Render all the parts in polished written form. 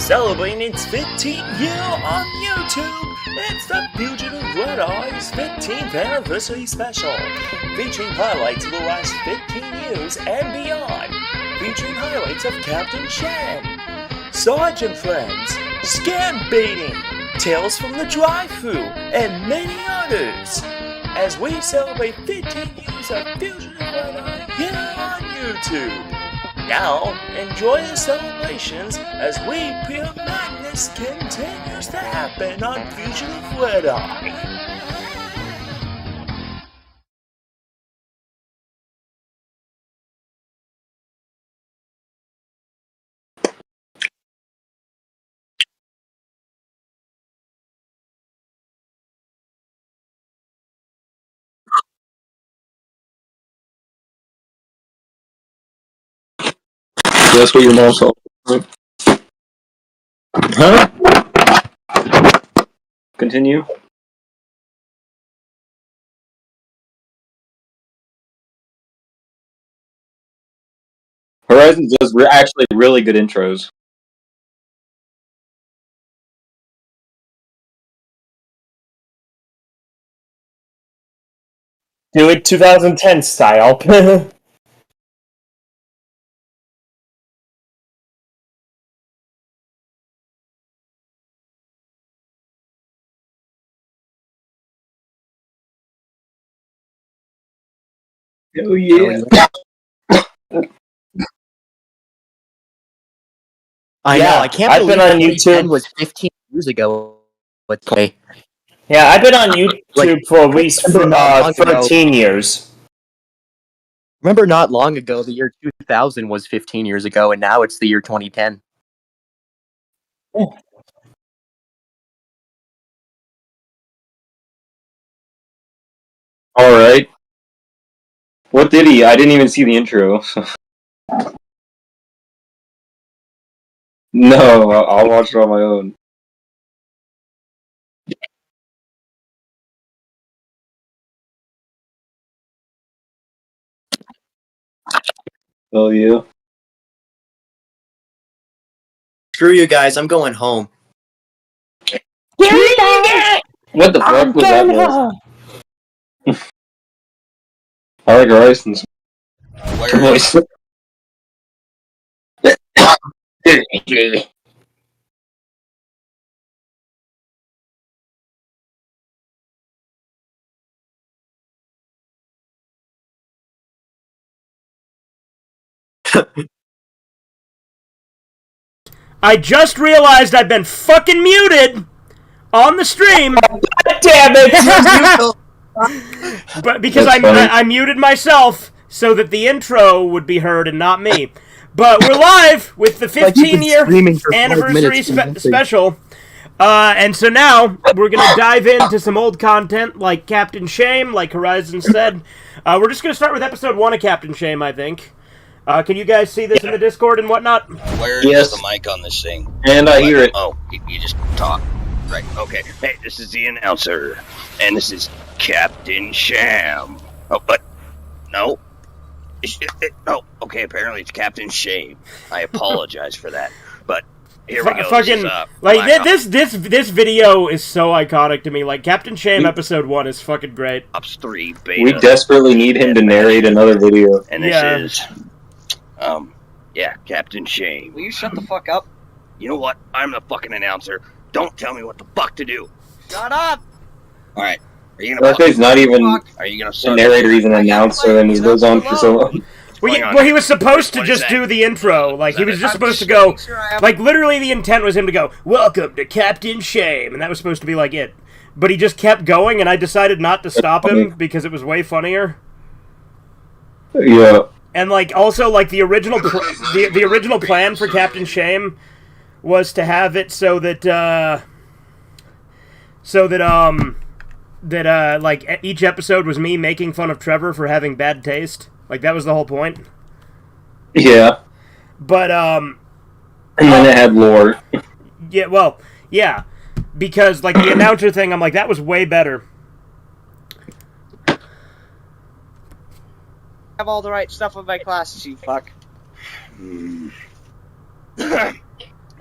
Celebrating its 15th year on YouTube, it's the Fugativeredeye's 15th anniversary special, featuring highlights of the last 15 years and beyond, featuring highlights of Captain Shan, Sergeant Friends, Scam Baiting, Tales from the Drive-Thru, and many others, as we celebrate 15 years of Fugativeredeye here on YouTube. Now, enjoy the celebrations as Pure Madness continues to happen on Fugativeredeye. That's what your mom saw. Huh? Continue. Horizon does actually really good intros. Do it 2010 style. Oh yeah. I know. I can't believe I've been on 2010 YouTube. was 15 years ago. Let's say. Yeah, I've been on YouTube for at least 13 years. Remember, not long ago, the year 2000 was 15 years ago, and now it's the year 2010. Alright. What did he? I didn't even see the intro. No, I'll watch it on my own. Oh yeah. Screw you guys, I'm going home. What the fuck was that? I like Horizon's voice. I just realized I've been fucking muted on the stream. God damn it! But because I muted myself so that the intro would be heard and not me. But we're live with the 15-year anniversary special. And so now we're going to dive into some old content like Captain Shame, like Horizon said. We're just going to start with episode 1 of Captain Shame, I think. Can you guys see this in the Discord and whatnot? Where is the mic on this thing? And I hear it. Oh, you just talk. Right, okay. Hey, this is the announcer. And this is Captain Sham. Oh, but... No. No. Okay, apparently it's Captain Shame. I apologize for that. But... Here we go. Fucking, this video is so iconic to me. Like, Captain Shame episode 1 is fucking great. Ops 3 beta. We desperately need him to narrate another video. And this is... Yeah, Captain Shame. Will you shut the fuck up? You know what? I'm the fucking announcer. Don't tell me what the fuck to do. Shut up! Alright. Are you gonna... That guy's not even Are you gonna a start... narrator, he's an announcer, and he goes on for so long. Well, he was supposed to just do the intro. Like, he was just supposed to go... Like, literally the intent was him to go, "Welcome to Captain Shame," and that was supposed to be, like, it. But he just kept going, and I decided not to stop him because it was way funnier. Yeah. And, like, also, like, the original the original plan for Captain Shame was to have it so that, like, each episode was me making fun of Trevor for having bad taste. Like, that was the whole point. Yeah. But, And then it had lore. Yeah, well, yeah. Because, like, the announcer thing, I'm like, that was way better. Have all the right stuff in my classes, you fuck.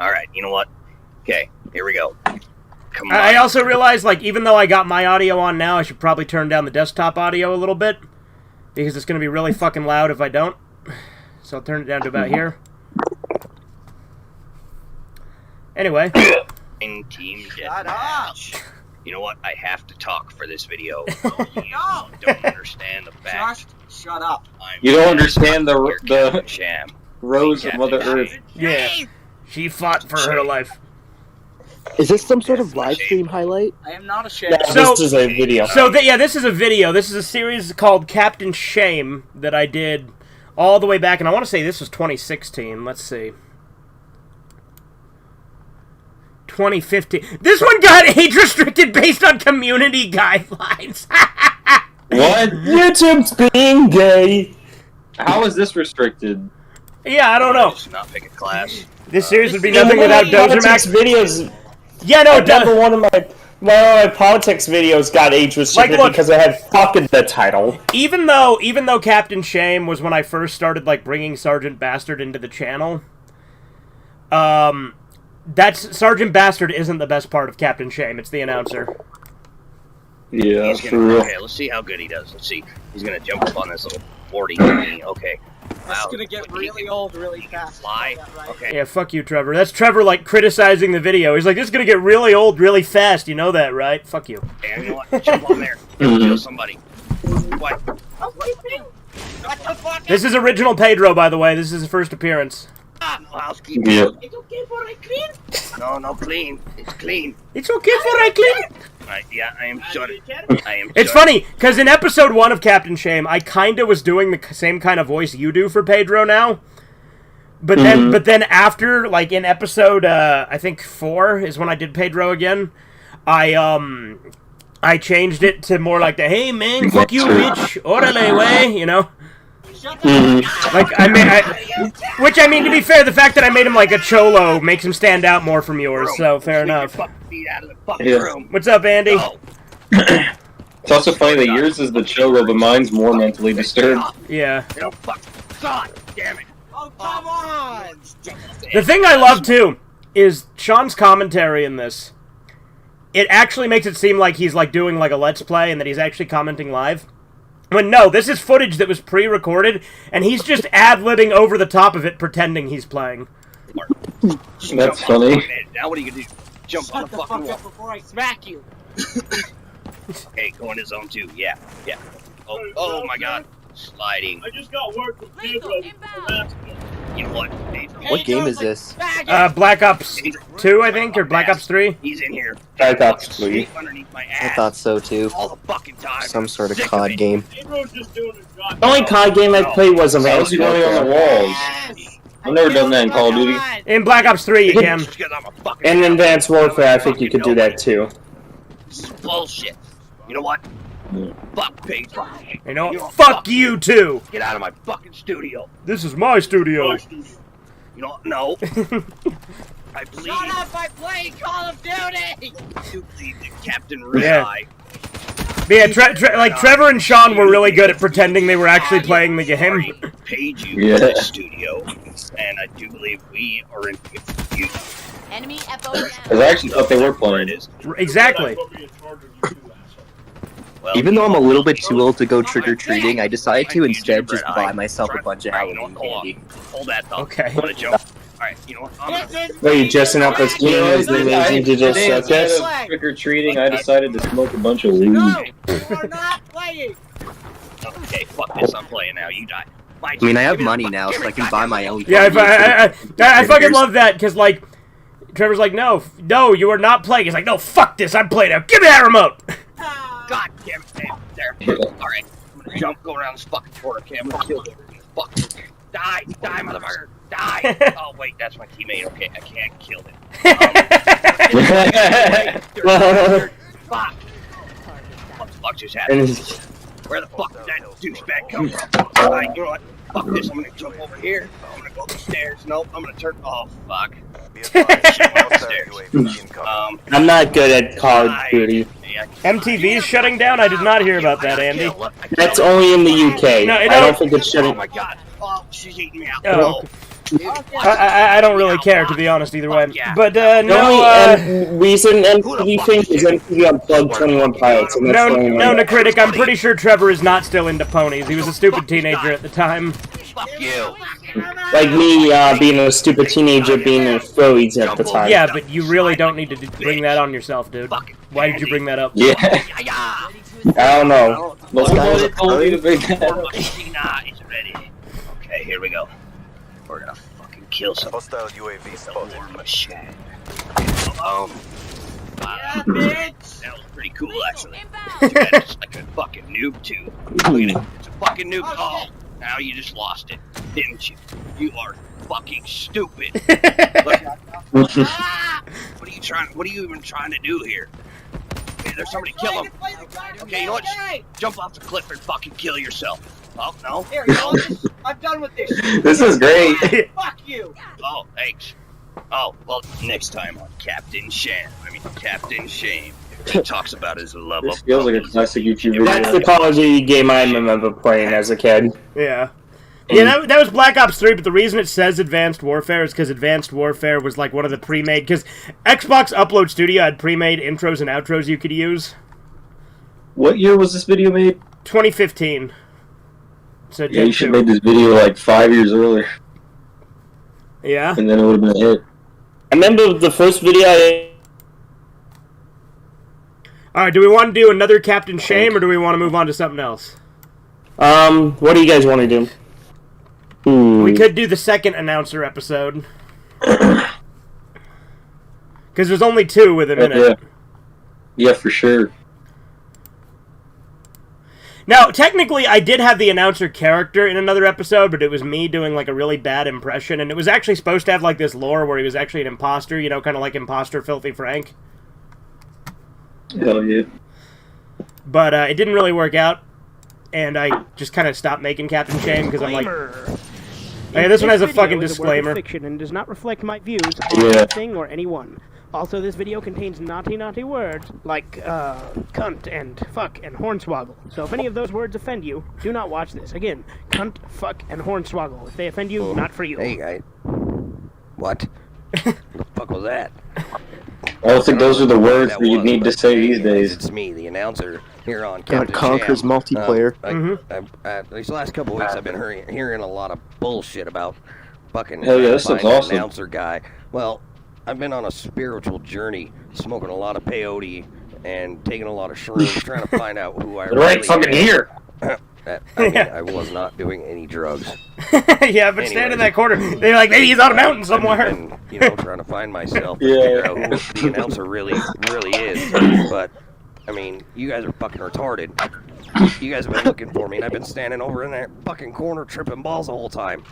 Alright, you know what? Okay, here we go. Come on. I also realized, like, even though I got my audio on now, I should probably turn down the desktop audio a little bit. Because it's going to be really fucking loud if I don't. So I'll turn it down to about here. Anyway. In Team Deathmatch. You know what? I have to talk for this video. You don't understand the fact. Just shut up. You don't understand the Sham. Rose of Mother Earth. Yeah. She fought for her life. Is this some sort of live stream highlight? I am not ashamed. Yeah, this is a video. So, yeah, this is a video. This is a series called Captain Shame that I did all the way back, and I want to say this was 2016. Let's see. 2015. This one got age-restricted based on community guidelines. What? YouTube's being gay. How is this restricted? Yeah, I don't know. Just not pick a class. This series would be nothing without Dozer Max. Videos. Yeah, no, I remember one of my politics videos got age restricted Like, look, because it had "fuck" in the title. even though Captain Shame was when I first started like bringing Sergeant Bastard into the channel, that's Sergeant Bastard isn't the best part of Captain Shame. It's the announcer. Yeah, He's for gonna, real. okay, let's see how good he does. Let's see. He's gonna jump up on this little 40 thingy. Okay. This is gonna get really old really fast. Fly. Right? Okay. Yeah, fuck you, Trevor. That's Trevor like criticizing the video. He's like, "This is gonna get really old really fast." You know that, right? Fuck you. And you know what? Jump on there. Kill somebody. What? What the fuck? This is original Pedro, by the way. This is his first appearance. No housekeeping. Yeah. It's okay for a clean. No, clean. It's clean. It's okay for I clean. Yeah, I am shut. I am. It's funny, because in episode 1 of Captain Shame, I kinda was doing the same kind of voice you do for Pedro now. But then after, like, in episode, I think 4 is when I did Pedro again, I changed it to more like the, "Hey, man, fuck you, bitch, orale, way," you know? Like, which, I mean, to be fair, the fact that I made him like a cholo makes him stand out more from yours, so fair enough. Yeah. What's up, Andy? It's also funny that yours is the cholo, but mine's more mentally disturbed. Yeah. No, fuck. God damn it. Oh, come on! The thing I love, too, is Sean's commentary in this. It actually makes it seem like he's, like, doing, like, a Let's Play and that he's actually commenting live. When, no, this is footage that was pre-recorded, and he's just ad-libbing over the top of it, pretending he's playing. That's funny. Now what are you gonna do? Jump on Shut the the fucking fuck wall. up before I smack you. Hey, go in his zone too. Yeah. Oh my god. Sliding. I just got word from Pedro. You know what? What game is this? Black Ops 2, I think, or Black Ops 3? He's in here. Black Ops 3. Underneath my I ass. thought so too. All the fucking time. Some sort of Sick COD it. game. Pedro's just doing his job. The only COD game I played was How's Advanced he going on the Warfare. walls? I've never done that in Call of Duty. In Black Ops 3, you can. Just 'cause I'm a fucking And in Advanced Warfare, I think you could do that too. This is bullshit. You know what? Fuck Pedro. You know what? Fuck you, too! Get out of my fucking studio. This is my studio. You know, no. I believe. Shut up! I'm playing Call of Duty! You believe that Captain Redeye. Yeah, like, Trevor and Sean were really good at pretending they were actually playing the game. Paid you Yeah. for the studio, and I do believe we are in you. Enemy FO Because I actually thought they were playing. Exactly. Well, Even though I'm a little bit too old to go trick-or-treating, I decided to instead just buy myself a bunch of Halloween candy. Hold that thought. Okay. I'm gonna jump. Alright, you know what? I'm gonna... Wait, you dressing up as You know, King and amazing to just today, suck instead us? of trick-or-treating, I decided to smoke a bunch of weed. No! You're not playing! Okay, fuck this. I'm playing now. You die. I mean, I have money now, so I can buy my own. Yeah, candy. I fucking love that, because, like, Trevor's like, no, you are not playing. He's like, no, fuck this, I'm playing now. Give me that remote! God damn it. Hey, there. Alright. I'm gonna jump, go around this fucking corner. Okay, I'm gonna kill you. Fuck. Die, motherfucker. Die. Oh, wait, that's my teammate. Okay, I can't kill him. Fuck. What the fuck just happened? Where the fuck did that douchebag come from? Alright, you know what? Fuck this, I'm gonna jump over here. I'm gonna go up the stairs. Nope, I'm gonna turn. Oh, fuck. I'm not good at Call of Duty. MTV is shutting down? I did not hear about that, Andy. That's only in the UK. No, I don't think it's Oh shutting. my god. Oh, she's eating me out. Oh. I don't really care, to be honest, either way. But, The no, only reason MTV thing is MTV Unplugged 21 Pilots, and that's no, the only no, one. Necritic, I'm pretty sure Trevor is not still into ponies. He was a stupid teenager at the time. Fuck you. Like me, being a stupid teenager, being in Froids at the time. Yeah, but you really don't need to bring that on yourself, dude. Why did you bring that up? Yeah. I don't know. Nobody told me to bring that up. Nah, it's ready. Okay, here we go. We're gonna fucking kill some Hostile UAV spotted. machine. Hello. Yeah, bitch. That was pretty cool, actually. Too bad it's like a fucking noob tube. Look at it. It's a fucking noob. Oh, now you just lost it, didn't you? You are fucking stupid. Look. What are you trying? What are you even trying to do here? Okay, there's somebody. Kill him. Okay, you know what? Jump off the cliff and fucking kill yourself. Oh no. Here, you know, I'm done with this shit. This is great. Fuck you. Oh, thanks. Oh, well, next time on Captain Shame, he talks about his love This of feels like a classic YouTube That's video. the Call of Duty game I remember playing as a kid. Yeah. Yeah, that was Black Ops 3, but the reason it says Advanced Warfare is because Advanced Warfare was like one of the pre-made... Because Xbox Upload Studio had pre-made intros and outros you could use. What year was this video made? 2015. So Yeah, you should have made this video like 5 years earlier, Yeah? and then it would have been a hit. I remember the first video Alright, do we want to do another Captain Shame, or do we want to move on to something else? what do you guys want to do? We could do the second announcer episode. Because there's only 2 within a minute. Yeah, for sure. Now, technically, I did have the announcer character in another episode, but it was me doing, like, a really bad impression, and it was actually supposed to have, like, this lore where he was actually an imposter, you know, kind of like Imposter Filthy Frank. Hell yeah. But it didn't really work out, and I just kind of stopped making Captain Shame, because I'm like... Hey, this one has a fucking disclaimer. Fiction and does not reflect my views Yeah. on anything or anyone. Also, this video contains naughty words like cunt and fuck and hornswoggle. So if any of those words offend you, do not watch this. Again, cunt, fuck, and hornswoggle. If they offend you, not for you. Hey, guy. What? What the fuck was that? I don't think those are the words that you need to say these days. It's me, the announcer, here on God Captain conquers Sham. multiplayer. These last couple weeks, I've been hearing a lot of bullshit about fucking Hell yeah, this find sounds an awesome. announcer guy. Well, I've been on a spiritual journey, smoking a lot of peyote and taking a lot of shrooms, trying to find out who I really Right fucking am. here. I mean, I was not doing any drugs. Yeah, I've been standing in that corner. They're like, maybe he's on a mountain somewhere. I've been, you know, trying to find myself and Yeah. figure out who the announcer really is. But, I mean, you guys are fucking retarded. You guys have been looking for me, and I've been standing over in that fucking corner tripping balls the whole time.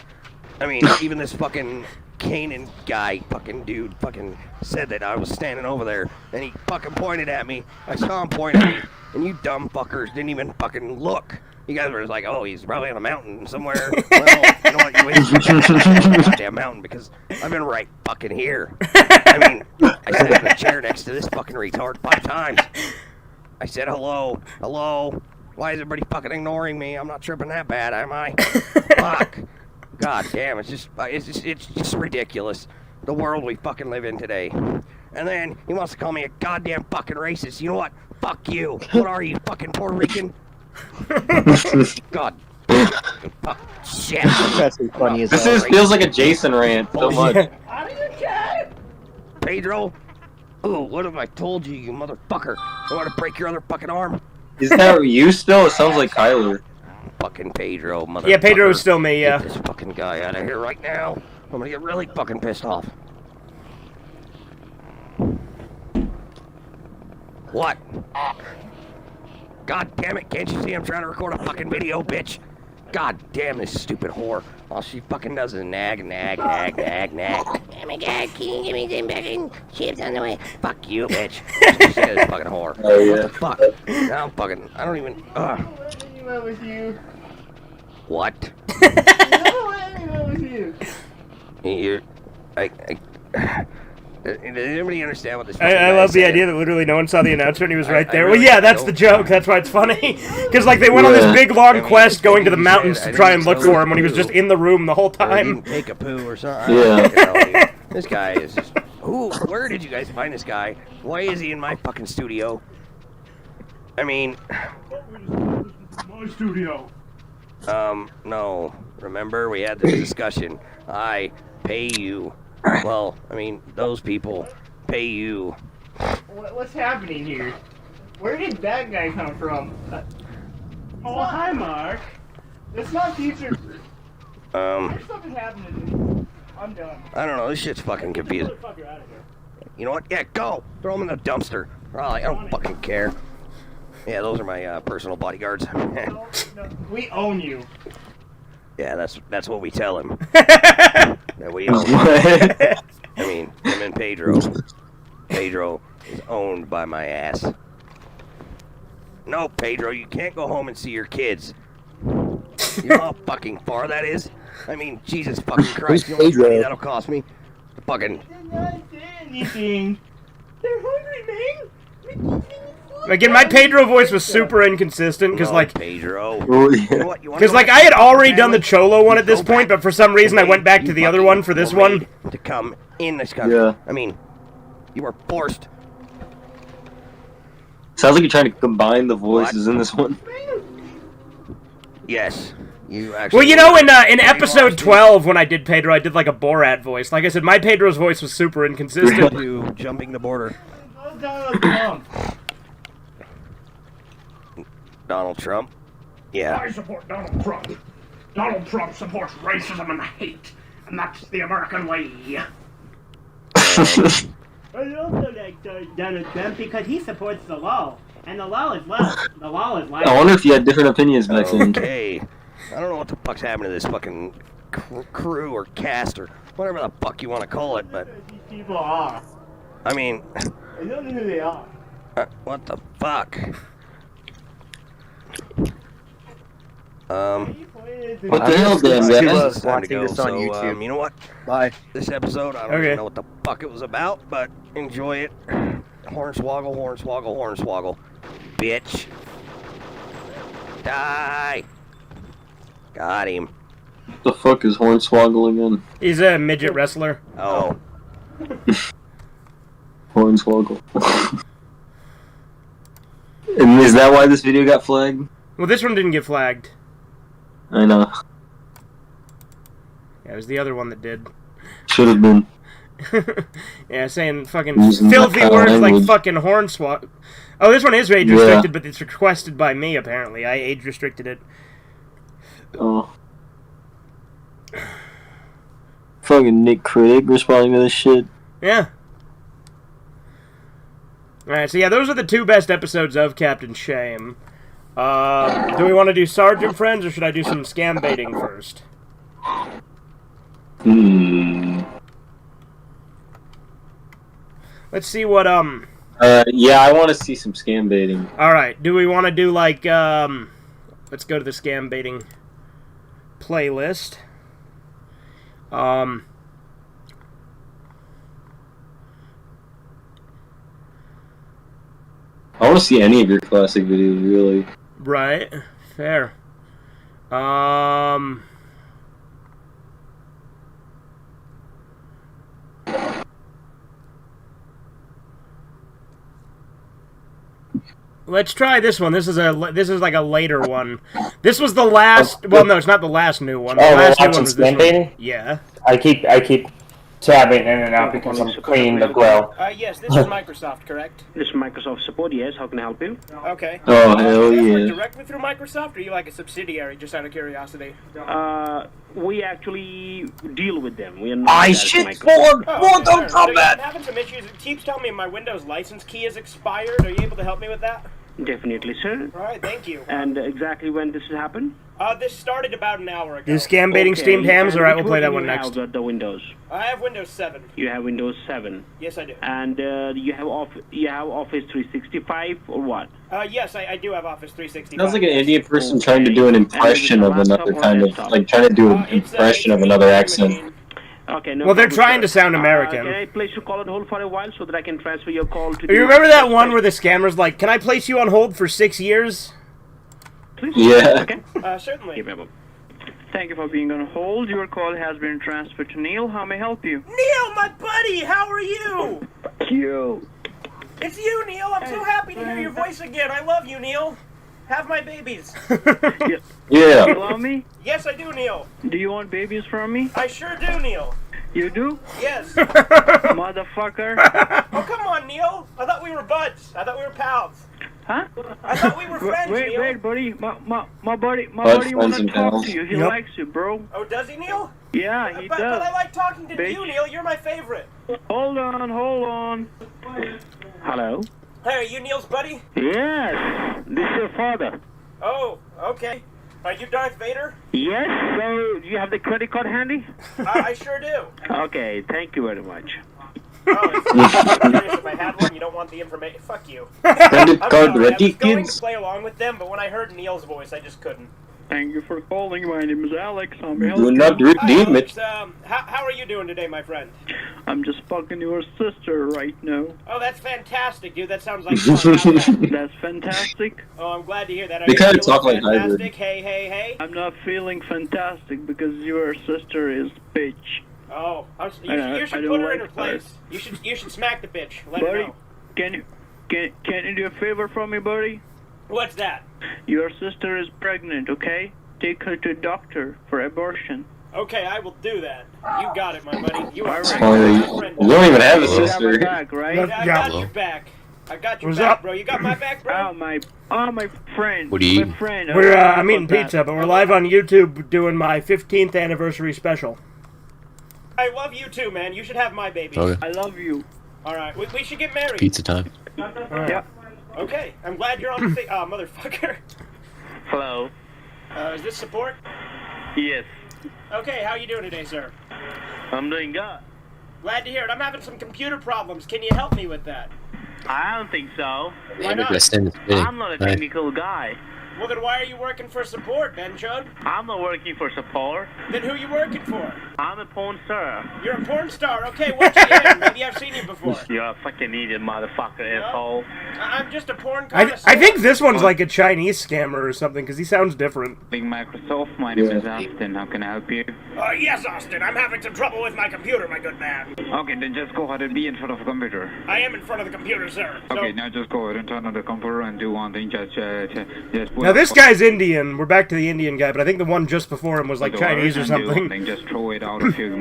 I mean, even this fucking Kanan guy, fucking dude, fucking said that I was standing over there, and he fucking pointed at me. I saw him point at me, and you dumb fuckers didn't even fucking look. You guys were just like, oh, he's probably on a mountain somewhere. Well, you know what? You wasted a goddamn mountain because I've been right fucking here. I mean, I sat in a chair next to this fucking retard 5 times. I said hello. Why is everybody fucking ignoring me? I'm not tripping that bad, am I? Fuck. God damn, it's just ridiculous. The world we fucking live in today. And then he wants to call me a goddamn fucking racist. You know what? Fuck you. What are you, fucking Puerto Rican? God. Fuck. Shit. That's as funny as This hell. feels like a Jason rant so much. Pedro? Ooh, what have I told you, you motherfucker? I want to break your other fucking arm. Is that you still? It sounds like Kyler. Fucking Pedro, motherfucker. Yeah, Pedro's still me, yeah. Get this fucking guy out of here right now. I'm gonna get really fucking pissed off. What? God damn it, can't you see I'm trying to record a fucking video, bitch? God damn this stupid whore. All she fucking does is nag. Oh my god, can you give me some fucking chips on the way? Fuck you, bitch. She is fucking whore. Oh, yeah. What the fuck? Now I'm fucking, I don't even, What? You're, Does anybody understand what this? I love the idea that literally no one saw the announcer and he was right there. Well, yeah, that's the joke. That's why it's funny. Because like they went on this big long quest going to the mountains to try and look for him when he was just in the room the whole time. Take a poo or something. Yeah. This guy is just. Where did you guys find this guy? Why is he in my fucking studio? I mean. My studio. No. Remember, we had this discussion. I pay you. Well, I mean, those people pay you. What's happening here? Where did that guy come from? Oh, hi, Mark. It's not future. There's something happening. I'm done. I don't know. This shit's fucking confusing. You know what? Yeah, go. Throw him in the dumpster. I don't fucking care. Yeah, those are my personal bodyguards. No, we own you. Yeah, that's what we tell him. That we own him. I mean, him and Pedro. Pedro is owned by my ass. No, Pedro, you can't go home and see your kids. You know how fucking far that is? I mean, Jesus fucking Christ, you know how much money that'll cost me? Fucking... They're not saying anything. They're hungry, man. Again, my Pedro voice was super inconsistent, because, like... Pedro. Because, like, I had already done the Cholo one at this point, but for some reason I went back to the other one for this one. To come in this country. Yeah. I mean, you were forced. Sounds like you're trying to combine the voices in this one. Yes. You actually... Well, you know, in episode 12, when I did Pedro, I did, like, a Borat voice. Like I said, my Pedro's voice was super inconsistent. You jumping the border. Donald Trump? Yeah. I support Donald Trump. Donald Trump supports racism and hate, and that's the American way. I also like Donald Trump because he supports the law, and the law is left. The law is left. I wonder if you had different opinions back then. Okay. I don't know what the fuck's happening to this fucking crew or cast or whatever the fuck you want to call it, but... These people are. I mean... I don't know who they are. What the fuck? What the hell, Dan? It's time to go, this on so, YouTube. you know what? Bye. This episode, I don't even know what the fuck it was about, but enjoy it. Hornswoggle, hornswoggle, hornswoggle. Bitch. Die. Got him. What the fuck is Hornswoggle again? He's a midget wrestler. Oh. Hornswoggle. And is that why this video got flagged? Well, this one didn't get flagged. I know. Yeah, it was the other one that did. Should have been. Yeah, saying fucking Using filthy that kind of words like language. fucking hornswoggle. Oh, this one is age restricted, but it's requested by me, apparently. I age restricted it. Oh. Fucking Nick Critic responding to this shit. Yeah. Alright, so yeah, those are the two best episodes of Captain Shame. Do we want to do Sergeant Friends, or should I do some scam baiting first? Let's see what, yeah, I want to see some scam baiting. Alright, do we want to do, like, let's go to the scam baiting playlist. I want to see any of your classic videos, really. Right, fair. Let's try this one. This is like a later one. This was the last. Well, no, it's not the last new one. The last new one was this one. Yeah. I keep tabbing in and out because I'm cleaning the grill. Yes, this is Microsoft, correct? This is Microsoft support, yes. How can I help you? Okay. Oh, hell Do you work yeah. directly through Microsoft, or are you like a subsidiary, just out of curiosity? We actually deal with them. We are not I direct shit Microsoft. for Mortal Kombat! I'm having some issues. It keeps telling me my Windows license key is expired. Are you able to help me with that? Definitely, sir. All right, thank you. And exactly when this happened? This started about an hour ago. Is scam baiting steamed hams, or I will play that one next? The Windows. I have Windows 7. You have Windows 7. Yes, I do. And you have Office 365 or what? Yes, I do have Office 365. Sounds like an Indian person trying to do an impression of another kind of, like trying to do an impression of another accent. Okay, no. Well, they're problem, trying sir. to sound American. Can I place you call on hold for a while so that I can transfer your call to? You remember that one where the scammer's like, "Can I place you on hold for 6 years?" Please? Yeah. Okay. Certainly. Give me a moment. Thank you for being on hold. Your call has been transferred to Neil. How may I help you? Neil, my buddy, how are you? You. It's you, Neil. I'm so happy to hear your voice again. I love you, Neil. Have my babies. Yeah. Yeah. You love me? Yes, I do, Neil. Do you want babies from me? I sure do, Neil. You do? Yes. Motherfucker. Oh, come on, Neil. I thought we were buds. I thought we were pals. Huh? I thought we were friends, Neil. Wait, buddy. My buddy friends wanna and talk pals. to you. He Yep. likes you, bro. Oh, does he, Neil? Yeah, he But does. I like talking to Bitch. you, Neil. You're my favorite. Hold on. Hello? Hey, are you Neil's buddy? Yes. This is your father. Oh, okay. Are you Darth Vader? Yes. So you have the credit card handy? I sure do. Okay. Thank you very much. Oh, I'm curious if I had one. You don't want the information. Fuck you. Credit I'm card sorry, I ready, was going to kids? play along with them, but when I heard Neil's voice, I just couldn't. Thank you for calling. My name is Alex. How may I help Do you? not Hi, redeem Alex. it. How are you doing today, my friend? I'm just fucking your sister right now. Oh, that's fantastic, dude. That sounds like fun. That's fantastic. Oh, I'm glad to hear that. Are They you kinda feeling talk like hybrid. fantastic? Hey. I'm not feeling fantastic because your sister is bitch. Oh, I know, you I should don't put her in like her place. You should smack the bitch. Let her Buddy, know. can you do a favor for me, buddy? What's that? Your sister is pregnant, okay? Take her to a doctor for abortion. Okay, I will do that. You got it, my buddy. You are Alright. Oh, friend. you don't even have a You have my sister. back, right? Yeah, I got your back. I got your What's back, up? bro. You got my back, bro? Oh my friend. What do you My eat? friend. We're How I'm eating about that? pizza, but we're live on YouTube doing my 15th anniversary special. I love you too, man. You should have my baby. Okay. I love you. All right, we should get married. Pizza time. Yeah. Okay, I'm glad you're on the thing. Oh, motherfucker. Hello. Is this support? Yes. Okay, how you doing today, sir? I'm doing good. Glad to hear it. I'm having some computer problems. Can you help me with that? I don't think so. Why not? I'm not a technical guy. Well, then why are you working for support, Ben Chud? I'm not working for support. Then who you working for? I'm a porn star. You're a porn star. Okay, what's your name? Maybe I've seen you before. You're a fucking idiot, motherfucker, asshole. I'm just a porn connoisseur. I think this one's like a Chinese scammer or something, because he sounds different. Microsoft, my name is Austin. How can I help you? Yes, Austin. I'm having some trouble with my computer, my good man. Okay, then just go ahead and be in front of a computer. I am in front of the computer, sir. So, Okay, now just go ahead and turn on the computer and do one thing. Just put now, this guy's Indian. We're back to the Indian guy, but I think the one just before him was like Chinese or something. Just throw it out of your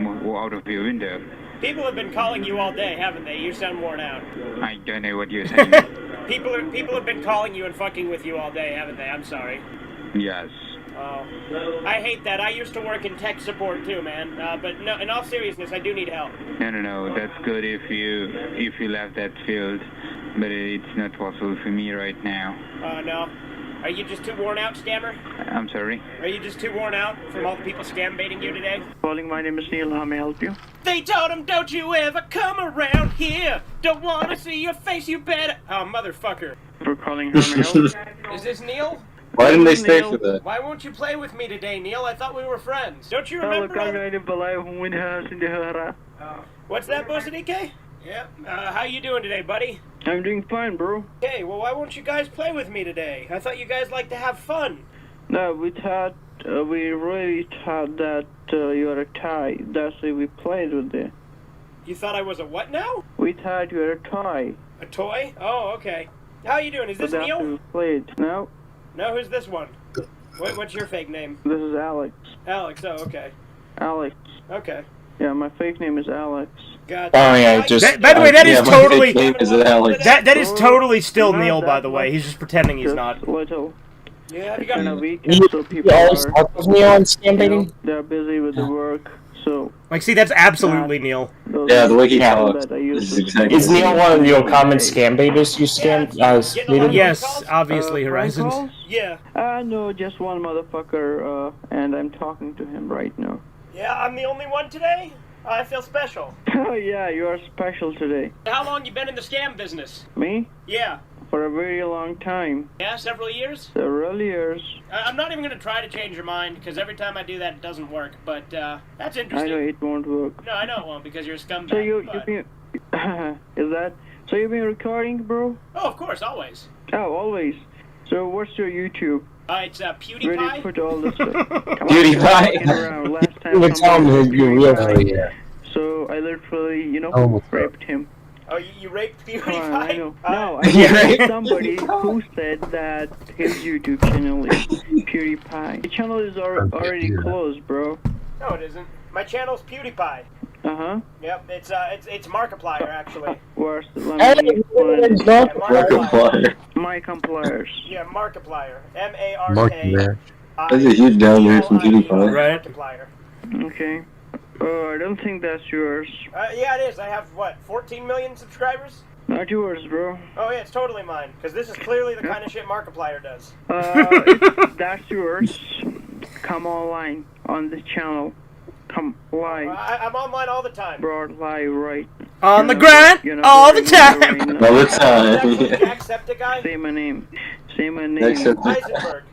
window. People have been calling you all day, haven't they? You sound worn out. I don't know what you're saying. People have been calling you and fucking with you all day, haven't they? I'm sorry. Yes. Oh, I hate that. I used to work in tech support too, man. But no, in all seriousness, I do need help. No. That's good if you left that field, but it's not possible for me right now. No. Are you just too worn out, scammer? I'm sorry. Are you just too worn out from all the people scam baiting you today? Calling, my name is Neil. How may I help you? They told him, don't you ever come around here. Don't want to see your face, you better. Oh, motherfucker. For calling, how may I help you? Is this Neil? Why didn't they stay for that? Why won't you play with me today, Neil? I thought we were friends. Don't you remember? What's that, Bosanike? Yeah. How you doing today, buddy? I'm doing fine, bro. Okay, well, why won't you guys play with me today? I thought you guys like to have fun. No, we really thought that you were a tie. That's why we played with it. You thought I was a what now? We thought you were a toy. A toy? Oh, okay. How you doing? Is this So that's why Neil? we played. No, No, who's this one? What's your fake name? this is Alex. Alex, oh, okay. Alex. Okay. Yeah, my fake name is Alex. Gotcha. Oh yeah, just. By the way, that is yeah, my totally- fake name is Alex. That is totally still Not Neil, by that the way. much. He's just pretending he's Just not. little. Yeah, have you In a got... weekend, so people are, me on scam baiting? they're busy with the work, so Like, see, that's absolutely Neil. those Yeah, the way he people talks. that I use This is to- exactly. Is Neil one of your common scam baiters you scam? Getting a lot of Yes, calls? obviously, prank Horizons. calls? Yeah. No, just one motherfucker, and I'm talking to him right now. Yeah, I'm the only one today? I feel special. Oh yeah, you are special today. How long you been in the scam business? Me? Yeah. for a very long time. Yeah, several years? Several years. I'm not even going to try to change your mind, because every time I do that, it doesn't work. But, that's I interesting. know it won't work. No, I know it won't, because you're a scumbag. So you've but- been... Is that... So you've been recording, bro? Oh, of course, always. Oh, always. So what's your YouTube? It's, Where do PewDiePie. you put all this stuff? PewDiePie. Last time You were telling me somebody you're real. PewDiePie, so I literally, raped him. Oh, you raped PewDiePie? Come on, I know. No, Yeah. I raped somebody who said that his YouTube channel is PewDiePie. The channel is already closed, bro. No, it isn't. My channel's PewDiePie. Uh-huh. Yep, it's Markiplier, actually. Where's the Hey, lemon? Yeah, Markiplier. My compliers. Yeah, Markiplier. Mark M-A-R-K. there. That's a huge downgrade from PewDiePie. Right. Markiplier. Okay. Oh, I don't think that's yours. Yeah, it is. I have, 14 million subscribers? Not yours, bro. Oh, yeah, it's totally mine. Because this is clearly the kind of shit Markiplier does. If that's yours, come online on this channel. Come live. I'm online all the time. Bro, live, right? On the You're grind, not all the very good time. right now. All the time. Jacksepticeye? Say my name. Say my name. Heisenberg.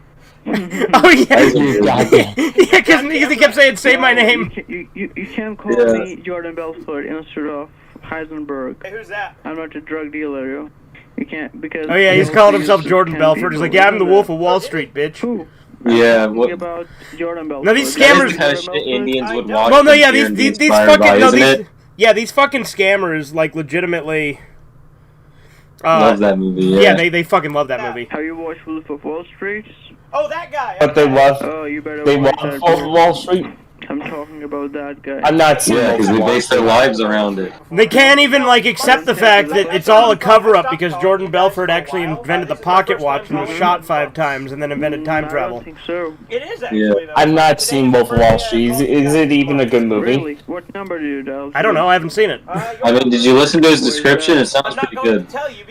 Oh, yeah. Yeah, because he kept saying, say my name. You can't call me Jordan Belfort instead of Heisenberg. Hey, who's that? I'm not a drug dealer, yo. You can't, because... Oh, yeah, he's called himself Jordan Belfort. He's like, yeah, I'm the Wolf of Wall Street, bitch. Who? Yeah, Talking what? about Jordan Belfort. No, these That scammers... is the kind of shit Indians would watch. Well, no, yeah, and be these inspired by, fucking... No, isn't these... it? Yeah, these fucking scammers, like, legitimately... Love that movie, Yeah, they fucking love that movie. Have you watched Wolf of Wall Street? Oh, that guy! But they love. Oh, you better They watch love that. Wolf of Wall Street. I'm talking about that guy. I'm not seeing Yeah, Wolf because of they Wall base their Street. lives around it. They can't even, like, accept the fact that it's all a cover-up because Jordan Belfort actually invented the pocket watch and was shot 5 times and then invented time I travel. don't think so. It is actually, though. I'm not seeing Wolf of Wall Street. Is it even a good movie? Really? What number do you dial? I don't know, I haven't seen it. I mean, did you listen to his description? It sounds pretty good.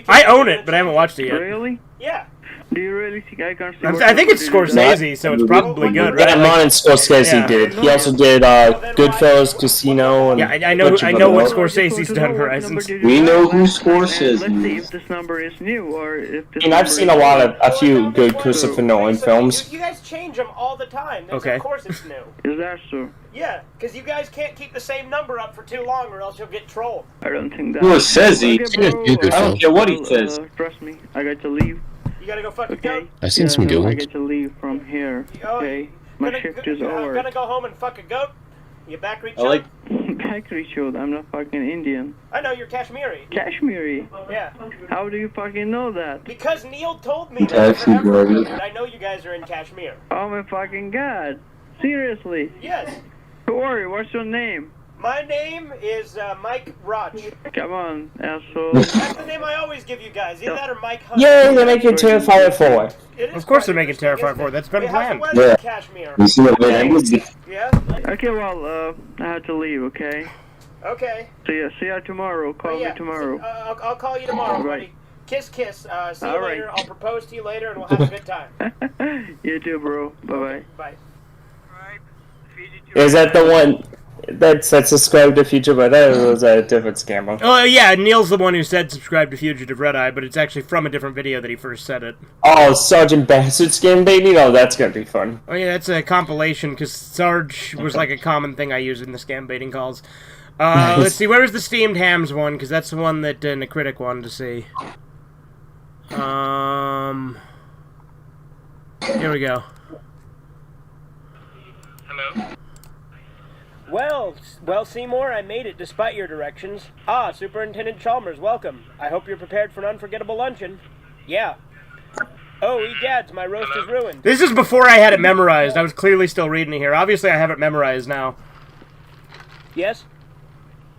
I own it, but I haven't watched it yet. Really? Yeah. Do you really think I can see? I think it's Scorsese, so it's probably good, right? Yeah, Martin Scorsese Yeah. did. He also did Goodfellas, Casino, and Yeah, I know what Scorsese's done, Horizons. We know who Let's Scorsese see is. if this number is new or if this I mean, I've seen a few good Christopher Nolan films. You guys change them all the time. Okay. Of course it's new. Is that so? Yeah, because you guys can't keep the same number up for too long or else you'll get trolled. I don't think that. Who says he? Okay, bro, I don't care what he says. Trust me, I got to leave. You gotta go fucking goat. I've seen some good I ones. get to leave from here. Okay, my shift is I'm over. gonna go home and fuck a goat. You back reach I like. Backstreet Show. I'm not fucking Indian. I know you're Kashmiri. Kashmiri. Yeah. How do you fucking know that? Because Neil told me that Taxi forever. driver. And I know you guys are in Kashmir. Oh my fucking god. Seriously. Yes. Don't worry. What's your name? My name is Mike Raj. Come on, asshole. That's the name I always give you guys. Either that or Mike Hunt. Yay, they're making Terrifier 4. Of course they're making Terrifier 4. That's been planned. Yeah. Kashmir. You see what man was? Yeah? Okay, well, I have to leave, okay? Okay. See ya tomorrow. Call me tomorrow. I'll call you tomorrow, Right. buddy. Kiss, kiss. See you All later. right. I'll propose to you later, and we'll have a good time. You too, bro. Bye-bye. Bye. Is that the one that's subscribed to Fugitive Redeye, or was that a different scammer? Oh, yeah, Neil's the one who said subscribe to Fugitive Redeye, but it's actually from a different video that he first said it. Oh, Sergeant Bastard Scam Baby? Oh, that's gonna be fun. Oh, yeah, that's a compilation, because Sarge was like a common thing I use in the scam baiting calls. Let's see, where is the Steamed Hams one? Because that's the one that Nicritic wanted to see. Here we go. Hello? Well, Seymour, I made it despite your directions. Ah, Superintendent Chalmers, welcome. I hope you're prepared for an unforgettable luncheon. Yeah. Oh, egads, my roast is ruined. This is before I had it memorized. I was clearly still reading it here. Obviously, I have it memorized now. Yes?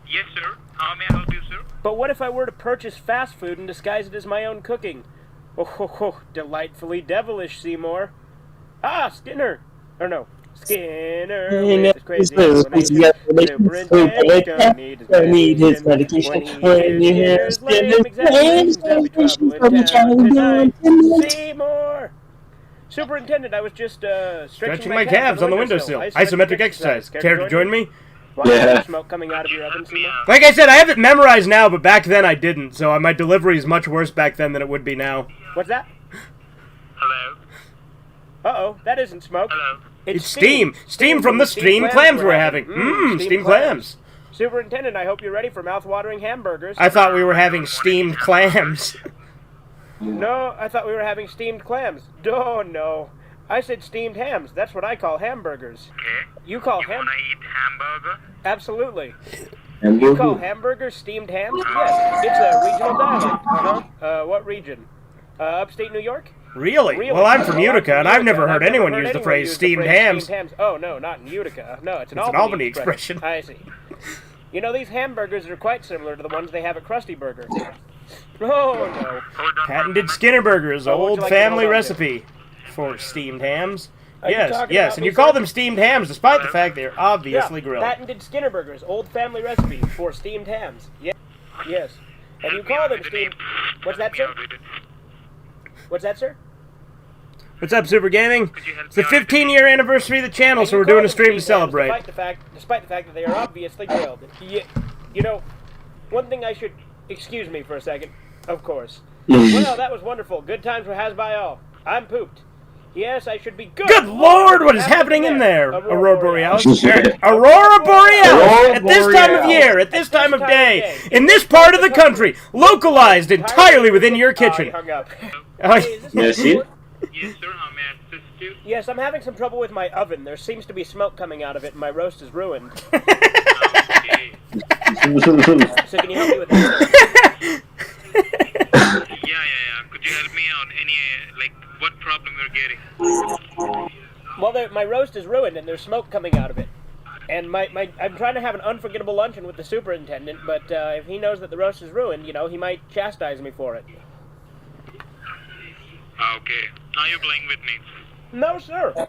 Yes, sir. How may I help you, sir? But what if I were to purchase fast food and disguise it as my own cooking? Oh, ho, ho, delightfully devilish, Seymour. Ah, Skinner. Or no. Skinner with his crazy Superintendent don't need his medication. When he hears lame examinations, there'll be trouble in town tonight. Seymour! Superintendent, I was just stretching my calves on the windowsill. Isometric exercise. Care to join me? Why is Yeah. there smoke coming out of your oven, Simo? Like I said, I have it memorized now, but back then I didn't, so my delivery is much worse back then than it would be now. What's that? Hello? Uh-oh, that isn't smoke. Hello? It's steam! Steam from the steamed clams we're having! Mmm, steamed clams! Superintendent, I hope you're ready for mouth-watering hamburgers. I thought we were having steamed clams. No, I thought we were having steamed clams. Oh, no. I said steamed hams. That's what I call hamburgers. Okay. You call You wanna eat hamburger? Absolutely. You call Hamburger. hamburgers steamed hams? Yes, it's a regional dialect. Uh-huh. What region? Upstate New York? Really? Well, I'm from Utica, and I've never heard anyone use the phrase steamed hams. Oh, no, not in Utica. No, it's an It's an Albany expression. I see. You know, these hamburgers are quite similar to the ones they have at Krusty Burger. Oh, no. Hold on. Patented Skinner Burgers, Oh, what would old you like to family hold on to? recipe for steamed hams. Are you Yes, talking yes, about and me, you call sir? them steamed hams despite the fact they're obviously grilled. Patented Skinner Burgers, old family recipe for steamed hams. Yes. And you call them steamed... What's that, sir? What's that, sir? What's up, Super Gaming? It's the 15-year anniversary of the channel, so we're doing a stream to celebrate. Despite the fact that they are obviously grilled. You know, one thing I should... Excuse me for a second. Of course. Well, that was wonderful. Good times were has by all. I'm pooped. Yes, I should be good. Good Lord, what is happening in there? Aurora Borealis. Yeah. Aurora Borealis! Aurora At this time of Borealis. year, at this time of day, in this part of the country, localized entirely within your kitchen. Hung up. Oh, Yes, you. Yes, sir. How may I assist you? Yes, I'm having some trouble with my oven. There seems to be smoke coming out of it, and my roast is ruined. Okay. So can you help me with that? Yeah. Could you help me out? Any, what problem you're getting? Well, my roast is ruined, and there's smoke coming out of it. And I'm trying to have an unforgettable luncheon with the superintendent, but if he knows that the roast is ruined, you know, he might chastise me for it. Okay. Are you playing with me? No, sir.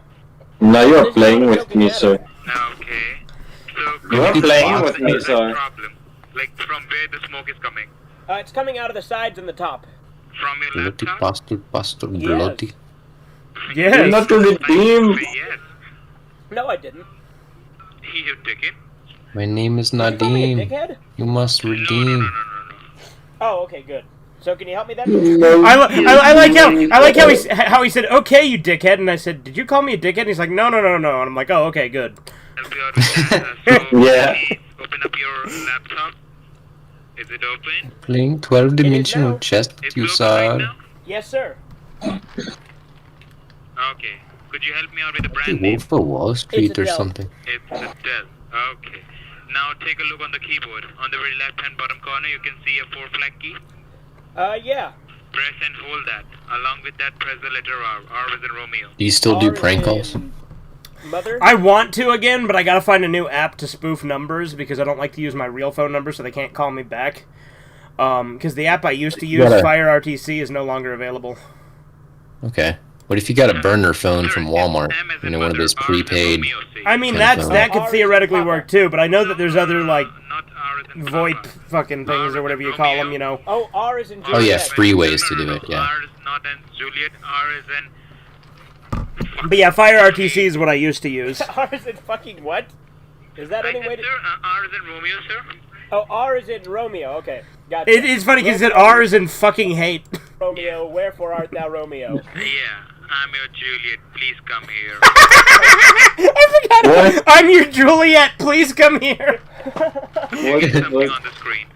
Now you are playing with me, sir. Okay. So, You are playing with me, what's the sir. problem? Like, from where the smoke is coming? It's coming out of the sides and the top. From your Bloody laptop? bastard, Yes. bloody. You're yes. not to redeem. Yes. No, I didn't. You took it? My name is Did you call me a Nadim. dickhead? You must No. redeem. Oh, okay, good. So can you help me then? I like how he said, "Okay, you dickhead," and I said, "Did you call me a dickhead?" And he's like, "No," and I'm like, "Oh, okay, good." Help you out with that. So, Yeah. please open up your laptop. Is it open? Playing 12-dimensional now. chess, It's you open right saw. now? Yes, sir. Okay. Could you help me out with the The brand name? Wolf of Wall Street or Dell. something. It's a Dell. Okay. Now take a look on the keyboard. On the very left-hand bottom corner, you can see a 4-flag key. Yeah. Press and hold that. Along with that, press the letter R. R is in Romeo. Do you still do R is prank calls? in Mother? I want to again, but I gotta find a new app to spoof numbers because I don't like to use my real phone number, so they can't call me back. Because the app I used to use, Gotta- Fire RTC, is no longer available. Okay. What if you got a burner phone from Walmart? You know, one of those prepaid. I mean, Kind of that could R is theoretically in work too, but I know that there's other like Not R is in VoIP Papa. fucking things or whatever you call them, you know. Oh, R is in Oh yeah, Juliet. free ways to do it. Yeah. R is not in Juliet. R is in... But yeah, Fire RTC is what I used to use. R is in fucking what? Is that any way to... Sir, R is in Romeo, sir. Oh, R is in Romeo. Okay, gotcha. It's funny because it R is in fucking hate. Romeo, wherefore art thou Romeo? Yeah, I'm your Juliet. Please come here. I forgot. What? I'm your Juliet. Please come here. You get something on the screen.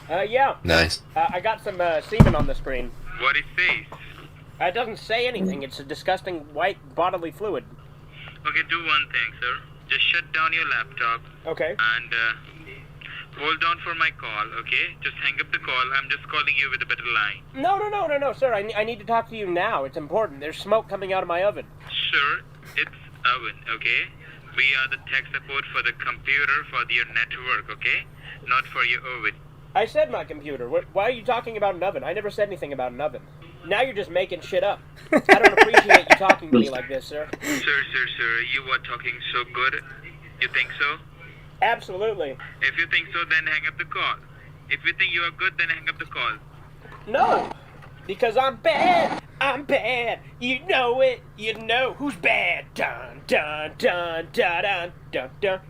Yeah. Nice. I got some semen on the screen. What it says? It doesn't say anything. It's a disgusting white bodily fluid. Okay, do one thing, sir. Just shut down your laptop Okay. and hold on for my call, okay? Just hang up the call. I'm just calling you with a better line. No, sir. I need to talk to you now. It's important. There's smoke coming out of my oven. Sir, it's Owen, okay? We are the tech support for the computer for your network, okay? Not for your oven. I said my computer. Why are you talking about an oven? I never said anything about an oven. Now you're just making shit up. I don't appreciate you talking to me like this, sir. Sir, you are talking so good. You think so? Absolutely. If you think so, then hang up the call. If you think you are good, then hang up the call. No. Because I'm bad. I'm bad. You know it. You know who's bad. Dun dun dun dun dun dun dun.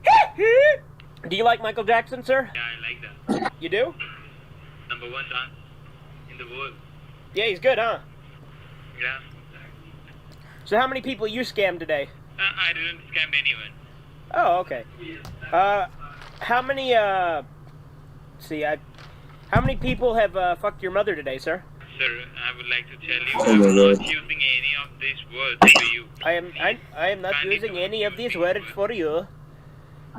Do you like Michael Jackson, sir? Yeah, I like that. You do? Number 1 dance in the world. Yeah, he's good, huh? Yeah. So how many people you scammed today? I didn't scam anyone. Oh, okay. How many, how many people have, fucked your mother today, sir? Sir, I would like to tell you, Oh my I'm God. not using any of these words for you. I am not using any of these words for you.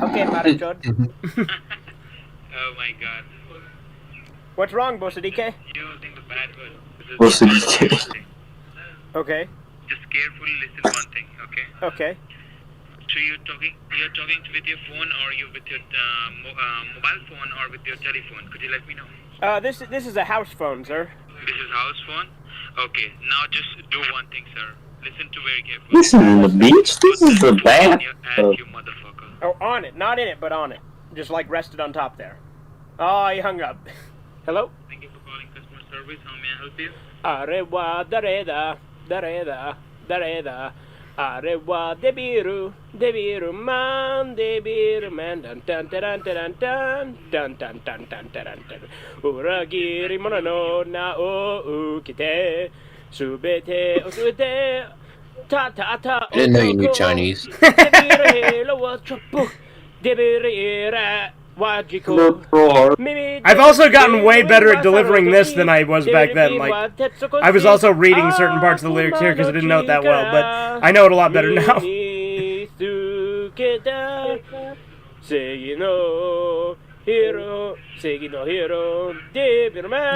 Okay, Marichon. Oh my god. What's wrong, Bosadike? You're using the bad word. Bosadike. Okay. Just carefully listen one thing, okay? Okay. So you're talking with your phone, or you with your mobile phone, or with your telephone? Could you let me know? This is a house phone, sir. This is house phone? Okay, now just do one thing, sir. Listen to very carefully. Listen on the beach? This is the bath. You motherfucker. Oh, on it. Not in it, but on it. Just like rested on top there. Oh, he hung up. Hello? Thank you for calling customer service. How may I help you? Arewa dareda, dareda, dareda. Arewa debiru, debiru man, dun dun dun dun dun dun dun dun dun dun dun dun. Uragiri mono na o ukite, subete osute, ta ta ta. I didn't know you knew Chinese. Debiru helo wa chopu, debiru ira. I've also gotten way better at delivering this than I was back then. Like, I was also reading certain parts of the lyrics here because I didn't know it that well, but I know it a lot better now. You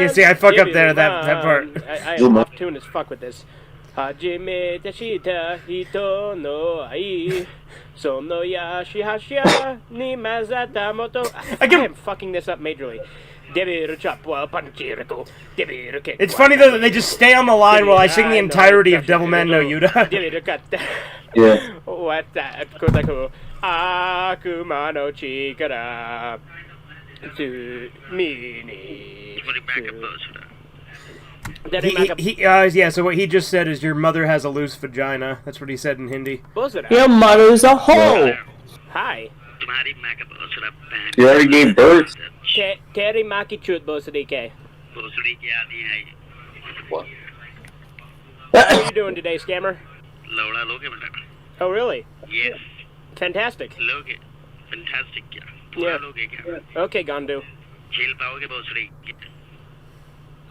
see, I fuck up there, that part. I am off tune as fuck with this. Hajime teshita hito no ai. Sono yashi hashia ni mazata moto. I am fucking this up majorly. It's funny though that they just stay on the line while I sing the entirety of Devilman no Yuta. Yeah. What that? Kotaku. Akuma no chikara. To mini. Yeah, so what he just said is your mother has a loose vagina. That's what he said in Hindi. Your mother's a hoe. Hi. You already gave birth. Terry Maki Chut Bosadike. What? How are you doing today, scammer? Oh, really? Yes. Fantastic. Fantastic. Yeah. Okay, Gandu.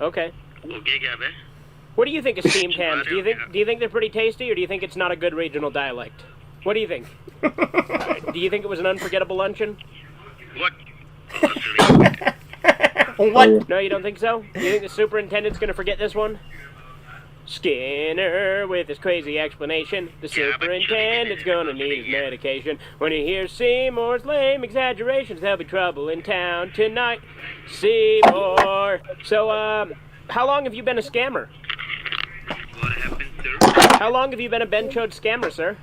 Okay. What do you think of steamed hams? Do you think they're pretty tasty, or do you think it's not a good regional dialect? What do you think? Do you think it was an unforgettable luncheon? What? What? No, you don't think so? You think the superintendent's gonna forget this one? Skinner with his crazy explanation. The superintendent's gonna need his medication. When he hears Seymour's lame exaggerations, there'll be trouble in town tonight. Seymour. So, how long have you been a scammer? What happened, sir? How long have you been a benchode scammer, sir?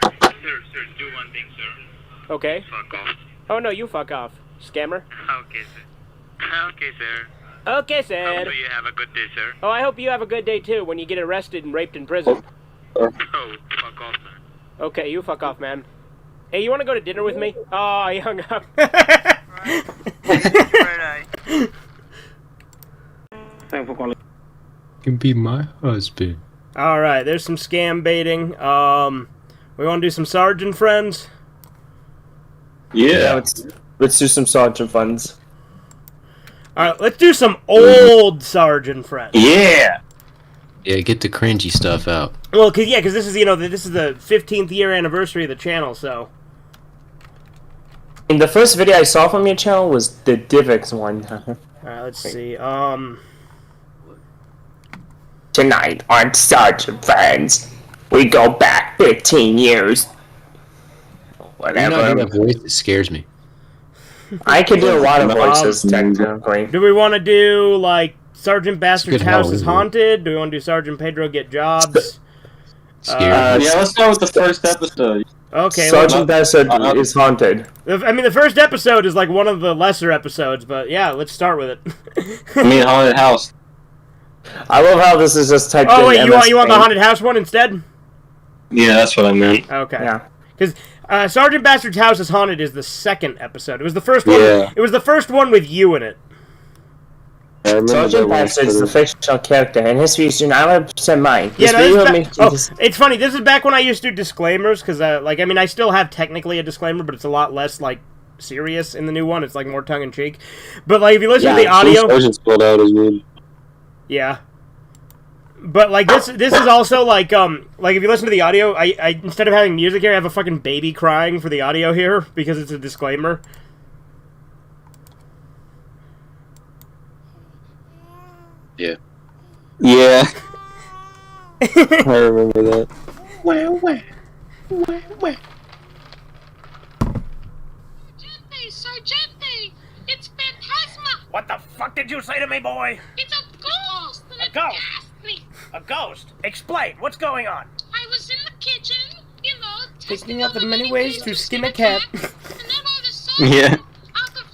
Sir, do one thing, sir. Okay. Fuck off. Oh, no, you fuck off, scammer. Okay, sir. Okay, sir. Okay, Hope sir. you have a good day, sir. Oh, I hope you have a good day, too, when you get arrested and raped in prison. Oh, fuck off, man. Okay, you fuck off, man. Hey, you want to go to dinner with me? Oh, he hung up. Thanks for calling. You can be my husband. Alright, there's some scam baiting. We want to do some Sergeant Friends? Yeah. Let's do some Sergeant Funds. Alright, let's do some old Sergeant Friends. Yeah. Yeah, get the cringy stuff out. Well, cause this is, this is the 15th year anniversary of the channel, so. And the first video I saw from your channel was the Divx one. Alright, let's see. Tonight on Sergeant Friends, we go back 15 years. Whatever. You know, that voice, it scares me. I can do a lot of voices, technically. Do we want to do, like, Sergeant Bastard's good House is Halloween. Haunted? Do we want to do Sergeant Pedro Get Jobs? Yeah, let's start with the first episode. Okay. Sergeant Bastard is haunted. I mean, the first episode is, like, one of the lesser episodes, but yeah, let's start with it. I mean, Haunted House. I love how this is just typed in. Oh wait, you MS want the Paint. haunted house one instead? Yeah, that's what I meant. Okay. Yeah. Because Sergeant Bastard's house is haunted is the second episode. It was the first one. Yeah. It was the first one with you in it. I remember Sergeant that one Bastard is too. the fictional character, and his views do not represent mine. Yeah, This no, video this makes is Jesus- it's funny. This is back when I used to do disclaimers, because, like, I mean, I still have technically a disclaimer, but it's a lot less, like, serious in the new one. It's, like, more tongue-in-cheek. But, like, if you listen to the audio... Sergeant spelled out as weird. Yeah. But, like, this is also, like, if you listen to the audio, I instead of having music here, I have a fucking baby crying for the audio here, because it's a disclaimer. Yeah. Yeah. I remember that. Where? Sargente! It's Phantasma! What the fuck did you say to me, boy? It's a ghost! And it's ghost? ghastly! A ghost? Explain. What's going on? I was in the kitchen, you know, Thinking of the many ways to skin a cat. and then all of a sudden, Yeah. out of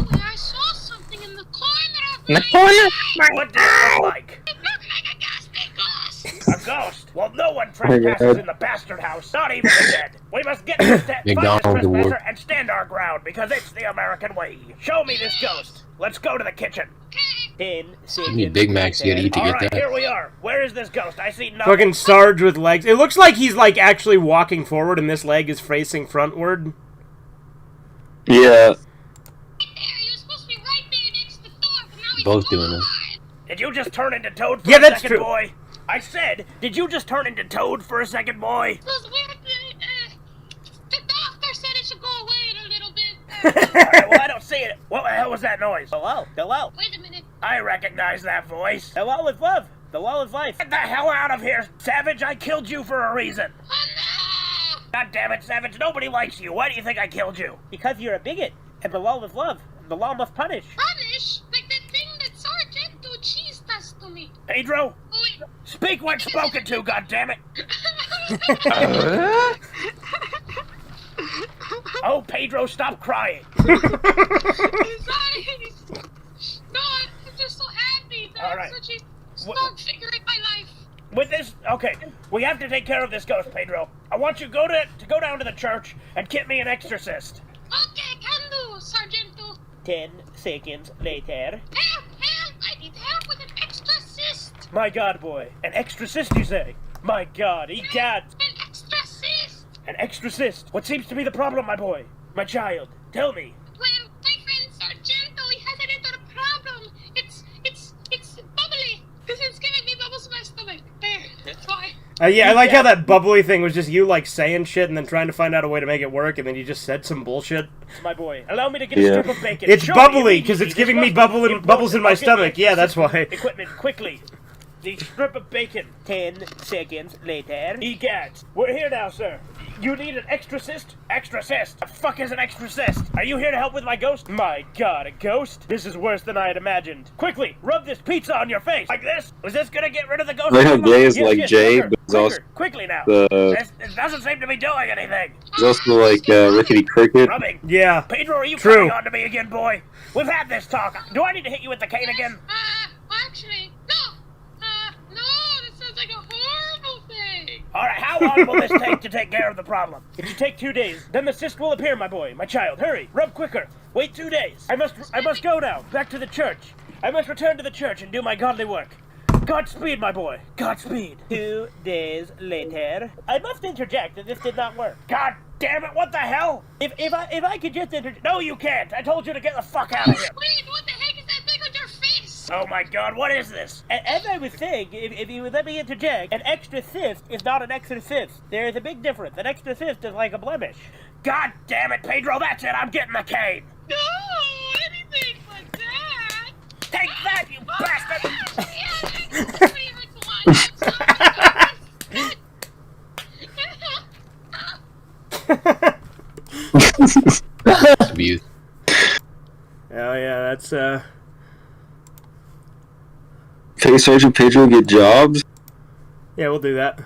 nowhere, I saw something in the corner of In the my corner? What did it look like? It looked like a ghastly ghost! A ghost? Well, no one trespasses in the bastard house, not even the dead. We must get this find this McDonald's award. trespasser and stand our ground, because it's the American way. Show me this ghost. Let's go to the kitchen. 10 How many Big Macs you gotta eat to get Alright, that? here we are. Where is this ghost? I see nothing. Fucking Sarge with legs. It looks like he's, like, actually walking forward, and this leg is facing frontward. Yeah. Both doing it. Did you just turn into Toad for Yeah, a that's second, true. boy? I said, did you just turn into Toad for a second, boy? It was weird, the doctor said it should go away in a little bit. Alright, well, I don't see it. What the hell was that noise? Hello? Hello? Wait a minute. I recognize that voice. Hello with love. Hello with life. Get the hell out of here, Savage. I killed you for a reason. God damn it, Savage. Nobody likes you. Why do you think I killed you? Because you're a bigot. And the law with love. The law must punish. Punish? Like the thing that Sergeant Cheese does to me. Pedro, Oh, wait. speak when spoken to, goddammit. Oh, Pedro, stop crying. I'm sorry. No, I'm just so happy that All I'm right. such a strong figure in my life. With this, okay, we have to take care of this ghost, Pedro. I want you to go down to the church and get me an exorcist. Okay, can do, Sargento. 10 seconds later. Help! I need help with an exorcist. My God, boy. An exorcist, you say? My God, egad. An exorcist. An exorcist. What seems to be the problem, my boy? My child, tell me. Well, my friend Sargento, he has a little problem. It's bubbly. Because it's giving me bubbles in my stomach. There, that's why. Yeah, I like how that bubbly thing was just you, like, saying shit and then trying to find out a way to make it work, and then you just said some bullshit. My boy, allow me to get a strip of bacon. It's Show bubbly, me because it's immediately. giving me This bubbles in my Okay, stomach. Yeah, that's why. Equipment, quickly. The strip of bacon. 10 seconds later. Egad. We're here now, sir. You need an exorcist? Exorcist? The fuck is an exorcist? Are you here to help with my ghost? My God, a ghost? This is worse than I had imagined. Quickly, rub this pizza on your face. Like this? Was this gonna get rid of the ghost? Right now, Jay is Yes, like yes, Jay, quicker, but he's quicker, also quickly now. the- It doesn't seem to be doing anything. He's also like Rickety Cricket. Rubbing. Yeah. Pedro, are you True. coming on to me again, boy? We've had this talk. Do I need to hit you with the cane again? Actually, no. No, this sounds like a horrible thing. Alright, how long will this take to take care of the problem? It should take 2 days. Then the cyst will appear, my boy, my child. Hurry, rub quicker. Wait 2 days. I must go now, back to the church. I must return to the church and do my godly work. Godspeed, my boy. Godspeed. 2 days later. I must interject that this did not work. God damn it, what the hell? If I could just interject. No, you can't. I told you to get the fuck out of here. Wait, what the heck is that thing on your face? Oh my God, what is this? As I was saying, if you would let me interject, an exorcist is not an exorcist. There is a big difference. An exorcist is like a blemish. God damn it, Pedro, that's it. I'm getting the cane. No, anything like that. Take that, you bastard! Abuse. Oh yeah, that's Pay Sergeant Pedro get jobs? yeah, we'll do that.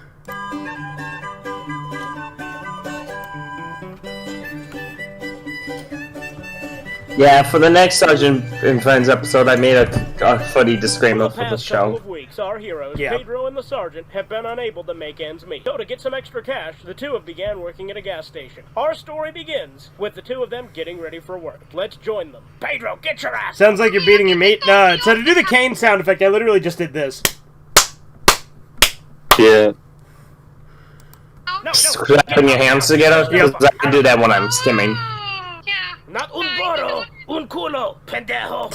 Yeah, for the next Sergeant and Friends episode, I made a footy disclaimer for the Past show. couple of weeks, our heroes, Yeah. Pedro and the sergeant, have been unable to make ends meet. So to get some extra cash, the two have began working at a gas station. Our story begins with the two of them getting ready for work. Let's join them. Pedro, get your ass! Sounds like you're beating your mate. So to do the cane sound effect, I literally just did this. Yeah. Clapping your hands together, because I do that when I'm skimming. Not un burro, un culo, pendejo.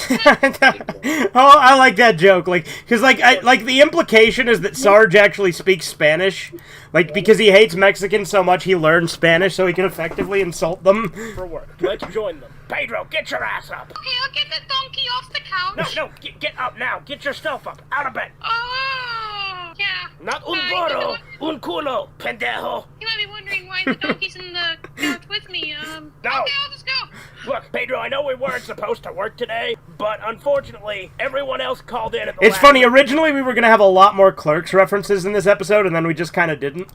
Oh, I like that joke, like, because like the implication is that Sarge actually speaks Spanish, like because he hates Mexicans so much he learned Spanish so he can effectively insult them. For work. Let's join them. Pedro, get your ass up. Okay, I'll get the donkey off the couch. No, get up now. Get yourself up. Out of bed. Oh, yeah. Not un burro, un culo, pendejo. You might be wondering why the donkey's in the couch with me. No. Okay, I'll just go. Look, Pedro, I know we weren't supposed to work today, but unfortunately, everyone else called in at the It's last funny, originally we were going to have a lot more Clerks references in this episode, and then we just kind of didn't.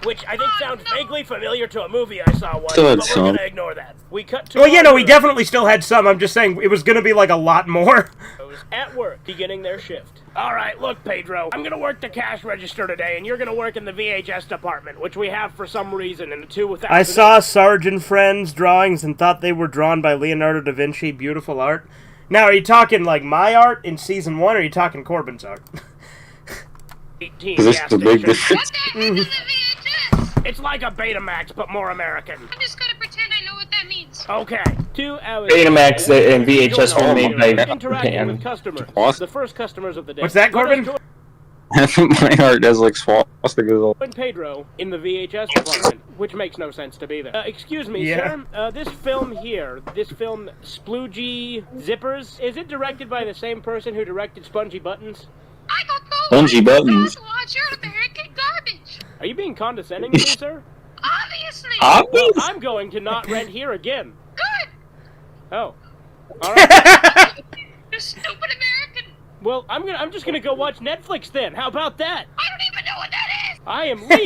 Which I think sounds vaguely familiar to a movie I saw once, Still had but we're some. gonna ignore that. We cut to Well, yeah, our no, we heroes definitely still had some. I'm just saying it was going to be like a lot more. at work, beginning their shift. Alright, look, Pedro, I'm gonna work the cash register today, and you're gonna work in the VHS department, which we have for some reason in the 2000. I saw Sarge and Friends drawings and thought they were drawn by Leonardo da Vinci. Beautiful art. Now, are you talking like my art in season 1, or are you talking Corbin's art? 18 Is this gas the big stations. difference? It's like a Betamax, but more American. I'm just gonna pretend I know what that means. Okay. 2 hours. Betamax and VHS were made by interacting Japan. with customers. Awesome. The first customers of the day. What's that, Corbin? My heart has like swastikas. And Pedro in the VHS department, which makes no sense to be there. Excuse me, Yeah. sir. This film here, this film Sploogey Zippers, is it directed by the same person who directed Spongy Buttons? I don't know. Spongy Buttons. Watch your American garbage. Are you being condescending to me, sir? Obviously. Well, I'm going to not rent here again. Good. Oh. All right. You stupid American. Well, I'm just gonna go watch Netflix then. How about that? I don't even know what that is. I am leaving.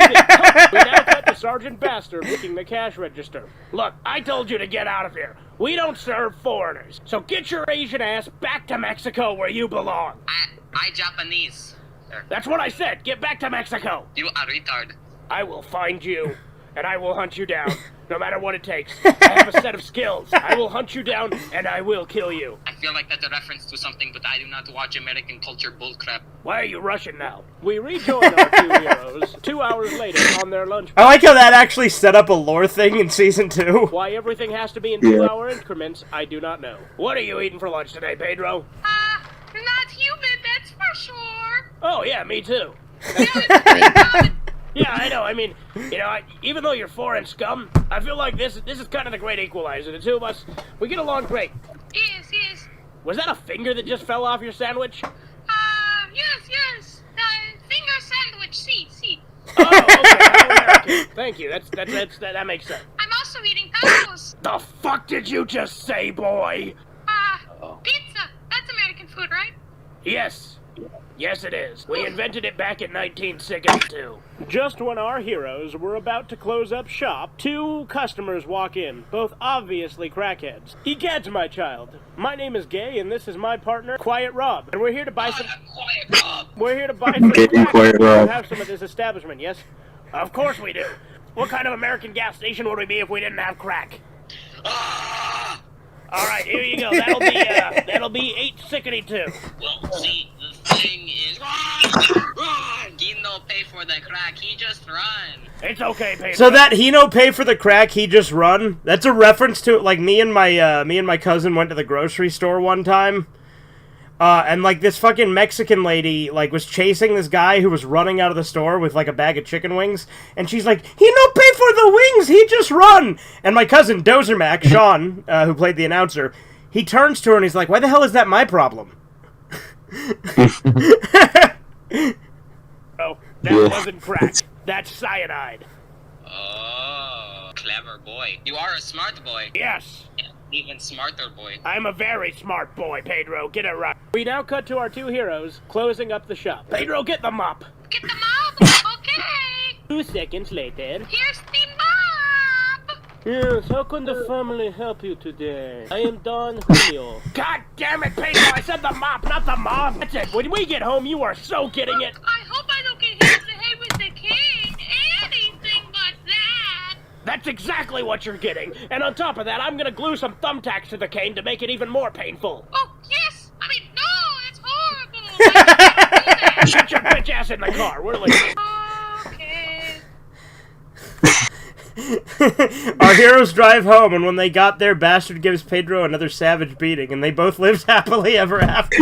We now cut to Sergeant Bastard working the cash register. Look, I told you to get out of here. We don't serve foreigners. So get your Asian ass back to Mexico where you belong. I Japanese. That's what I said. Get back to Mexico. You are retard. I will find you, and I will hunt you down, no matter what it takes. I have a set of skills. I will hunt you down, and I will kill you. I feel like that's a reference to something, but I do not watch American culture bullcrap. Why are you Russian now? We rejoin our 2 heroes 2 hours later on their lunch. I like how that actually set up a lore thing in season 2. Why everything has to be in 2-hour increments, I do not know. What are you eating for lunch today, Pedro? Not human, that's for sure. Oh, yeah, me too. Yeah, I know. I mean, you know, even though you're foreign scum, I feel like this is kind of the great equalizer. The two of us, we get along great. Yes, yes. Was that a finger that just fell off your sandwich? Yes. Finger sandwich, see. Oh, okay. How American. Thank you. That makes sense. I'm also eating tacos. The fuck did you just say, boy? Pizza. That's American food, right? Yes. Yes, it is. We invented it back in 1962. Just when our heroes were about to close up shop, 2 customers walk in, both obviously crackheads. Egads, my child. My name is Gay, and this is my partner, Quiet Rob. And we're here to buy some... Quiet Rob. We're here to buy some crack. Quiet Rob. We have some at this establishment, yes? Of course we do. What kind of American gas station would we be if we didn't have crack? All right, here you go. That'll be 8.62. Well, see, the thing is, run! He no pay for the crack. He just run. It's okay, Pedro. So that he no pay for the crack, he just run. That's a reference to like me and my cousin went to the grocery store one time, and like this fucking Mexican lady like was chasing this guy who was running out of the store with like a bag of chicken wings, and she's like, he no pay for the wings, he just run. And my cousin Dozermac, Sean, who played the announcer, he turns to her and he's like, why the hell is that my problem? Oh, that wasn't crack. That's cyanide. Oh, clever boy. You are a smart boy. Yes. Even smarter boy. I'm a very smart boy, Pedro. Get it right. We now cut to our 2 heroes closing up the shop. Pedro, get the mop. Get the mop. Okay. 2 seconds later. Here's the mop. Yes, how can the family help you today? I am Don Julio. God damn it, Pedro! I said the mop, not the mob! That's it! When we get home, you are so getting it! I hope I don't get hit in the head with the cane. Anything but that. That's exactly what you're getting! And on top of that, I'm gonna glue some thumbtacks to the cane to make it even more painful! Oh, yes! I mean, no, that's horrible! Shut your bitch ass in the car, we're leaving! Okay. Our heroes drive home, and when they got there, Bastard gives Pedro another savage beating, and they both live happily ever after.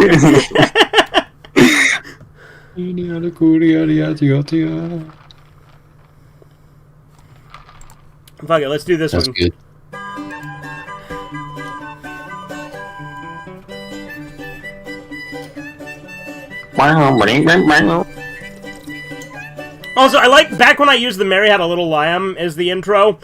Fuck it, let's do this That's one. good. Also, I like, back when I used the Mary Had a Little Lamb as the intro,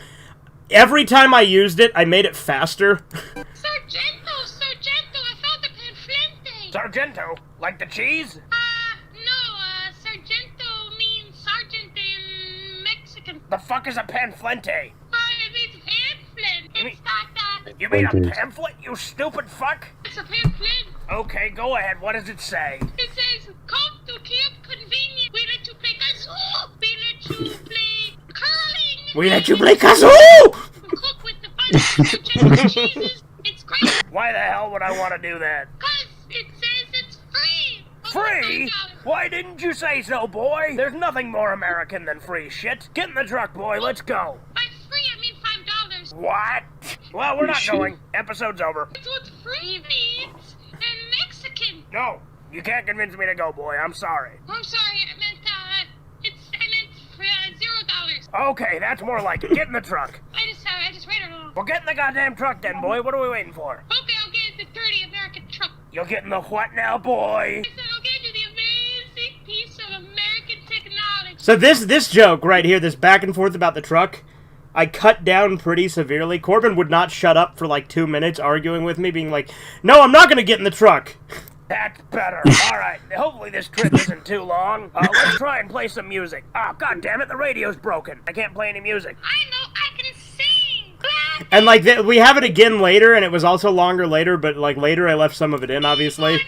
every time I used it, I made it faster. Sargento, I found the panflente. Sargento? Like the cheese? No, Sargento means sergeant in Mexican. The fuck is a panflente? It means pamphlet. It's not that. You mean a pamphlet, you stupid fuck? It's a pamphlet. Okay, go ahead, what does it say? It says, come to Camp Convenient. We let you play kazoo. We let you play curling. We let you play kazoo! Cook with the finest Sargento cheeses. It's great. Why the hell would I want to do that? Because it says it's free. Free? Why didn't you say so, boy? There's nothing more American than free shit. Get in the truck, boy, let's go. By free, I mean $5. What? Well, we're not going. Episode's over. That's what free means in Mexican. No, you can't convince me to go, boy. I'm sorry. I'm sorry, I meant $0. Okay, that's more like it. Get in the truck. I just read it wrong. Well, get in the goddamn truck then, boy. What are we waiting for? Okay, I'll get in the dirty American truck. You'll get in the what now, boy? I said I'll get into the amazing piece of American technology. So this joke right here, this back and forth about the truck, I cut down pretty severely. Corbin would not shut up for like 2 minutes arguing with me, being like, no, I'm not gonna get in the truck. That's better. Alright, hopefully this trip isn't too long. Let's try and play some music. Oh, god damn it, the radio's broken. I can't play any music. I know, I can sing. And like, we have it again later, and it was also longer later, but like later I left some of it in, obviously.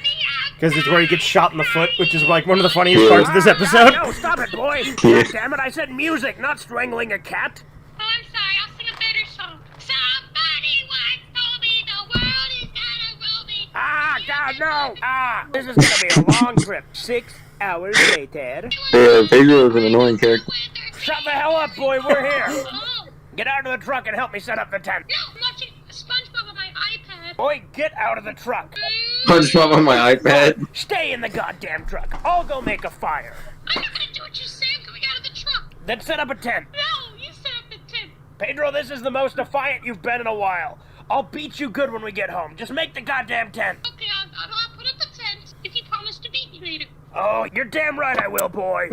Because it's where he gets shot in the foot, which is like one of the funniest parts of this episode. No, stop it, boy. God damn it, I said music, not strangling a cat. Oh, I'm sorry, I'll sing a better song. Somebody once told me the world is gonna roll me. Ah, god, no. Ah, this is gonna be a long trip. 6 hours later. Pedro is an annoying character. Shut the hell up, boy, we're here. Get out of the truck and help me set up the tent. No, I'm watching SpongeBob on my iPad. Boy, get out of the truck. SpongeBob on my iPad. Stay in the goddamn truck. I'll go make a fire. I'm not gonna do what you say. I'm coming out of the truck. Then set up a tent. No, you set up the tent. Pedro, this is the most defiant you've been in a while. I'll beat you good when we get home. Just make the goddamn tent. Okay, I'll put up the tent if you promise to beat me later. Oh, you're damn right I will, boy.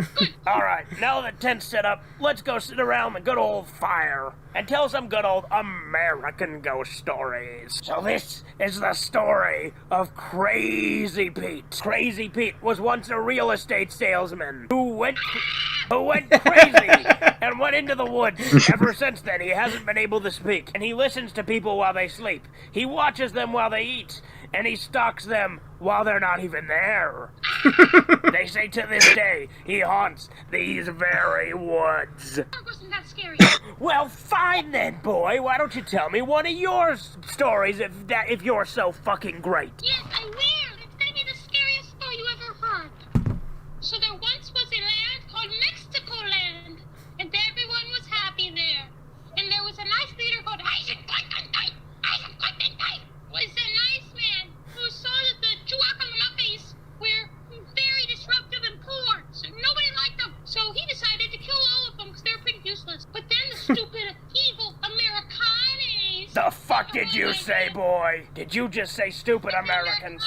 Alright, now that the tent's set up, let's go sit around the good old fire and tell some good old American ghost stories. So this is the story of Crazy Pete. Crazy Pete was once a real estate salesman who went crazy and went into the woods. Ever since then, he hasn't been able to speak, and he listens to people while they sleep. He watches them while they eat, and he stalks them while they're not even there. They say to this day, he haunts these very woods. That wasn't that scary. Well, fine then, boy. Why don't you tell me one of your stories if you're so fucking great? Yes, I will. It's gonna be the scariest story you ever heard. So there once was a land called Mexico Land, and everyone was happy there. And there was a nice leader called Eisenbahn. Was a nice man who saw that the Chuacalapes were very disruptive and poor, so nobody liked them. So he decided to kill all of them because they were pretty useless. But then the stupid, evil Americanes. The fuck did you say, boy? Did you just say stupid Americans?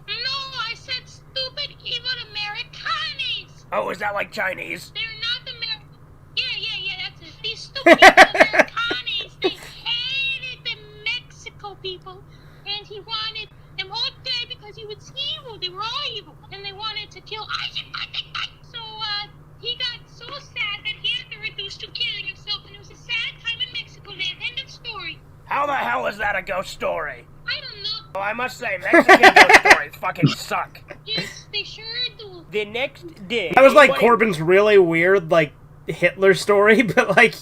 No, I said stupid, evil Americanes. Oh, is that like Chinese? They're not American. Yeah, that's it. These stupid evil Americanes, they hated the Mexico people. And he wanted them all dead because he was evil. They were all evil. And they wanted to kill Eisenbahn. So, he got so sad that he had to reduce to killing himself. And it was a sad time in Mexico land. End of How the hell is that a ghost story? I don't know. Well, I must say, Mexican ghost stories fucking suck. Yes, they sure do. The next day... That was like Corbin's really weird, like, Hitler story, but like...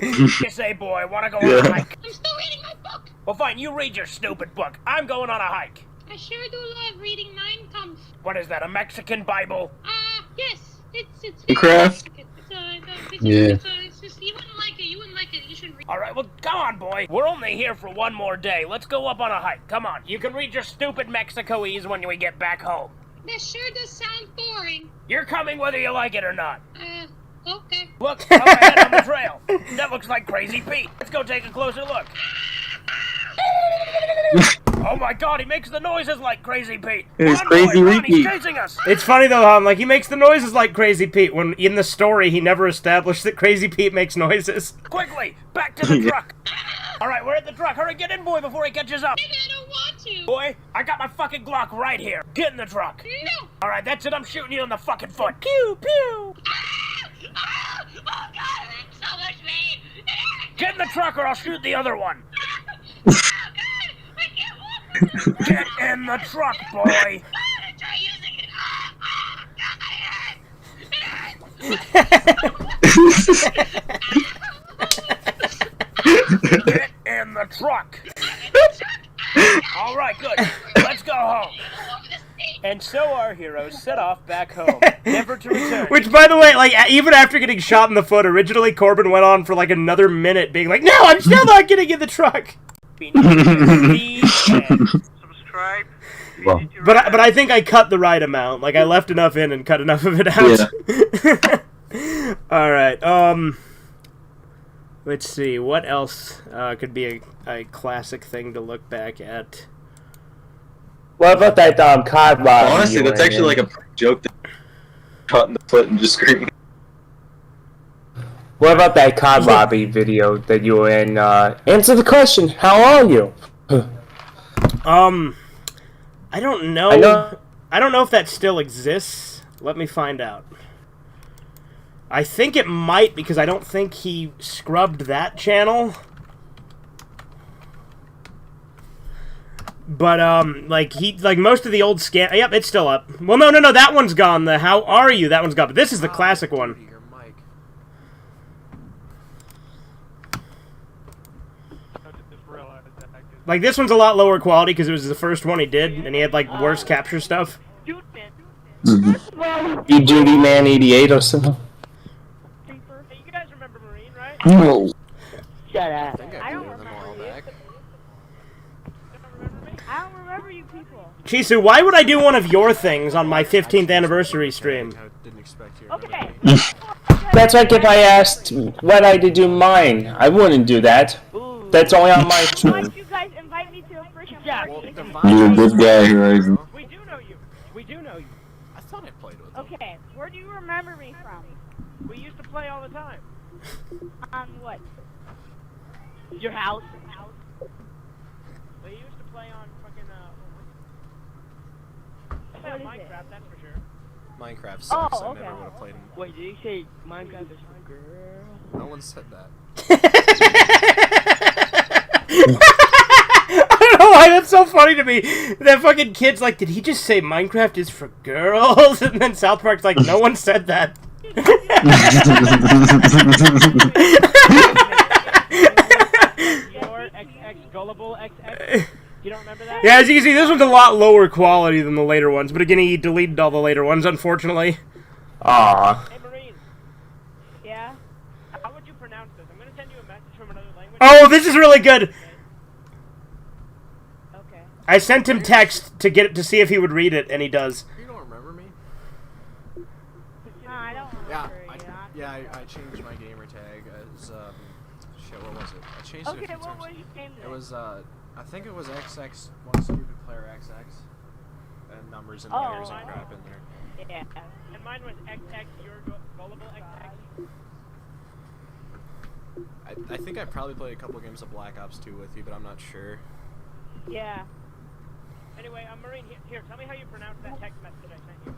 You say, boy, wanna go on a hike? I'm still reading my book. Well, fine, you read your stupid book. I'm going on a hike. I sure do love reading Mein Kampf. What is that, a Mexican Bible? Yes. It's Minecraft? It's just, you wouldn't like it. You wouldn't like it. You shouldn't read it. Alright, well, come on, boy. We're only here for one more day. Let's go up on a hike. Come on. You can read your stupid Mexicoese when we get back home. That sure does sound boring. You're coming whether you like it or not. Okay. Look, up ahead on the trail. That looks like Crazy Pete. Let's go take a closer look. Oh my god, he makes the noises like Crazy Pete. It's Crazy Run, he's Pete. chasing us. It's funny though, like he makes the noises like Crazy Pete when in the story he never established that Crazy Pete makes noises. Quickly, back to the truck. Alright, we're at the truck. Hurry, get in, boy, before he catches up. Maybe I don't want to. Boy, I got my fucking Glock right here. Get in the truck. No. Alright, that's it. I'm shooting you in the fucking foot. Pew, pew. Oh god, I'm so much pain. Get in the truck or I'll shoot the other one. Oh god, I can't walk. Get in the truck, boy. Try using it. Get in the truck. All right, good. Let's go home. And so our heroes set off back home, never to return. Which, by the way, like, even after getting shot in the foot, originally Corbin went on for like another minute being like, no, I'm still not getting in the truck. Subscribe. But I think I cut the right amount. Like, I left enough in and cut enough of it out. Yeah. Alright, let's see. What else could be a classic thing to look back at? What about that cod robbing? Honestly, that's actually like a joke that caught in the foot and just screaming. What about that cod robbing video that you were in? Answer the question. How are you? I don't know. I don't know if that still exists. Let me find out. I think it might because I don't think he scrubbed that channel. But, like most of the old scam... Yep, it's still up. Well, no, that one's gone. The How Are You, that one's gone. But this is the classic one. Like, this one's a lot lower quality because it was the first one he did, and he had, like, worse capture stuff. You Duty Man 88 or something? You guys remember Marine, right? No. Shut up. I don't remember you. I don't remember you people. Chisu, why would I do one of your things on my 15th anniversary stream? Okay. That's like if I asked what I did do mine. I wouldn't do that. That's only on my stream. Why don't you guys invite me to a freaking party? You're a good guy, Horizon. We do know you. We do know you. I thought I played with them. Okay, where do you remember me from? We used to play all the time. On what? Your house? We used to play on fucking, What is Minecraft, that's for sure. Minecraft sucks. Oh, okay. I never would have played him. Wait, did you say Minecraft is for girl? No one said that. I don't know why that's so funny to me. That fucking kid's like, did he just say Minecraft is for girls? And then South Park's like, no one said that. Your XX Gullible XX. You don't remember that? Yeah, as you can see, this one's a lot lower quality than the later ones. But again, he deleted all the later ones, unfortunately. Aww. Hey, Marine. Yeah? How would you pronounce this? I'm gonna send you a message from another language. Oh, this is really good. Okay. I sent him text to get it to see if he would read it, and he does. You don't remember me? No, I don't remember I changed my gamer tag as shit. What was it? I changed it a few what times. was your name then? It was I think it was XX one stupid player XX and numbers and letters and crap in there. Yeah. And mine was XX Your Gullible XX. I think I probably played a couple games of Black Ops 2 with you, but I'm not sure. Yeah. Anyway, Marine, here, tell me how you pronounce that text message I sent you.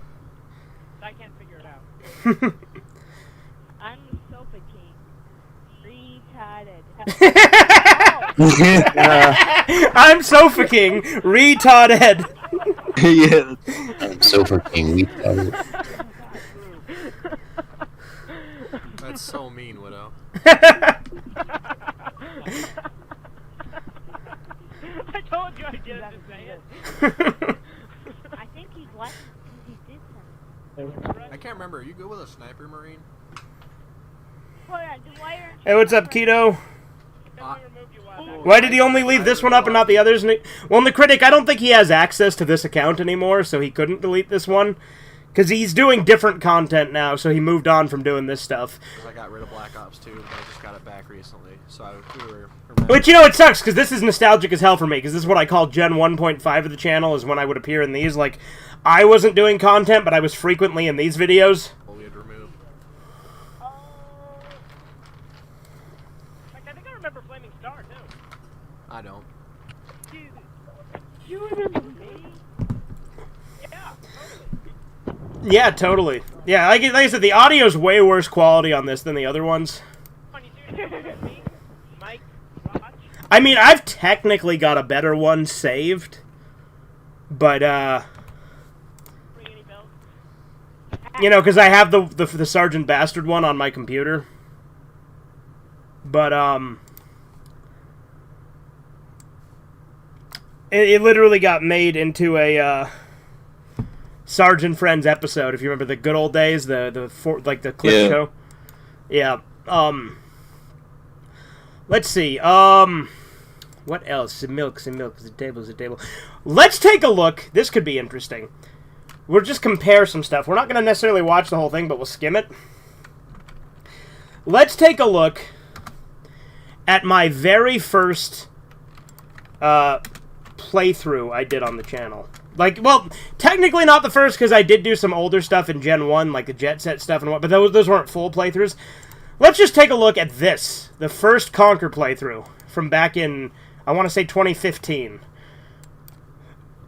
I can't figure it out. I'm the Sofa King. I'm Sofa King, retarded. Yeah. I'm Sofa King. That's so mean, Widow. I told you I'd get him to say it. I think he's left because he did something. I can't remember. Are you good with a sniper, Marine? Hey, what's up, Keto? Why did he only leave this one up and not the others? Well, in the critic, I don't think he has access to this account anymore, so he couldn't delete this one. Because he's doing different content now, so he moved on from doing this stuff. Because I got rid of Black Ops 2, but I just got it back recently. So But you know, it sucks, because this is nostalgic as hell for me, because this is what I call Gen 1.5 of the channel, is when I would appear in these. Like, I wasn't doing content, but I was frequently in these videos. I think I remember Flaming Star, too. I don't. You remember me? Yeah, totally. Yeah, like I said, the audio's way worse quality on this than the other ones. I mean, I've technically got a better one saved, but, you know, because I have the Sergeant Bastard one on my computer. But, it literally got made into a, Sergeant Friends episode, if you remember the good old days, the clip show. Yeah. Let's see. What else? Some milk, the table. Let's take a look. This could be interesting. We'll just compare some stuff. We're not going to necessarily watch the whole thing, but we'll skim it. Let's take a look at my very first playthrough I did on the channel. Like, well, technically not the first, because I did do some older stuff in Gen 1, like the Jet Set stuff and what, but those weren't full playthroughs. Let's just take a look at this, the first Conquer playthrough from back in, I want to say 2015.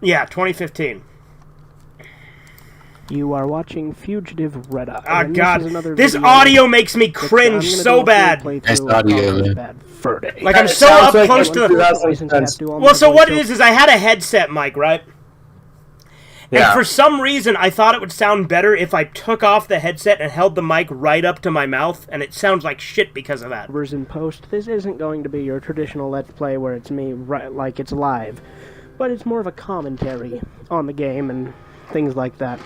Yeah, 2015. You are watching Fugativeredeye. Oh, God. This audio makes me cringe so bad. Nice audio, man. Like, I'm so up close to the... Well, so what it is I had a headset mic, right? Yeah. And for some reason, I thought it would sound better if I took off the headset and held the mic right up to my mouth, and it sounds like shit because of that. In post, this isn't going to be your traditional Let's Play where it's me, like it's live, but it's more of a commentary on the game and things like that.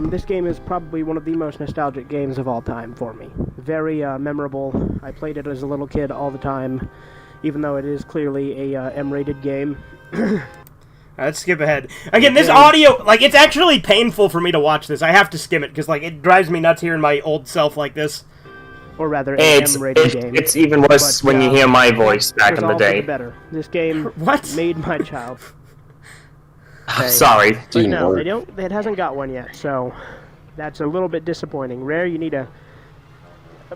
This game is probably one of the most nostalgic games of all time for me. Very memorable. I played it as a little kid all the time, even though it is clearly a M-rated game. Let's skip ahead. Again, this audio, like, it's actually painful for me to watch this. I have to skim it, because, like, it drives me nuts hearing my old self like this. Or rather, an M-rated game. It's even worse when you hear my voice back in the day. Better. This game made my child. Sorry. But no, it hasn't got one yet, so that's a little bit disappointing. Rare, you need a...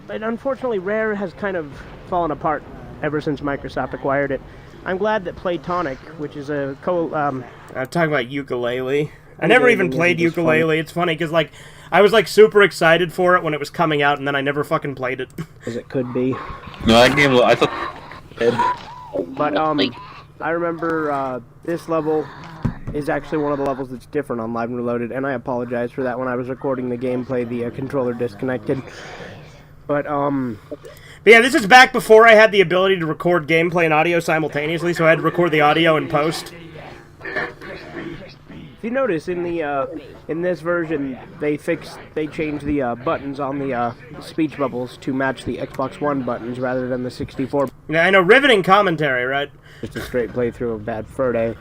But unfortunately, Rare has kind of fallen apart ever since Microsoft acquired it. I'm glad that Playtonic, which is a I'm talking about Ukulele. I never even played Ukulele. It's funny, because, like, I was, like, super excited for it when it was coming out, and then I never fucking played it. As it could be. No, that game, I thought... But, I remember, this level is actually one of the levels that's different on Live and Reloaded, and I apologize for that. When I was recording the gameplay, the controller disconnected. But yeah, this is back before I had the ability to record gameplay and audio simultaneously, so I had to record the audio in post. If you notice, in this version, they changed the buttons on the speech bubbles to match the Xbox One buttons rather than the 64. Yeah, I know, riveting commentary, right? Just a straight playthrough of Bad Fur Day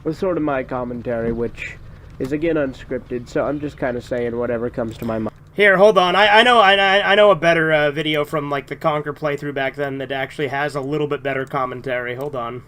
with sort of my commentary, which is again unscripted, so I'm just kind of saying whatever comes to my mind. Here, hold on. I know a better video from, like, the Conquer playthrough back then that actually has a little bit better commentary. Hold on.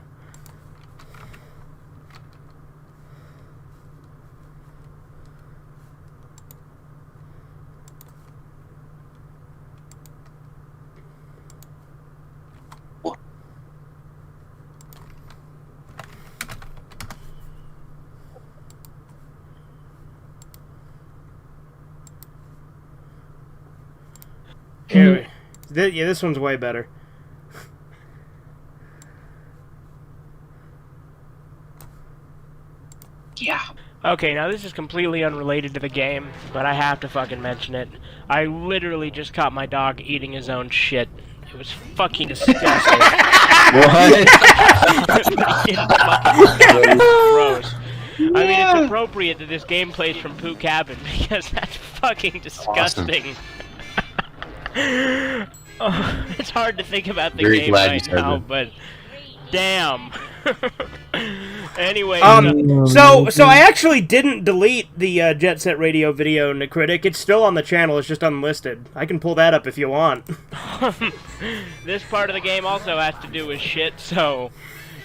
Here, Yeah, this one's way better. Yeah. Okay, now this is completely unrelated to the game, but I have to fucking mention it. I literally just caught my dog eating his own shit. It was fucking disgusting. What? Gross. I mean, it's appropriate that this game plays from Poo Cabin because that's fucking disgusting. Oh, it's hard to think about the game right now, but damn. Anyway, so I actually didn't delete the Jet Set Radio video, Necritic. It's still on the channel. It's just unlisted. I can pull that up if you want. This part of the game also has to do with shit, so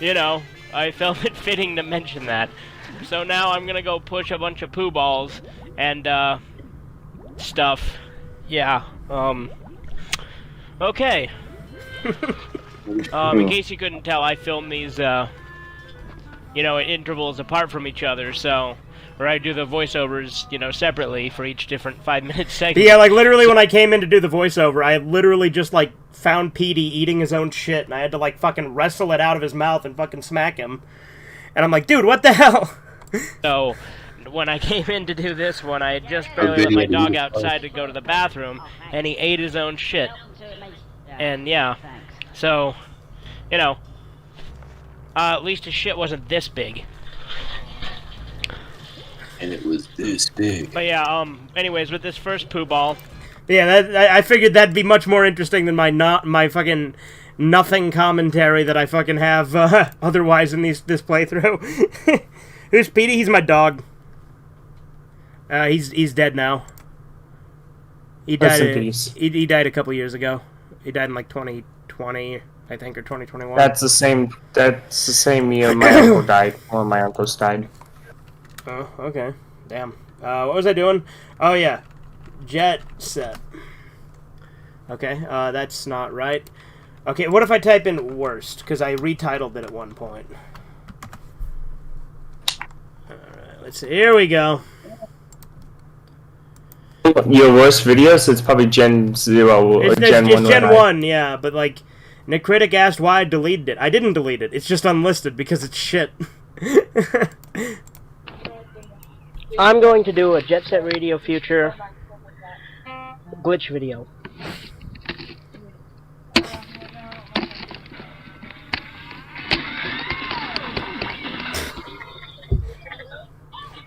you know, I felt it fitting to mention that. So now I'm gonna go push a bunch of poo balls and stuff. Yeah. Okay. In case you couldn't tell, I filmed these, you know, at intervals apart from each other, so where I do the voiceovers, you know, separately for each different 5-minute segment. Yeah, like literally when I came in to do the voiceover, I literally just like found Petey eating his own shit, and I had to like fucking wrestle it out of his mouth and fucking smack him. And I'm like, dude, what the hell? So when I came in to do this one, I had just barely let my dog outside to go to the bathroom, and he ate his own shit. And yeah, so, you know, at least his shit wasn't this big. And it was this big. But yeah, anyways, with this first poo ball. Yeah, I figured that'd be much more interesting than my fucking nothing commentary that I fucking have otherwise in this playthrough. Who's Petey? He's my dog. He's dead now. He died. He died a couple years ago. He died in like 2020, I think, or 2021. That's the same year my uncle died. One of my uncles died. Oh, okay. Damn. What was I doing? Oh yeah, Jet Set. Okay, that's not right. Okay, what if I type in worst? Because I retitled it at one point. Alright, let's see. Here we go. Your worst videos? It's probably Gen 0 or Gen 1. It's Gen 1, yeah, but like, Necritic asked why I deleted it. I didn't delete it. It's just unlisted because it's shit. I'm going to do a Jet Set Radio Future glitch video.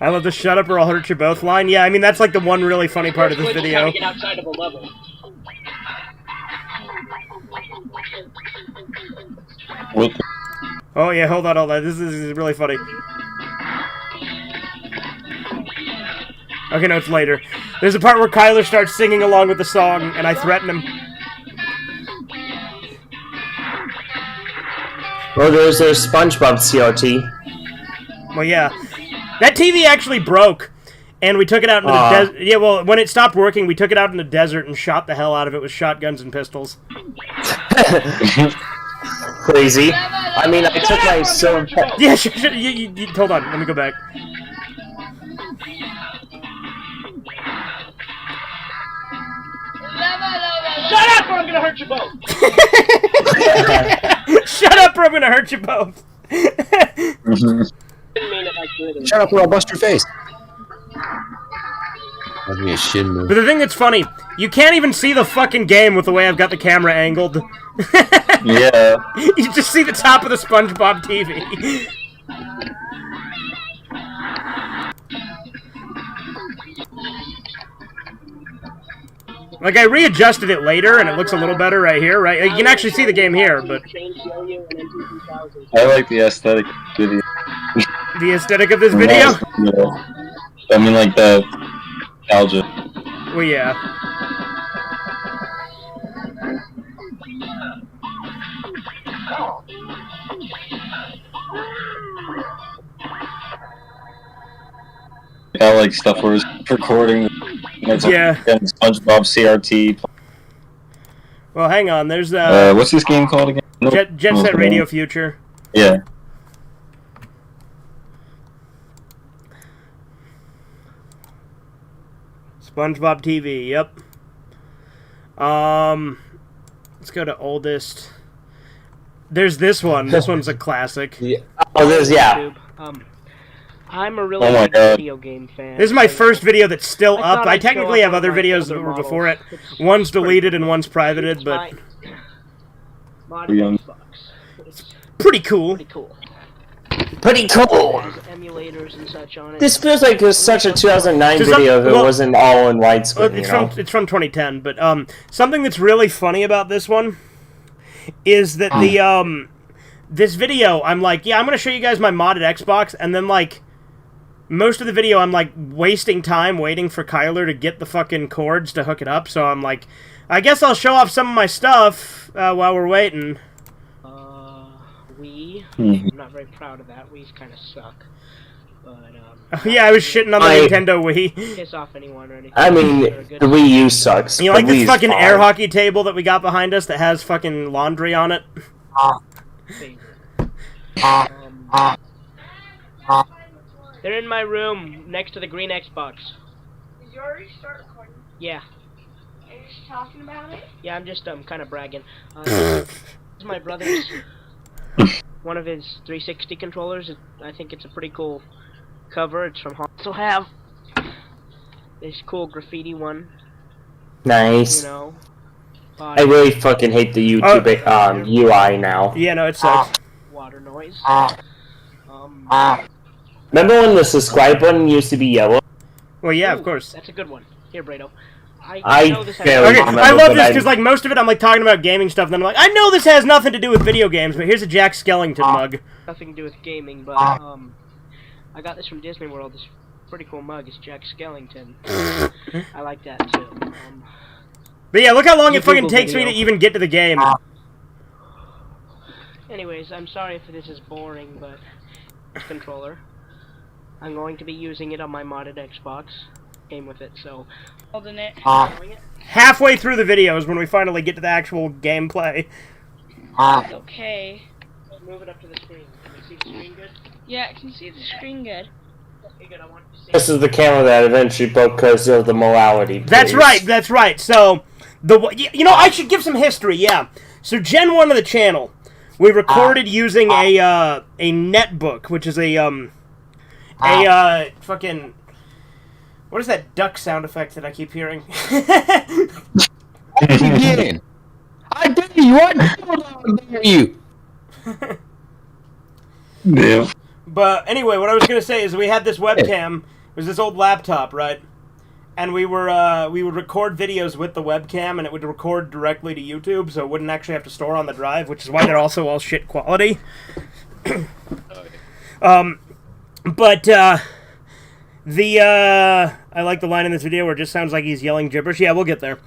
I love the shut up or I'll hurt you both line. Yeah, I mean, that's like the one really funny part of this video. Get outside of a level. Oh yeah, hold on. This is really funny. Okay, no, it's later. There's a part where Kyler starts singing along with the song, and I threaten him. Well, there's a SpongeBob CRT. Well, yeah. That TV actually broke, and we took it out into the desert. Yeah, well, when it stopped working, we took it out in the desert and shot the hell out of it with shotguns and pistols. Crazy. I mean, I took my silver... Yeah, hold on. Let me go back. Shut up or I'm gonna hurt you both! Shut up or I'm gonna hurt you both! Shut up or I'll bust your face. That'd be a shit move. But the thing that's funny, you can't even see the fucking game with the way I've got the camera angled. Yeah. You just see the top of the SpongeBob TV. Like, I readjusted it later, and it looks a little better right here, right? You can actually see the game here, but... I like the aesthetic of the video. The aesthetic of this video? I mean, like, the nostalgia. Well, yeah. I like stuff where it's recording. Yeah. SpongeBob CRT. Well, hang on. There's what's this game called again? Jet Set Radio Future. Yeah. SpongeBob TV. Yep. Let's go to oldest. There's this one. This one's a classic. Yeah. Oh, this, yeah. I'm a really Oh my big God. video game fan. This is my first video that's still I up. thought I I'd show technically off have one other of my videos older that were models. before it. It's One's pretty deleted cool. and one's privated, It's but my Yeah. Xbox. It's pretty cool. pretty cool. Pretty cool. It has emulators and such on it. This feels like it was such a 2009 Does video if it well, wasn't all in widescreen, it's you know? from 2010, but something that's really funny about this one is that the this video, I'm like, yeah, I'm gonna show you guys my modded Xbox, and then like most of the video I'm like wasting time waiting for Kyler to get the fucking cords to hook it up, so I'm like, I guess I'll show off some of my stuff while we're waiting. Wii. Mhm. I'm not very proud of that. Wii's kind of suck. But Yeah, I was shitting on the Nintendo Wii. piss off anyone or anything. I mean, the Wii U sucks. You but like this Wii's fucking fine. air hockey table that we got behind us that has fucking laundry on it? They're in my room next to the green Xbox. Did you already start recording? Yeah. Are you just talking about it? Yeah, I'm just kind of bragging. This is my brother's one of his 360 controllers. I think it's a pretty cool cover. It's from Hong. Also have this cool graffiti one. Nice. You know. I really fucking hate the YouTube UI now. Yeah, no, it sucks. Water noise. Remember when the subscribe button used to be yellow? Well, yeah, Ooh, of course. That's a good one. Here, Brado. I know this has barely Okay, remember, I love but this because like most of it I'm like talking about gaming stuff, and then I'm like, I know this has nothing to do with video games, but here's a Jack Skellington mug. nothing to do with gaming, but I got this from Disney World. This pretty cool mug. It's Jack Skellington. I like that too. But yeah, look how long You it fucking Google takes me to video. even get to the game. Anyways, I'm sorry if this is boring, but this controller. I'm going to be using it on my modded Xbox. Game with it, so Holding it. Halfway through the video is when we finally get to the actual gameplay. Okay. Move it up to the screen. Can you see the screen good? Yeah, I can see the screen good. Okay, good. I want you to see. This is the camera that eventually broke because of the morality. That's please. right, that's right. So, you know, I should give some history, yeah. So, Gen 1 of the channel, we recorded using a netbook, which is a fucking... What is that duck sound effect that I keep hearing? Again. I dare you. I dare you. Yeah. But anyway, what I was gonna say is we had this webcam. It was this old laptop, right? And we would record videos with the webcam, and it would record directly to YouTube, so it wouldn't actually have to store on the drive, which is why they're also all shit quality. I like the line in this video where it just sounds like he's yelling gibberish. Yeah, we'll get there.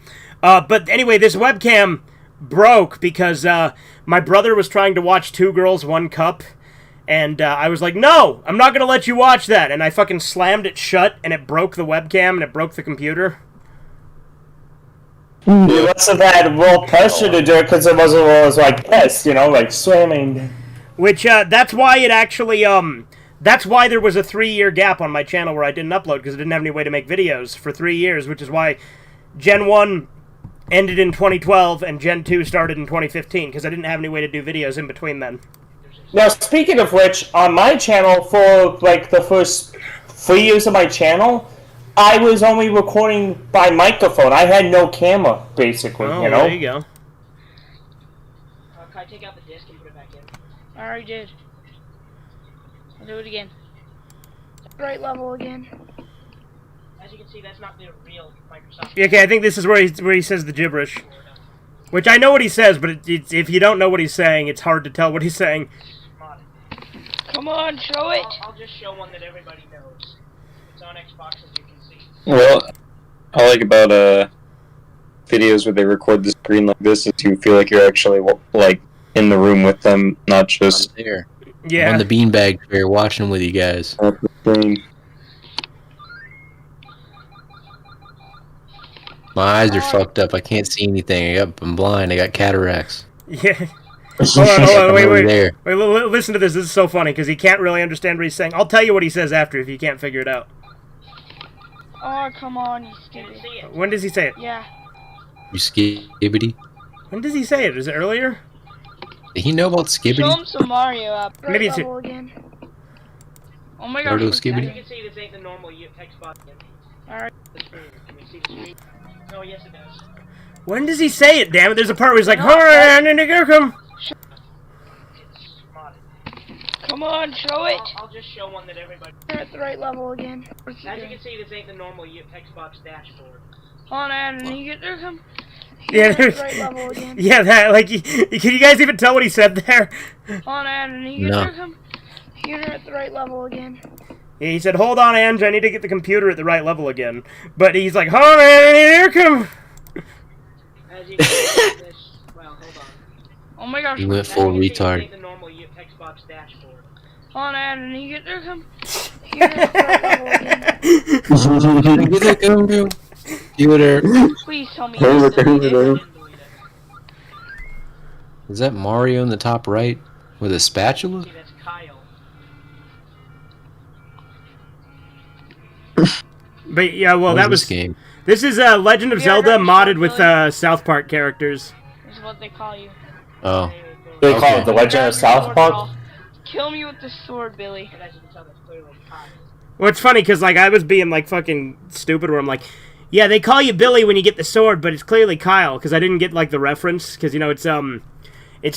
But anyway, this webcam broke because my brother was trying to watch Two Girls, One Cup, and I was like, no, I'm not going to let you watch that. And I fucking slammed it shut, and it broke the webcam, and it broke the computer. You must have had real pressure to do it because it wasn't always like this, you know, like swimming. Which, that's why it actually, that's why there was a 3-year gap on my channel where I didn't upload, because I didn't have any way to make videos for 3 years, which is why Gen 1 ended in 2012 and Gen 2 started in 2015, because I didn't have any way to do videos in between then. Now, speaking of which, on my channel, for like the first 3 years of my channel, I was only recording by microphone. I had no camera, basically, Oh, you know? there you go. Can I take out the disc and put it back in? I already did. I'll do it again. Right level again. As you can see, that's not the real Microsoft. Yeah, okay, I think this is where he says the gibberish. Which I know what he says, but if you don't know what he's saying, it's hard to tell what he's saying. Come on, show it. I'll just show one that everybody knows. It's on Xbox, as you can see. Well, I like about videos where they record the screen like this is you feel like you're actually like in the room with them, not just there. Yeah. I'm on the beanbag chair watching with you guys. My eyes are fucked up. I can't see anything. I'm blind. I got cataracts. Yeah. Hold on, wait. There. Wait, listen to this. This is so funny, because he can't really understand what he's saying. I'll tell you what he says after if you can't figure it out. Oh, come on, you stupid. When does he say it? Yeah. You skibbity? When does he say it? Is it earlier? Did he know about Show Skibbity? him some Mario up. Right Maybe it's level again. Oh my gosh. Roto As Skibbity? you can see, this ain't the normal Xbox. Alright. Can you see the screen? Oh, yes it does. When does he say it, damn it? There's a part where he's like, "Hurry, and come." Come on, show it. I'll just show one that everybody... You're at the right level again. As you can see, this ain't the normal Xbox dashboard. Hold on, and you get there, come. Yeah, You're at the right level again. yeah, that, like, can you guys even tell what he said there? Hold on, and you get No. there, come. You're at the right level again. Yeah, he said, "Hold on, Ange, I need to get the computer at the right level again." But he's like, "Hold on, here come." As you can see, this, well, hold on. Oh my gosh. He went full retard. The normal Xbox dashboard. Hold on, and you get there, come. You're at the right level again. Please tell me you deleted it. Is that Mario in the top right with a spatula? That's Kyle. But yeah, well, What that is was this game. This is Legend of Yeah, Zelda that's modded with Billy. South Park characters. This is what they call you. Oh. They call it the Legend of South Park. Kill me with the sword, Billy. Well, it's funny because like I was being like fucking stupid, where I'm like, yeah, they call you Billy when you get the sword, but it's clearly Kyle because I didn't get like the reference because you know it's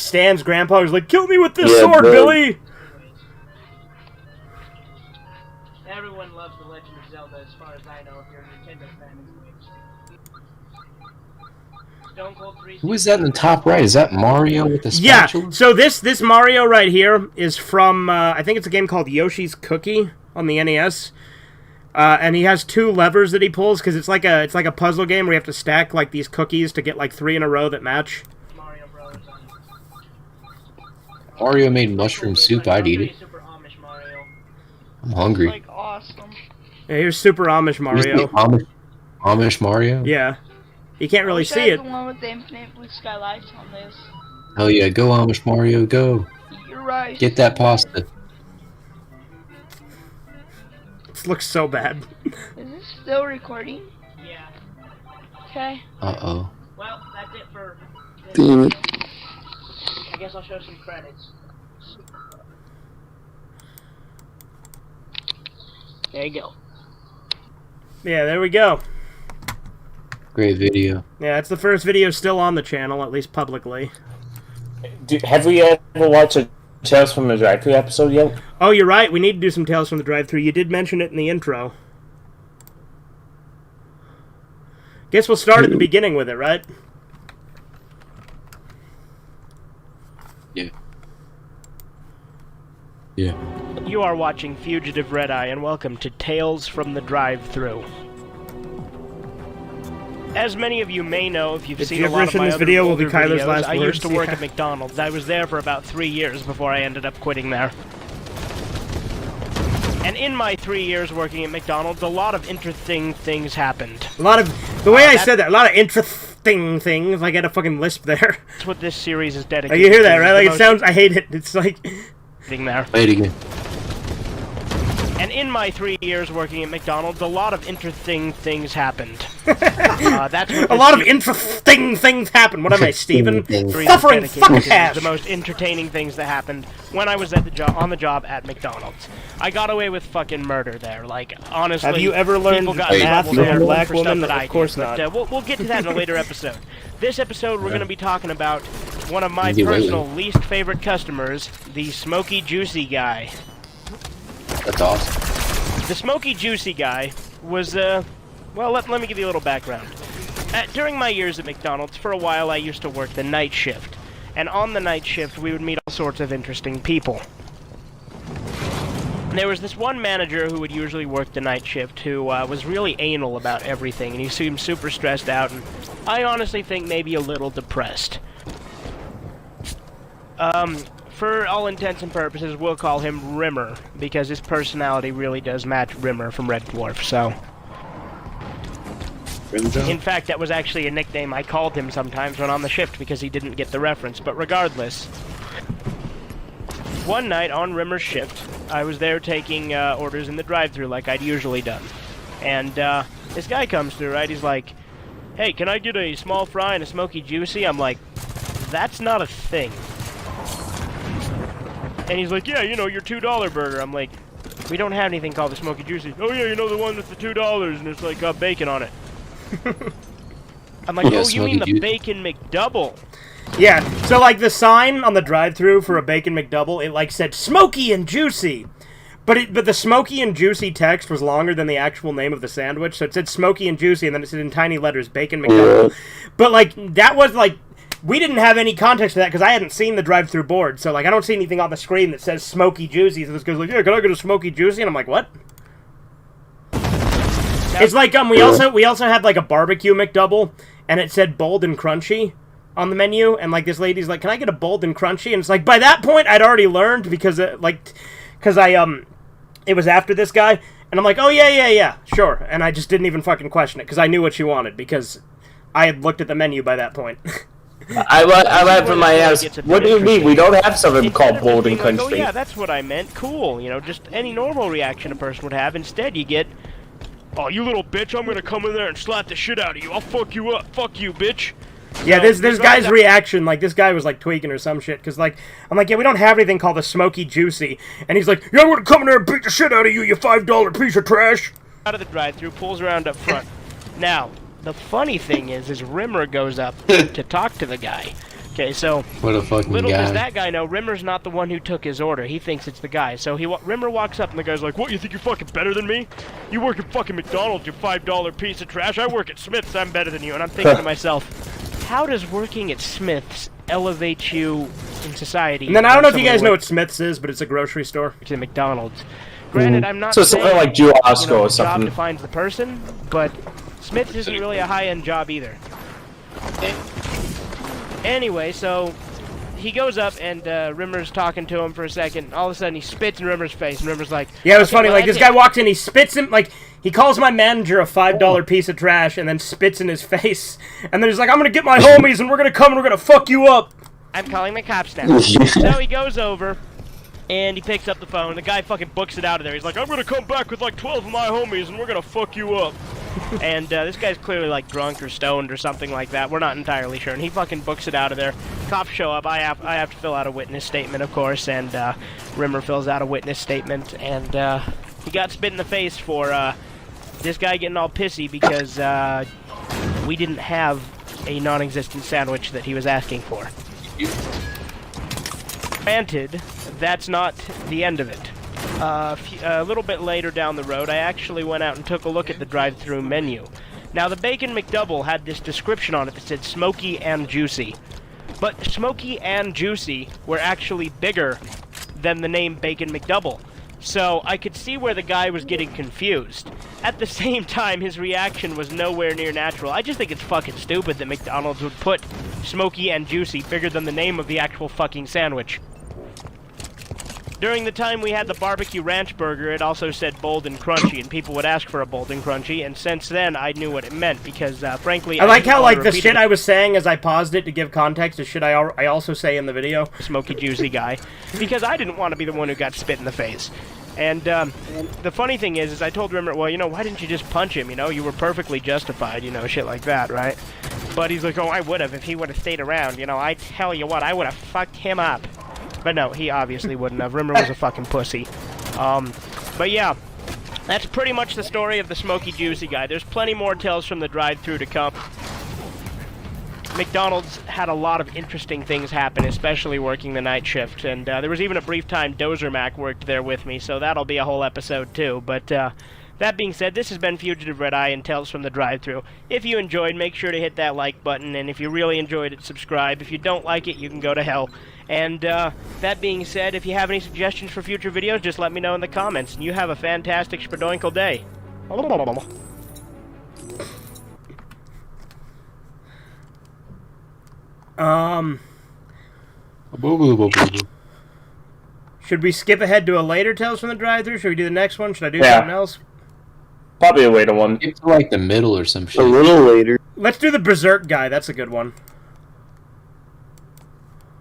Stan's grandpa who's like, "Kill me with this sword, Billy." Everyone loves the Legend of Zelda, as far as I know. If you're a Nintendo fan, Who is that in the top right? Is that Mario with the Yeah, spatula? so this Mario right here is from, I think it's a game called Yoshi's Cookie on the NES. And he has two levers that he pulls, because it's like a puzzle game where you have to stack like these cookies to get like 3 in a row that match. Mario made mushroom soup, I'd eat it. I'm hungry. Like awesome. Yeah, here's Super Amish Mario. Amish Mario? Yeah. You can't really see it. The one with the infinite blue sky lights on this. Hell yeah, go Amish Mario, go. You're right. Get that pasta. This looks so bad. Is this still recording? Yeah. Okay. Uh-oh. Well, that's it for... Damn it. I guess I'll show some credits. There you go. Yeah, there we go. Great video. Yeah, it's the first video still on the channel, at least publicly. Have we ever watched a Tales from the Drive-Thru episode yet? Oh, you're right. We need to do some Tales from the Drive-Thru. You did mention it in the intro. Guess we'll start at the beginning with it, right? Yeah. Yeah. You are watching Fugativeredeye, and welcome to Tales from the Drive-Thru. As many of you may know, if you've The seen a lot of gibberish in my this other video will be older Kyler's videos, last I used to words, work yeah. at McDonald's. I was there for about 3 years before I ended up quitting there. And in my 3 years working at McDonald's, a lot of interesting things happened. A lot of... The way I said that, a lot of interesting things. Like I had a fucking lisp there. That's what this series is Oh, dedicated to. you hear that, right? The Like, it most sounds... I hate it. It's like... there. Play it again. And in my 3 years working at McDonald's, a lot of interesting things happened. That's what A lot of interesting things happen. What am I, Steven? Suffering fuckcast! The most entertaining things that happened when I was at on the job at McDonald's. I got away with fucking murder there. Like, honestly, Have you ever learned people got in math trouble from a there black for stuff woman? that I Of course did, but, not. we'll get to that in a later episode. This episode, we're going to be talking about one of my Yeah, personal least favorite customers, the Smoky Juicy guy. That's awesome. The Smoky Juicy guy was, well, let me give you a little background. During my years at McDonald's, for a while I used to work the night shift. And on the night shift, we would meet all sorts of interesting people. There was this one manager who would usually work the night shift who was really anal about everything, and he seemed super stressed out, and I honestly think maybe a little depressed. For all intents and purposes, we'll call him Rimmer, because his personality really does match Rimmer from Red Dwarf, so... In fact, that was actually a nickname I called him sometimes when on the shift because he didn't get the reference, but regardless. One night on Rimmer's shift, I was there taking orders in the drive-thru like I'd usually done. And this guy comes through, right? He's like, "Hey, can I get a small fry and a smoky juicy?" I'm like, that's not a thing. And he's like, yeah, you know, your $2 burger. I'm like, we don't have anything called the Smoky Juicy. Oh yeah, you know the one with the $2 and it's like got bacon on it. I'm like, Yeah, oh, you mean the Smoky Bacon McDouble? Yeah, so like the sign on the drive-thru for a Bacon McDouble, it like said smoky and juicy. But the smoky and juicy text was longer than the actual name of the sandwich, so it said smoky and juicy, and then it said in tiny letters, Bacon McDouble. But, like, that was, like, we didn't have any context for that, because I hadn't seen the drive-thru board, so, like, I don't see anything on the screen that says smoky juicy, so this guy's like, yeah, can I get a smoky juicy? And I'm like, what? It's like, we also had, like, a barbecue McDouble, and it said bold and crunchy on the menu, and, like, this lady's like, can I get a bold and crunchy? And it's like, by that point, I'd already learned, because, it was after this guy, and I'm like, oh, yeah, sure. And I just didn't even fucking question it, because I knew what she wanted, because I had looked at the menu by that point. I laugh at my ass. What do you mean? We don't have something called bold and crunchy. Oh, yeah, that's what I meant. Cool. You know, just any normal reaction a person would have. Instead, you get, oh, you little bitch, I'm gonna come in there and slap the shit out of you. I'll fuck you up. Fuck you, bitch. Yeah, this guy's reaction, like, this guy was, like, tweaking or some shit, because, like, I'm like, yeah, we don't have anything called the Smoky Juicy, and he's like, yeah, I'm gonna come in there and beat the shit out of you, you $5 piece of trash! Out of the drive-thru, pulls around up front. Now, the funny thing is Rimmer goes up to talk to the guy. Okay, so, what a fucking little guy. does that guy know, Rimmer's not the one who took his order. He thinks it's the guy. So Rimmer walks up and the guy's like, what, you think you're fucking better than me? You work at fucking McDonald's, you $5 piece of trash. I work at Smith's, I'm better than you. And I'm thinking to myself, how does working at Smith's elevate you in society? And then I don't know if you guys know what Smith's is, but it's a grocery store. It's a McDonald's. Granted, I'm not So saying something like Jewel Osco you know, or the job something. defines the person, but Smith's isn't really a high-end job either. Anyway, so he goes up and Rimmer's talking to him for a second. All of a sudden, he spits in Rimmer's face, and Rimmer's like, yeah, it was funny. Well, like, this guy walks in, he spits him, like, he calls my manager a $5 piece of trash and then spits in his face. And then he's like, I'm gonna get my homies and we're gonna come and we're gonna fuck you up. I'm calling the cops now. So he goes over and he picks up the phone. The guy fucking books it out of there. He's like, I'm gonna come back with like 12 of my homies and we're gonna fuck you up. And this guy's clearly like drunk or stoned or something like that. We're not entirely sure. And he fucking books it out of there. Cops show up. I have to fill out a witness statement, of course. And Rimmer fills out a witness statement. And he got spit in the face for this guy getting all pissy because we didn't have a non-existent sandwich that he was asking for. Granted, that's not the end of it. A little bit later down the road, I actually went out and took a look at the drive-thru menu. Now, the Bacon McDouble had this description on it that said smoky and juicy. But smoky and juicy were actually bigger than the name Bacon McDouble. So I could see where the guy was getting confused. At the same time, his reaction was nowhere near natural. I just think it's fucking stupid that McDonald's would put smoky and juicy bigger than the name of the actual fucking sandwich. During the time we had the barbecue ranch burger, it also said bold and crunchy, and people would ask for a bold and crunchy, and since then, I knew what it meant, because, frankly... I like how, like, the shit I was saying as I paused it to give context is shit I also say in the video. Smoky juicy guy, because I didn't want to be the one who got spit in the face. And, the funny thing is I told Rimmer, well, you know, why didn't you just punch him, you know? You were perfectly justified, you know, shit like that, right? But he's like, oh, I would have if he would have stayed around, you know, I tell you what, I would have fucked him up. But no, he obviously wouldn't have. Rimmer was a fucking pussy. But yeah, that's pretty much the story of the Smoky Juicy guy. There's plenty more tales from the drive-thru to come. McDonald's had a lot of interesting things happen, especially working the night shift. And there was even a brief time Dozer Mac worked there with me, so that'll be a whole episode too. But that being said, this has been Fugitive Red Eye and Tales from the Drive-Thru. If you enjoyed, make sure to hit that like button, and if you really enjoyed it, subscribe. If you don't like it, you can go to hell. And that being said, if you have any suggestions for future videos, just let me know in the comments. And you have a fantastic spadoinkle day. Should we skip ahead to a later Tales from the Drive-Thru? Should we do the next one? Should I do something else? Probably a later one. It's like the middle or some shit. A little later. Let's do the Berserk guy. That's a good one.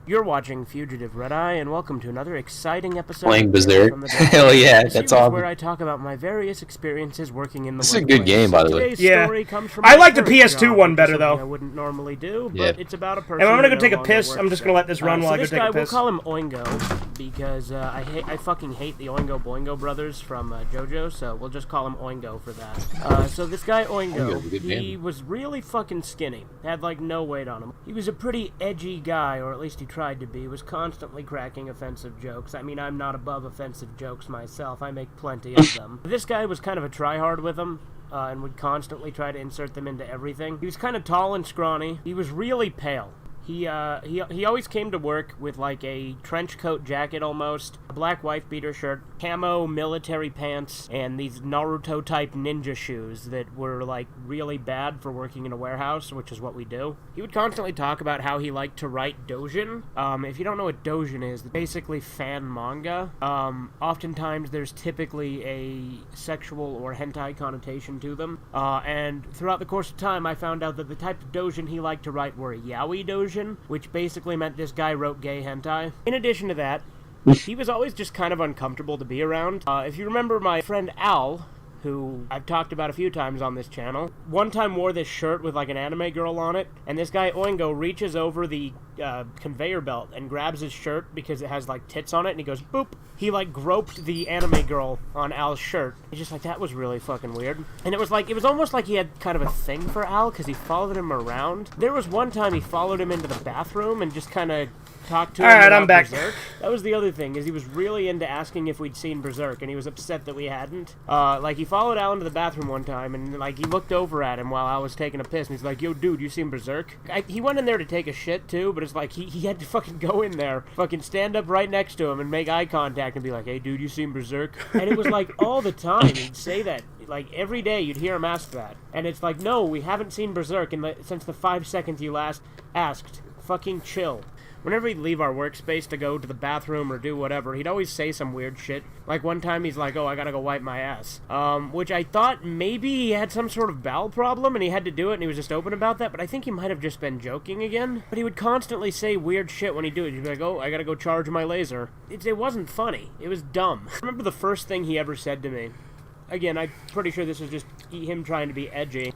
You're watching Fugativeredeye, and welcome to another exciting episode Playing of Berserk. From the Hell yeah, the that's series awesome. where I talk about my various experiences working in the This is a workplace. good game, by the way. Today's Yeah. story comes from I my like the current PS2 job, one which is better, something though. I wouldn't normally do, Yeah. but it's about a person. And I'm gonna who go take no a longer piss. I'm works just gonna there. let this run so while I go this take guy, a piss. we'll call him Oingo because I fucking hate the Oingo Boingo brothers from JoJo, so we'll just call him Oingo for that. So this guy Oingo, Oingo's a good he name. was really fucking skinny, had like no weight on him. He was a pretty edgy guy, or at least he tried to be. He was constantly cracking offensive jokes. I mean, I'm not above offensive jokes myself. I make plenty of them. This guy was kind of a tryhard with them. And would constantly try to insert them into everything. He was kind of tall and scrawny. He was really pale. He always came to work with like a trench coat jacket almost, a black wife beater shirt, camo military pants, and these Naruto type ninja shoes that were like really bad for working in a warehouse, which is what we do. He would constantly talk about how he liked to write doujin. If you don't know what doujin is, it's basically fan manga. Oftentimes there's typically a sexual or hentai connotation to them. And throughout the course of time, I found out that the type of doujin he liked to write were yaoi doujin, which basically meant this guy wrote gay hentai. In addition to that, he was always just kind of uncomfortable to be around. If you remember my friend Al, who I've talked about a few times on this channel, one time wore this shirt with like an anime girl on it, and this guy Oingo reaches over the conveyor belt and grabs his shirt because it has like tits on it, and he goes boop. He like groped the anime girl on Al's shirt. He's just like, that was really fucking weird. And it was almost like he had kind of a thing for Al because he followed him around. There was one time he followed him into the bathroom and just kind of talked to him. Alright, I'm back. Berserk. That was the other thing, is he was really into asking if we'd seen Berserk, and he was upset that we hadn't. Like, he followed Al into the bathroom one time, and like, he looked over at him while Al was taking a piss, and he's like, yo, dude, you seen Berserk? He went in there to take a shit, too, but it's like, he had to fucking go in there, fucking stand up right next to him and make eye contact and be like, hey, dude, you seen Berserk? And it was like, all the time, he'd say that. Like, every day you'd hear him ask that. And it's like, no, we haven't seen Berserk since the 5 seconds you last asked. Fucking chill. Whenever he'd leave our workspace to go to the bathroom or do whatever, he'd always say some weird shit. Like one time he's like, oh, I gotta go wipe my ass. Which I thought maybe he had some sort of bowel problem and he had to do it and he was just open about that, but I think he might have just been joking again. But he would constantly say weird shit when he'd do it. He'd be like, oh, I gotta go charge my laser. It wasn't funny. It was dumb. I remember the first thing he ever said to me. Again, I'm pretty sure this was just him trying to be edgy.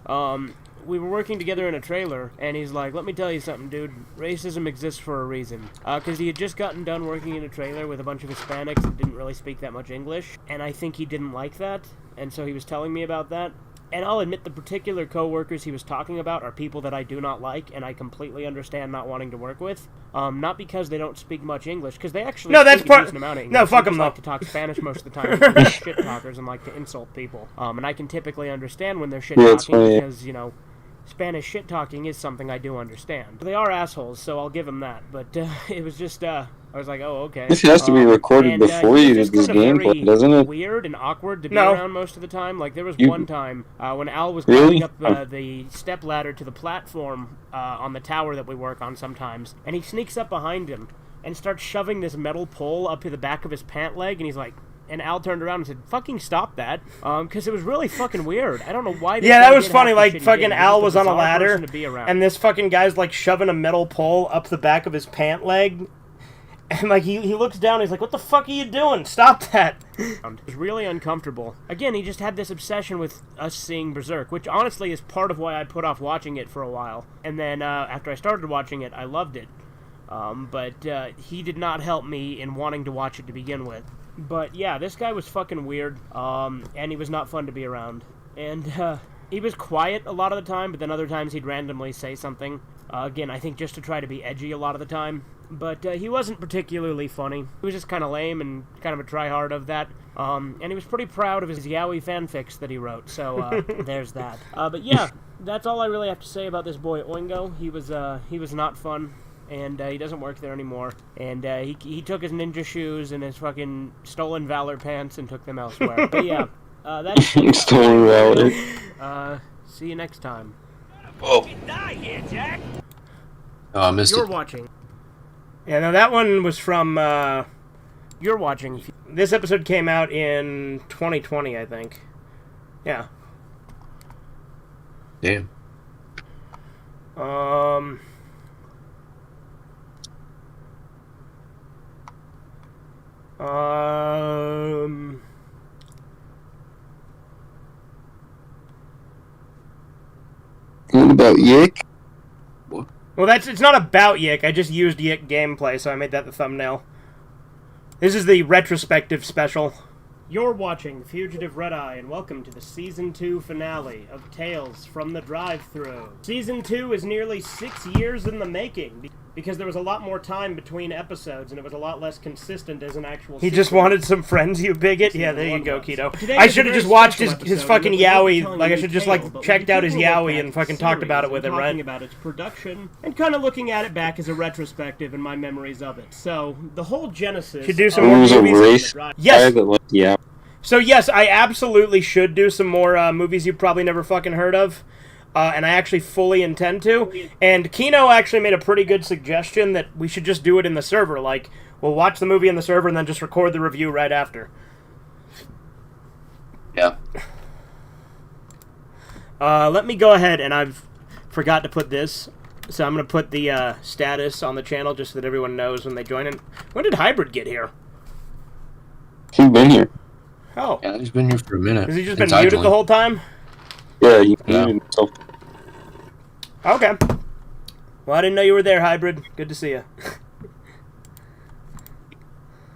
We were working together in a trailer, and he's like, let me tell you something, dude. Racism exists for a reason. Because he had just gotten done working in a trailer with a bunch of Hispanics that didn't really speak that much English, and I think he didn't like that, and so he was telling me about that. And I'll admit the particular co-workers he was talking about are people that I do not like, and I completely understand not wanting to work with. Not because they don't speak much English, because they actually speak a decent amount of English. No, fuck them, They though. like to talk Spanish most of the time. They're shit talkers and like to insult people. And I can typically understand when they're shit Yeah, it's talking funny. because, you know, Spanish shit-talking is something I do understand. They are assholes, so I'll give them that. But it was just, I was like, oh, okay. This has to be recorded and, before he you was did this just kinda gameplay, very doesn't it? Weird and awkward to be No. around most of the time. Like, there was You- one time when Al was Really? climbing up the step ladder to the platform on the tower that we work on sometimes, and he sneaks up behind him and starts shoving this metal pole up to the back of his pant leg, and he's like, and Al turned around and said, fucking stop that. Because it was really fucking weird. I don't know why. Yeah, that was funny. half the Like, shit he fucking did. He Al was was a on a bizarre ladder, person to be around. and this fucking guy's, like, shoving a metal pole up the back of his pant leg. And, like, he looks down, he's like, what the fuck are you doing? Stop that. It was really uncomfortable. Again, he just had this obsession with us seeing Berserk, which honestly is part of why I put off watching it for a while. And then, after I started watching it, I loved it. But he did not help me in wanting to watch it to begin with. But yeah, this guy was fucking weird, and he was not fun to be around. And he was quiet a lot of the time, but then other times he'd randomly say something. Again, I think just to try to be edgy a lot of the time. But he wasn't particularly funny. He was just kind of lame and kind of a tryhard of that. And he was pretty proud of his yaoi fanfics that he wrote, so there's that. But yeah, that's all I really have to say about this boy Oingo. He was not fun. And he doesn't work there anymore. And he took his ninja shoes and his fucking stolen valor pants and took them elsewhere. But yeah, that's Stolen valor. See you next time. Oh, I missed You're it. watching. Yeah, no, that one was from. You're watching. This episode came out in 2020, I think. Yeah. Damn. What about Yick? Well, it's not about Yick. I just used Yick gameplay, so I made that the thumbnail. This is the retrospective special. You're watching Fugativeredeye, and welcome to the Season 2 finale of Tales from the Drive-Thru. Season 2 is nearly 6 years in the making, because there was a lot more time between episodes, and it was a lot less consistent as an actual He just wanted some friends, you bigot? Yeah, there you go, Keto. I should have just watched his fucking Yowie, like I should just like checked out his Yowie and fucking talked about it with him, right? Talking about its production, and kind of looking at it back as a retrospective and my memories of it. So, the whole genesis... Should do some more movies. Yes! Yeah. So yes, I absolutely should do some more movies you probably never fucking heard of. And I actually fully intend to. And Kino actually made a pretty good suggestion that we should just do it in the server. Like, we'll watch the movie in the server and then just record the review right after. Yeah. Let me go ahead, and I've forgot to put this. So I'm going to put the status on the channel just so that everyone knows when they join in. When did Hybrid get here? He's been here. Oh. Yeah, he's been here for a minute. Has he just been muted the whole time? Yeah, he muted himself. Okay. Well, I didn't know you were there, Hybrid. Good to see you.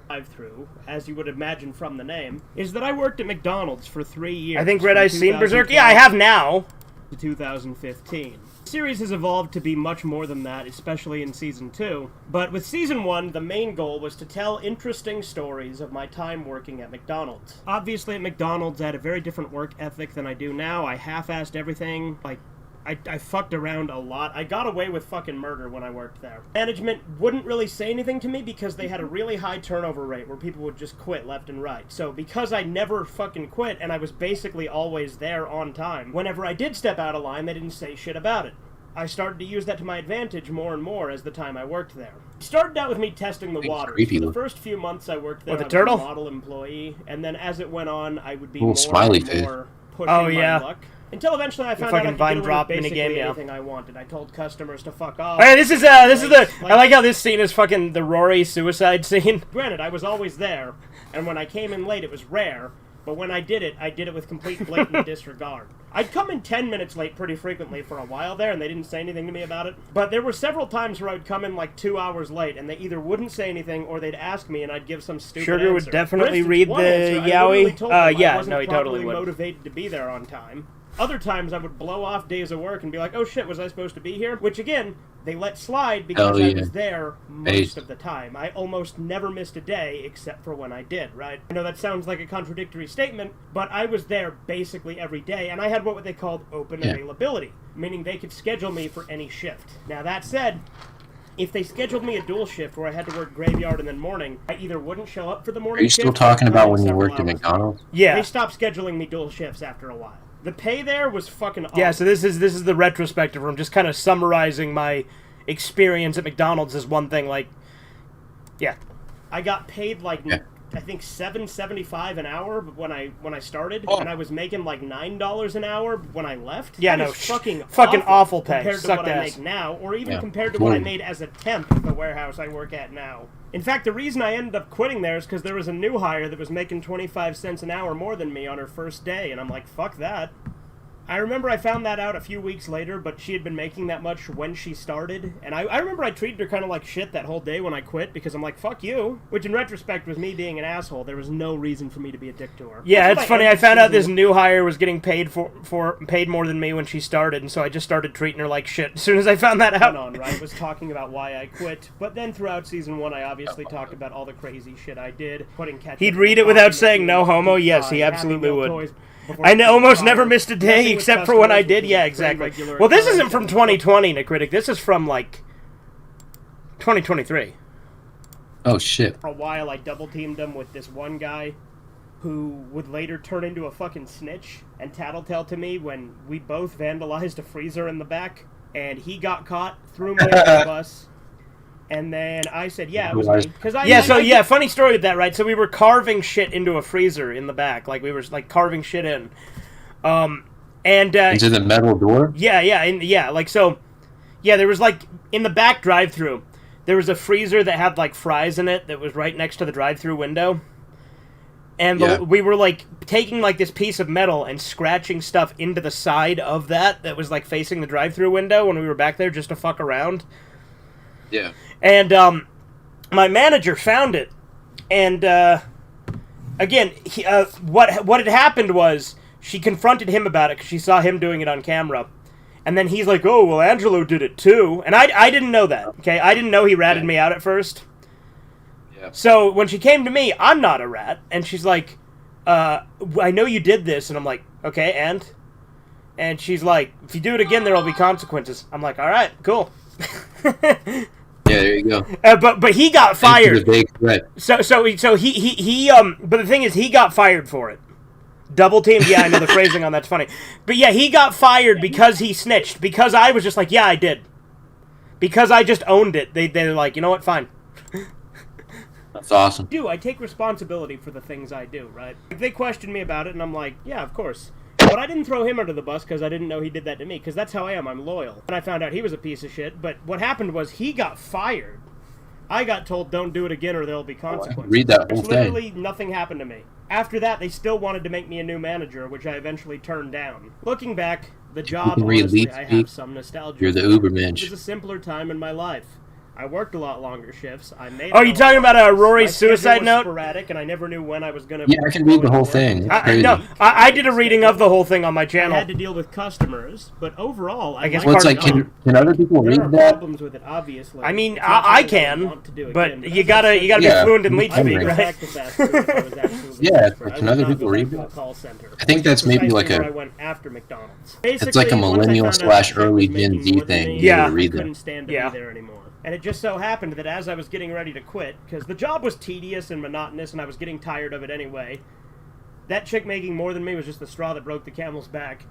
Drive-through, as you would imagine from the name, is that I worked at McDonald's for 3 years. I think Red Eye's seen Berserk. Yeah, I have now. To 2015. The series has evolved to be much more than that, especially in Season 2. But with Season 1, the main goal was to tell interesting stories of my time working at McDonald's. Obviously, at McDonald's, I had a very different work ethic than I do now. I half-assed everything. Like, I fucked around a lot. I got away with fucking murder when I worked there. Management wouldn't really say anything to me because they had a really high turnover rate where people would just quit left and right. So because I never fucking quit and I was basically always there on time, whenever I did step out of line, they didn't say shit about it. I started to use that to my advantage more and more as the time I worked there. It started out with me testing the waters. For the first few months I worked there, I was a model employee, and then as it went on, I would be more and more pushing my luck. Until eventually I found out I could get away with basically anything I wanted. I told customers to fuck off. Alright, this is the... I like how this scene is fucking the Rory suicide scene. Granted, I was always there, and when I came in late it was rare, but when I did it with complete blatant disregard. I'd come in 10 minutes late pretty frequently for a while there, and they didn't say anything to me about it. But there were several times where I'd come in like 2 hours late, and they either wouldn't say anything, or they'd ask me, and I'd give some stupid answer. Sugar would definitely read the Yowie. Yeah, no, he totally would. I wasn't motivated to be there on time. Other times I would blow off days of work and be like, oh shit, was I supposed to be here? Which again, they let slide because I was there most of the time. I almost never missed a day except for when I did, right? I know that sounds like a contradictory statement, but I was there basically every day, and I had what they called open availability, meaning they could schedule me for any shift. Now that said, if they scheduled me a dual shift where I had to work graveyard and then morning, I either wouldn't show up for the morning shift... Are you still talking about when you worked at McDonald's? Yeah. They stopped scheduling me dual shifts after a while. The pay there was fucking awesome. Yeah, so this is the retrospective. I'm just kind of summarizing my experience at McDonald's as one thing. Like, yeah, I got paid like I think $7.75 an hour when I started, and I was making like $9 an hour when I left. Yeah, that is fucking awful pay compared to what I make now, or even compared to what I made as a temp at the warehouse I work at now. In fact, the reason I ended up quitting there is because there was a new hire that was making 25 cents an hour more than me on her first day, and I'm like, fuck that. I remember I found that out a few weeks later, but she had been making that much when she started, and I remember I treated her kind of like shit that whole day when I quit, because I'm like, fuck you, which in retrospect was me being an asshole. There was no reason for me to be a dick to her. Yeah, it's funny, I found out this new hire was getting paid paid more than me when she started, and so I just started treating her like shit as soon as I found that out. I was talking about why I quit, but then throughout Season 1 I obviously talked about all the crazy shit I did, putting ketchup... He'd read it without saying no homo? Yes, he absolutely would. I almost never missed a day except for when I did. Yeah, exactly. Well, this isn't from 2020, Nicritic. This is from, like, 2023. Oh, shit. For a while, I double-teamed him with this one guy who would later turn into a fucking snitch and tattletale to me when we both vandalized a freezer in the back, and he got caught, threw me under the bus. And then I said, yeah, it was me. Funny story with that, right? So we were carving shit into a freezer in the back. Like, we were, like, carving shit in. Into the metal door? Yeah, there was, like, in the back drive-thru, there was a freezer that had like fries in it that was right next to the drive-through window. And we were like taking like this piece of metal and scratching stuff into the side of that was like facing the drive-through window when we were back there just to fuck around. Yeah. And my manager found it. And again, what had happened was she confronted him about it because she saw him doing it on camera. And then he's like, oh, well, Angelo did it too. And I didn't know that, okay? I didn't know he ratted me out at first. Yeah. So when she came to me, I'm not a rat. And she's like, I know you did this. And I'm like, okay, and? And she's like, if you do it again, there will be consequences. I'm like, all right, cool. Yeah, there you go. But he got fired. So he but the thing is, he got fired for it. Double teamed. Yeah, I know the phrasing on that's funny. But yeah, he got fired because he snitched. Because I was just like, yeah, I did. Because I just owned it. They're like, you know what? Fine. That's awesome. I take responsibility for the things I do, right? They questioned me about it, and I'm like, yeah, of course. But I didn't throw him under the bus because I didn't know he did that to me. Because that's how I am. I'm loyal. And I found out he was a piece of shit. But what happened was he got fired. I got told, don't do it again or there'll be consequences. Read that whole thing. Literally nothing happened to me. After that, they still wanted to make me a new manager, which I eventually turned down. Looking back, the job, honestly, I have some nostalgia. You're the Ubermensch. It was a simpler time in my life. I worked a lot longer shifts. I made. Oh, you talking about Rory's suicide note? Sporadic, and I never knew when I was gonna. Yeah, I can read the whole thing. I did a reading of the whole thing on my channel. I had to deal with customers, but overall, I guess. Well, it's like, can other people read that? Problems with it, obviously. I mean, I can, but you gotta be fluent in leech speak, right? Yeah, but can other people read that? I think that's maybe like I went after McDonald's. It's like a millennial / early Gen Z thing. Yeah, to read couldn't stand to be there anymore. And it just so happened that as I was getting ready to quit, because the job was tedious and monotonous and I was getting tired of it anyway, that chick making more than me was just the straw that broke the camel's back.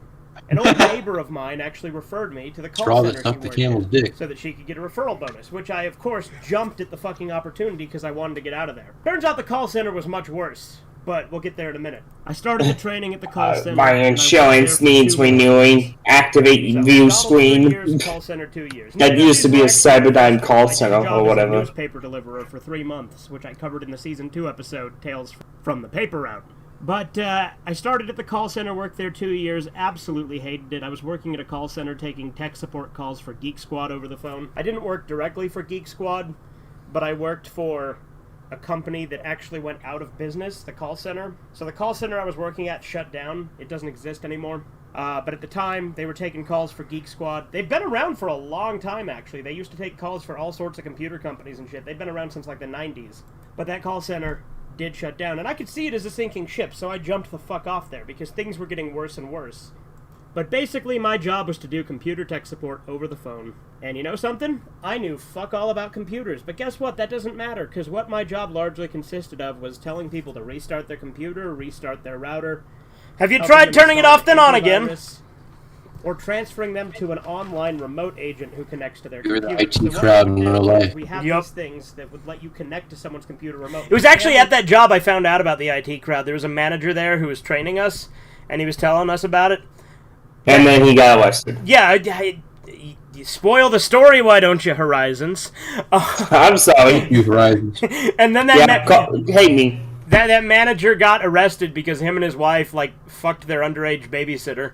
An old neighbor of mine actually referred me to the call straw center that sucked the camel's dick. so that she could get a referral bonus, which I, of course, jumped at the fucking opportunity because I wanted to get out of there. Turns out the call center was much worse, but we'll get there in a minute. I started the training at the call center. My insurance needs renewing. Activate view screen. Call center 2 years. That used to be a Cyberdyne call center or whatever. Newspaper deliverer for 3 months, which I covered in the season 2 episode Tales from the Paper Route. But I started at the call center, worked there 2 years, absolutely hated it. I was working at a call center taking tech support calls for Geek Squad over the phone. I didn't work directly for Geek Squad, but I worked for a company that actually went out of business, the call center. So the call center I was working at shut down. It doesn't exist anymore. But at the time, they were taking calls for Geek Squad. They've been around for a long time, actually. They used to take calls for all sorts of computer companies and shit. They've been around since like the 90s. But that call center did shut down, and I could see it as a sinking ship, so I jumped the fuck off there because things were getting worse and worse. But basically, my job was to do computer tech support over the phone. And you know something? I knew fuck all about computers, but guess what? That doesn't matter, because what my job largely consisted of was telling people to restart their computer, restart their router. Have you tried turning it off then on again? Or transferring them to an online remote agent who connects to their computer. You're the IT crowd in real life. We have these things that would let you connect to someone's computer remotely. It was actually at that job I found out about the IT crowd. There was a manager there who was training us, and he was telling us about it. And then he got arrested. Yeah, you spoil the story, why don't you, Horizons? I'm sorry. You Horizons. And then hate me. That manager got arrested because him and his wife, like, fucked their underage babysitter.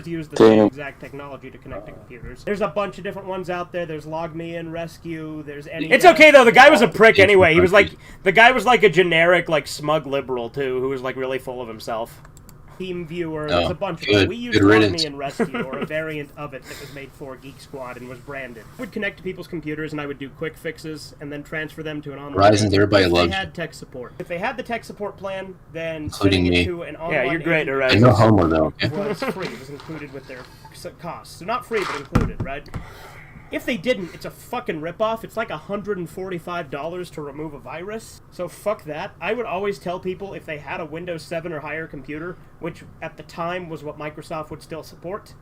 Use the same exact technology to connect to computers. There's a bunch of different ones out there. There's LogMeIn, Rescue, there's any... It's okay, though. The guy was a prick anyway. He was like... The guy was like a generic, like, smug liberal, too, who was, like, really full of himself. TeamViewer, there's a bunch of them. We used LogMeIn Rescue, or a variant of it that was made for Geek Squad and was branded. I would connect to people's computers, and I would do quick fixes, and then transfer them to an online... Horizons, everybody loves They had tech support. If they had the tech support plan, then including sending me. it to an online you're great, Horizons. No homo, though. It was free. It was included with their costs. So not free, but included, right? If they didn't, it's a fucking ripoff. It's like $145 to remove a virus. So fuck that. I would always tell people if they had a Windows 7 or higher computer, which at the time was what Microsoft would still support.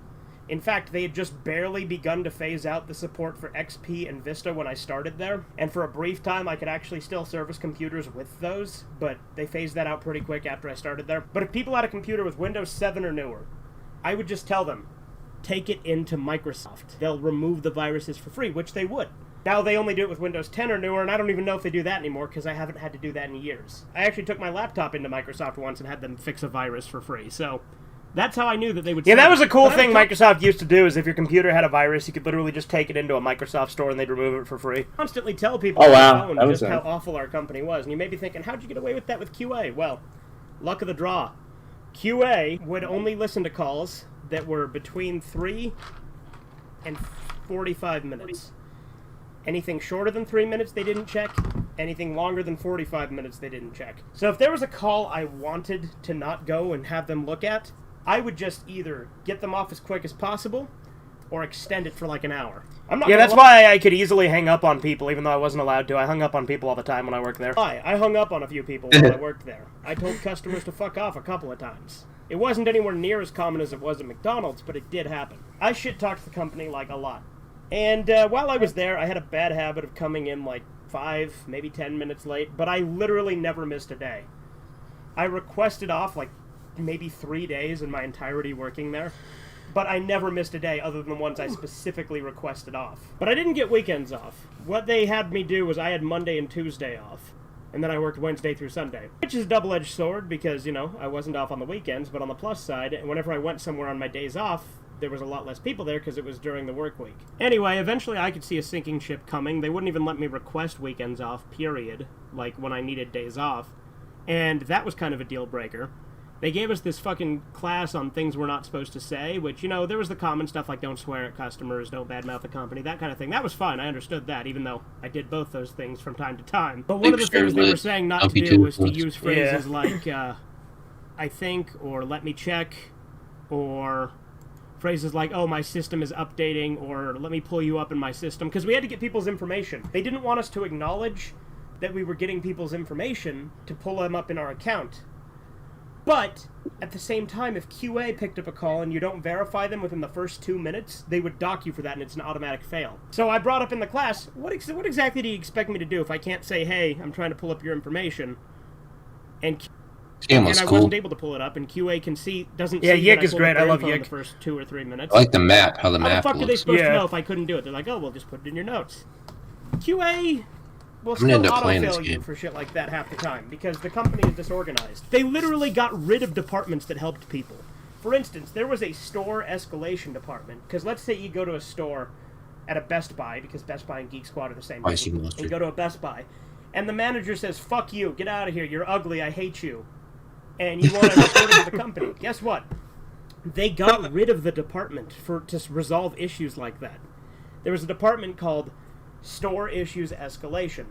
In fact, they had just barely begun to phase out the support for XP and Vista when I started there. And for a brief time, I could actually still service computers with those, but they phased that out pretty quick after I started there. But if people had a computer with Windows 7 or newer, I would just tell them, take it into Microsoft. They'll remove the viruses for free, which they would. Now they only do it with Windows 10 or newer, and I don't even know if they do that anymore because I haven't had to do that in years. I actually took my laptop into Microsoft once and had them fix a virus for free, so that's how I knew that they would... Yeah, that was a cool thing Microsoft used to do, is if your computer had a virus, you could literally just take it into a Microsoft store and they'd remove it for free. Constantly tell people on the phone just how awful our company was, and you may be thinking, how'd you get away with that with QA? Well, luck of the draw. QA would only listen to calls that were between 3 and 45 minutes. Anything shorter than 3 minutes, they didn't check. Anything longer than 45 minutes, they didn't check. So if there was a call I wanted to not go and have them look at, I would just either get them off as quick as possible or extend it for like an hour. Yeah, that's why I could easily hang up on people, even though I wasn't allowed to. I hung up on people all the time when I worked there. I hung up on a few people while I worked there. I told customers to fuck off a couple of times. It wasn't anywhere near as common as it was at McDonald's, but it did happen. I shit-talked the company like a lot. And while I was there, I had a bad habit of coming in like 5, maybe 10 minutes late, but I literally never missed a day. I requested off like maybe 3 days in my entirety working there, but I never missed a day other than the ones I specifically requested off. But I didn't get weekends off. What they had me do was I had Monday and Tuesday off, and then I worked Wednesday through Sunday, which is a double-edged sword because, you know, I wasn't off on the weekends, but on the plus side, whenever I went somewhere on my days off, there was a lot less people there because it was during the work week. Anyway, eventually I could see a sinking ship coming. They wouldn't even let me request weekends off, period, like when I needed days off, and that was kind of a deal breaker. They gave us this fucking class on things we're not supposed to say, which, you know, there was the common stuff like don't swear at customers, don't badmouth the company, that kind of thing. That was fine, I understood that, even though I did both those things from time to time. But one of the things they were saying not to do was to use phrases like, I think, or let me check, or phrases like, oh, my system is updating, or let me pull you up in my system, because we had to get people's information. They didn't want us to acknowledge that we were getting people's information to pull them up in our account. But, at the same time, if QA picked up a call and you don't verify them within the first 2 minutes, they would dock you for that and it's an automatic fail. So I brought up in the class, what exactly do you expect me to do if I can't say, hey, I'm trying to pull up your information, and I wasn't able to pull it up, and QA can see, doesn't see Yik that is great. I love in the Yik. first 2 or 3 minutes. I like the map, how the map How the fuck are they looks. supposed to know if I couldn't do it? They're like, oh, well, just put it in your notes. QA will I'm gonna still end up playing this auto-fail you game. for shit like that half the time, because the company is disorganized. They literally got rid of departments that helped people. For instance, there was a store escalation department, because let's say you go to a store at a Best Buy, because Best Buy and Geek Squad are the same Spicy thing. mustard. You go to a Best Buy, and the manager says, fuck you, get out of here, you're ugly, I hate you. And you want to report it to the company. Guess what? They got rid of the department to resolve issues like that. There was a department called Store Issues Escalation.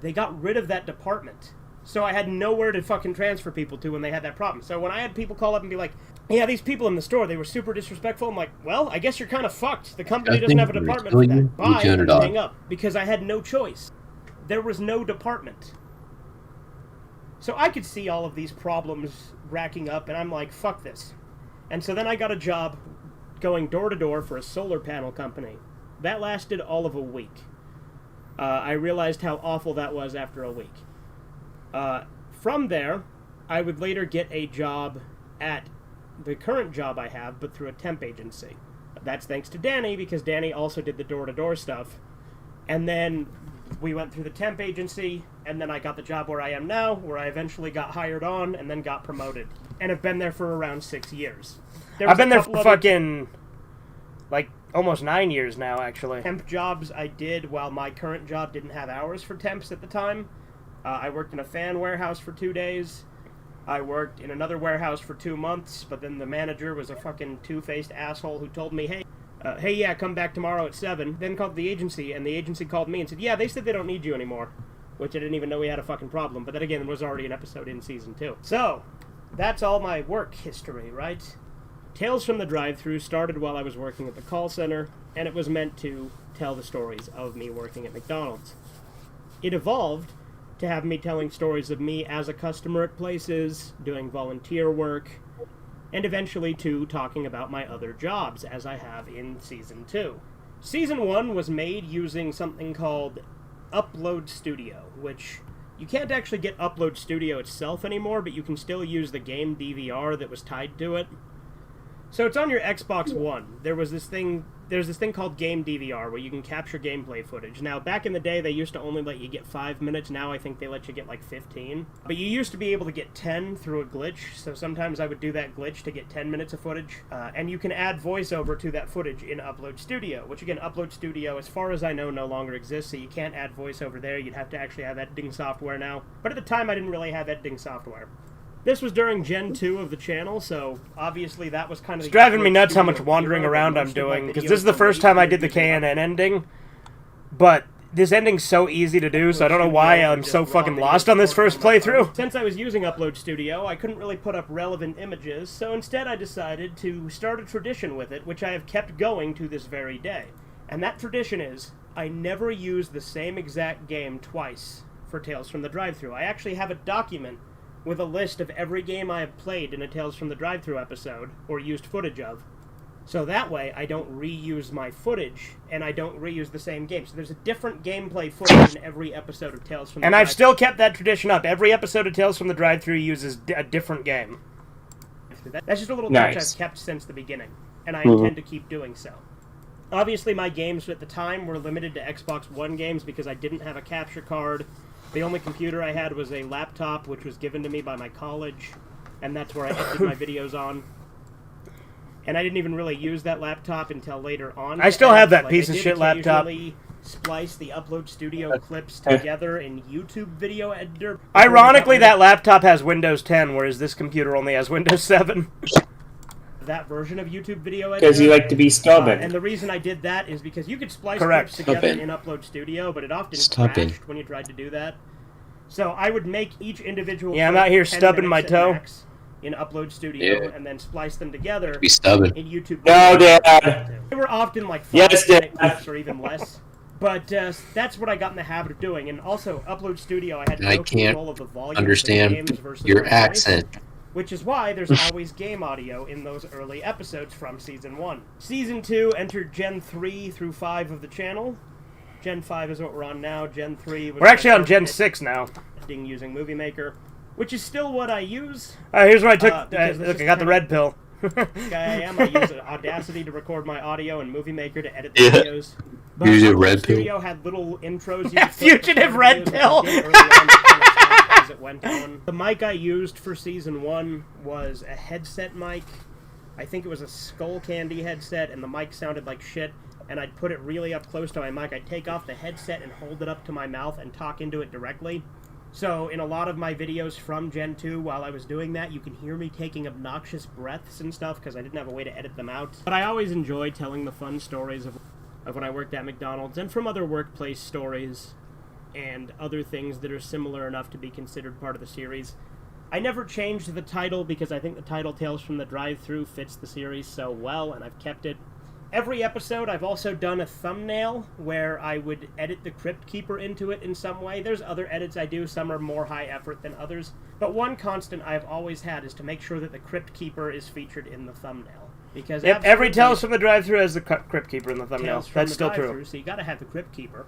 They got rid of that department. So I had nowhere to fucking transfer people to when they had that problem. So when I had people call up and be like, yeah, these people in the store, they were super disrespectful, I'm like, well, I guess you're kind of fucked. The company doesn't have a department for that. Bye, and hang up. Because I had no choice. There was no department. So I could see all of these problems racking up, and I'm like, fuck this. And so then I got a job going door to door for a solar panel company. That lasted all of a week. I realized how awful that was after a week. From there, I would later get a job at the current job I have, but through a temp agency. That's thanks to Danny, because Danny also did the door-to-door stuff. And then we went through the temp agency, and then I got the job where I am now, where I eventually got hired on and then got promoted. And have been there for around 6 years. I've been there for fucking, like, almost 9 years now, actually. Temp jobs I did while my current job didn't have hours for temps at the time. I worked in a fan warehouse for 2 days. I worked in another warehouse for 2 months, but then the manager was a fucking two-faced asshole who told me, hey, yeah, come back tomorrow at 7. Then called the agency, and the agency called me and said, yeah, they said they don't need you anymore. Which I didn't even know we had a fucking problem, but that again was already an episode in Season 2. So, that's all my work history, right? Tales from the Drive-Thru started while I was working at the call center, and it was meant to tell the stories of me working at McDonald's. It evolved to have me telling stories of me as a customer at places, doing volunteer work, and eventually to talking about my other jobs, as I have in Season 2. Season 1 was made using something called Upload Studio, which you can't actually get Upload Studio itself anymore, but you can still use the game DVR that was tied to it. So it's on your Xbox One. There was this thing there's this thing called Game DVR where you can capture gameplay footage. Now, back in the day, they used to only let you get 5 minutes. Now I think they let you get like 15. But you used to be able to get 10 through a glitch, so sometimes I would do that glitch to get 10 minutes of footage. And you can add voiceover to that footage in Upload Studio, which again, Upload Studio, as far as I know, no longer exists, so you can't add voiceover there. You'd have to actually have editing software now. But at the time, I didn't really have editing software. This was during Gen 2 of the channel, so obviously that was kind of... It's driving me nuts how much wandering around I'm doing, because this is the first time I did the KNN ending, but this ending's so easy to do, so I don't know why I'm so fucking lost on this first playthrough. Since I was using Upload Studio, I couldn't really put up relevant images, so instead I decided to start a tradition with it, which I have kept going to this very day. And that tradition is, I never use the same exact game twice for Tales from the Drive-Thru. I actually have a document with a list of every game I have played in a Tales from the Drive-Thru episode, or used footage of. So that way, I don't reuse my footage, and I don't reuse the same game. So there's a different gameplay footage in every episode of Tales from the Drive-Thru. And I've still kept that tradition up. Every episode of Tales from the Drive-Thru uses a different game. That's just a little touch I've kept since the beginning, and I intend to keep doing so. Obviously, my games at the time were limited to Xbox One games because I didn't have a capture card. The only computer I had was a laptop, which was given to me by my college, and that's where I edited my videos on. And I didn't even really use that laptop until later on. I still have that piece of shit laptop. Splice the Upload Studio clips together in YouTube Video Editor. Ironically, that laptop has Windows 10, whereas this computer only has Windows 7. That version of YouTube Video Editor. Because you like to be stubborn. And the reason I did that is because you could splice clips together in Upload Studio, but it often crashed when you tried to do that. So I would make each individual... Yeah, I'm out here stubbing my toe. In Upload Studio, and then splice them together in YouTube Video. No, Dad! They were often like 5 clips or even less. But that's what I got in the habit of doing. And also, Upload Studio, I had no control of the volume of the games versus your accent. Which is why there's always game audio in those early episodes from Season 1. Season 2 entered Gen 3 through 5 of the channel. Gen 5 is what we're on now. Gen 3... We're actually on Gen 6 now. Using Movie Maker, which is still what I use. Here's what I took. Look, I got the red pill. I use Audacity to record my audio and Movie Maker to edit the videos. But use a red pill. Studio had little intros. Fugitive red pill. As it went on. The mic I used for Season 1 was a headset mic. I think it was a Skull Candy headset, and the mic sounded like shit. And I'd put it really up close to my mic. I'd take off the headset and hold it up to my mouth and talk into it directly. So, in a lot of my videos from Gen 2, while I was doing that, you can hear me taking obnoxious breaths and stuff, because I didn't have a way to edit them out. But I always enjoy telling the fun stories of when I worked at McDonald's, and from other workplace stories, and other things that are similar enough to be considered part of the series. I never changed the title, because I think the title Tales from the Drive-Thru fits the series so well, and I've kept it. Every episode, I've also done a thumbnail where I would edit the Crypt Keeper into it in some way. There's other edits I do, some are more high effort than others. But one constant I've always had is to make sure that the Crypt Keeper is featured in the thumbnail. Because every Tales from the Drive-Thru has the Crypt Keeper in the thumbnail. That's still true. So you gotta have the Crypt Keeper.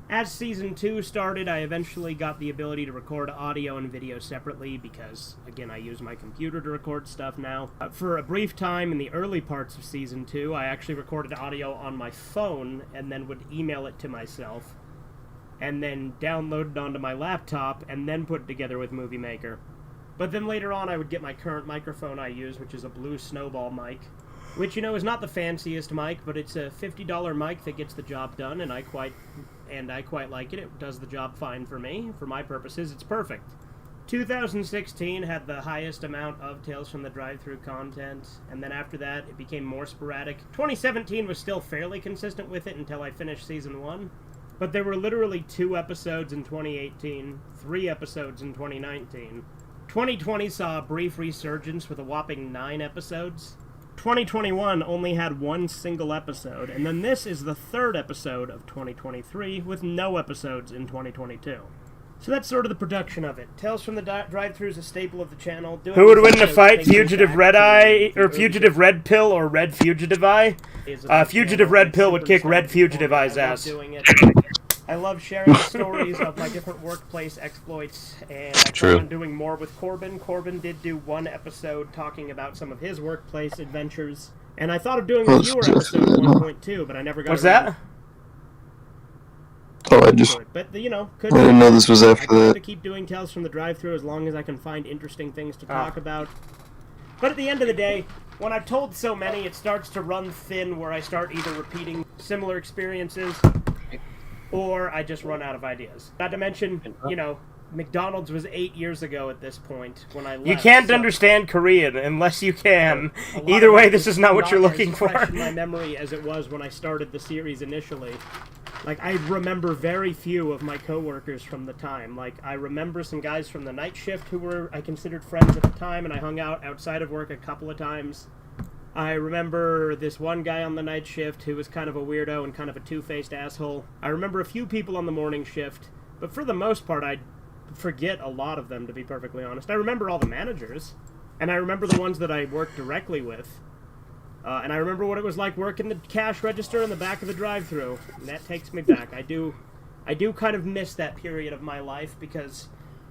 As Season 2 started, I eventually got the ability to record audio and video separately because, again, I use my computer to record stuff now. For a brief time in the early parts of Season 2, I actually recorded audio on my phone and then would email it to myself and then download it onto my laptop and then put it together with Movie Maker. But then later on, I would get my current microphone I use, which is a Blue Snowball mic, which, you know, is not the fanciest mic, but it's a $50 mic that gets the job done, and I quite like it. It does the job fine for me. For my purposes, it's perfect. 2016 had the highest amount of Tales from the Drive-Thru content, and then after that, it became more sporadic. 2017 was still fairly consistent with it until I finished Season 1, but there were literally 2 episodes in 2018, 3 episodes in 2019. 2020 saw a brief resurgence with a whopping 9 episodes. 2021 only had 1 single episode, and then this is the 3rd episode of 2023 with no episodes in 2022. So that's sort of the production of it. Tales from the Drive-Thru is a staple of the channel. Who would win in a fight, Fugitive Redeye, or Fugitive Red Pill, or Red Fugitive Eye? Fugitive Red Pill would kick Red Fugitive Eye's ass. I love sharing stories of my different workplace exploits, and I plan on doing more with Corbin. Corbin did do 1 episode talking about some of his workplace adventures, And I thought of doing a viewer episode at one point too, but I never got. What's that? Oh, I just. But you know, I didn't know this was after I plan that. to keep doing Tales from the Drive-Thru as long as I can find interesting things to talk about. But at the end of the day, when I've told so many, it starts to run thin where I start either repeating similar experiences or I just run out of ideas. Not to mention, you know, McDonald's was 8 years ago at this point when I left. You can't understand Korean unless you can. Either way, this is not what you're looking for. Fresh in my memory as it was when I started the series initially. Like, I remember very few of my coworkers from the time. Like, I remember some guys from the night shift who I considered friends at the time, and I hung out outside of work a couple of times. I remember this one guy on the night shift who was kind of a weirdo and kind of a two-faced asshole. I remember a few people on the morning shift, but for the most part, I forget a lot of them, to be perfectly honest. I remember all the managers, and I remember the ones that I worked directly with. And I remember what it was like working the cash register in the back of the drive-thru, and that takes me back. I do kind of miss that period of my life because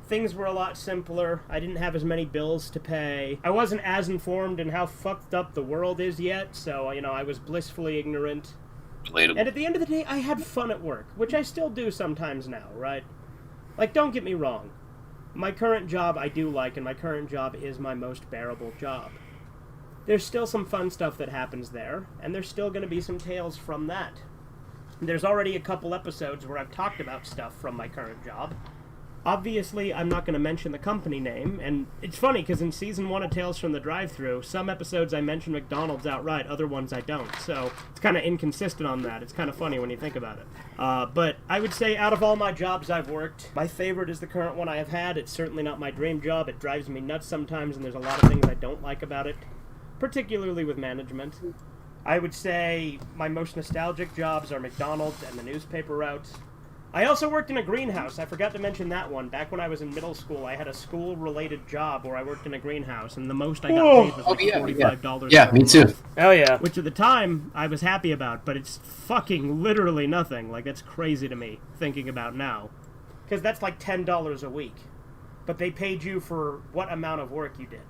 things were a lot simpler. I didn't have as many bills to pay. I wasn't as informed in how fucked up the world is yet, so, you know, I was blissfully ignorant. Relatable. And at the end of the day, I had fun at work, which I still do sometimes now, right? Like, don't get me wrong. My current job I do like, and my current job is my most bearable job. There's still some fun stuff that happens there, and there's still going to be some tales from that. There's already a couple episodes where I've talked about stuff from my current job. Obviously, I'm not going to mention the company name, and it's funny because in Season 1 of Tales from the Drive-Thru, some episodes I mention McDonald's outright, other ones I don't, so it's kind of inconsistent on that. It's kind of funny when you think about it. But I would say out of all my jobs I've worked, my favorite is the current one I have had. It's certainly not my dream job. It drives me nuts sometimes, and there's a lot of things I don't like about it, particularly with management. I would say my most nostalgic jobs are McDonald's and the newspaper route. I also worked in a greenhouse. I forgot to mention that one. Back when I was in middle school, I had a school-related job where I worked in a greenhouse, and the most I got paid was like $45 Yeah, me too. Oh, yeah. Which at the time, I was happy about, but it's fucking literally nothing. Like, that's crazy to me, thinking about now. Because that's like $10 a week. But they paid you for what amount of work you did.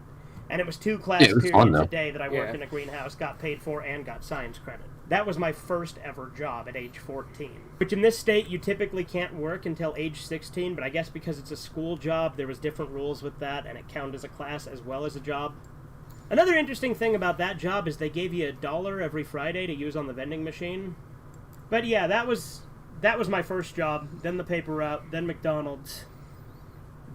And it was 2 class periods a day that I worked in a greenhouse, got paid for, and got science credit. That was my first ever job at age 14. Which in this state, you typically can't work until age 16, but I guess because it's a school job, there was different rules with that, and it counted as a class as well as a job. Another interesting thing about that job is they gave you $1 every Friday to use on the vending machine. But yeah, that was my first job, then the paper route, then McDonald's,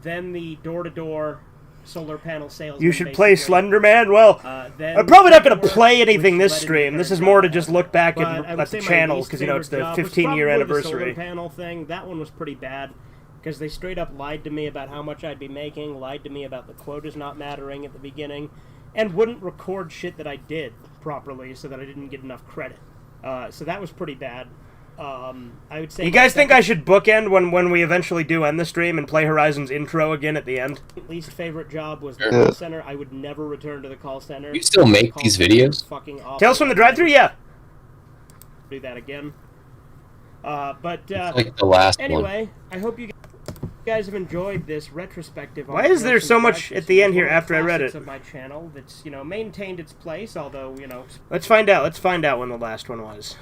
then the door-to-door solar panel sales. You should play Slenderman? Well, I'm probably not going to play anything this stream. This is more to just look back at the channel, because, you know, it's the 15-year anniversary. The solar panel thing, that one was pretty bad, because they straight up lied to me about how much I'd be making, lied to me about the quotas not mattering at the beginning, and wouldn't record shit that I did properly so that I didn't get enough credit. So that was pretty bad. I would say. You guys think I should bookend when we eventually do end the stream and play Horizon's intro again at the end? Least favorite job was the call center. I would never return to the call center. You still make these videos? Fucking awful. Tales from the Drive-Thru, yeah. Do that again. It's like the last anyway, one. I hope you guys have enjoyed this retrospective. Why is there so much at the end here after I read it? Of my channel that's, you know, maintained its place, although, you know. Let's find out. Let's find out when the last one was.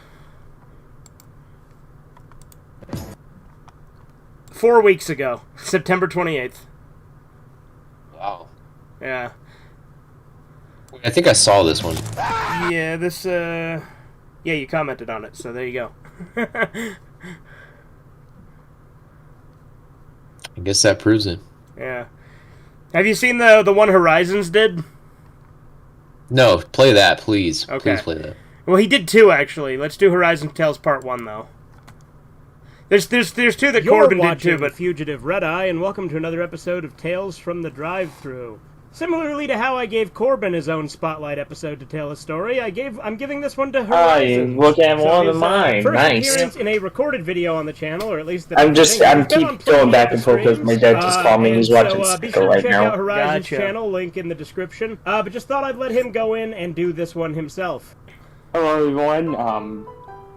4 weeks ago, September 28th. Wow. Yeah. I think I saw this one. Yeah, this, yeah, you commented on it, so there you go. I guess that proves it. Yeah. Have you seen the one Horizons did? No, play that, please. Okay. Please play that. Well, he did 2, actually. Let's do Horizon Tales Part 1, though. There's 2 that Corbin did too, but Fugativeredeye, and welcome to another episode of Tales from the Drive-Thru. Similarly to how I gave Corbin his own spotlight episode to tell a story, I'm giving this one to Horizon. Look at one of mine. First Nice. appearance in a recorded video on the channel, or at least I'm keep going back and forth because my dad just called me. He's watching Snickle right check now. out Horizon's channel, link in the description. But just thought I'd let him go in and do this one himself. Hello everyone.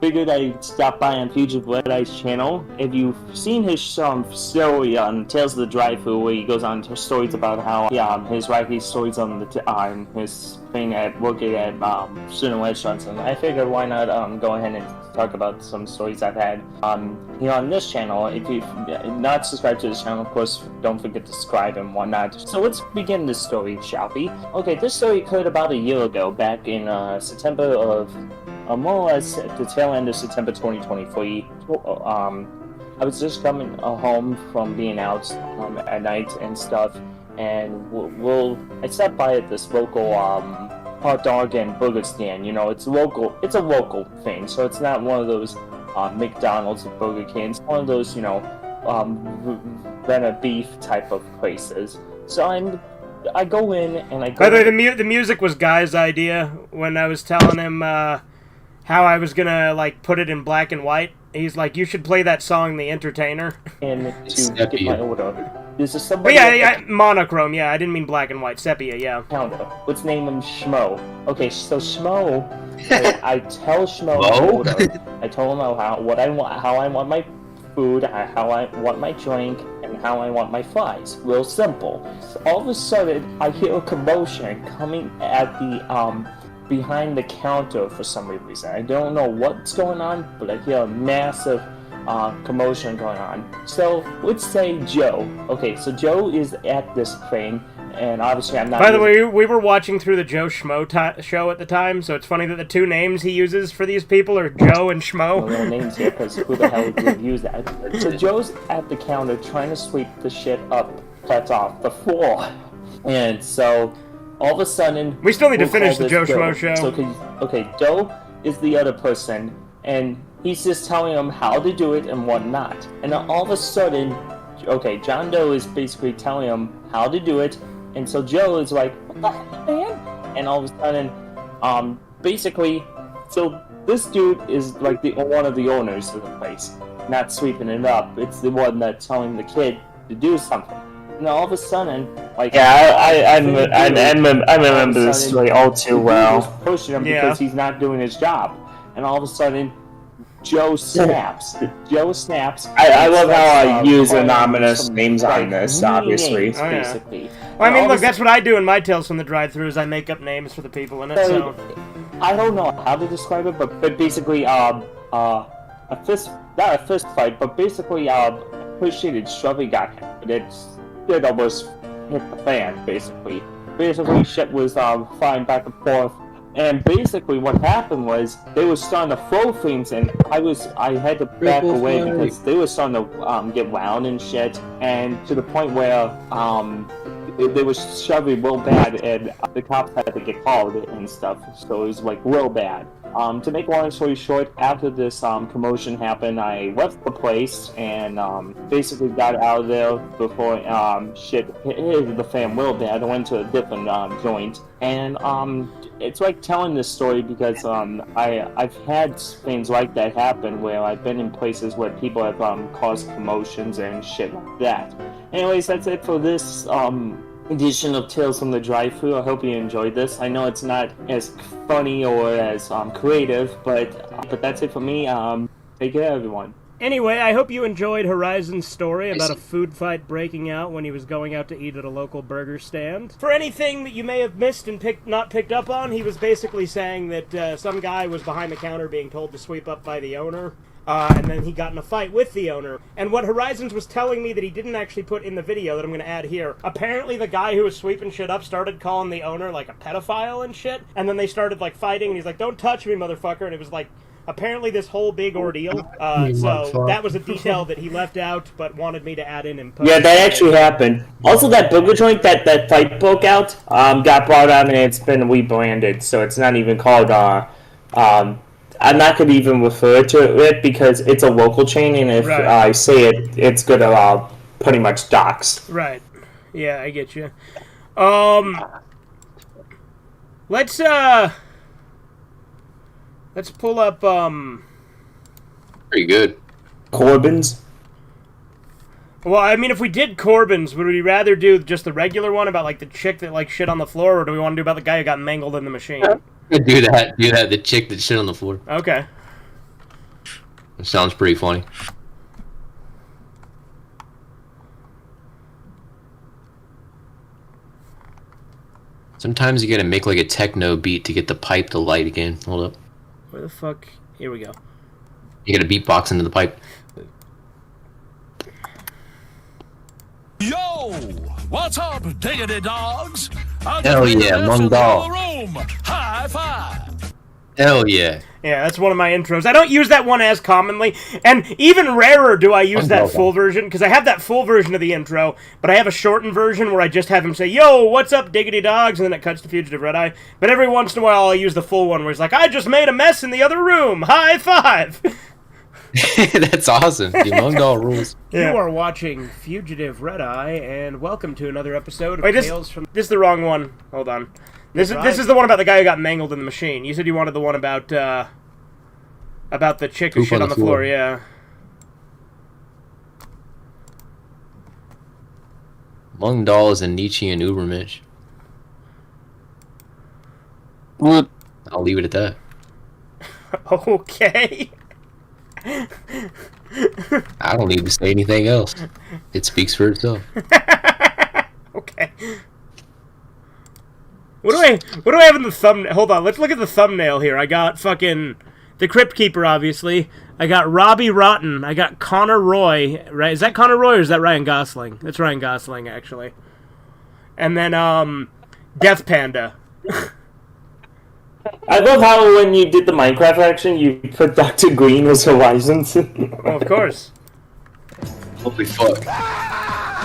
figured I'd stop by on Fugativeredeye's channel. If you've seen his story on Tales of the Drive-Thru, where he goes on to stories about how his wacky stories on his thing at working at certain restaurants, and I figured why not go ahead and talk about some stories I've had here on this channel. If you've not subscribed to this channel, of course, don't forget to subscribe and whatnot. So let's begin this story, shall we? Okay, this story occurred about a year ago, back in September of, more or less at the tail end of September 2023. I was just coming home from being out at night and stuff, and I stopped by at this local hot dog and burger stand. You know, it's a local thing, so it's not one of those McDonald's or Burger King. It's one of those, you know, Vienna beef type of places. So I go in and I go. By the way, the music was Guy's idea when I was telling him how I was gonna like put it in black and white. He's like, "You should play that song, The Entertainer." And to get my order. This is somebody. But yeah, monochrome. Yeah, I didn't mean black and white. Sepia. Yeah. Counter. Let's name him Schmo. Okay, so Schmo. I tell Schmo my order. I told him how I want my food, how I want my drink, and how I want my fries. Real simple. So all of a sudden, I hear a commotion coming at the behind the counter for some reason. I don't know what's going on, but I hear a massive commotion going on. So let's say Joe. Okay, so Joe is at this thing, and obviously I'm not. By the way, we were watching through the Joe Schmo show at the time, so it's funny that the two names he uses for these people are Joe and Schmo. No names here, because who the hell would use that? So Joe's at the counter trying to sweep the shit up, that's off the floor, and so all of a sudden we still need to finish the Joe Schmo show. So okay, Joe is the other person, and he's just telling him how to do it and whatnot. And then all of a sudden, okay, John Doe is basically telling him how to do it, and so Joe is like, "What the heck, man?" And all of a sudden, basically, so this dude is like one of the owners of the place, not sweeping it up. It's the one that's telling the kid to do something. And all of a sudden, like, yeah, I remember this story all too well. Pushing him because he's not doing his job, and all of a sudden, Joe snaps. Joe snaps. I love how I use anonymous names on this, obviously. Basically. Well, I mean, look, that's what I do in my Tales from the Drive-Thru, is I make up names for the people in it, so. I don't know how to describe it, but basically, not a fist fight, but basically, appreciated shoving got him. It almost hit the fan, basically. Basically, shit was flying back and forth. And basically what happened was they were starting to throw things, and I had to back away because they were starting to get round and shit, and to the point where they were shoving real bad, and the cops had to get called and stuff. So it was like real bad. To make a long story short, after this commotion happened, I left the place and basically got out of there before shit hit the fan real bad. I went to a different joint, and it's like telling this story because I've had things like that happen where I've been in places where people have caused commotions and shit like that. Anyways, that's it for this edition of Tales from the Drive-Thru. I hope you enjoyed this. I know it's not as funny or as creative, but that's it for me. Take care, everyone. Anyway, I hope you enjoyed Horizon's story about a food fight breaking out when he was going out to eat at a local burger stand. For anything that you may have missed and not picked up on, he was basically saying that some guy was behind the counter being told to sweep up by the owner. And then he got in a fight with the owner. And what Horizons was telling me that he didn't actually put in the video that I'm going to add here, apparently the guy who was sweeping shit up started calling the owner like a pedophile and shit, and then they started like fighting, and he's like, "Don't touch me, motherfucker," and it was like, apparently this whole big ordeal. So that was a detail that he left out, but wanted me to add in post. Yeah, that actually happened. Also, that burger joint that fight broke out, got brought out and it's been rebranded, so it's not even called, I'm not going to even refer to it because it's a local chain, and if I say it, it's going to pretty much dox. Right. Yeah, I get you. Let's pull up, Pretty good. Corbin's? Well, I mean, if we did Corbin's, would we rather do just the regular one about, like, the chick that, like, shit on the floor, or do we want to do about the guy who got mangled in the machine? Do that, the chick that shit on the floor. Okay. Sounds pretty funny. Sometimes you gotta make like a techno beat to get the pipe to light again. Hold up. Where the fuck? Here we go. You gotta beatbox into the pipe. Yo! What's up, diggity dogs? Hell yeah, Mung Dal. Room. High five! Hell yeah. Yeah, that's one of my intros. I don't use that one as commonly, and even rarer do I use that full version, because I have that full version of the intro, but I have a shortened version where I just have him say, yo, what's up, diggity dogs, and then it cuts to Fugitive Red-Eye. But every once in a while I'll use the full one where he's like, I just made a mess in the other room, high five! That's awesome. The Mongol rules. Yeah. You are watching Fugitive Red-Eye, and welcome to another episode of Tales from... This is the wrong one. Hold on. This is the one about the guy who got mangled in the machine. You said you wanted the one about the chick who shit on the floor. Yeah. Mung Dal is a Nietzschean Ubermensch. What? I'll leave it at that. Okay. I don't need to say anything else. It speaks for itself. Okay. What do I have in the thumbnail? Hold on, let's look at the thumbnail here. I got fucking the Crypt Keeper, obviously. I got Robbie Rotten. I got Connor Roy. Right? Is that Connor Roy or is that Ryan Gosling? That's Ryan Gosling, actually. And then Death Panda. I love how when you did the Minecraft action, you put Dr. Green as Horizons. Oh, of course. Holy fuck.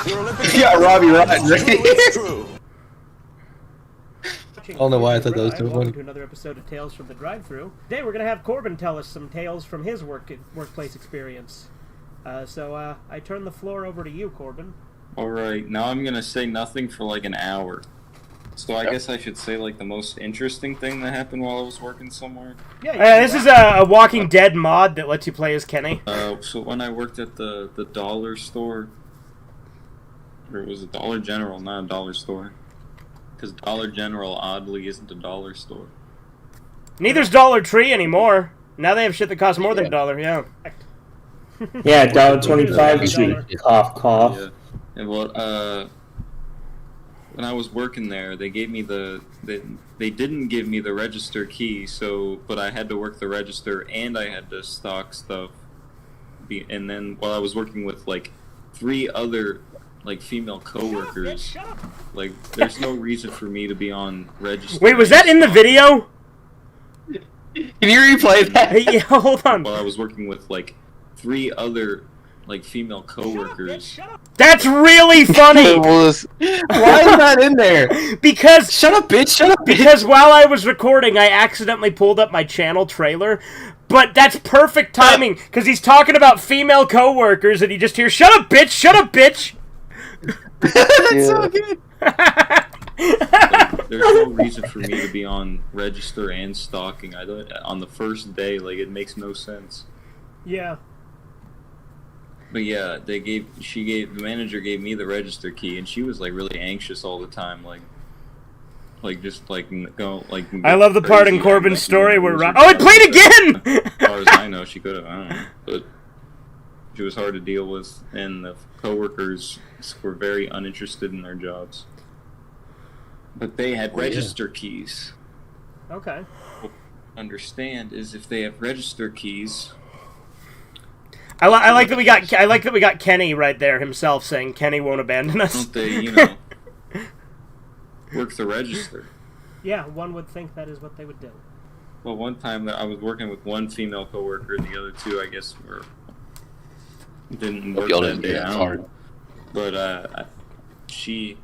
You got Robbie Rotten right? I don't know why I thought that was so funny. Welcome to another episode of Tales from the Drive-Thru. Today we're going to have Corbin tell us some tales from his workplace experience. So I turn the floor over to you, Corbin. Alright, now I'm going to say nothing for like an hour. So I guess I should say like the most interesting thing that happened while I was working somewhere. Yeah, this is a Walking Dead mod that lets you play as Kenny. So when I worked at the dollar store, or it was a Dollar General, not a dollar store. Because Dollar General, oddly, isn't a dollar store. Neither's Dollar Tree anymore. Now they have shit that costs more than $1, yeah. Yeah, $1.25. Cough, cough. Yeah. And well, when I was working there, they gave me they didn't give me the register key, but I had to work the register and I had to stock stuff. And then while I was working with like 3 other like female coworkers, like there's no reason for me to be on register. Wait, was that in the video? Can you replay that? Yeah, hold on. While I was working with like 3 other like female coworkers. That's really funny. Why is that in there? Because shut up, bitch. Shut up, bitch. Because while I was recording, I accidentally pulled up my channel trailer. But that's perfect timing because he's talking about female coworkers, and you just hear "Shut up, bitch! Shut up, bitch!" That's so good. Like, there's no reason for me to be on register and stalking. I don't on the first day. Like it makes no sense. Yeah. But yeah, the manager gave me the register key, and she was like really anxious all the time, like just like go like. I love the part in Corbin's story where it played again. As far as I know, she could have. I don't know, but she was hard to deal with, and the coworkers were very uninterested in their jobs. But they had register keys. Okay. Understand is if they have register keys. I like that we got Kenny right there himself saying Kenny won't abandon us. Don't they, work the register? Yeah, one would think that is what they would do. Well, one time I was working with one female coworker, and the other 2, I guess, didn't work that day. Hard. But she,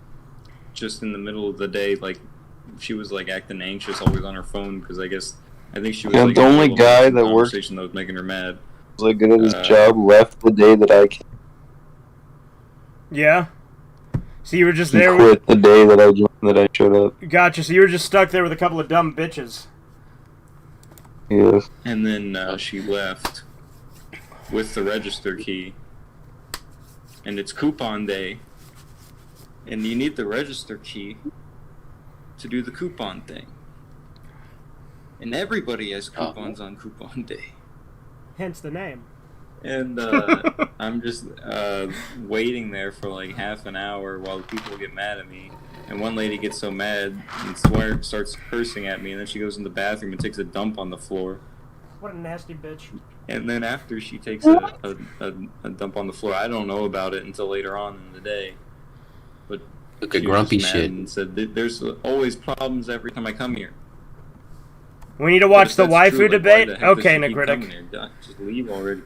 just in the middle of the day, like she was like acting anxious, always on her phone, because I think she was like the only guy that worked that was making her mad. Was like good at his job. Left the day that I came. Yeah. So you were just He there. quit the day that I showed up. Gotcha. So you were just stuck there with a couple of dumb bitches. Yes. And then she left with the register key, and it's coupon day, and you need the register key to do the coupon thing. And everybody has coupons on coupon day. Hence the name. And I'm just waiting there for like half an hour while the people get mad at me. And one lady gets so mad and starts cursing at me, and then she goes in the bathroom and takes a dump on the floor. What a nasty bitch. And then after she takes a dump on the floor, I don't know about it until later on in the day. But Look at she was grumpy just mad shit. and said, "There's always problems every time I come here." We need to watch the But if that's waifu true, like, debate? why the heck does Okay, she keep coming Negritic. here? God, just leave already.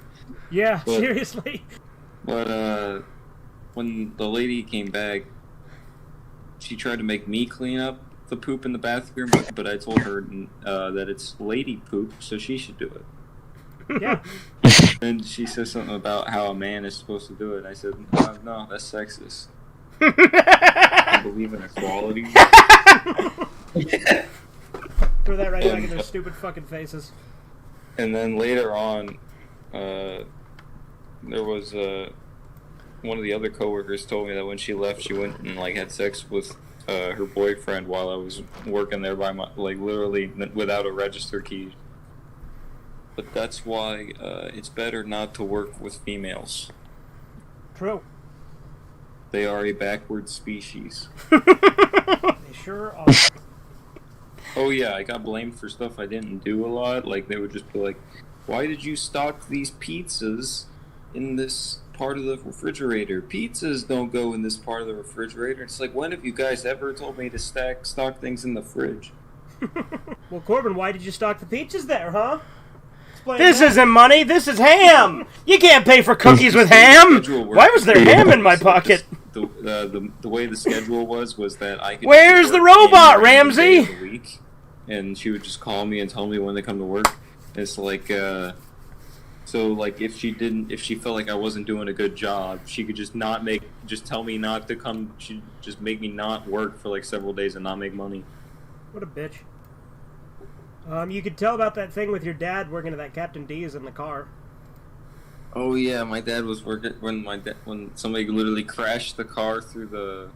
Yeah, But- seriously. But when the lady came back, she tried to make me clean up the poop in the bathroom, but I told her that it's lady poop, so she should do it. Yeah. And she said something about how a man is supposed to do it. I said, no, that's sexist. I believe in equality. Throw that right back in their stupid fucking faces. And then later on, there was one of the other coworkers told me that when she left, she went and like had sex with her boyfriend while I was working there by literally without a register key. But that's why it's better not to work with females. True. They are a backward species. They sure are. Oh yeah, I got blamed for stuff I didn't do a lot. Like, they would just be like, "Why did you stock these pizzas in this part of the refrigerator? Pizzas don't go in this part of the refrigerator." It's like, when have you guys ever told me to stock things in the fridge? Well, Corbin, why did you stock the pizzas there, huh? This isn't money, this is ham! You can't pay for cookies with ham! Why was there ham in my pocket? The way the schedule was that I could... Where's the robot, Ramsey? A week, and she would just call me and tell me when they come to work. It's like, so like if she felt like I wasn't doing a good job, she could just tell me not to come. She'd just make me not work for like several days and not make money. What a bitch. You could tell about that thing with your dad working at that Captain D's in the car. Oh yeah, my dad was working when somebody literally crashed the car through the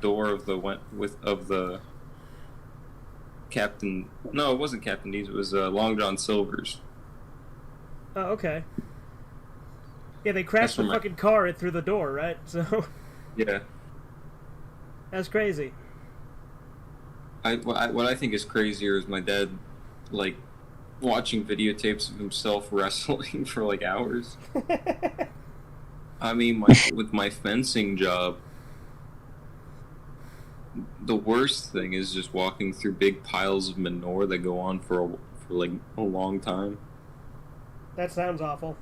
door of the Captain. No, it wasn't Captain D's. It was Long John Silver's. Oh, okay. Yeah, they crashed the fucking car through the door, right? So. Yeah. That's crazy. What I think is crazier is my dad, like, watching videotapes of himself wrestling for like hours. I mean, with my fencing job, the worst thing is just walking through big piles of manure that go on for like a long time. That sounds awful.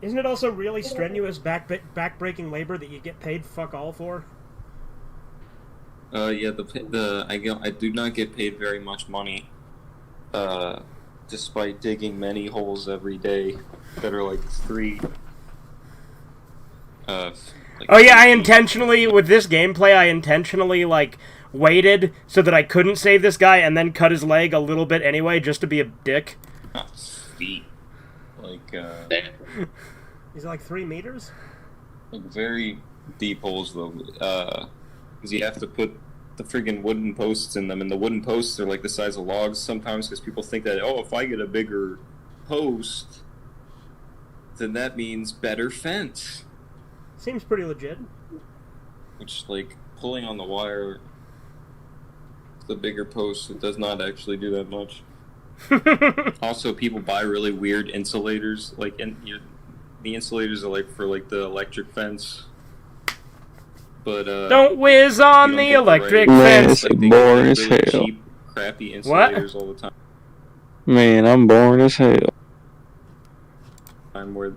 Isn't it also really strenuous back-breaking labor that you get paid fuck all for? Yeah, I do not get paid very much money, despite digging many holes every day that are like 3. Oh yeah, I intentionally, with this gameplay, like, waited so that I couldn't save this guy and then cut his leg a little bit anyway, just to be a dick. Feet. Like, Is it like 3 meters? Like, very deep holes, though, because you have to put the friggin' wooden posts in them, and the wooden posts are like the size of logs sometimes, because people think that, oh, if I get a bigger post, then that means better fence. Seems pretty legit. Which, like, pulling on the wire, the bigger post, it does not actually do that much. Also, people buy really weird insulators, like, the insulators are like for like the electric fence. But don't whiz on the electric fence. Like, boring as really hell. cheap, crappy insulators all the time. Man, I'm boring as hell. Where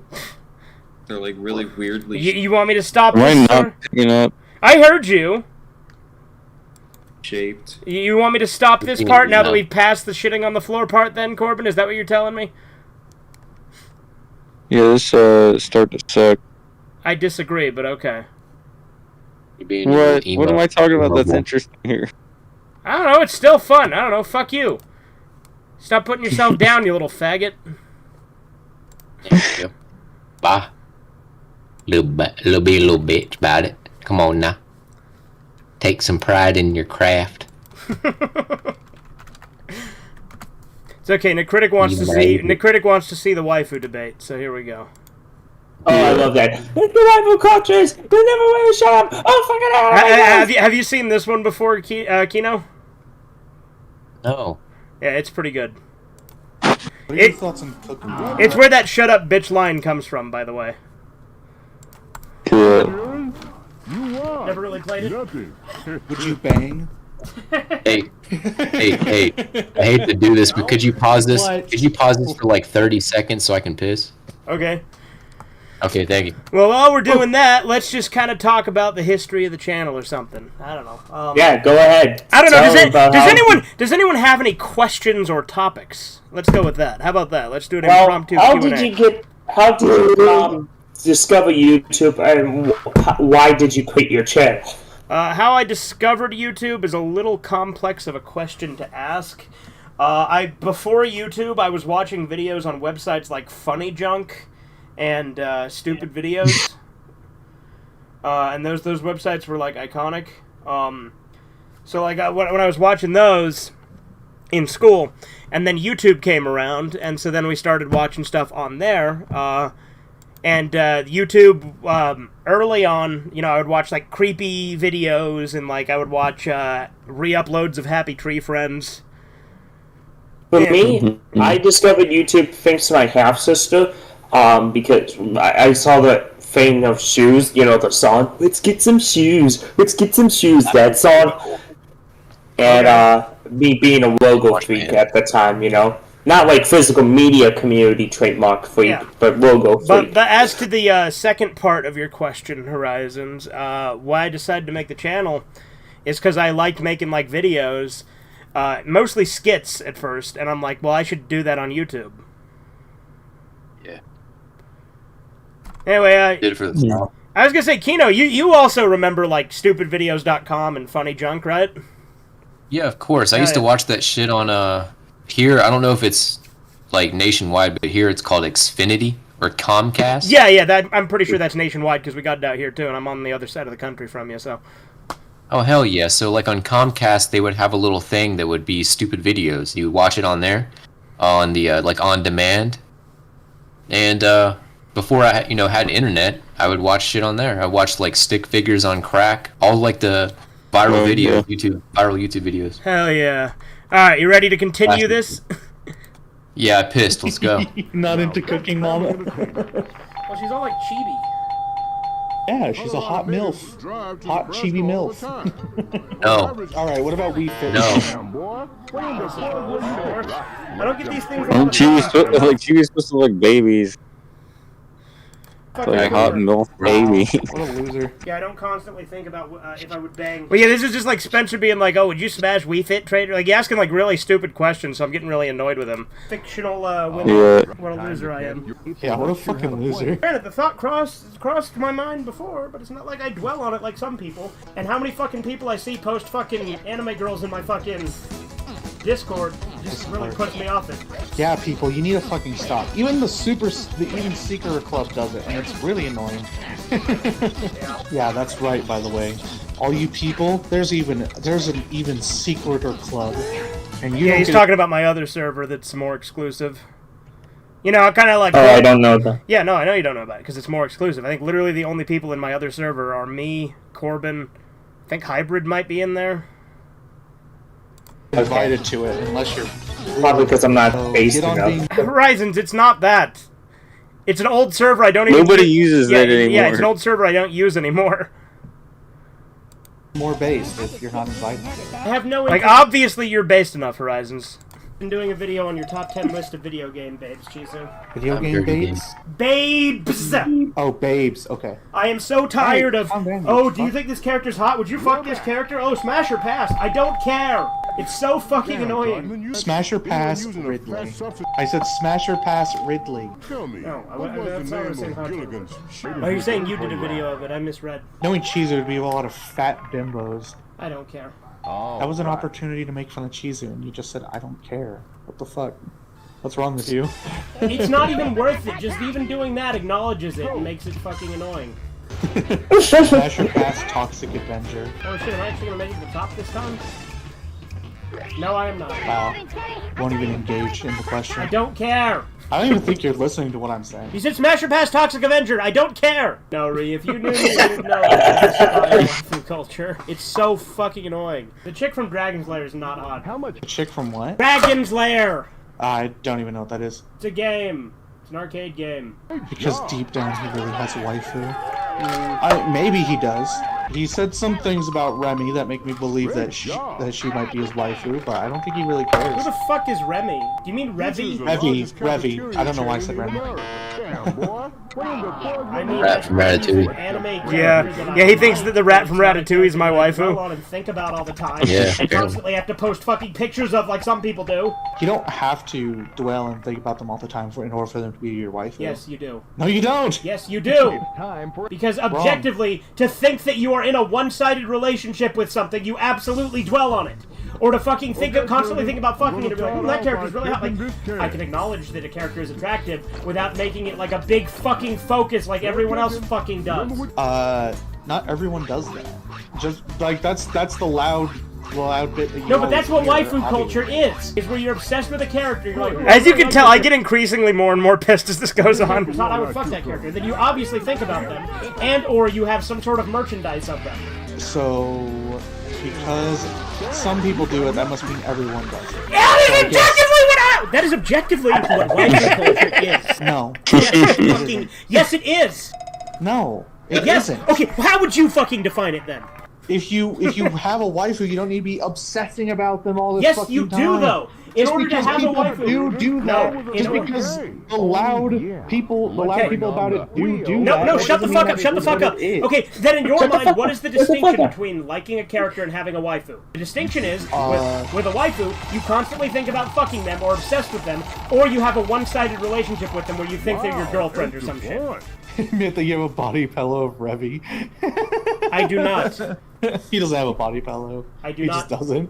they're like really weirdly. You want me to stop Am I this? not picking up? I heard you. Shaped. You want me to stop this part now that we've passed the shitting on the floor part? Then, Corbin, is that what you're telling me? Yeah, this start to suck. I disagree, but okay. What am I talking about that's interesting here? I don't know, it's still fun. I don't know, fuck you. Stop putting yourself down, you little faggot. Yeah. Bah. Little bitch about it. Come on now. Take some pride in your craft. It's okay. Nick Critic wants to see. Nick Critic wants to see the waifu debate. So here we go. Oh, I love that. The waifu cultures. They never wear a shop. Oh, fucking hell! Have you seen this one before, Kino? No. Yeah, it's pretty good. What are your thoughts on cooking? It's where that "shut up, bitch" line comes from, by the way. You won. Never really played it. Would you bang? Hey, I hate to do this, but could you pause this? What? Could you pause this for like 30 seconds so I can piss? Okay. Okay, thank you. Well, while we're doing that, let's just kind of talk about the history of the channel or something. I don't know. Yeah, go ahead. I don't know. Does anyone have any questions or topics? Let's go with that. How about that? Let's do an impromptu how Q&A. How did you discover YouTube, and why did you quit your channel? How I discovered YouTube is a little complex of a question to ask. Before YouTube, I was watching videos on websites like Funny Junk and Stupid Videos, and those websites were like iconic. So like when I was watching those in school, and then YouTube came around, and so then we started watching stuff on there. And YouTube, early on, you know, I would watch, like, creepy videos, and, like, I would watch re-uploads of Happy Tree Friends. For me, I discovered YouTube thanks to my half-sister, because I saw the thing of shoes, you know, the song, "Let's get some shoes, that song. And, me being a logo freak at the time, you know. Not like physical media community trademark freak, but logo freak. But as to the second part of your question, Horizons, why I decided to make the channel is because I liked making like videos, mostly skits at first, and I'm like, well, I should do that on YouTube. Yeah. Anyway, Did it for the I was gonna say, Kino, you also remember like stupidvideos.com and Funny Junk, right? Yeah, of course. I used to watch that shit on here. I don't know if it's like nationwide, but here it's called Xfinity or Comcast. Yeah, I'm pretty sure that's nationwide because we got it out here too, and I'm on the other side of the country from you, so. Oh, hell yeah. So, like, on Comcast, they would have a little thing that would be stupid videos. You would watch it on there, on the, like, on demand. And, before I, had internet, I would watch shit on there. I watched, like, stick figures on crack. All, like, the viral viral YouTube videos. Hell yeah. Alright, you ready to continue this? Yeah, I pissed. Let's go. Not into cooking, Mama. Well, she's all, like, chibi. Yeah, she's a hot MILF. Hot chibi MILF. No. Alright, what about Wii Fit? No. I don't get these things. Chibi's supposed to look babies. Like hot milk baby. What a loser. Yeah, I don't constantly think about if I would bang. Well, yeah, this is just like Spencer being like, "Oh, would you smash Wii Fit Trader?" Like, you're asking like really stupid questions, so I'm getting really annoyed with him. Fictional women. Yeah. What a loser I am. Yeah, what a fucking loser. Granted, the thought crossed my mind before, but it's not like I dwell on it like some people. And how many fucking people I see post fucking anime girls in my fucking Discord just really puts me off it. Yeah, people, you need to fucking stop. Even the Seeker Club does it, and it's really annoying. Yeah, that's right, by the way. All you people, there's an even secreter club. And you he's talking about my other server that's more exclusive. You know, kind of like... Oh, I don't know that. Yeah, no, I know you don't know about it, because it's more exclusive. I think literally the only people in my other server are me, Corbin, I think Hybrid might be in there. Invited to it, unless you're... Probably because I'm not based enough. Horizons, it's not that. It's an old server I don't even... Nobody uses it anymore. Yeah, it's an old server I don't use anymore. More based if you're not invited. I have no... Like, obviously you're based enough, Horizons. Been doing a video on your top 10 list of video game babes, Chizu. Video game babes? Babes! Oh, babes, okay. I am so tired of... Oh, do you think this character's hot? Would you fuck this character? Oh, smash or pass. I don't care. It's so fucking annoying. Smash or pass Ridley. I said smash or pass Ridley. No, that's not what I was saying. Oh, you're saying you did a video of it. I misread. Knowing Chizu would be a lot of fat bimbos. I don't care. Oh, that was an opportunity to make fun of Chizu, and you just said, I don't care. What the fuck? What's wrong with you? It's not even worth it. Just even doing that acknowledges it and makes it fucking annoying. Smash or pass Toxic Avenger. Oh shit, am I actually gonna make it to the top this time? No, I am not. Wow. won't even engage in the question. I don't care. I don't even think you're listening to what I'm saying. You said smash or pass Toxic Avenger. I don't care. No, Ree, if you knew me, you'd know waifu culture. It's so fucking annoying. The chick from Dragon's Lair is not hot. How much? The chick from what? Dragon's Lair. I don't even know what that is. It's a game. It's an arcade game. Because deep down he really has a waifu. Maybe he does. He said some things about Remy that make me believe that she might be his waifu, but I don't think he really cares. Who the fuck is Remy? Do you mean Revy? Revy. I don't know why I said Remy. I mean, Rat from Ratatouille. Yeah, he thinks that the rat from Ratatouille is my waifu. On and think about all the time. Yeah, and constantly have to post fucking pictures of like some people do. You don't have to dwell and think about them all the time in order for them to be your waifu. Yes, you do. No, you don't. Yes, you do. Because objectively, to think that you are in a one-sided relationship with something, you absolutely dwell on it. Or to fucking constantly think about fucking it and be like, that character's really hot. Like, I can acknowledge that a character is attractive without making it like a big fucking focus like everyone else fucking does. Not everyone does that. Just like that's the loud bit that you No, but that's what always waifu hear. culture is where you're obsessed with a character. You're like, as you can tell, I get increasingly more and more pissed as this goes on. Thought I would fuck that character. Then you obviously think about them, and or you have some sort of merchandise of them. So, because some people do it, that must mean everyone does it. That is objectively what waifu culture is. No. Yes, it is. No, it yes. isn't. Okay, how would you fucking define it then? If you have a waifu, you don't need to be obsessing about them all the yes, fucking you time. do though. In order to have a waifu, do that. Just because the loud people about it do that. No, shut the fuck up. Shut the fuck up. Okay, then in your mind, what is the distinction between liking a character and having a waifu? The distinction is with a waifu, you constantly think about fucking them or obsessed with them, or you have a one-sided relationship with them where you think they're your girlfriend or some shit. Admit that you have a body pillow of Revy. I do not. He doesn't have a body pillow. I do he not. He just doesn't.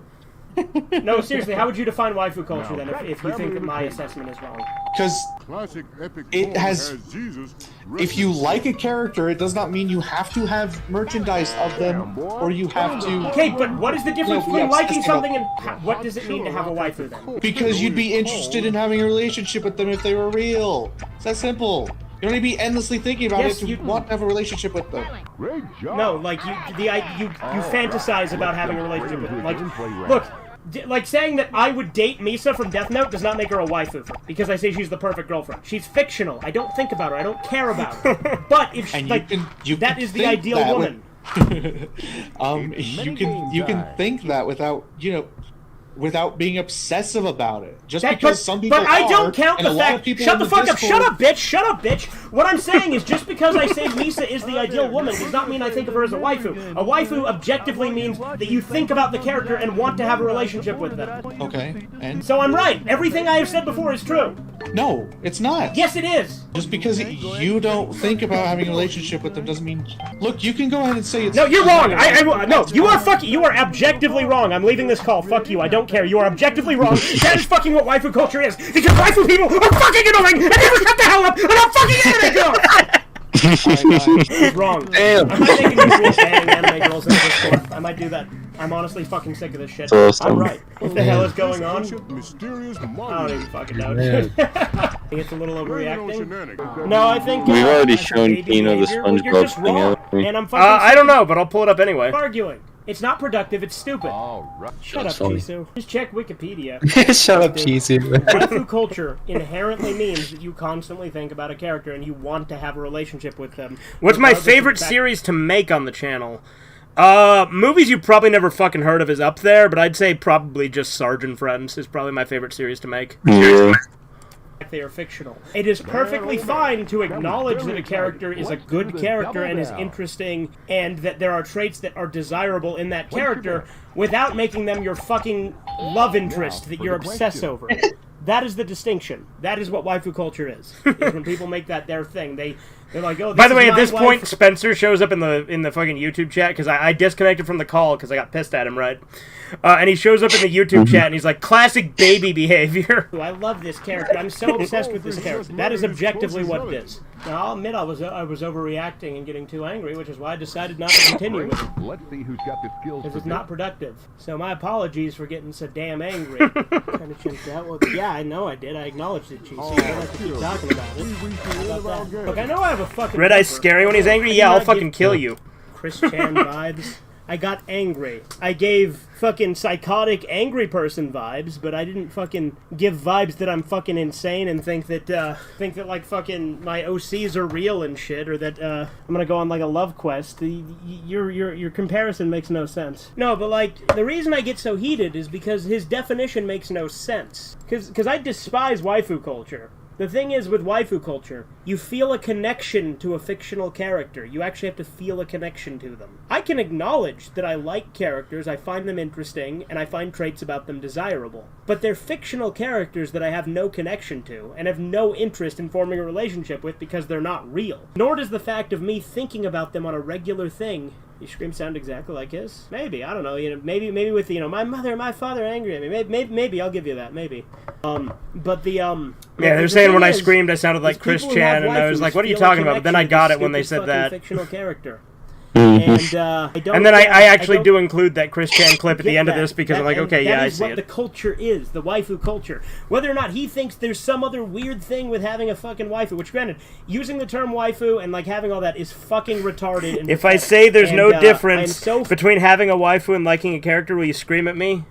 No, seriously, how would you define waifu culture then if you think that my assessment is wrong? Because it has... If you like a character, it does not mean you have to have merchandise of them, or you have to... Okay, but what is the difference between liking something and what does it mean to have a waifu then? Because you'd be interested in having a relationship with them if they were real. It's that simple. You don't need to be endlessly thinking about it to want to have a relationship with them. No, like you fantasize about having a relationship with them. Like, look, like saying that I would date Misa from Death Note does not make her a waifu, because I say she's the perfect girlfriend. She's fictional. I don't think about her. I don't care about her. But if that is the ideal woman. You can think that without being obsessive about it. Because some people But I don't count and the a lot of fact. people Shut in the fuck up! Discord- Shut up, bitch! Shut up, bitch! What I'm saying is, just because I say Misa is the ideal woman does not mean I think of her as a waifu. A waifu objectively means that you think about the character and want to have a relationship with them. Okay, and so I'm right. Everything I have said before is true. No, it's not. Yes, it is. Just because you don't think about having a relationship with them doesn't mean. Look, you can go ahead and say it's. No, you're wrong. No, you are fucking. You are objectively wrong. I'm leaving this call. Fuck you. I don't care. You are objectively wrong. That is fucking what waifu culture is. Because waifu people are fucking annoying and never shut the hell up and I'm fucking anime girls! It's wrong. Damn. I might make a new rule saying anime girls in the Discord. I might do that. I'm honestly fucking sick of this shit. Awesome. I'm right. What the hell is going on? I don't even fucking know. It's a little overreacting. No, I think we've already shown baby Kino the behavior, you're SpongeBob just thing. wrong. haven't we? And I'm fucking I don't know, but I'll pull it up anyway. Arguing. It's not productive, it's stupid. Shut up, That's funny. Jisoo. Just check Wikipedia. Shut up, Jisoo. Waifu culture inherently means that you constantly think about a character and you want to have a relationship with them. What's my favorite series to make on the channel? Movies you probably never fucking heard of is up there, but I'd say probably just Sergeant Friends is probably my favorite series to make. Yeah. They are fictional. It is perfectly fine to acknowledge that a character is a good character and is interesting, and that there are traits that are desirable in that character without making them your fucking love interest that you're obsessed over. That is the distinction. That is what waifu culture is when people make that their thing. They're like, oh. By the way, at this wife. point, Spencer shows up in the fucking YouTube chat because I disconnected from the call because I got pissed at him, right? And he shows up in the YouTube chat and he's like, classic baby behavior. I love this character. I'm so obsessed with this character. That is objectively what it is. Now, I'll admit I was overreacting and getting too angry, which is why I decided not to continue with it. Let's see who's got the skills. Because it's not productive. So my apologies for getting so damn angry. Kind of changed out. Well, yeah, I know I did. I acknowledged it, GC. I don't have to keep talking about it. How about that? Look, I know I have a fucking... Red Eye's scary when he's angry? Yeah, I'll fucking kill you. Chris Chan vibes. I got angry. I gave fucking psychotic angry person vibes, but I didn't fucking give vibes that I'm fucking insane and think that like fucking my OCs are real and shit, or that I'm gonna go on like a love quest. Your comparison makes no sense. No, but like the reason I get so heated is because his definition makes no sense. Because I despise waifu culture. The thing is, with waifu culture, you feel a connection to a fictional character. You actually have to feel a connection to them. I can acknowledge that I like characters, I find them interesting, and I find traits about them desirable. But they're fictional characters that I have no connection to, and have no interest in forming a relationship with because they're not real. Nor does the fact of me thinking about them on a regular thing... Your screams sound exactly like his? Maybe, I don't know, maybe with, my mother and my father angry at me. Maybe, I'll give you that, maybe. But the, Yeah, they're saying when I screamed I sounded like Chris Chan, and I was like, what are you talking about? But then I got it when they said that. Fictional character. And then I actually do include that Chris Chan clip at the end of this because I'm like, okay, yeah, I see it. That is what the culture is, the waifu culture. Whether or not he thinks there's some other weird thing with having a fucking waifu, which granted, using the term waifu and like having all that is fucking retarded. And if I say there's no difference between having a waifu and liking a character, will you scream at me?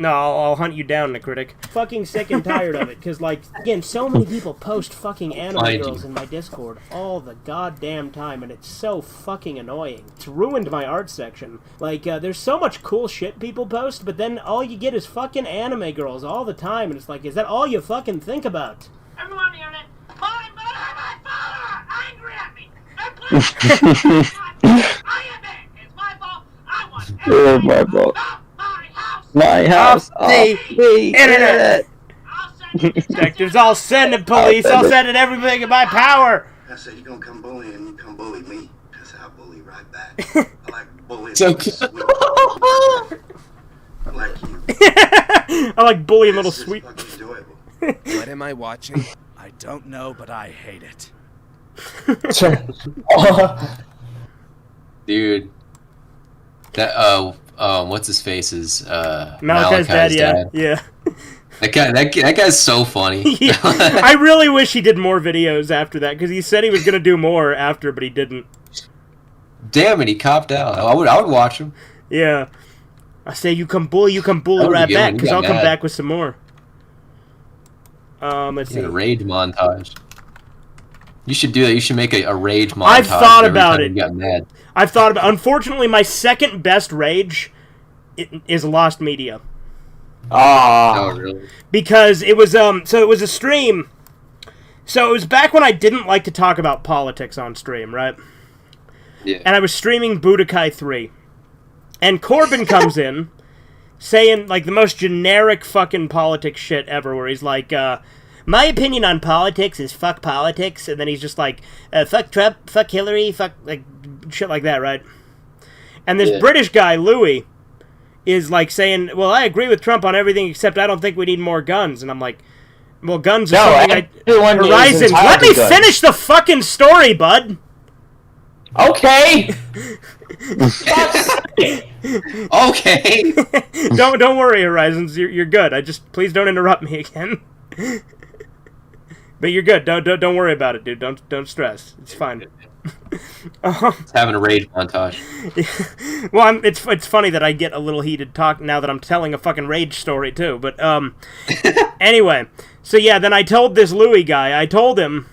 No, I'll hunt you down, the critic. Fucking sick and tired of it, because, like, again, so many people post fucking anime girls in my Discord all the goddamn time, and it's so fucking annoying. It's ruined my art section. Like, there's so much cool shit people post, but then all you get is fucking anime girls all the time, and it's like, is that all you fucking think about? Everyone on the internet, my mother, my father, angry at me. I am it. It's my fault. I want Oh my god. My house off the internet. Detectives, I'll send it, police. I'll send it everything in my power. I said you're gonna come bullying, you come bully me. Because I'll bully right back. I like bullying. So I like you. I like bullying little sweet. What am I watching? I don't know, but I hate it. Dude. That what's his face is Malachi's dad. Yeah. That guy's so funny. I really wish he did more videos after that because he said he was gonna do more after, but he didn't. Damn it, he copped out. I would watch him. Yeah. I say you come bully right back because I'll come back with some more. Let's see. A rage montage. You should do that. You should make a rage montage. I've thought about it. You got mad. I've thought about. Unfortunately, my second best rage is Lost Media. Oh, really? Because it was so it was a stream. So it was back when I didn't like to talk about politics on stream, right? Yeah. And I was streaming Budokai 3, and Corbin comes in, saying like the most generic fucking politics shit ever, where he's like, my opinion on politics is fuck politics, and then he's just like, fuck Trump, fuck Hillary, fuck, like, shit like that, right? And this British guy, Louis, is like saying, well, I agree with Trump on everything except I don't think we need more guns. And I'm like, well, guns are something Horizons, let me finish the fucking story, bud! Okay! Okay! Don't worry, Horizons, you're good. Please don't interrupt me again. But you're good. Don't worry about it, dude. Don't stress. It's fine. It's having a rage montage. Well, it's funny that I get a little heated talk now that I'm telling a fucking rage story too. But anyway, so yeah, then I told this Louis guy. I told him,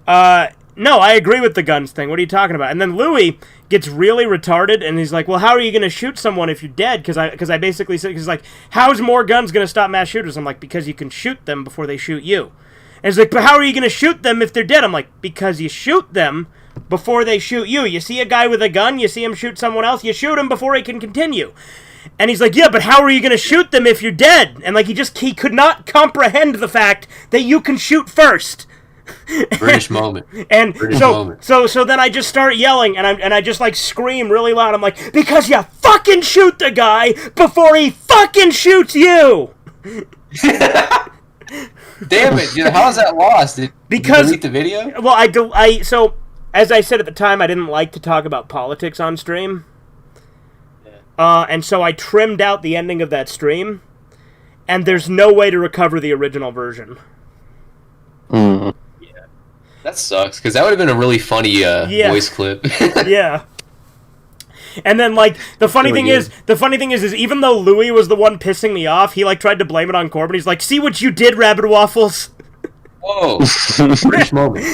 no, I agree with the guns thing. What are you talking about? And then Louis gets really retarded, and he's like, well, how are you going to shoot someone if you're dead? Because I basically said, because like, how's more guns going to stop mass shooters? I'm like, because you can shoot them before they shoot you. And he's like, but how are you going to shoot them if they're dead? I'm like, because you shoot them before they shoot you. You see a guy with a gun, you see him shoot someone else, you shoot him before he can continue. And he's like, yeah, but how are you going to shoot them if you're dead? And like, he could not comprehend the fact that you can shoot first British moment. And British so, moment. so then I just start yelling, and I just like scream really loud. I'm like, because you fucking shoot the guy before he fucking shoots you. Damn it! Dude, how is that lost? Did you delete the video? Well, so as I said at the time, I didn't like to talk about politics on stream. And so I trimmed out the ending of that stream, and there's no way to recover the original version. Yeah, that sucks because that would have been a really funny voice clip. Yeah. And then, like, the funny thing is, even though Louis was the one pissing me off, he like tried to blame it on Corbin. He's like, "See what you did, Rabbit Waffles." Whoa, British moment.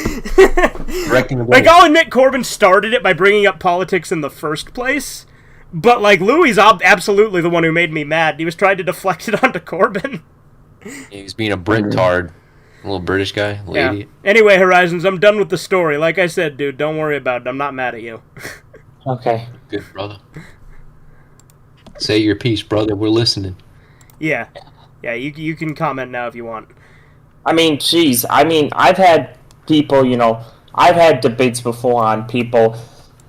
Correcting the Like, I'll admit Corbin started it by bringing up politics in the first place. But, like, Louis is absolutely the one who made me mad. He was trying to deflect it onto Corbin. He was being a Brit tard. A little British guy. Lady. Yeah. Anyway, Horizons, I'm done with the story. Like I said, dude, don't worry about it. I'm not mad at you. Okay. Good, brother. Say your piece, brother. We're listening. Yeah. Yeah, you can comment now if you want. I mean, jeez. I mean, I've had people, I've had debates before on people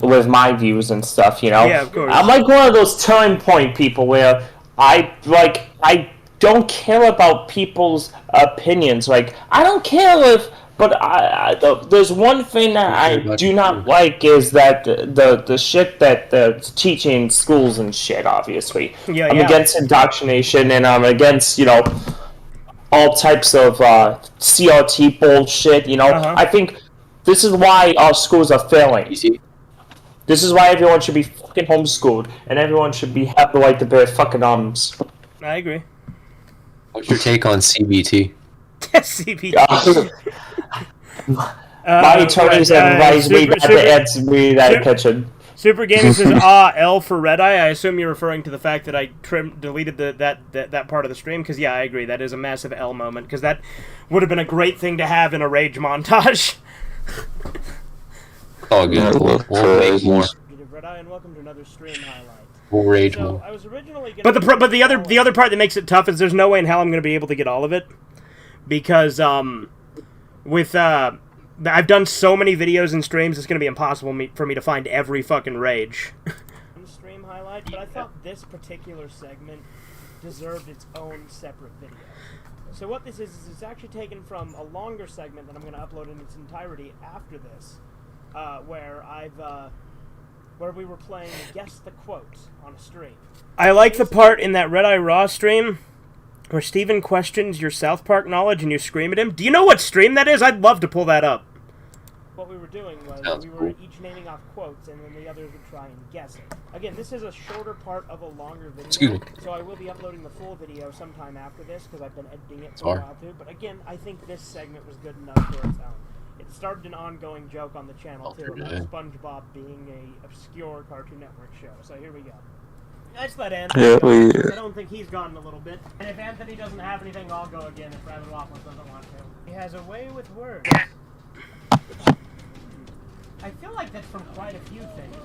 with my views and stuff, Yeah, of course. I'm like one of those turning point people where I don't care about people's opinions. Like, I don't care if, but there's one thing that I do not like is that the shit that they're teaching in schools and shit, obviously. Yeah, I'm against indoctrination, and I'm against, all types of CRT bullshit, I think this is why our schools are failing. This is why everyone should be fucking homeschooled, and everyone should have the right to bear fucking arms. I agree. What's your take on CBT? CBT. My attorneys advised me not to answer me that question. Super Gaming says, L for Red Eye. I assume you're referring to the fact that I deleted that part of the stream, because, yeah, I agree. That is a massive L moment, because that would have been a great thing to have in a rage montage. Oh, good. We'll make more. Red Eye, and welcome to another stream highlight. We'll rage more. I was originally gonna but the other part that makes it tough is there's no way in hell I'm going to be able to get all of it, because I've done so many videos and streams, it's going to be impossible for me to find every fucking rage. Stream highlight, but I thought this particular segment deserved its own separate video. So what this is it's actually taken from a longer segment that I'm going to upload in its entirety after this, where we were playing Guess the Quote on a stream. I like the part in that Red Eye Raw stream where Steven questions your South Park knowledge and you scream at him. Do you know what stream that is? I'd love to pull that up. What we were doing was we were each naming off quotes, and then the others would try and guess it. Again, this is a shorter part of a longer video, so I will be uploading the full video sometime after this, because I've been editing it for a while too. But again, I think this segment was good enough for its own. It started an ongoing joke on the channel too, about SpongeBob being a obscure Cartoon Network show. So here we go. Let's let Anthony go. I don't think he's gone in a little bit. And if Anthony doesn't have anything, I'll go again if Rabbit Waffles doesn't want to. He has a way with words. I feel like that's from quite a few things.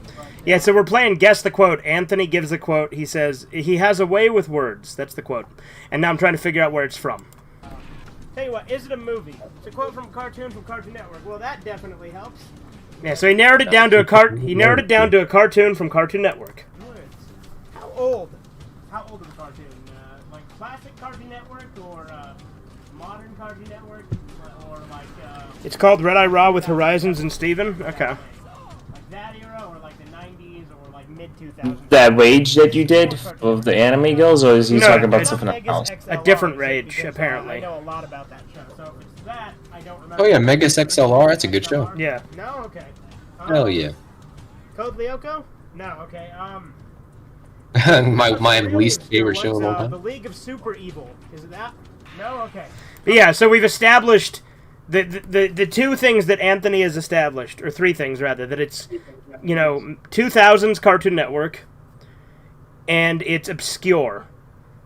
Yeah, so we're playing Guess the Quote. Anthony gives a quote. He says, he has a way with words. That's the quote. And now I'm trying to figure out where it's from. Tell you what, is it a movie? It's a quote from a cartoon from Cartoon Network. Well, that definitely helps. Yeah, so he narrowed it down to a cartoon from Cartoon Network. How old? How old is the cartoon? Like classic Cartoon Network or modern Cartoon Network or like? It's called Red Eye Raw with Horizons and Steven? Okay. Like that era or like the 90s or like mid-2000s? That rage that you did of the anime girls, or is he talking about something else? A different rage, apparently. I know a lot about that show, so if it's that, I don't remember. Oh yeah, Megas XLR, that's a good show. Yeah. No? Okay. Hell yeah. Code Lyoko? No, okay, my least favorite show of all time. The League of Super Evil. Is it that? No? Okay. But yeah, so we've established the two things that Anthony has established, or three things rather, that it's, 2000s Cartoon Network, and it's obscure.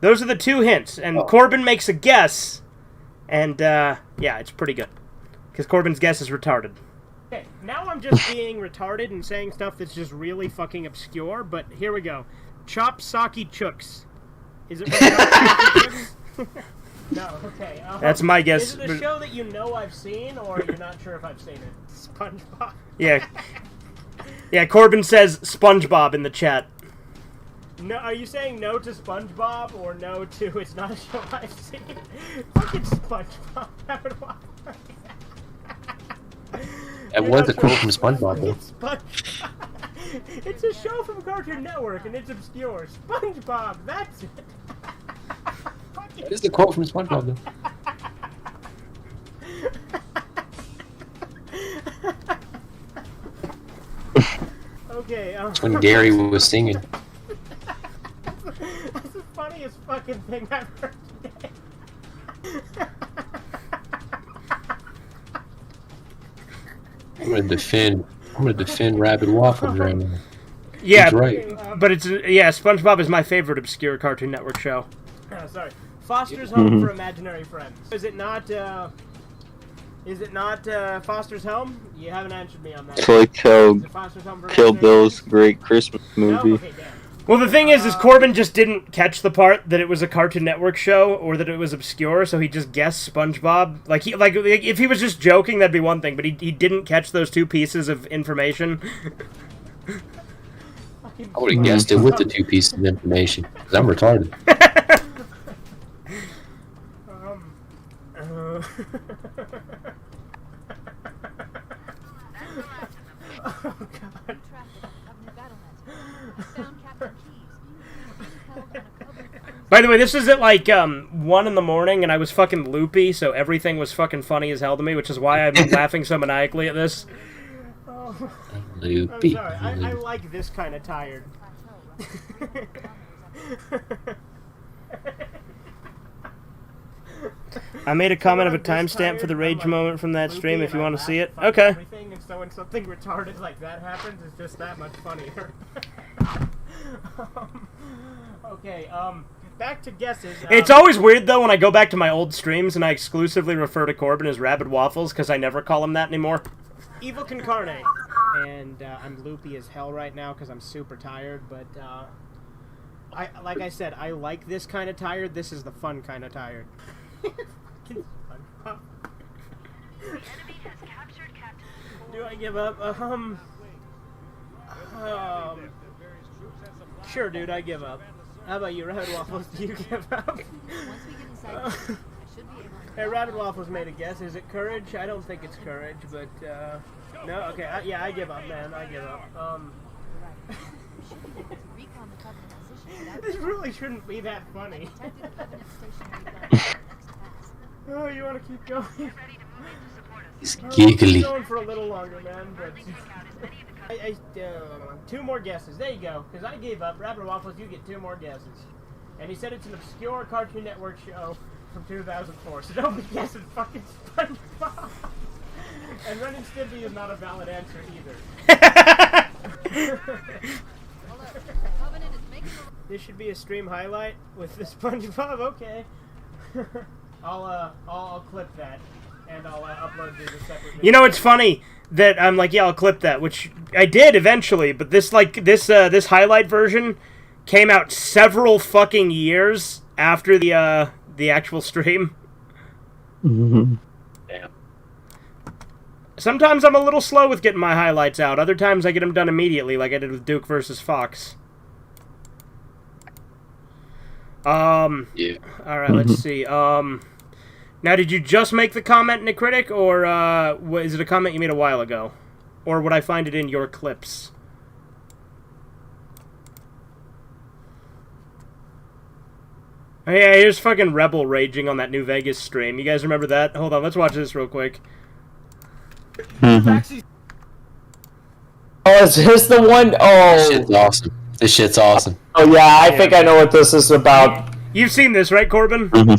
Those are the two hints, and Corbin makes a guess, and yeah, it's pretty good. Because Corbin's guess is retarded. Okay, now I'm just being retarded and saying stuff that's just really fucking obscure, but here we go. Chop Saki Chooks. Is it from Chop Saki Chooks? No, okay. That's my guess. Is it a show that you know I've seen, or you're not sure if I've seen it? SpongeBob. Yeah. Yeah, Corbin says SpongeBob in the chat. No, are you saying no to SpongeBob, or no to it's not a show I've seen? Fucking SpongeBob. That would walk. It was a quote from SpongeBob, though. SpongeBob. It's a show from Cartoon Network, and it's obscure. SpongeBob, that's it. It is the quote from SpongeBob, though. Okay, That's when Gary was singing. That's the funniest fucking thing I've heard today. I'm gonna defend Rabid Waffles right now. Yeah, He's right. But SpongeBob is my favorite obscure Cartoon Network show. Oh, sorry. Foster's Home for Imaginary Friends. Is it not Foster's Home? You haven't answered me on that. It's like how Kill Bill's great Christmas movie. No? Okay, damn. Well, the thing is Corbin just didn't catch the part that it was a Cartoon Network show or that it was obscure, so he just guessed SpongeBob. Like if he was just joking, that'd be one thing, but he didn't catch those two pieces of information. I would have guessed it with the two pieces of information, because I'm retarded. Oh, God. By the way, this is at like 1 in the morning, and I was fucking loopy, so everything was fucking funny as hell to me, which is why I'm laughing so maniacally at this. Oh. Loopy. I'm sorry, I like this kind of tired. I made a comment of a timestamp for the rage moment from that stream if you want to see it. Okay. And so when something retarded like that happens, it's just that much funnier. Okay, back to guesses. It's always weird, though, when I go back to my old streams and I exclusively refer to Corbin as Rabid Waffles, because I never call him that anymore. Evil Concarne. And I'm loopy as hell right now because I'm super tired, but like I said, I like this kind of tired. This is the fun kind of tired. Do I give up? Sure, dude, I give up. How about you, Rabbit Waffles? Do you give up? Hey, Rabbit Waffles made a guess. Is it courage? I don't think it's courage, but no. Okay, I give up, man. I give up. This really shouldn't be that funny. Oh, you want to keep going? He's giggly. Going for a little longer, man. But two more guesses. There you go. Because I gave up. Rabbit Waffles, you get 2 more guesses. And he said it's an obscure Cartoon Network show from 2004. So don't be guessing fucking SpongeBob. And Ren and Stimpy is not a valid answer either. This should be a stream highlight with the SpongeBob. Okay. I'll clip that and I'll upload these as separate videos. You know, it's funny that I'm like, yeah, I'll clip that, which I did eventually, but this highlight version came out several fucking years after the actual stream. Mm-hmm. Damn. Sometimes I'm a little slow with getting my highlights out. Other times I get them done immediately, like I did with Duke versus Fox. Yeah. Alright, let's see. Now, did you just make the comment in a critic, or is it a comment you made a while ago? Or would I find it in your clips? Oh, yeah, here's fucking Rebel raging on that New Vegas stream. You guys remember that? Hold on, let's watch this real quick. Mm-hmm. Oh, is this the one? Oh. This shit's awesome. This shit's awesome. Oh, yeah, I think I know what this is about. You've seen this, right, Corbin? Mm-hmm.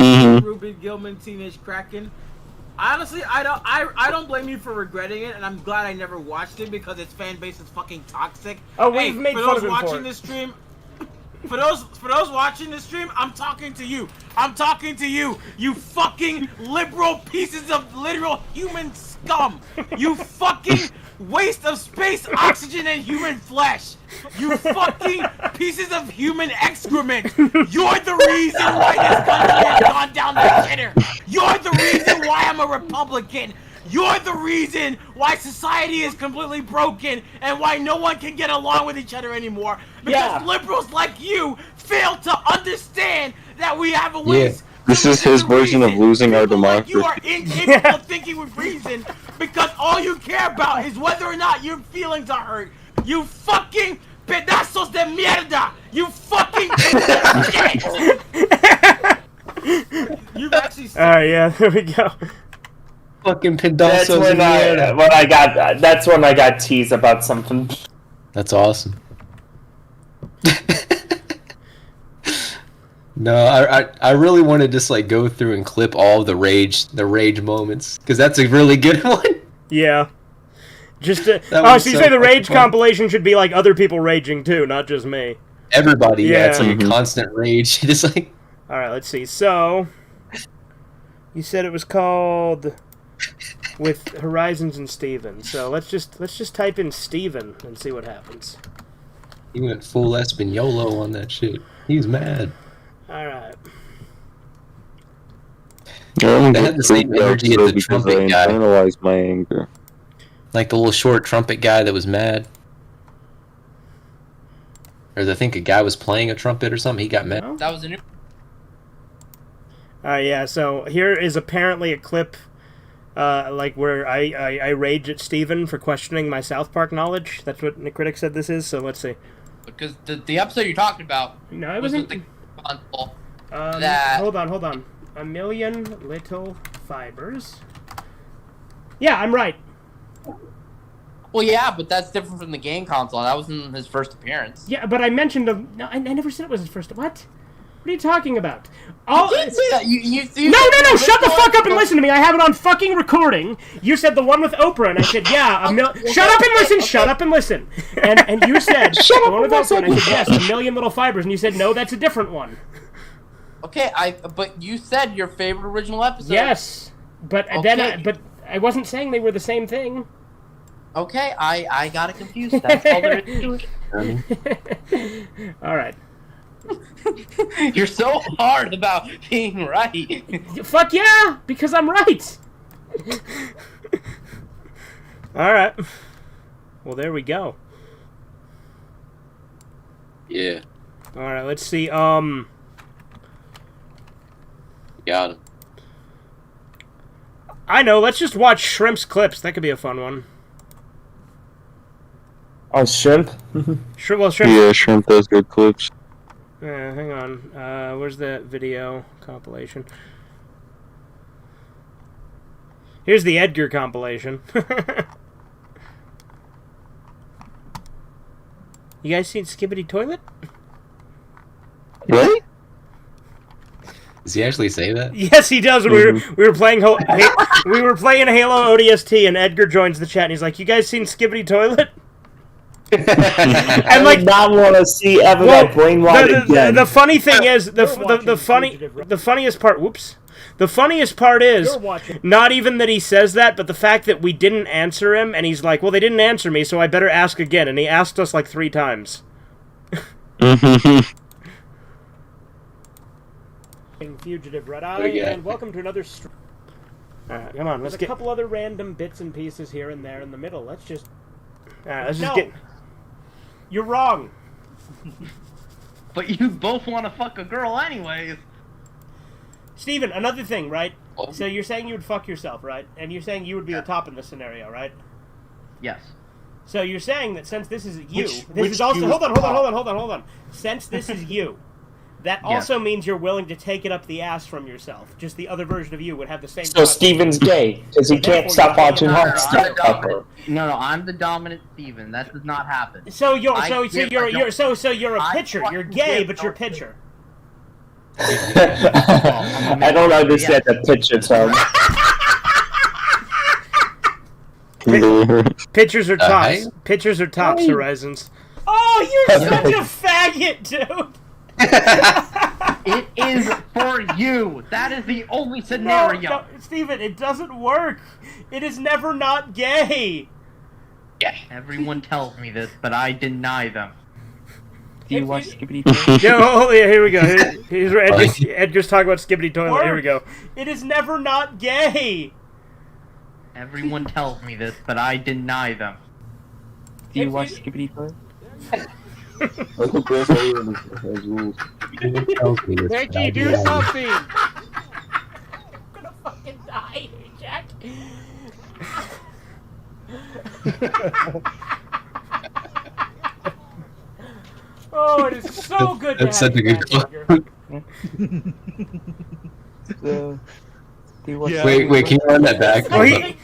Mm-hmm. Ruben Gilman, Teenage Kraken. Honestly, I don't blame you for regretting it, and I'm glad I never watched it because its fan base is fucking toxic. Oh, we've made for fun those of him watching for it. this stream, For those watching the stream, I'm talking to you. I'm talking to you. You fucking liberal pieces of literal human scum. You fucking waste of space, oxygen, and human flesh. You fucking pieces of human excrement. You're the reason why this country has gone down the shitter. You're the reason why I'm a Republican. You're the reason why society is completely broken and why no one can get along with each other anymore. Because liberals like you fail to understand that we have a waste. This is his version of losing our democracy. You are incapable of thinking with reason because all you care about is whether or not your feelings are hurt. You fucking pedazos de mierda! You fucking shit! You've actually. Alright, yeah, there we go. Fucking pedazos. That's when that's when I got teased about something. That's awesome. No, I really want to just like go through and clip all the rage moments because that's a really good one. Yeah. Just so you say the rage compilation should be like other people raging too, not just me. Everybody, yeah, it's like a constant rage. Just like. All right, let's see. So, you said it was called with Horizons and Steven. So let's just type in Steven and see what happens. He went full Espinolo on that shit. He's mad. All right. They had the same energy as the trumpet guy. Analyze my anger. Like the little short trumpet guy that was mad. Or I think a guy was playing a trumpet or something. He got mad. That was a new. Yeah. So here is apparently a clip, like where I rage at Steven for questioning my South Park knowledge. That's what Nick Critic said this is. So let's see. Because the episode you're talking about. No, it was wasn't. with the console Hold on. A million little fibers. Yeah, I'm right. Well, yeah, but that's different from the game console. That wasn't his first appearance. Yeah, but I mentioned no, I never said it was his first. What? What are you talking about? You didn't say that. You No! Shut the fuck up and listen to me. I have it on fucking recording. You said the one with Oprah, and I said, yeah, shut up and listen. Shut up and listen. And you said the one with Oprah, and I said, yes, a million little fibers, and you said, no, that's a different one. Okay, but you said your favorite original episode. Yes, but then I wasn't saying they were the same thing. Okay, I got it confused. That's all there is to it. All right. You're so hard about being right. Fuck yeah, because I'm right. All right. Well, there we go. Yeah. All right, let's see. Got him. I know. Let's just watch Shrimp's clips. That could be a fun one. Oh, Shrimp? Shrimp. Yeah, Shrimp does good clips. Hang on. Where's the video compilation? Here's the Edgar compilation. You guys seen Skibbity Toilet? Really? Does he actually say that? Yes, he does. We were playing Halo ODST, and Edgar joins the chat, and he's like, "You guys seen Skibbity Toilet?" I would not want to see ever that brainwash again. The funny thing is, the funniest part. Whoops. The funniest part is not even that he says that, but the fact that we didn't answer him, and he's like, "Well, they didn't answer me, so I better ask again." And he asked us like 3 times. Fugativeredeye, and welcome to another stream. Alright, come on, let's get a couple other random bits and pieces here and there in the middle. Let's just get. You're wrong. But you both want to fuck a girl anyways. Steven, another thing, right? So you're saying you would fuck yourself, right? And you're saying you would be the top in this scenario, right? Yes. So you're saying that since this is you, this is also hold on. Since this is you, that also means you're willing to take it up the ass from yourself. Just the other version of you would have the same. So Steven's gay because he can't stop watching hard stuff. No, I'm the dominant Steven. That does not happen. So you're a pitcher. You're gay, but you're pitcher. I don't understand the pitcher term. Pitchers are tops. Pitchers are tops, Horizons. Oh, you're such a faggot, dude! It is for you. That is the only scenario. No, Steven, it doesn't work. It is never not gay. Everyone tells me this, but I deny them. Do you watch Skibbity Toilet? Yeah, here we go. Here's where Edgar's talking about Skibbity Toilet. Here we go. It is never not gay. Everyone tells me this, but I deny them. Do you watch Skibbity Toilet? Becky, do something! I'm gonna fucking die here, Jack. Oh, it is so good That's to have such a you good back, Edgar. Wait, can you run that back? Oh,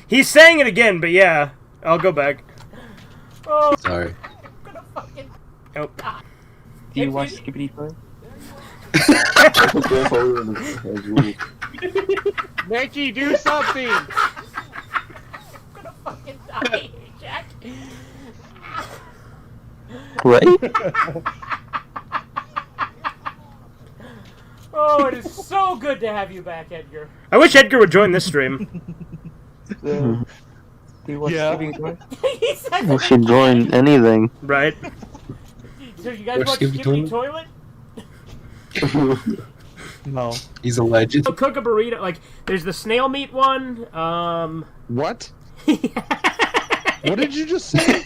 he's saying it again, but yeah, I'll go back. Oh, sorry. Oh. Do you watch Skibbity Toilet? Becky, do something! I'm gonna fucking die here, Jack. Right? Oh, it is so good to have you back, Edgar. I wish Edgar would join this stream. Do you watch Skibbity Toilet? He said You should join anything. Right. So you guys watch Skibbity Toilet? No. He's a legend. Cook a burrito. Like, there's the snail meat one. What? What did you just say?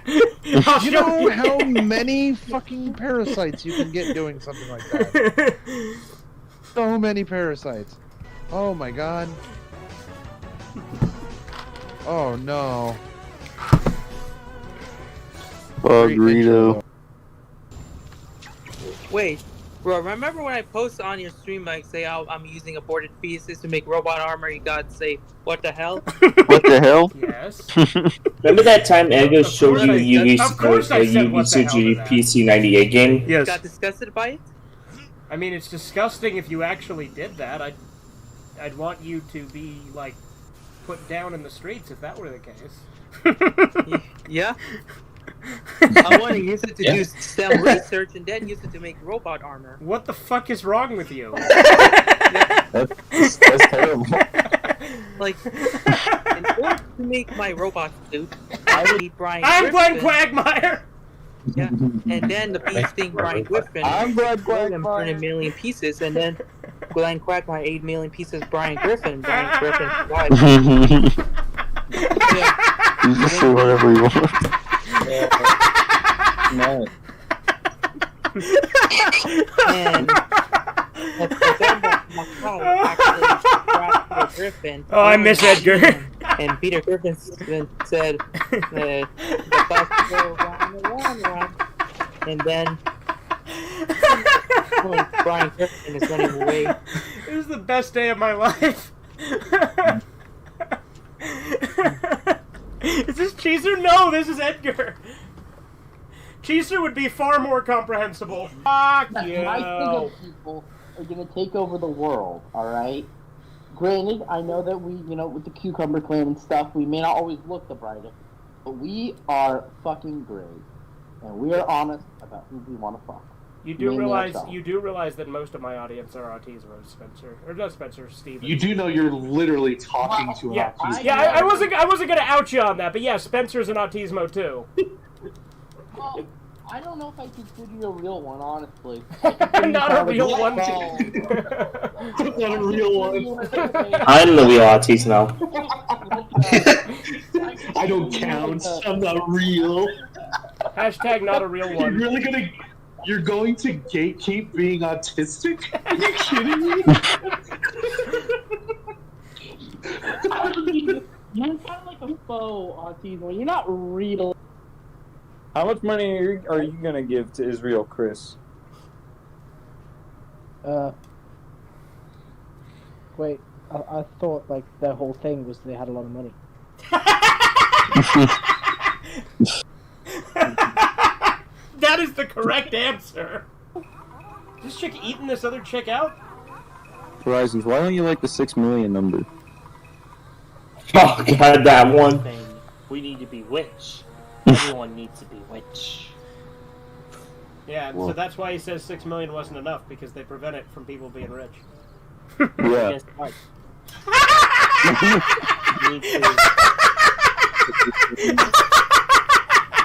You know how many fucking parasites you can get doing something like that? So many parasites. Oh my god. Oh no. Burrito. Wait, bro, remember when I posted on your stream, like, say, I'm using aborted fetuses to make robot armor, you gotta say, what the hell? What the hell? Yes. Remember that time Edgar showed you Of course I said what the hell to that. PC98 game? Yes. You got disgusted by it? I mean, it's disgusting if you actually did that. I'd want you to be, like, put down in the streets if that were the case. Yeah? I want to use it to do STEM research and then use it to make robot armor. What the fuck is wrong with you? That's terrible. Like, in order to make my robot suit, I would need Brian I'm Glenn Griffin. Quagmire! Yeah, and then the beast thing Brian Griffin. I'm Glenn Him turn a million pieces, and then Glenn Quagmire 8 million pieces Brian Griffin. Brian Griffin. Why? You can say whatever you want. No. And then actually Griffin. Oh, I miss Edgar. And Peter Griffin said, the bus go round. And then Brian Griffin is running away. This is the best day of my life. Is this Cheeser? No, this is Edgar. Cheeser would be far more comprehensible. Fuck you. My single people are gonna take over the world, alright? Granted, I know that we, with the Cucumber Clan and stuff, we may not always look the brightest, but we are fucking great. And we are honest about who we want to fuck. You do realize that most of my audience are autismo, Spencer. Or not Spencer, Steven. You do know you're literally talking to an autismo. Yeah, I wasn't gonna out you on that, but yeah, Spencer's an autismo too. Well, I don't know if I consider you a real one, honestly. Not a real one. Not a real one. I'm the real autismo. I don't count. I'm not real. Hashtag not a real one. You're going to gatekeep being autistic? Are you kidding me? You're kind of like a faux autismo. You're not real. How much money are you gonna give to Israel, Chris? Wait, I thought, like, their whole thing was they had a lot of money. That is the correct answer. Is this chick eating this other chick out? Horizons, why don't you like the 6 million number? Oh god, that one. We need to be rich. Everyone needs to be rich. Yeah, Well. so that's why he says 6 million wasn't enough, because they prevent it from people being rich. Yeah.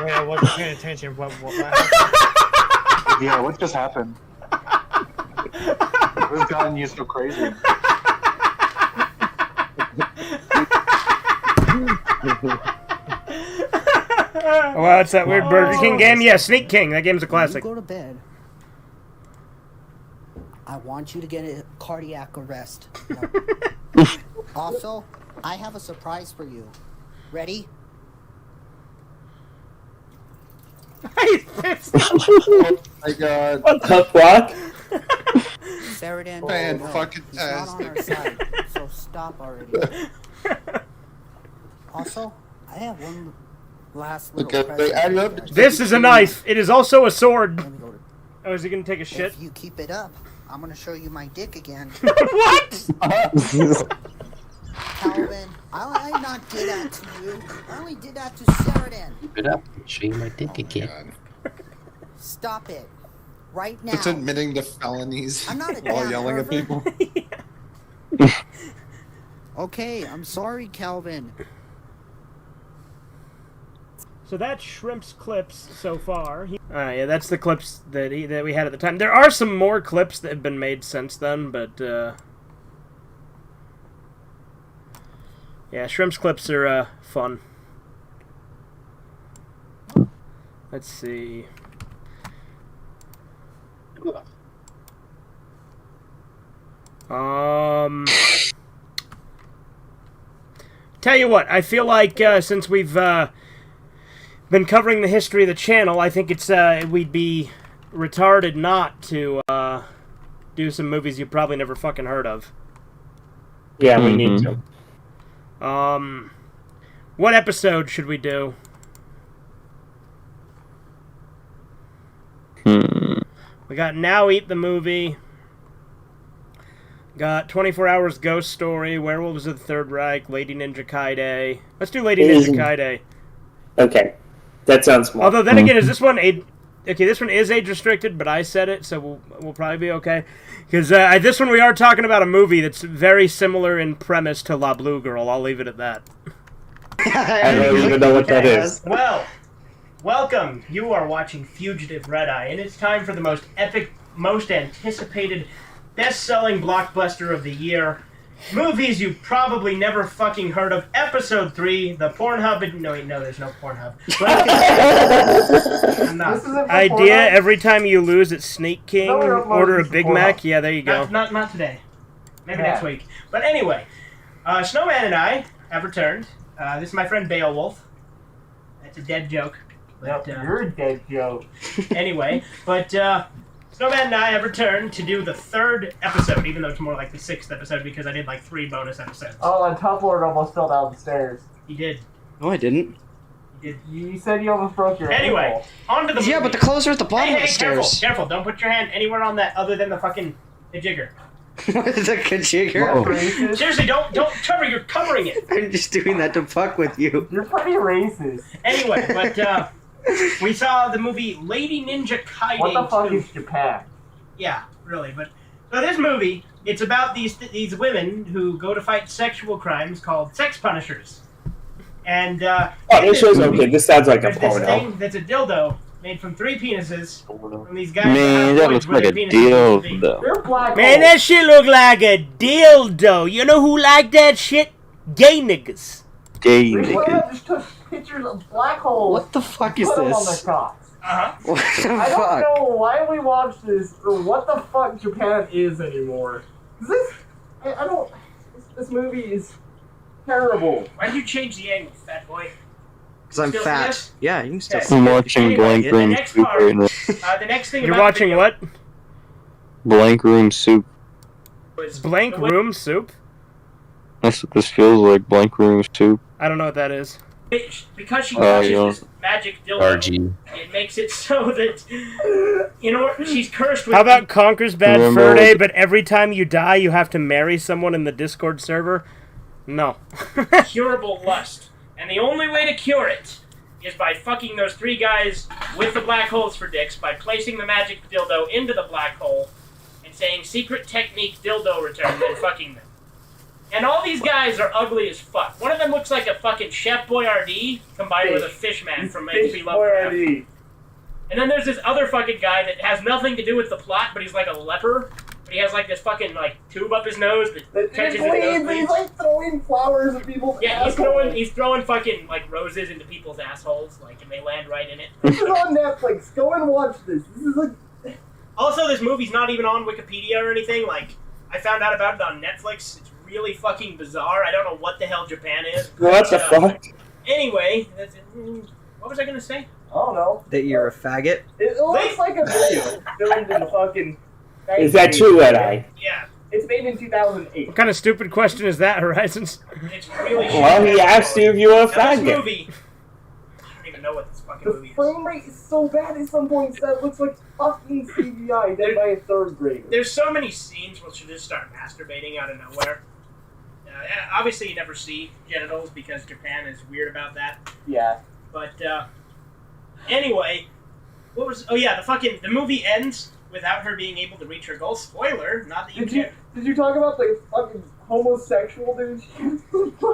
Wait, I wasn't paying attention. What Yeah, what just happened? What's gotten you so crazy? Wow, it's that weird Burger King game? Yeah, Sneak King. That game's a classic. When you go to bed, I want you to get a cardiac arrest. No. Also, I have a surprise for you. Ready? Oh my god. What the fuck? Sheridan, Man, no, fucking he's not on our side, so stop already. Also, I have one last little present. This is a knife. It is also a sword. Oh, is he gonna take a shit? If you keep it up, I'm gonna show you my dick again. What? Calvin, I not did that to you. I only did that to Sheridan. Keep it up. Show you my dick again. Stop it. Right now. It's admitting to felonies I'm not a while damn yelling at pervert. people. Okay, I'm sorry, Calvin. So that's Shrimp's clips so far. Yeah, that's the clips that we had at the time. There are some more clips that have been made since then, but yeah, Shrimp's clips are fun. Let's see. Tell you what, I feel like since we've been covering the history of the channel, I think it's we'd be retarded not to do some movies you probably never fucking heard of. Yeah, we need to. What episode should we do? We got Now Eat the Movie. Got 24 Hours Ghost Story, Werewolves of the Third Reich, Lady Ninja Kaide. Let's do Lady Ninja Kaide. Okay. That sounds smart. Although, then again, is this one... Okay, this one is age-restricted, but I said it, so we'll probably be okay. Because this one we are talking about a movie that's very similar in premise to La Blue Girl. I'll leave it at that. I don't even know what that is. Well, welcome. You are watching Fugitive-Redeye, and it's time for the most epic, most anticipated, best-selling blockbuster of the year. Movies you probably never fucking heard of. Episode 3, the Pornhub... No, wait, no, there's no Pornhub. I'm not. Idea, every time you lose at Snake King, order a Big Mac. Yeah, there you go. Not today. Maybe next week. But anyway, Snowman and I have returned. This is my friend Beowulf. That's a dead joke. But, You're a dead joke. Anyway, but... Snowman and I have returned to do the 3rd episode, even though it's more like the 6th episode because I did like 3 bonus episodes. Oh, and Top Lord almost fell down the stairs. He did. No, I didn't. He did. You said you almost broke your Anyway, ankle. on to the movie. Yeah, but the clothes are at the bottom of the stairs. Careful, don't put your hand anywhere on that other than the fucking jigger. What is a jigger? Seriously, don't cover. You're covering it. I'm just doing that to fuck with you. You're pretty racist. Anyway, but we saw the movie Lady Ninja Kaide. What the fuck 2. is Japan? Yeah, really. But so this movie, it's about these women who go to fight sexual crimes called sex punishers. And this show's okay. This sounds like a there's this porno. thing that's a dildo made from 3 penises. From these guys Man, that looks like a dildo. You're black. Man, that shit look like a dildo. You know who like that shit? Gay niggas. Gay niggas. Just took pictures of black holes. What the fuck is put them on this? their cocks. What the I fuck? don't know why we watched this or what the fuck Japan is anymore. I don't. This movie is terrible. Why'd you change the angle, fat boy? Because I'm Still see fat. us? Yeah, you can still Okay. see I'm it. watching Blank the Room next Soup part, right now. the next thing You're about watching the what? Blank Room Soup. Blank Room Soup? That's what this feels like, Blank Room Soup. I don't know what that is. Because she Oh, touches yeah. this magic dildo, RG. it makes it so that, she's cursed with... How about Conker's Bad Remember Fur Day, what- but every time you die, you have to marry someone in the Discord server? No. Curable lust. And the only way to cure it is by fucking those 3 guys with the black holes for dicks, by placing the magic dildo into the black hole, and saying secret technique dildo return, and fucking them. And all these guys are ugly as fuck. One of them looks like a fucking Chef Boyardee combined with a fish man from HP Lovecraft. And then there's this other fucking guy that has nothing to do with the plot, but he's like a leper. But he has like this fucking like tube up his nose that catches his nose. He's like throwing flowers at people's assholes. He's throwing fucking like roses into people's assholes, like, and they land right in it. This is on Netflix. Go and watch this. This is like. Also, this movie's not even on Wikipedia or anything. Like, I found out about it on Netflix. It's really fucking bizarre. I don't know what the hell Japan is. What the fuck? Anyway, what was I gonna say? I don't know. That you're a faggot? It looks like a video filmed in fucking. Is that true, Redeye? Yeah. It's made in 2008. What kind of stupid question is that, Horizons? It's really. Well, he asked you if you were a This faggot. movie. I don't even know what this fucking movie is. The frame rate is so bad at some points that it looks like fucking CGI done by a 3rd grader. There's so many scenes where she'll just start masturbating out of nowhere. Obviously, you never see genitals because Japan is weird about that. Yeah. But anyway, what was? Oh yeah, the movie ends without her being able to reach her goal. Spoiler, not that you care. Did you talk about the fucking homosexual dude?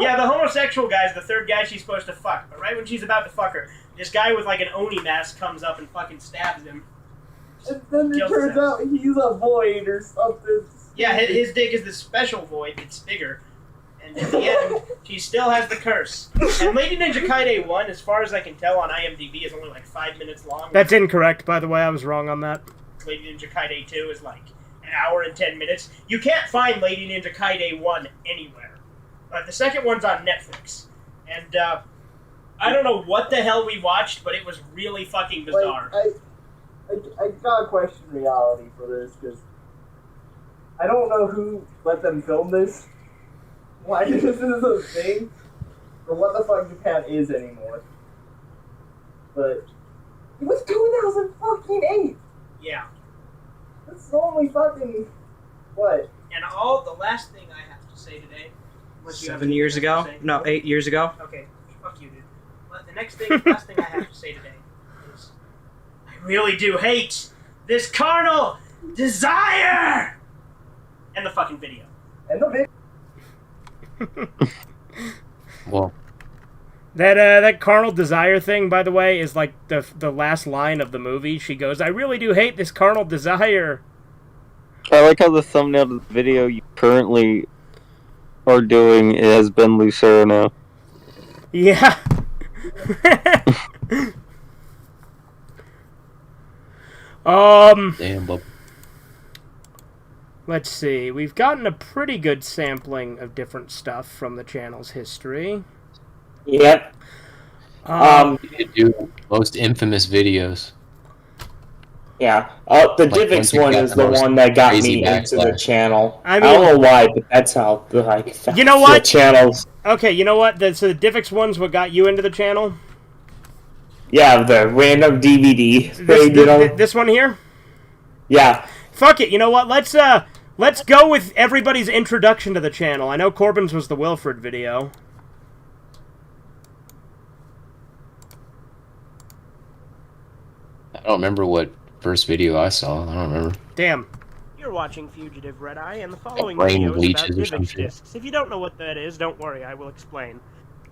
Yeah, the homosexual guy's the 3rd guy she's supposed to fuck. But right when she's about to fuck her, this guy with like an Oni mask comes up and fucking stabs him. And then it turns out he's a void or something. Yeah, his dick is the special void that's bigger. And at the end, she still has the curse. And Lady Ninja Kaide 1, as far as I can tell on IMDb, is only like 5 minutes long. That's incorrect, by the way. I was wrong on that. Lady Ninja Kaide 2 is like an hour and 10 minutes. You can't find Lady Ninja Kaide 1 anywhere. But the second one's on Netflix. And I don't know what the hell we watched, but it was really fucking bizarre. I gotta question reality for this, because I don't know who let them film this, why this is a thing, or what the fuck Japan is anymore. But it was 2008. Yeah. That's only fucking what? And the last thing I have to say today. unless you have 7 years anything else ago? to say. No, 8 years ago. Okay, fuck you, dude. But the last thing I have to say today is, I really do hate this carnal desire, and the fucking video. And the video. Well, that carnal desire thing, by the way, is like the last line of the movie. She goes, "I really do hate this carnal desire." I like how the thumbnail of the video you currently are doing has been Lucero now. Yeah. Damn, bub. Let's see. We've gotten a pretty good sampling of different stuff from the channel's history. Yep. You do most infamous videos. Yeah. The Divix one is the one that got me into the channel. I don't know why, but that's how you know what? The channels. Okay, you know what? So the Divix one's what got you into the channel? Yeah, the random DVD. This one here? Yeah. Fuck it. You know what? Let's go with everybody's introduction to the channel. I know Corbin's was the Wilfred video. I don't remember what first video I saw. I don't remember. Damn. You're watching Fugativeredeye, and the following Brain video is about bleaches or Divix some shit. discs. If you don't know what that is, don't worry, I will explain.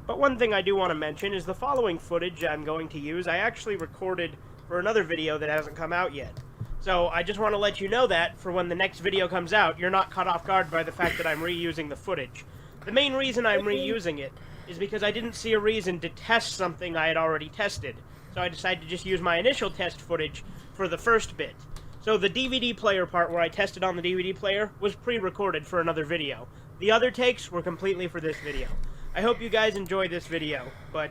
But one thing I do want to mention is the following footage I'm going to use, I actually recorded for another video that hasn't come out yet. So I just want to let you know that, for when the next video comes out, you're not caught off guard by the fact that I'm reusing the footage. The main reason I'm reusing it is because I didn't see a reason to test something I had already tested. So I decided to just use my initial test footage for the first bit. So the DVD player part where I tested on the DVD player was pre-recorded for another video. The other takes were completely for this video. I hope you guys enjoy this video, but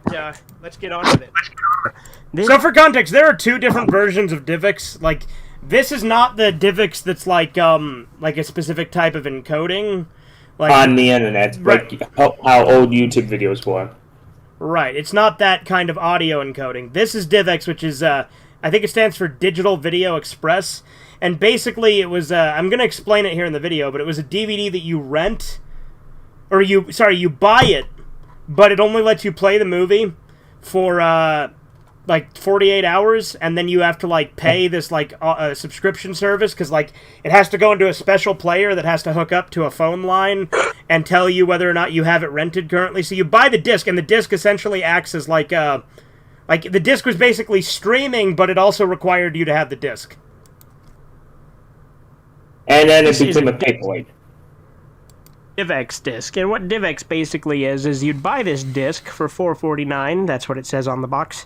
let's get on with it. So for context, there are two different versions of Divx. Like, this is not the Divx that's like a specific type of encoding. Like, on the internet, right. like how old YouTube videos were. Right, it's not that kind of audio encoding. This is DivX, which is, I think it stands for Digital Video Express. And basically it was, I'm going to explain it here in the video, but it was a DVD that you rent, or you buy it, but it only lets you play the movie for like 48 hours, and then you have to like pay this like subscription service because like it has to go into a special player that has to hook up to a phone line and tell you whether or not you have it rented currently. So you buy the disc, and the disc essentially acts as like the disc was basically streaming, but it also required you to have the disc. And then it became a paperweight. DivX disc. And what DivX basically is you'd buy this disc for $4.49. That's what it says on the box.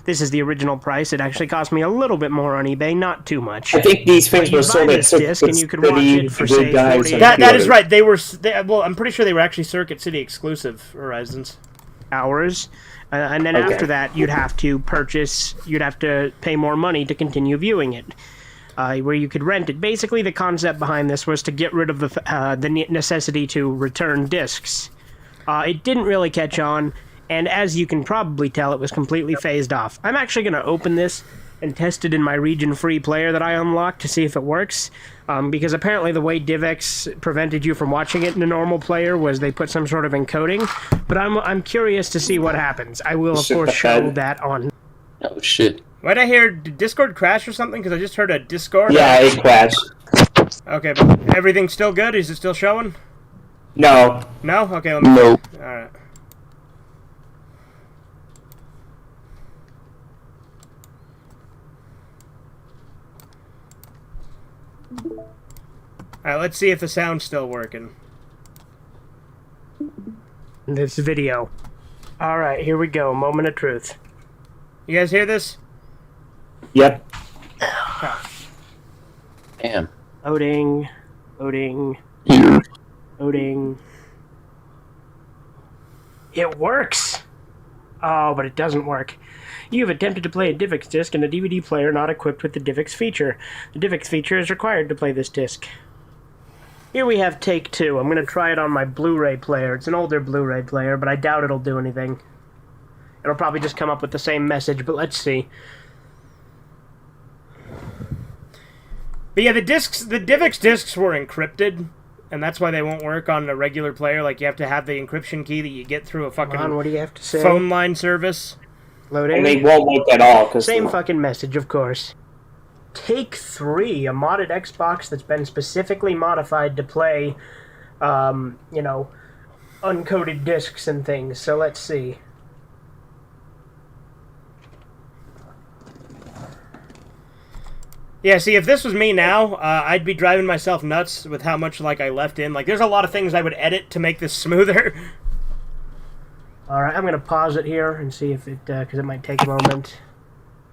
This is the original price. It actually cost me a little bit more on eBay, not too much. I think these things were sold at this disc and you could watch it for say 48 That is right. They were well, I'm pretty sure they were actually Circuit City exclusive Horizons. Hours. And then after that, you'd have to pay more money to continue viewing it. Where you could rent it. Basically, the concept behind this was to get rid of the necessity to return discs. It didn't really catch on, and as you can probably tell, it was completely phased off. I'm actually going to open this and test it in my region-free player that I unlocked to see if it works, because apparently the way DivX prevented you from watching it in a normal player was they put some sort of encoding, but I'm curious to see what happens. I will, of course, show that on... Oh, shit. Why'd I hear, did Discord crash or something? Because I just heard a Discord. Yeah, it crashed. Okay, but everything's still good? Is it still showing? No. No? Okay, let me... Nope. Alright. Alright, let's see if the sound's still working. This video. Alright, here we go. Moment of truth. You guys hear this? Yep. Damn. Loading. Loading. Loading. It works! Oh, but it doesn't work. You have attempted to play a DivX disc in a DVD player not equipped with the DivX feature. The DivX feature is required to play this disc. Here we have take 2. I'm going to try it on my Blu-ray player. It's an older Blu-ray player, but I doubt it'll do anything. It'll probably just come up with the same message, but let's see. But yeah, the DivX discs were encrypted, and that's why they won't work on a regular player. Like, you have to have the encryption key that you get through a fucking what do you have to say? phone line service. Loading. And they won't work at all. Same fucking message, of course. Take 3, a modded Xbox that's been specifically modified to play, you know, uncoded discs and things. So let's see. Yeah, see, if this was me now, I'd be driving myself nuts with how much, like, I left in. Like, there's a lot of things I would edit to make this smoother. Alright, I'm going to pause it here and see if it, because it might take a moment.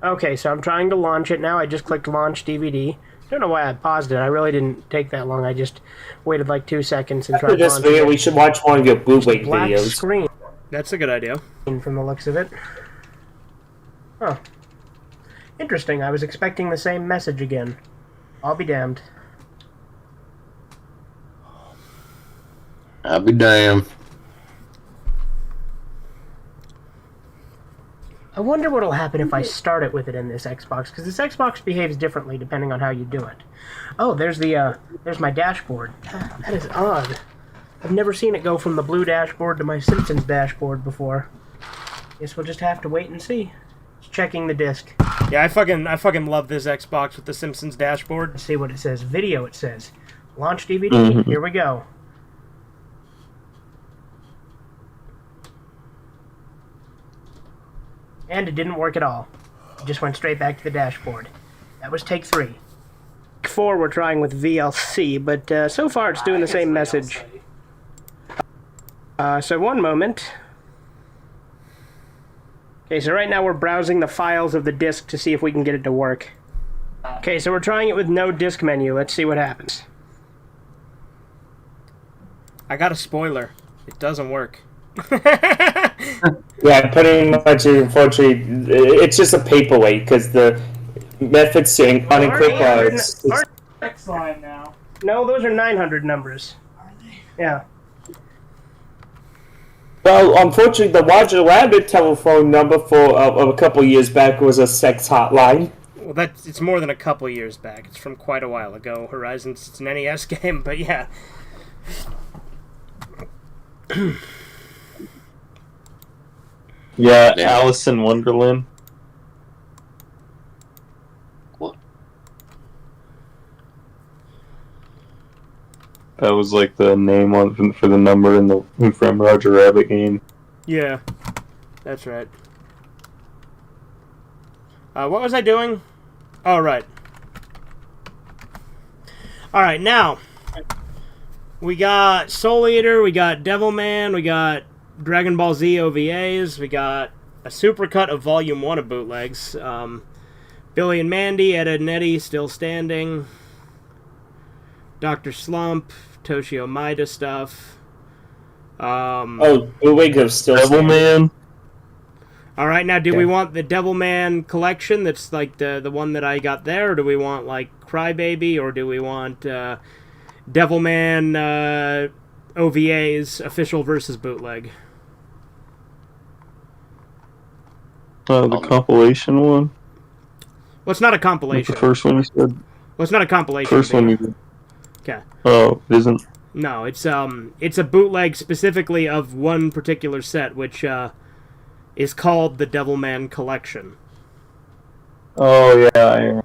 Okay, so I'm trying to launch it now. I just clicked Launch DVD. Don't know why I paused it. I really didn't take that long. I just waited like 2 seconds and tried to launch it. After this video, we should watch one of your Blu-ray Black videos. screen. That's a good idea. From the looks of it. Huh. Interesting. I was expecting the same message again. I'll be damned. I'll be damned. I wonder what'll happen if I start it with it in this Xbox, because this Xbox behaves differently depending on how you do it. Oh, there's my dashboard. That is odd. I've never seen it go from the blue dashboard to my Simpsons dashboard before. Guess we'll just have to wait and see. It's checking the disc. Yeah, I fucking love this Xbox with the Simpsons dashboard. Let's see what it says. Video, it says. Launch DVD. Here we go. And it didn't work at all. It just went straight back to the dashboard. That was take 3. Take 4 we're trying with VLC, but so far it's doing the same message. So one moment. Okay, so right now we're browsing the files of the disk to see if we can get it to work. Okay, so we're trying it with no disk menu. Let's see what happens. I got a spoiler. It doesn't work. Yeah, pretty much, unfortunately, it's just a paperweight, because the methods to unencrypt are... X line now. No, those are 900 numbers. Are they? Yeah. Well, unfortunately, the Roger Rabbit telephone number for a couple years back was a sex hotline. Well, it's more than a couple years back. It's from quite a while ago. Horizons, it's an NES game, but yeah. Yeah, Alice in Wonderland. That was like the name on for the number in the Who Framed Roger Rabbit game. Yeah, that's right. What was I doing? Oh, right. Alright, now, we got Soul Eater, we got Devilman, we got Dragon Ball Z OVAs, we got a supercut of Volume 1 of bootlegs, Billy and Mandy, Ed, Edd and Eddy, Still Standing, Dr. Slump, Toshio Maeda stuff. Bootleg of Still Devilman. Alright, now do we want the Devilman collection that's like the one that I got there, or do we want like Crybaby, or do we want Devilman OVA's official versus bootleg? The compilation one? Well, it's not a compilation. Like the first one you said? Well, it's not a compilation. First one you did. Okay. Oh, it isn't? No, it's a bootleg specifically of one particular set, which is called the Devilman Collection. Oh, yeah.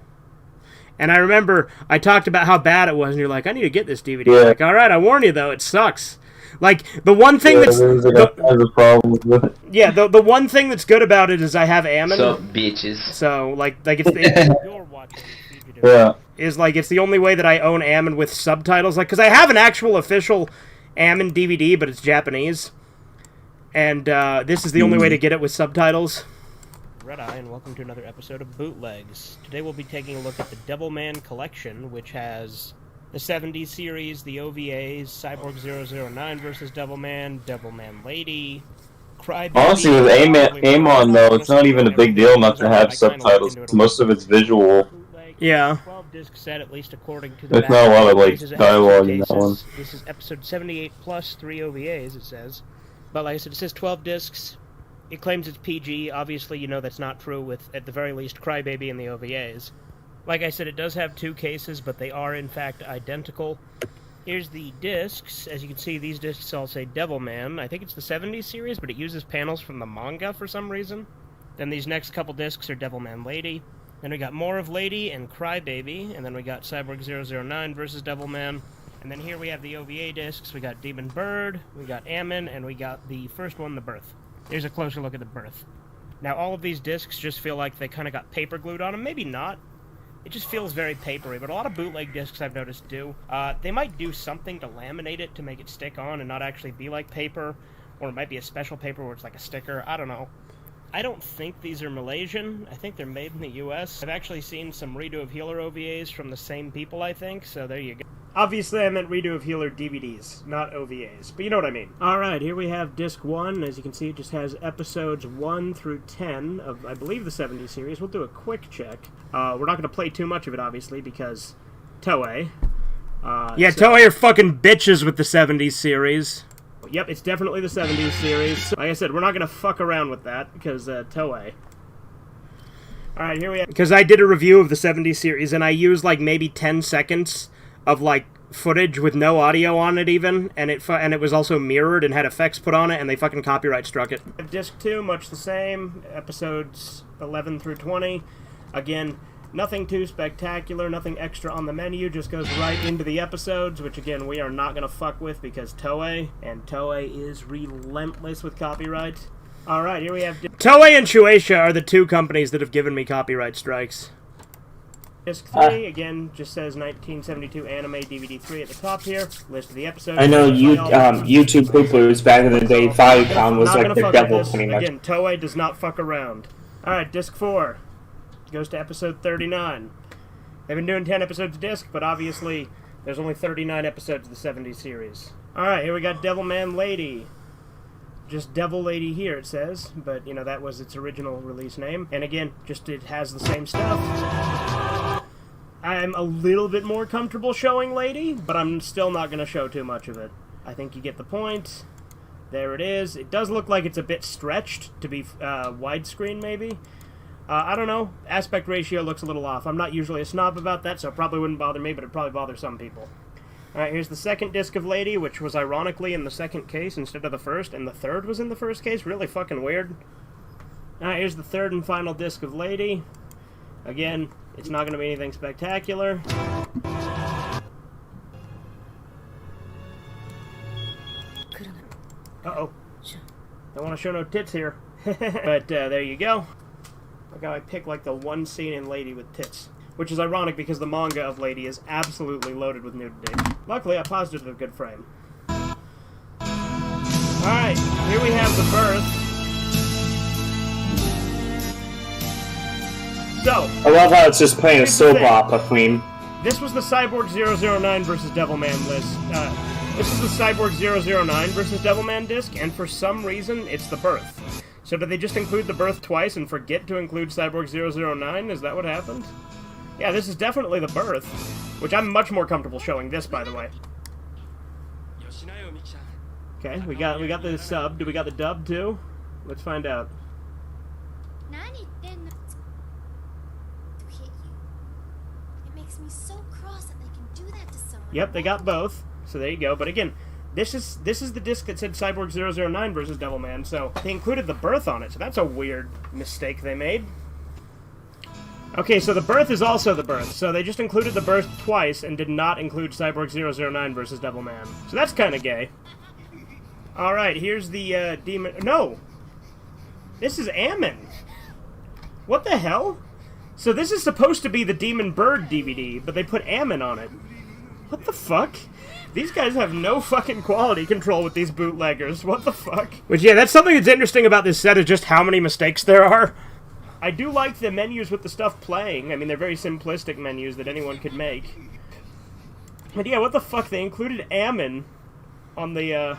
And I remember I talked about how bad it was, and you're like, I need to get this DVD. Yeah. Like, all right, I warn you, though, it sucks. Like, the one thing that's... There's a problem with it. Yeah, the one thing that's good about it is I have Ammon. Sup, bitches. So, like it's you're watching Fugitive. Yeah. Is, like, it's the only way that I own Ammon with subtitles. Like, because I have an actual official Ammon DVD, but it's Japanese. And this is the only way to get it with subtitles. Red Eye, and welcome to another episode of Bootlegs. Today we'll be taking a look at the Devilman Collection, which has the 70s series, the OVAs, Cyborg 009 vs. Devilman, Devilman Lady, Crybaby... Honestly, with Amon, though, it's not even a big deal not to have subtitles. Most of it's visual. Yeah. 12 disc set, at least according to the There's not a lot of, like, dialogue in that one. This is episode 78 plus 3 OVAs, it says. But like I said, it says 12 discs. It claims it's PG. Obviously, you know that's not true with, at the very least, Crybaby and the OVAs. Like I said, it does have 2 cases, but they are, in fact, identical. Here's the discs. As you can see, these discs all say Devilman. I think it's the 70s series, but it uses panels from the manga for some reason. Then these next couple discs are Devilman Lady. Then we got more of Lady and Crybaby. And then we got Cyborg 009 versus Devilman. And then here we have the OVA discs. We got Demon Bird, we got Ammon, and we got the first one, The Birth. Here's a closer look at The Birth. Now, all of these discs just feel like they kind of got paper glued on them. Maybe not. It just feels very papery, but a lot of bootleg discs I've noticed do. They might do something to laminate it to make it stick on and not actually be like paper, or it might be a special paper where it's like a sticker. I don't know. I don't think these are Malaysian. I think they're made in the US. I've actually seen some Redo of Healer OVAs from the same people, I think, so there you go. Obviously, I meant Redo of Healer DVDs, not OVAs, but you know what I mean. Alright, here we have Disc 1. As you can see, it just has episodes 1 through 10 of, I believe, the 70 series. We'll do a quick check. We're not going to play too much of it, obviously, because Toei. Toei are fucking bitches with the 70s series. Yep, it's definitely the 70s series. Like I said, we're not going to fuck around with that, because Toei. Alright, here we have... Because I did a review of the 70s series, and I used, like, maybe 10 seconds of, like, footage with no audio on it, even, and it was also mirrored and had effects put on it, and they fucking copyright struck it. Disc 2, much the same, episodes 11 through 20. Again, nothing too spectacular, nothing extra on the menu, just goes right into the episodes, which, again, we are not gonna fuck with because Toei, and Toei is relentless with copyright. Alright, here we have... Toei and Shueisha are the 2 companies that have given me copyright strikes. Disc 3, again, just says 1972 anime DVD 3 at the top here. List of the episodes. I know YouTube poopers back in the day, Viacom was like the devil pretty much. Again, Toei does not fuck around. Alright, Disc 4 goes to episode 39. They've been doing 10 episodes a disc, but obviously there's only 39 episodes of the 70s series. Alright, here we got Devilman Lady. Just Devil Lady here, it says, but, you know, that was its original release name. And again, just it has the same stuff. I'm a little bit more comfortable showing Lady, but I'm still not going to show too much of it. I think you get the point. There it is. It does look like it's a bit stretched to be widescreen, maybe. I don't know. Aspect ratio looks a little off. I'm not usually a snob about that, so it probably wouldn't bother me, but it'd probably bother some people. Alright, here's the second disc of Lady, which was ironically in the second case instead of the first, and the third was in the first case. Really fucking weird. Alright, here's the third and final disc of Lady. Again, it's not going to be anything spectacular. Uh-oh. Don't want to show no tits here. But there you go. Look how I pick like the one scene in Lady with tits. Which is ironic because the manga of Lady is absolutely loaded with nudity. Luckily, I paused it at a good frame. Alright, here we have the birth. So, I love how it's just playing a soap opera queen. This was the Cyborg 009 versus Devilman list. This is the Cyborg 009 versus Devilman disc, and for some reason, it's the birth. So did they just include the birth twice and forget to include Cyborg 009? Is that what happened? Yeah, this is definitely the birth, which I'm much more comfortable showing this, by the way. Okay, we got the sub. Do we got the dub too? Let's find out. Me so cross that they can do that to someone. Yep, they got both. So there you go. But again, this is the disc that said Cyborg 009 versus Devilman, so they included the birth on it. So that's a weird mistake they made. Okay, so the birth is also the birth. So they just included the birth twice and did not include Cyborg 009 versus Devilman. So that's kind of gay. All right, here's the demon. No, this is Ammon. What the hell? So this is supposed to be the Demon Bird DVD, but they put Ammon on it. What the fuck? These guys have no fucking quality control with these bootleggers. What the fuck? Which, yeah, that's something that's interesting about this set is just how many mistakes there are. I do like the menus with the stuff playing. I mean, they're very simplistic menus that anyone could make. But yeah, what the fuck? They included Ammon on the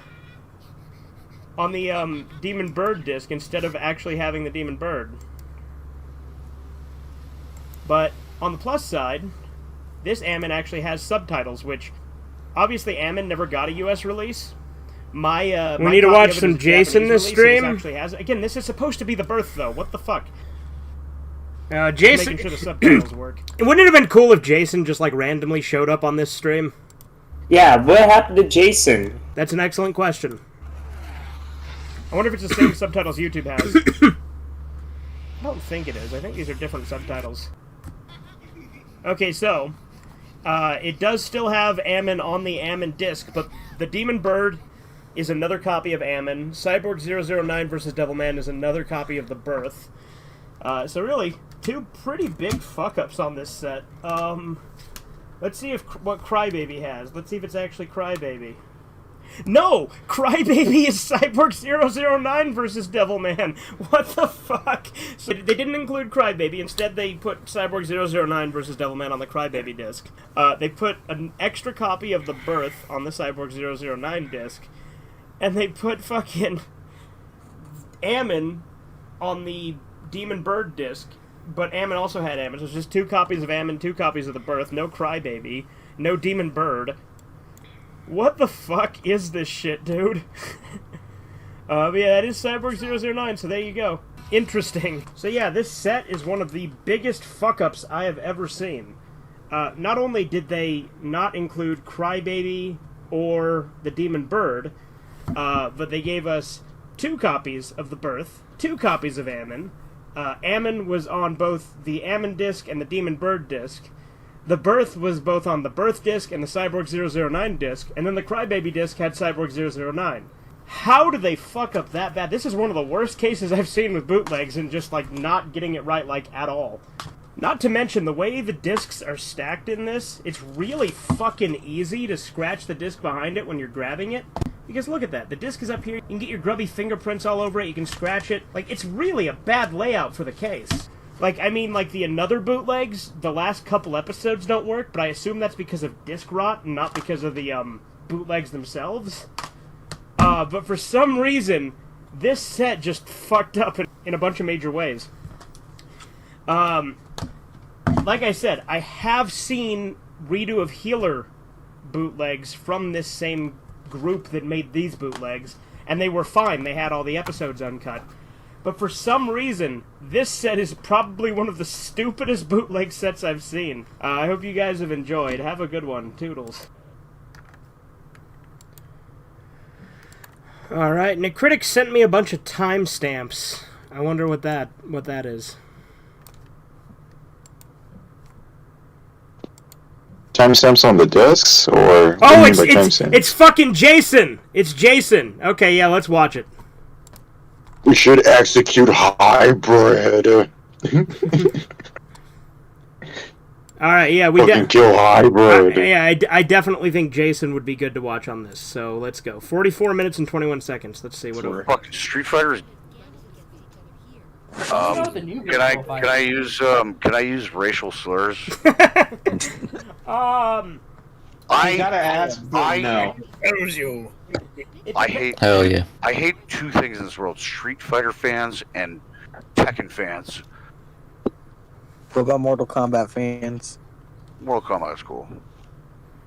Demon Bird disc instead of actually having the Demon Bird. But on the plus side, this Ammon actually has subtitles, which obviously Ammon never got a US release. We need to watch some Jason this stream. Actually has. Again, this is supposed to be the birth, though. What the fuck? Jason. Making sure the subtitles work. Wouldn't it have been cool if Jason just like randomly showed up on this stream? Yeah, what happened to Jason? That's an excellent question. I wonder if it's the same subtitles YouTube has. I don't think it is. I think these are different subtitles. Okay, so, it does still have Ammon on the Ammon disc, but the Demon Bird is another copy of Ammon. Cyborg 009 versus Devilman is another copy of the birth. So really, two pretty big fuck-ups on this set. Let's see what Crybaby has. Let's see if it's actually Crybaby. No! Crybaby is Cyborg 009 versus Devilman. What the fuck? So they didn't include Crybaby. Instead, they put Cyborg 009 versus Devilman on the Crybaby disc. They put an extra copy of the birth on the Cyborg 009 disc. And they put fucking Ammon on the Demon Bird disc. But Ammon also had Ammon. So it's just two copies of Ammon, two copies of the birth. No Crybaby. No Demon Bird. What the fuck is this shit, dude? But yeah, that is Cyborg 009, so there you go. Interesting. So yeah, this set is one of the biggest fuck-ups I have ever seen. Not only did they not include Crybaby or the Demon Bird, but they gave us two copies of the birth, two copies of Ammon. Ammon was on both the Ammon disc and the Demon Bird disc. The birth was both on the birth disc and the Cyborg 009 disc, and then the Crybaby disc had Cyborg 009. How do they fuck up that bad? This is one of the worst cases I've seen with bootlegs and just, like, not getting it right, like, at all. Not to mention, the way the discs are stacked in this, it's really fucking easy to scratch the disc behind it when you're grabbing it. Because look at that, the disc is up here, you can get your grubby fingerprints all over it, you can scratch it. Like, it's really a bad layout for the case. Like, I mean, like, the another bootlegs, the last couple episodes don't work, but I assume that's because of disc rot and not because of the, bootlegs themselves. But for some reason, this set just fucked up in a bunch of major ways. Like I said, I have seen redo of Healer bootlegs from this same group that made these bootlegs, and they were fine, they had all the episodes uncut. But for some reason, this set is probably one of the stupidest bootleg sets I've seen. I hope you guys have enjoyed. Have a good one. Toodles. Alright, Nick Critic sent me a bunch of timestamps. I wonder what that is. Timestamps on the discs, or Oh, it's fucking Jason. It's Jason. Okay, yeah, let's watch it. We should execute hybrid. All right, yeah, we fucking kill hybrid. I definitely think Jason would be good to watch on this. So let's go. 44 minutes and 21 seconds. Let's see what. Fucking Street Fighter is. Can I use racial slurs? I gotta ask. No. I hate. Hell yeah. I hate two things in this world: Street Fighter fans and Tekken fans. What about Mortal Kombat fans? Mortal Kombat is cool.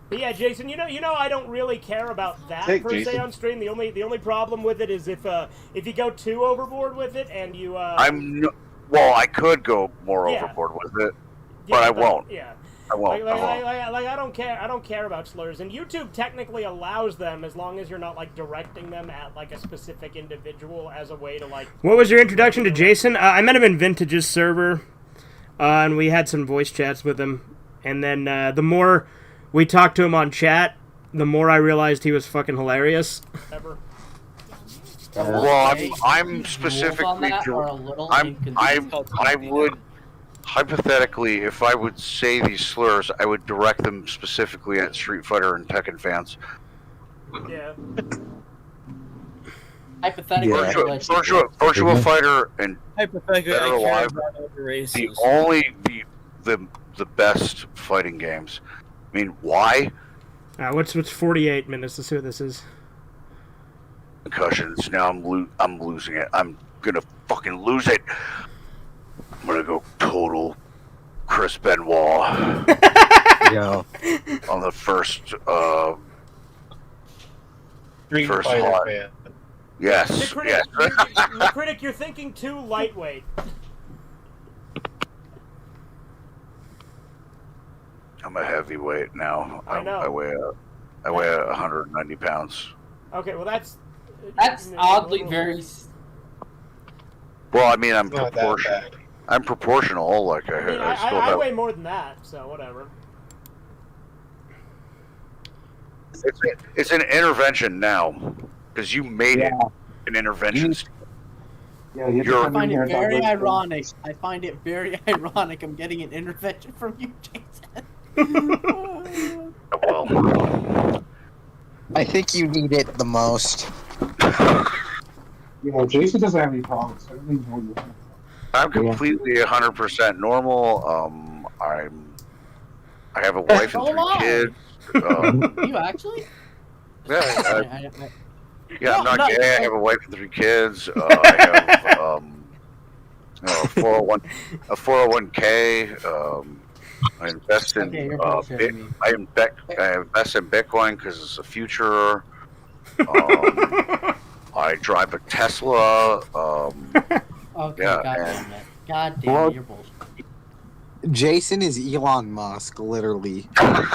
But yeah, Jason, you know, I don't really care about that Hey, per se Jason. on stream. The only problem with it is if you go too overboard with it and you. Well, I could go more Yeah. overboard with it, but I won't. Yeah. I won't. Like, I won't. I don't care. I don't care about slurs, and YouTube technically allows them as long as you're not like directing them at like a specific individual as a way to like. What was your introduction to Jason? I met him in Vintage's server, and we had some voice chats with him, and then the more we talked to him on chat, the more I realized he was fucking hilarious. Well, I'm specifically. I would hypothetically, if I would say these slurs, I would direct them specifically at Street Fighter and Tekken fans. Yeah. Hypothetically, Virtua Fighter and Hypothetically, Dead I or care Alive, about other races. the best fighting games. I mean, why? What's 48 minutes? Let's see what this is. Concussions. Now I'm losing it. I'm gonna fucking lose it. I'm gonna go total Chris Benoit. Yo. On the first Street first Fighter hot. fan. Yes. Yes. The critic, you're thinking too lightweight. I'm a heavyweight now. I know. I weigh 190 pounds. Okay, well that's oddly very. Well, I mean, I'm Not that proportional. I'm proportional. Like I still I have. weigh more than that, so whatever. It's an intervention now, because you made it an intervention. I find it very ironic. I find it very ironic. I'm getting an intervention from you, Jason. Well, I think you need it the most. Jason doesn't have any problems. Everything's more than that. I'm completely 100% normal. I have a wife and 3 kids. You actually? Yeah, No, I'm not no. gay. I have a wife and 3 kids. I have a 401k. I invest in Okay, you're bullshitting me. I invest in Bitcoin because it's the future. I drive a Tesla. Okay, yeah, god and- damn it. God damn it, you're bullshit. Jason is Elon Musk, literally. Alright,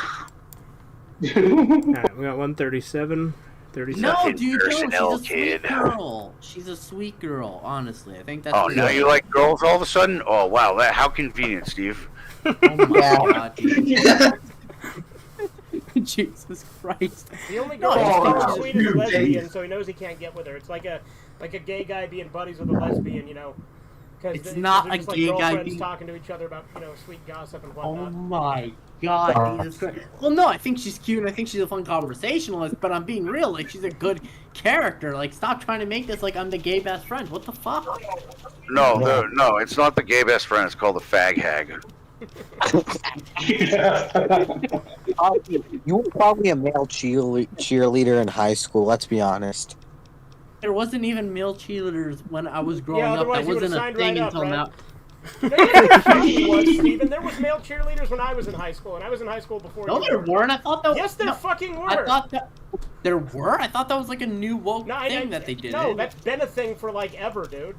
we got 137. 37. No, dude, no, she's personnel a sweet kid. girl. She's a sweet girl, honestly. I think that's. Oh, now you like girls all of a sudden? Oh, wow. How convenient, Steve. Oh my god, dude. Jesus Christ. The only girl who's sweet is a lesbian, so he knows he can't get with her. It's like a gay guy being buddies with a lesbian, you know. It's not they're a just gay guy girlfriends being- talking to each other about, you know, sweet gossip and Oh whatnot. my god, Jesus Christ. Well, no, I think she's cute and I think she's a fun conversationalist, but I'm being real. Like, she's a good character. Like, stop trying to make this like I'm the gay best friend. What the fuck? No, it's not the gay best friend. It's called the fag hag. You were probably a male cheerleader in high school, let's be honest. There wasn't even male cheerleaders when I was growing Yeah, up. That otherwise you wasn't would've a signed thing right up, until right? now. Was, Steven. There was male cheerleaders when I was in high school, and I was in high school before No, you there were. weren't. I thought that. Yes, there no, fucking were. I thought that there were. I thought that was like a new woke thing that they did. No, that's been a thing for like ever, dude.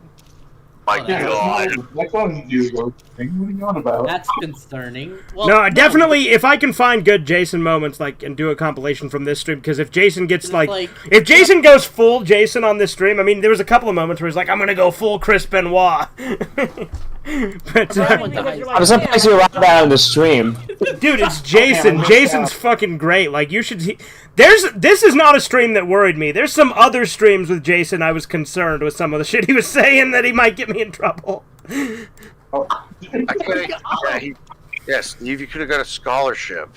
My God. That's what you do. What are you on about? That's concerning. Well, No, definitely. If I can find good Jason moments, like, and do a compilation from this stream, because if Jason gets if Jason goes full Jason on this stream, I mean, there was a couple of moments where he's like, "I'm gonna go full Chris Benoit." But I'm surprised you're around that on the stream. dude, it's Jason. Jason's fucking great. Like, you should. This is not a stream that worried me. There's some other streams with Jason I was concerned with some of the shit he was saying that he might get me in trouble. Yes, Steve, you could have got a scholarship.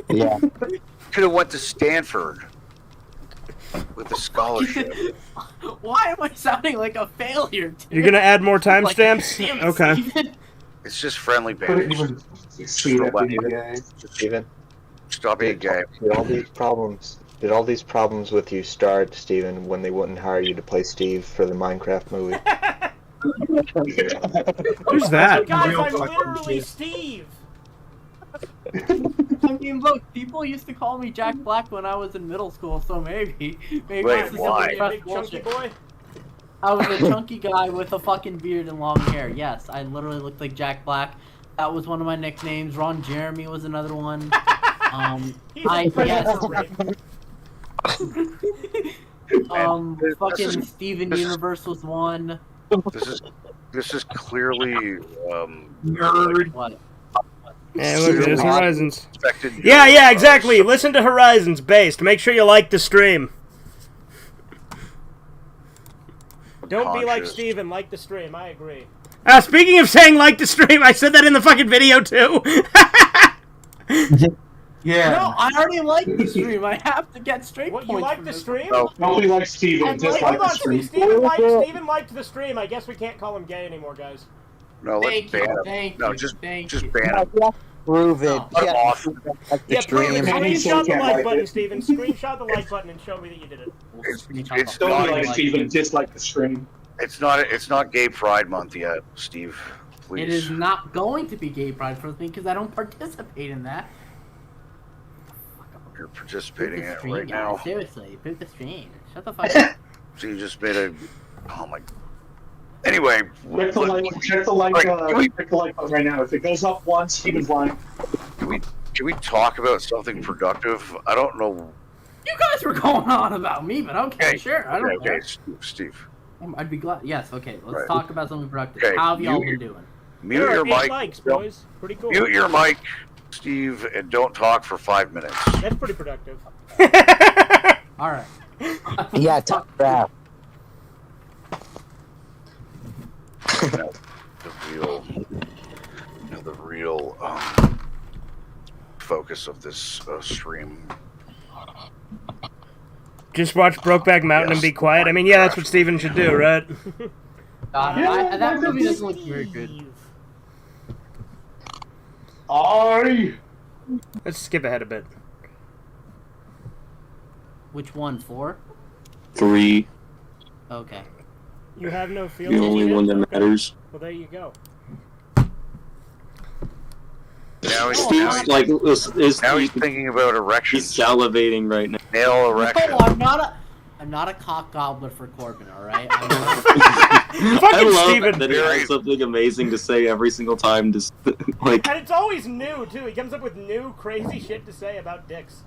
Yeah. Could have went to Stanford with a scholarship. Why am I sounding like a failure? Dude? You're gonna add more timestamps? Damn it, Okay. Steven. It's just friendly banter. Steven. Stop being gay. Did all these problems with you start, Steven, when they wouldn't hire you to play Steve for the Minecraft movie? Who's that? Guys, I'm literally Steve. I mean, look, people used to call me Jack Black when I was in middle school, so maybe Wait, this is why? a big chunky boy. I was a chunky guy with a fucking beard and long hair. Yes, I literally looked like Jack Black. That was one of my nicknames. Ron Jeremy was another one. Fucking Steven Universe was one. This is clearly nerd. What? Yeah, look, there's Horizons. Yeah, exactly. Listen to Horizons based. Make sure you like the stream. Don't be like Steven, like the stream. I agree. Speaking of saying like the stream, I said that in the fucking video too. Yeah. No, I already like the stream. I have to get straight points. You like the stream? Nobody likes Steven. Just like the stream. Steven liked the stream. I guess we can't call him gay anymore, guys. No, let's ban him. No, just ban him. Prove it. Screenshot the like button, Steven. Screenshot the like button and show me that you did it. It's Don't not like Steven, dislike the stream. It's not Gay Pride Month yet, Steve. Please. It is not going to be Gay Pride for me because I don't participate in that. You're participating in it right guys. now. Seriously, boot the stream. Shut the fuck up. So you just made a. Oh my. Anyway, Check the like button right now. If it goes up once, Steven's lying. Can we talk about something productive? I don't know. You guys were going on about me, but okay, sure. I don't care. Steve. I'd be glad. Yes, okay. Let's Right. talk about something productive. Okay, How have y'all been doing? Mute your mic. Likes, boys. Pretty cool. Mute your mic, Steve, and don't talk for 5 minutes. That's pretty productive. All right. Yeah, tough crap. The real focus of this stream. Just watch Brokeback Mountain and be quiet. I mean, yeah, that's what Steven should do, right? That movie doesn't look very good. Let's skip ahead a bit. Which one? 4? 3. Okay. You have no feelings. The only one that matters. Well, there you go. Now he's thinking about erections. He's salivating right now. Nail erection. No, I'm not a cock gobbler for Corbin, alright? I love that he has something amazing to say every single time. And it's always new, too. He comes up with new, crazy shit to say about dicks.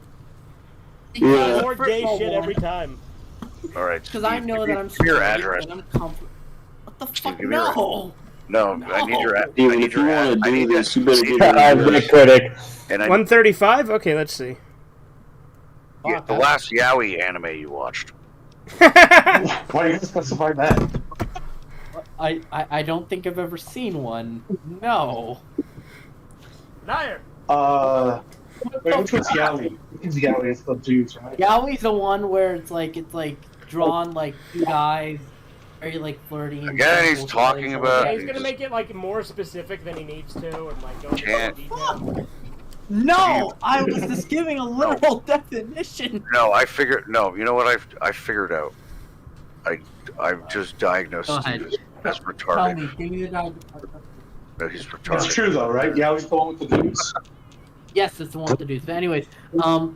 Yeah. More gay shit every time. All right. Because I know that I'm your straight address. and I'm comfortable. What the fuck? No! No, I need your address. Steven, if you want to do this, you better give me critic. 135? Okay, let's see. Yeah, the last Yaoi anime you watched. Why are you specifying that? I don't think I've ever seen one. No. Liar. Wait, which one's Yaoi? Which Yaoi is the dudes, right? Yaoi's the one where it's like drawn like two guys, very like flirty. And Again, he's talking about. Yeah, he's gonna make it like more specific than he needs to, and like go into detail. No, I was just giving a literal definition. No, I figured. No, you know what? I figured out. I've just diagnosed Steve as retarded. Tell me, give me the diagnosis. No, he's retarded. That's true though, right? Yaoi's the one with the dudes. Yes, it's the one with the dudes. But anyways, no.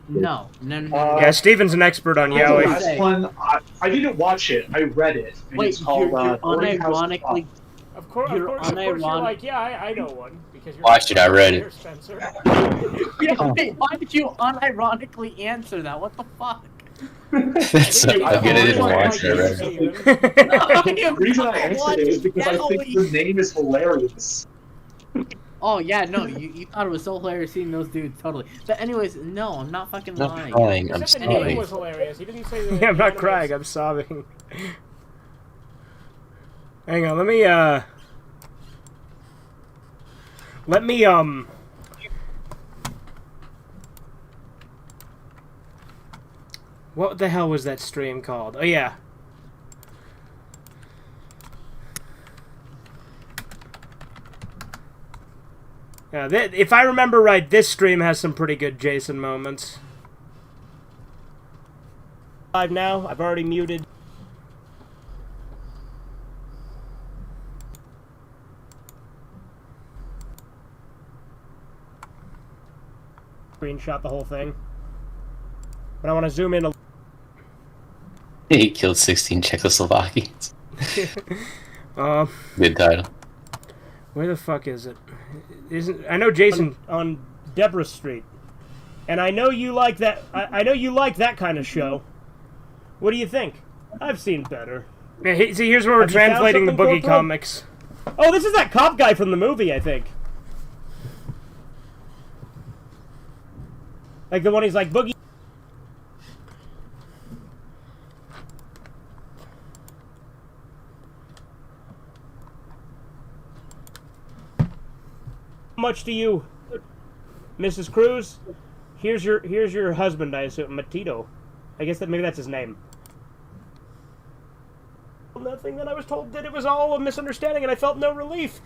Yeah, Steven's an expert on yaoi. Last one, I didn't watch it. I read it. And Wait, it's called, you're Boarding House unironically. Of course, You're of course you're unironic- like, yeah, I know one because you're Watched it, I read it. Spencer. Yeah, wait, why did you unironically answer that? What the fuck? That's okay, I didn't watch it, I read it. The reason I answered it is because I think the name is hilarious. Oh yeah, no, you thought it was so hilarious seeing those dudes, totally. But anyways, no, I'm not fucking Not lying. crying, I'm Except the name sorry. was hilarious. He didn't say the Yeah, I'm not animals. crying, I'm sobbing. Hang on, let me, what the hell was that stream called? Oh, yeah. Yeah, if I remember right, this stream has some pretty good Jason moments. Live now, I've already muted. Screenshot the whole thing. But I want to zoom in a He killed 16 Czechoslovakians. Good title. Where the fuck is it? I know Jason on Deborah Street. And I know you like that. I know you like that kind of show. What do you think? I've seen better. Yeah, see, here's where we're Have you found translating the something, Boogie Corporal? comics. Oh, this is that cop guy from the movie, I think. Like the one he's like, Boogie. How much do you, Mrs. Cruz? Here's your husband, I assume, Matito. I guess maybe that's his name. Nothing that I was told that it was all a misunderstanding, and I felt no relief.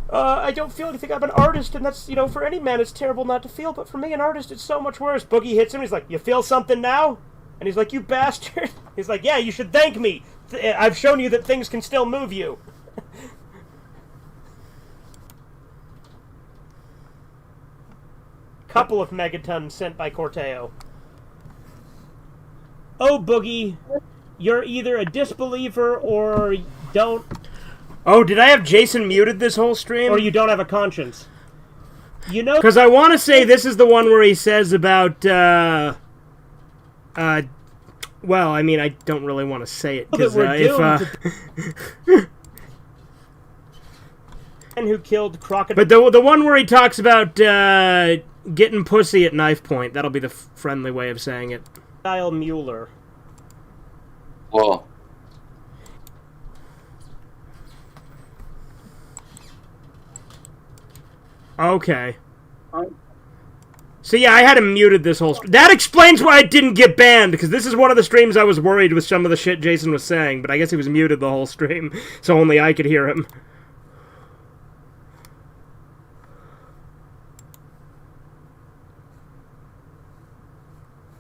I don't feel anything. I'm an artist, and that's, for any man, it's terrible not to feel, but for me, an artist, it's so much worse. Boogie hits him, he's like, you feel something now? And he's like, you bastard. He's like, yeah, you should thank me. I've shown you that things can still move you. Couple of megatons sent by Corteo. Oh, Boogie, you're either a disbeliever or don't... Oh, did I have Jason muted this whole stream? Or you don't have a conscience. You know... Because I want to say this is the one where he says about, well, I mean, I don't really want to say it, because And who killed Crocodile... But the one where he talks about, getting pussy at knife point, that'll be the friendly way of saying it. Kyle Mueller. Whoa. Okay. So yeah, I had him muted this whole stream. That explains why I didn't get banned, because this is one of the streams I was worried with some of the shit Jason was saying, but I guess he was muted the whole stream, so only I could hear him.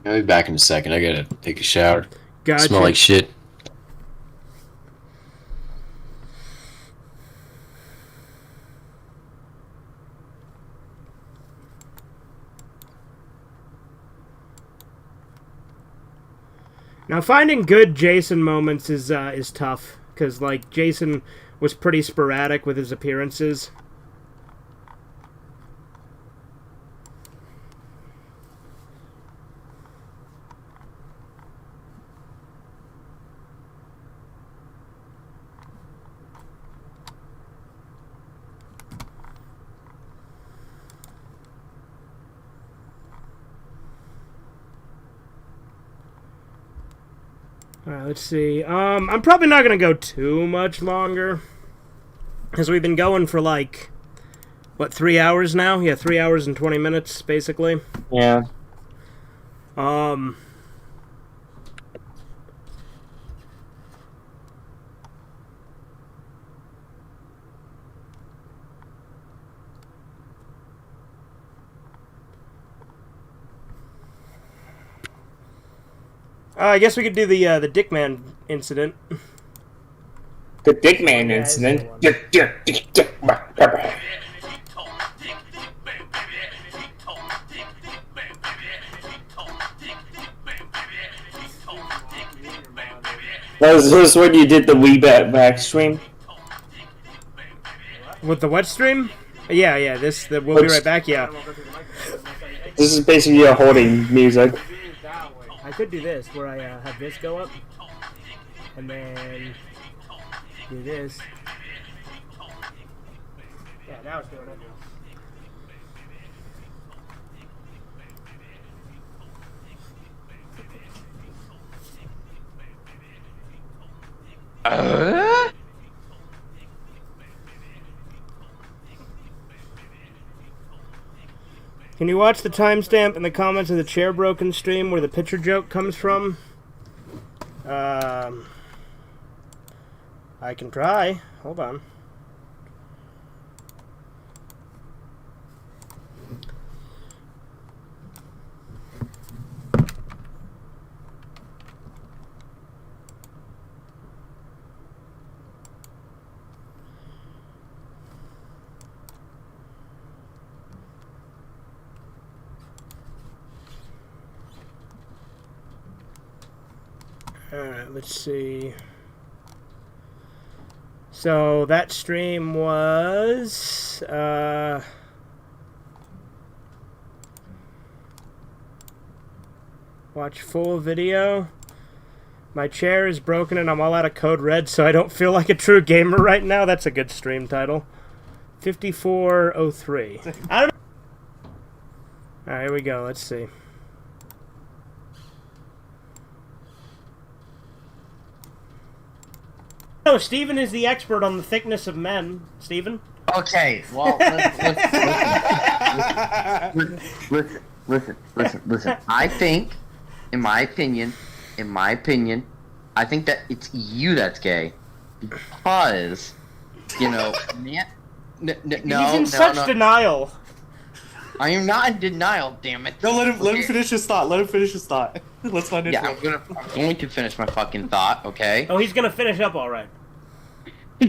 I'll be back in a second. I gotta take a shower. Gotcha. Smell like shit. Now, finding good Jason moments is tough, because, like, Jason was pretty sporadic with his appearances. Alright, let's see. I'm probably not gonna go too much longer, because we've been going for, like, what, 3 hours now? Yeah, 3 hours and 20 minutes, basically. Yeah. I guess we could do the Dickman incident. The Dickman incident? Was this when you did the Wii back stream? With the what stream? Yeah. We'll be right back. Yeah. This is basically your holding music. I could do this, where I have this go up, and then do this. Yeah, now it's doing it. Can you watch the timestamp in the comments of the chair broken stream where the picture joke comes from? I can try. Hold on. Alright, let's see. So that stream was watch full video. My chair is broken and I'm all out of code red, so I don't feel like a true gamer right now. That's a good stream title. 5403. I don't know. Alright, here we go. Let's see. No, Steven is the expert on the thickness of men. Steven? Okay, well, listen. I think, in my opinion, I think that it's you that's gay. Because, you know, man... He's in such denial. I am not in denial, damn it. No, let him finish his thought. Let's find it. Yeah, I'm going to finish my fucking thought, okay? Oh, he's gonna finish up all right.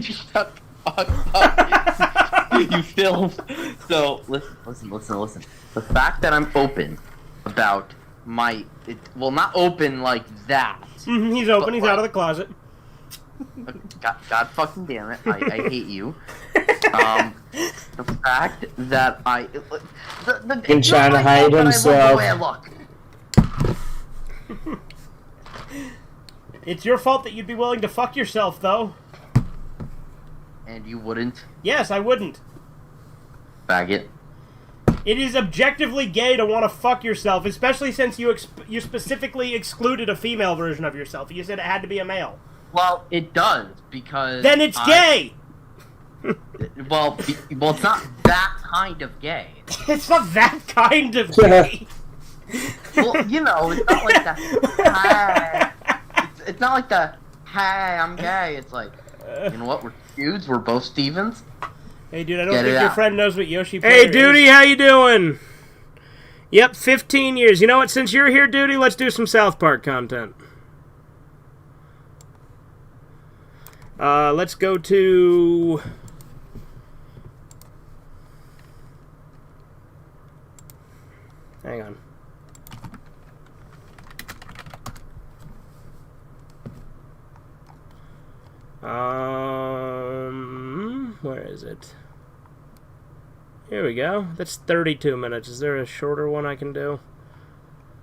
Shut the fuck up. You filth. So, listen. The fact that I'm open about my... not open like that. He's open, he's out of the closet. God fucking damn it, I hate you. The fact that Been trying to hide himself. It's your fault that you'd be willing to fuck yourself, though. And you wouldn't? Yes, I wouldn't. Faggot. It is objectively gay to want to fuck yourself, especially since you specifically excluded a female version of yourself. You said it had to be a male. Well, it does, because... Then it's gay! Well, it's not that kind of gay. It's not that kind of gay. Well, you know, it's not like the... It's not like the, hey, I'm gay. It's like, you know what, we're dudes, we're both Stevens. Hey, dude, I don't think your friend knows what Yoshi Player Hey, Duty, how you doing? Yep, 15 years. You know what, since you're here, Duty, let's do some South Park content. Let's go to... Hang on. Where is it? Here we go. That's 32 minutes. Is there a shorter one I can do?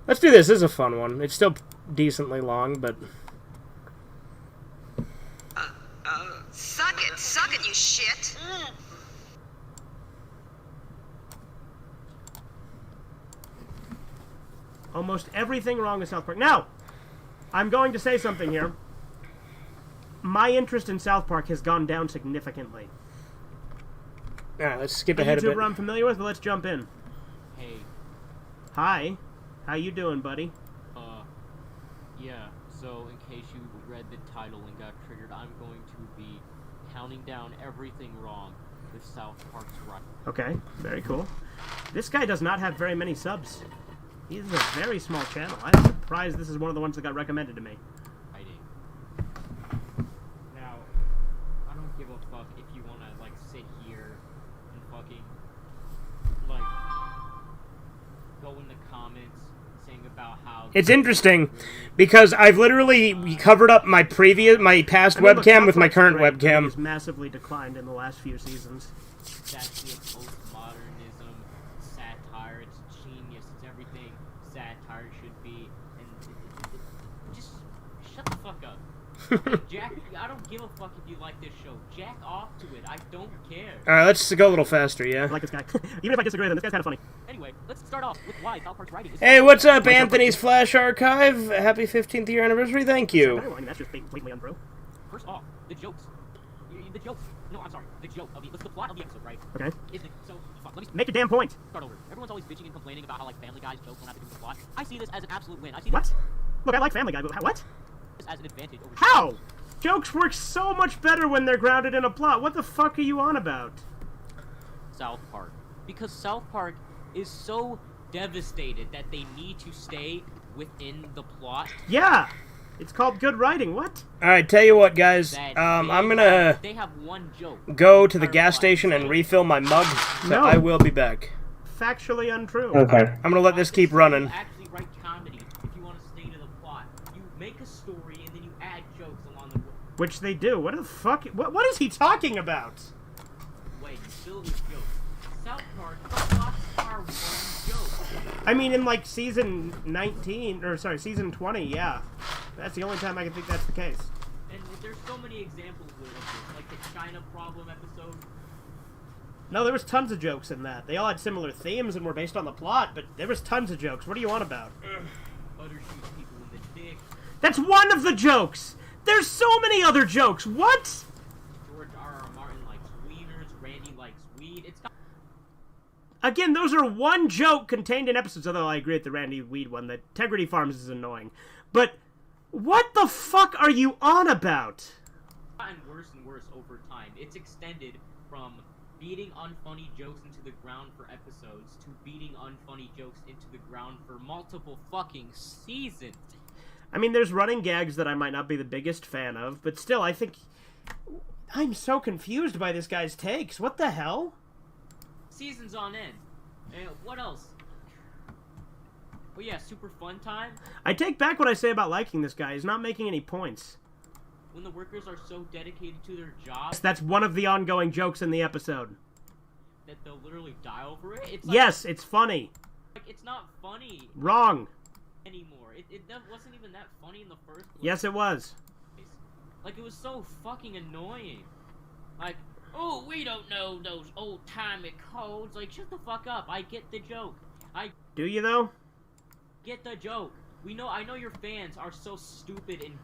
Let's do this. This is a fun one. It's still decently long, but... Suck it, you shit. Almost everything wrong with South Park. Now, I'm going to say something here. My interest in South Park has gone down significantly. Alright, let's skip ahead a bit. YouTuber I'm familiar with, but let's jump in. Hey. Hi. How you doing, buddy? Yeah, so in case you read the title and got triggered, I'm going to be counting down everything wrong with South Park's right. Okay, very cool. This guy does not have very many subs. He's a very small channel. I'm surprised this is one of the ones that got recommended to me. Now, I don't give a fuck if you wanna, like, sit here and fucking, like, go in the comments, saying about how It's interesting because I've literally covered up my past webcam with my current webcam. It's massively declined in the last few seasons. it's actually a postmodernism satire. It's genius. It's everything satire should be. And just shut the fuck up. Like, Jack, I don't give a fuck if you like this show. Jack off to it. I don't care. Alright, let's go a little faster, yeah? I like this guy. Even if I disagree with him, this guy's kind of funny. Anyway, let's start off with why South Park's writing is... Hey, what's up, Anthony's Flash Archive? Happy 15th year anniversary, thank you. I mean, that's just blatantly untrue. First off, the jokes. The jokes. No, I'm sorry. The joke of the plot of the episode, right? Okay. Is the, so, fuck, let me make a damn point. Start over. Everyone's always bitching and complaining about how, like, Family Guy's jokes don't have to do with the plot. I see this as an absolute win. I see What? This Look, I like Family Guy, but what? as an advantage over... How? Jokes work so much better when they're grounded in a plot. What the fuck are you on about? South Park. Because South Park is so devastated that they need to stay within the plot. Yeah! It's called good writing. What? Alright, tell you what, guys. I'm gonna they have one joke. go to the gas station and refill my mug, so No. I will be back. Factually untrue. Okay. I'm gonna let this keep running. Actually write comedy if you want to stay to the plot. You make a story and then you add jokes along the way. Which they do. What the fuck? What is he talking about? Wait, you fill with jokes. South Park, the plots are one joke. I mean, in like season 19, or sorry, season 20, yeah. That's the only time I can think that's the case. And there's so many examples of this, like the China problem episode. No, there was tons of jokes in that. They all had similar themes and were based on the plot, but there was tons of jokes. What are you on about? Butter shoots people in the dick. That's one of the jokes! There's so many other jokes! What? George R.R. Martin likes wieners. Randy likes weed. It's got... Again, those are one joke contained in episodes, although I agree with the Randy Weed one. The Integrity Farms is annoying. But what the fuck are you on about? gotten worse and worse over time. It's extended from beating unfunny jokes into the ground for episodes to beating unfunny jokes into the ground for multiple fucking seasons. I mean, there's running gags that I might not be the biggest fan of, but still, I think... I'm so confused by this guy's takes. What the hell? Seasons on end. What else? Oh yeah, super fun time. I take back what I say about liking this guy. He's not making any points. When the workers are so dedicated to their job... That's one of the ongoing jokes in the episode. That they'll literally die over it? It's like, yes, it's funny. Like, it's not funny. Wrong. Anymore. It wasn't even that funny in the first place. Yes, it was. Like, it was so fucking annoying. Like, oh, we don't know those old-timey codes. Like, shut the fuck up. I get the joke. Do you, though? Get the joke. I know your fans are so stupid and...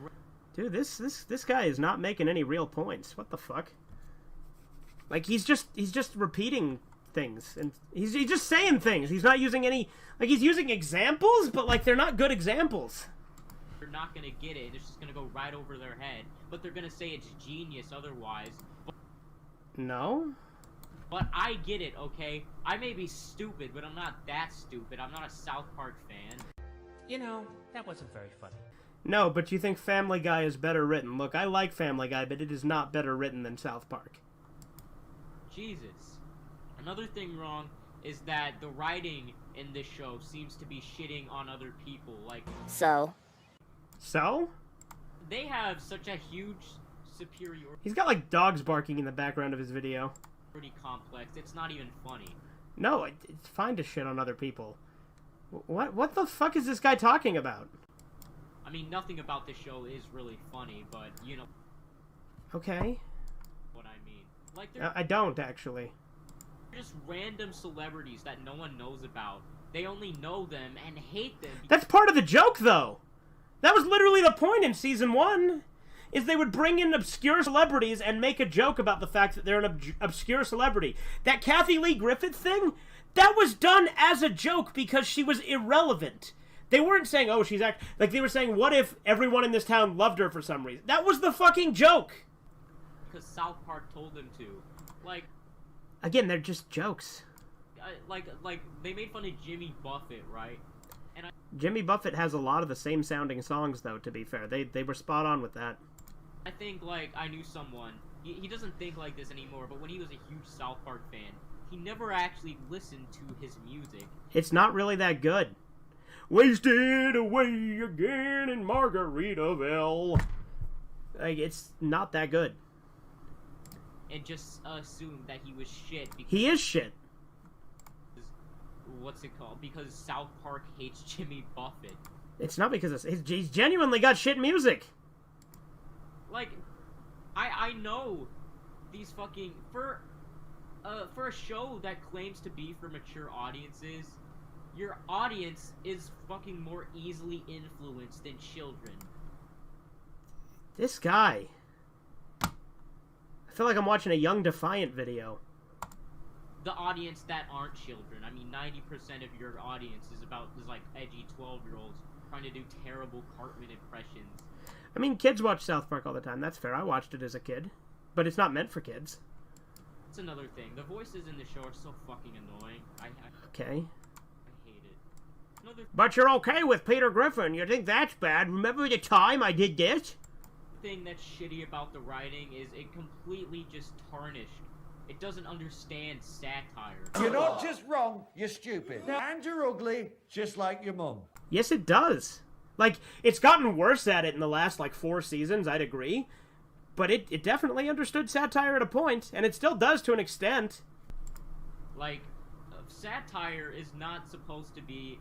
Dude, this guy is not making any real points. What the fuck? Like, he's just repeating things, and he's just saying things. He's not using any... Like, he's using examples, but, like, they're not good examples. They're not gonna get it. It's just gonna go right over their head. But they're gonna say it's genius otherwise. No? But I get it, okay? I may be stupid, but I'm not that stupid. I'm not a South Park fan. You know, that wasn't very funny. No, but you think Family Guy is better written. Look, I like Family Guy, but it is not better written than South Park. Jesus. Another thing wrong is that the writing in this show seems to be shitting on other people. Like... So? They have such a huge superiority... He's got, like, dogs barking in the background of his video. Pretty complex. It's not even funny. No, it's fine to shit on other people. What the fuck is this guy talking about? I mean, nothing about this show is really funny, but, you know... Okay. What I mean. Like, I don't, actually. They're just random celebrities that no one knows about. They only know them and hate them. That's part of the joke, though! That was literally the point in Season 1! Is they would bring in obscure celebrities and make a joke about the fact that they're an obscure celebrity. That Kathy Lee Griffith thing, that was done as a joke because she was irrelevant. They weren't saying, oh, she's like, they were saying, what if everyone in this town loved her for some reason? That was the fucking joke! Because South Park told them to. Like... Again, they're just jokes. Like, they made fun of Jimmy Buffett, right? And Jimmy Buffett has a lot of the same sounding songs, though, to be fair. They were spot on with that. I think, like, I knew someone, he doesn't think like this anymore, but when he was a huge South Park fan, he never actually listened to his music. It's not really that good. Wasted away again in Margaritaville. Like, it's not that good. And just assume that he was shit. Because He is shit. what's it called? Because South Park hates Jimmy Buffett. It's not because he's genuinely got shit music. Like, I know these fucking for a show that claims to be for mature audiences, your audience is fucking more easily influenced than children. This guy. I feel like I'm watching a Young Defiant video. The audience that aren't children. I mean, 90% of your audience is like edgy 12-year-olds trying to do terrible Cartman impressions. I mean, kids watch South Park all the time. That's fair. I watched it as a kid. But it's not meant for kids. That's another thing. The voices in the show are so fucking annoying. Okay. I hate it. But you're okay with Peter Griffin. You think that's bad? Remember the time I did this? Thing that's shitty about the writing is it completely just tarnished. It doesn't understand satire. You're not just wrong, you're stupid. And you're ugly, just like your mum. Yes, it does. Like, it's gotten worse at it in the last, 4 seasons, I'd agree. But it definitely understood satire at a point, and it still does to an extent. Like, satire is not supposed to be...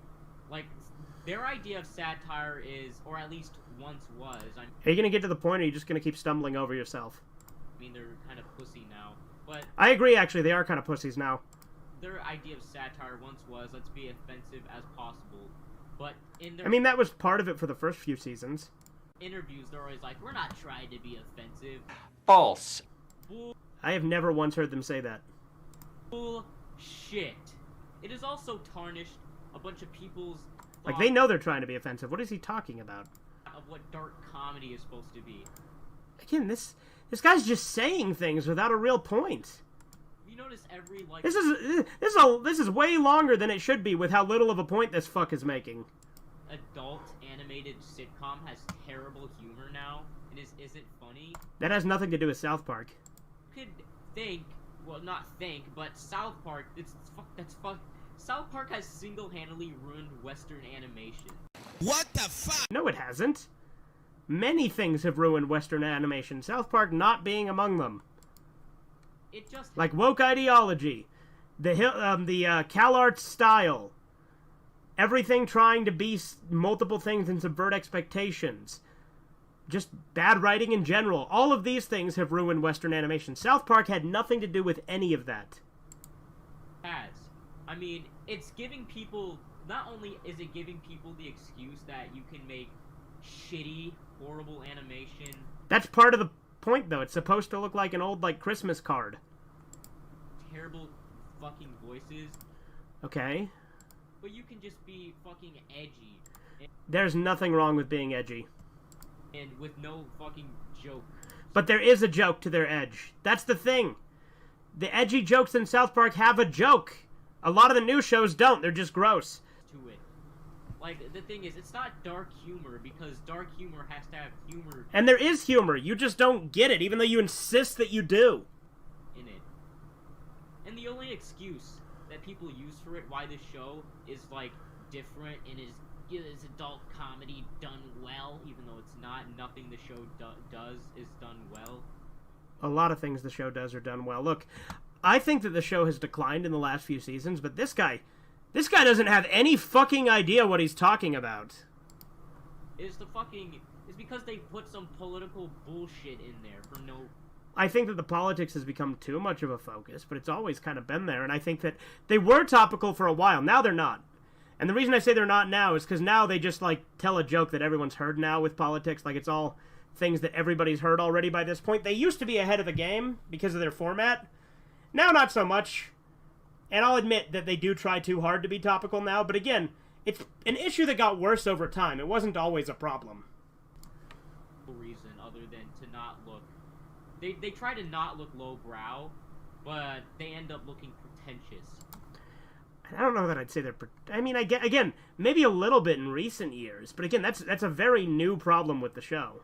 Like, their idea of satire is, or at least once was... Are you going to get to the point, or are you just going to keep stumbling over yourself? I mean, they're kind of pussy now, but... I agree, actually, they are kind of pussies now. Their idea of satire once was, let's be offensive as possible. But in their... I mean, that was part of it for the first few seasons. Interviews, they're always like, we're not trying to be offensive. False. I have never once heard them say that. Bullshit. It is also tarnished a bunch of people's... Like, they know they're trying to be offensive. What is he talking about? Of what dark comedy is supposed to be. Again, this guy's just saying things without a real point. You notice every, like... This is way longer than it should be with how little of a point this fuck is making. Adult animated sitcom has terrible humor now, and isn't funny. That has nothing to do with South Park. You could think, well, not think, but South Park, South Park has single-handedly ruined Western animation. What the fuck? No, it hasn't. Many things have ruined Western animation, South Park not being among them. It just... Like woke ideology, the CalArts style, everything trying to be multiple things and subvert expectations, just bad writing in general. All of these things have ruined Western animation. South Park had nothing to do with any of that. I mean, it's giving people... Not only is it giving people the excuse that you can make shitty, horrible animation... That's part of the point, though. It's supposed to look like an old, Christmas card. Terrible fucking voices. Okay. But you can just be fucking edgy. There's nothing wrong with being edgy. And with no fucking joke. But there is a joke to their edge. That's the thing. The edgy jokes in South Park have a joke. A lot of the new shows don't. They're just gross. To it. Like, the thing is, it's not dark humor, because dark humor has to have humor. And there is humor. You just don't get it, even though you insist that you do. In it. And the only excuse that people use for it, why this show is, different and is adult comedy done well, even though it's not. Nothing the show does is done well. A lot of things the show does are done well. Look, I think that the show has declined in the last few seasons, but this guy doesn't have any fucking idea what he's talking about. It's because they put some political bullshit in there for no... I think that the politics has become too much of a focus, but it's always kind of been there, and I think that they were topical for a while. Now they're not. And the reason I say they're not now is because now they just, tell a joke that everyone's heard now with politics. It's all things that everybody's heard already by this point. They used to be ahead of the game because of their format. Now, not so much. And I'll admit that they do try too hard to be topical now, but again, it's an issue that got worse over time. It wasn't always a problem. Reason other than to not look... They try to not look lowbrow, but they end up looking pretentious. I don't know that I'd say they're... I mean, again, maybe a little bit in recent years, but again, that's a very new problem with the show.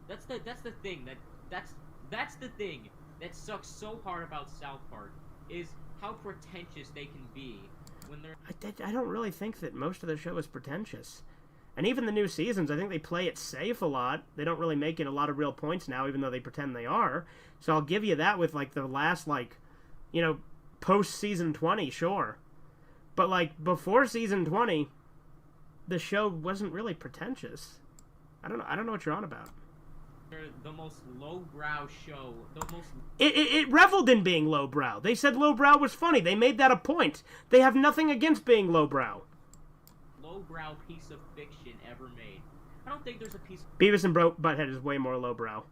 That's the thing that's the thing that sucks so hard about South Park, is how pretentious they can be. when they're. I don't really think that most of the show is pretentious. And even the new seasons, I think they play it safe a lot. They don't really make it a lot of real points now, even though they pretend they are. So I'll give you that with, like, the last, like, you know, post-season 20, sure. But, like, before season 20, the show wasn't really pretentious. I don't know what you're on about. They're the most lowbrow show. The most. It reveled in being lowbrow. They said lowbrow was funny. They made that a point. They have nothing against being lowbrow. Lowbrow piece of fiction ever made. I don't think there's a piece Beavis and Butthead is way more lowbrow.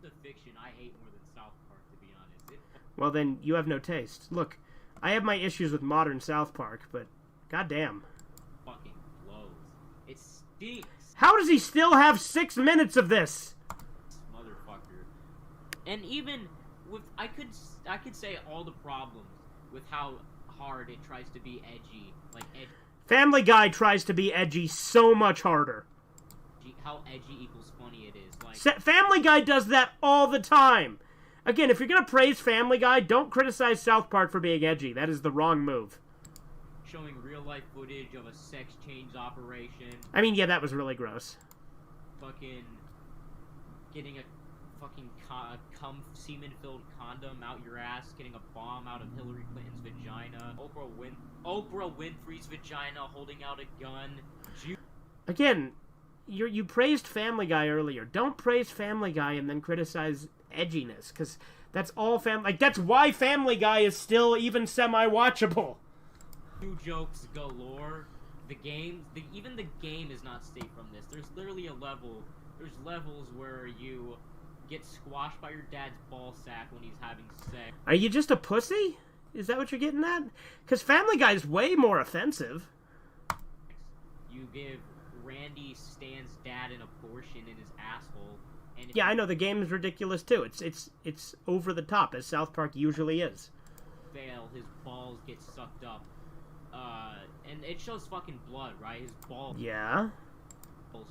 of fiction I hate more than South Park, to be honest. Well, then you have no taste. Look, I have my issues with modern South Park, but goddamn. Fucking blows. It stinks, How does he still have 6 minutes of this? motherfucker. And even with I could say all the problems with how hard it tries to be edgy, like Family Guy tries to be edgy so much harder. how edgy equals funny it is. Like Family Guy does that all the time. Again, if you're gonna praise Family Guy, don't criticize South Park for being edgy. That is the wrong move. showing real life footage of a sex change operation. I mean, yeah, that was really gross. Fucking getting a fucking cum semen-filled condom out your ass, getting a bomb out of Hillary Clinton's vagina, Oprah Winfrey's vagina, holding out a gun. Again, you praised Family Guy earlier. Don't praise Family Guy and then criticize edginess, because that's all like, that's why Family Guy is still even semi-watchable. New jokes galore. Even the game is not safe from this. There's literally there's levels where you get squashed by your dad's ball sack when he's having sex. Are you just a pussy? Is that what you're getting at? Because Family Guy's way more offensive. You give Randy Stan's dad an abortion in his asshole. And Yeah, I know, the game is ridiculous too. It's over the top, as South Park usually is. Fail, his balls get sucked up. And it shows fucking blood, right? His balls. Yeah.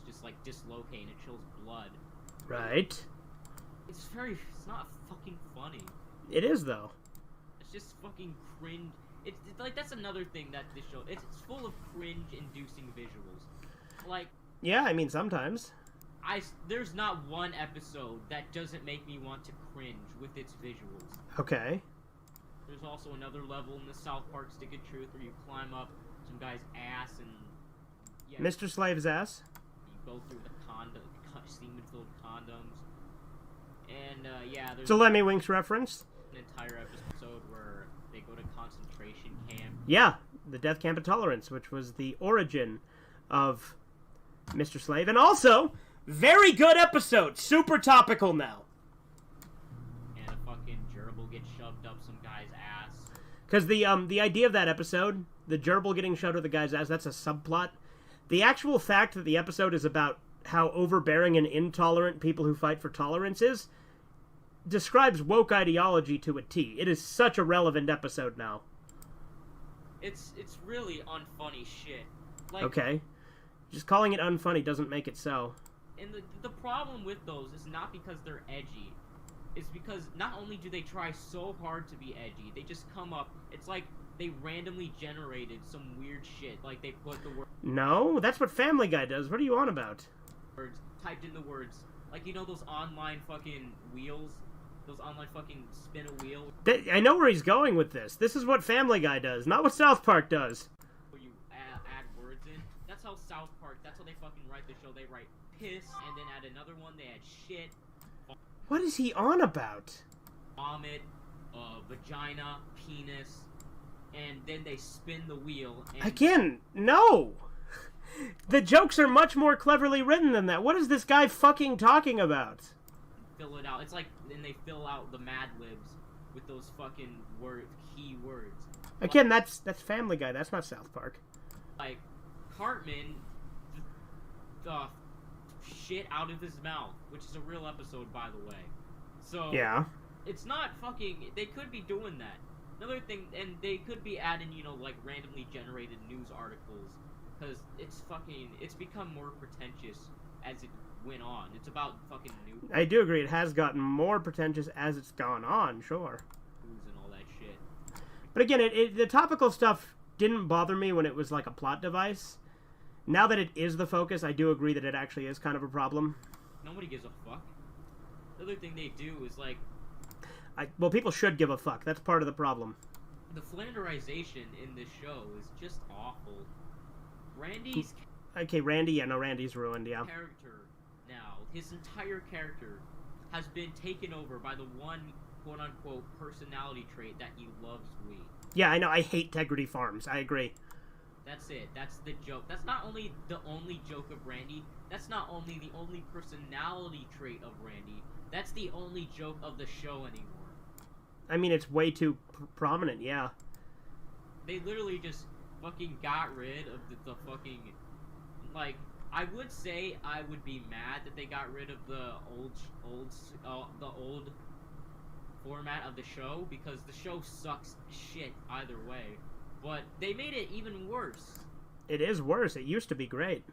Just like dislocate and it shows blood. Right. It's not fucking funny. It is, though. It's just fucking cringe. It's like, that's another thing that this show, it's full of cringe-inducing visuals. Like... Yeah, I mean, sometimes. There's not one episode that doesn't make me want to cringe with its visuals. Okay. There's also another level in the South Park Stick of Truth where you climb up some guy's ass and... Yeah, Mr. Slave's ass? You go through the semen-filled condoms. And, yeah, there's... It's a Lemmy Winks reference. An entire episode where they go to concentration camp. Yeah, the Death Camp of Tolerance, which was the origin of Mr. Slave. And also, very good episode. Super topical now. And a fucking gerbil gets shoved up some guy's ass. Because the idea of that episode, the gerbil getting shoved up the guy's ass, that's a subplot. The actual fact that the episode is about how overbearing and intolerant people who fight for tolerance is describes woke ideology to a T. It is such a relevant episode now. It's really unfunny shit. Like, Okay. Just calling it unfunny doesn't make it so. And the problem with those is not because they're edgy. It's because not only do they try so hard to be edgy, they just come up... It's like they randomly generated some weird shit. Like they put the No, that's what Family Guy does. What are you on about? words, typed in the words. Like, you know those online fucking wheels? Those online fucking spin a wheel? I know where he's going with this. This is what Family Guy does, not what South Park does. Where you add words in. That's how South Park, that's how they fucking write the show. They write piss, and then add another one, they add shit. What is he on about? Vomit, vagina, penis, and then they spin the wheel. And Again, no! The jokes are much more cleverly written than that. What is this guy fucking talking about? fill it out. It's like, then they fill out the Mad Libs with those fucking key words. Again, that's Family Guy. That's not South Park. Like, Cartman, shit out of his mouth, which is a real episode, by the way. So Yeah. It's not fucking. They could be doing that. Another thing, and they could be adding, you know, like randomly generated news articles, because it's become more pretentious as it went on. It's about fucking news. I do agree. It has gotten more pretentious as it's gone on. Sure. And all that shit. But again, the topical stuff didn't bother me when it was like a plot device. Now that it is the focus, I do agree that it actually is kind of a problem. Nobody gives a fuck. The other thing they do is like... Well, people should give a fuck. That's part of the problem. The flanderization in this show is just awful. Randy's... Okay, Randy, yeah, no, Randy's ruined, yeah. Character now, his entire character has been taken over by the one quote-unquote personality trait that he loves weed. Yeah, I know, I hate Tegrity Farms. I agree. That's it. That's the joke. That's not only the only joke of Randy. That's not only the only personality trait of Randy. That's the only joke of the show anymore. I mean, it's way too prominent, yeah. They literally just fucking got rid of the fucking... Like, I would say I would be mad that they got rid of the old format of the show, because the show sucks shit either way. But they made it even worse. It is worse. It used to be great.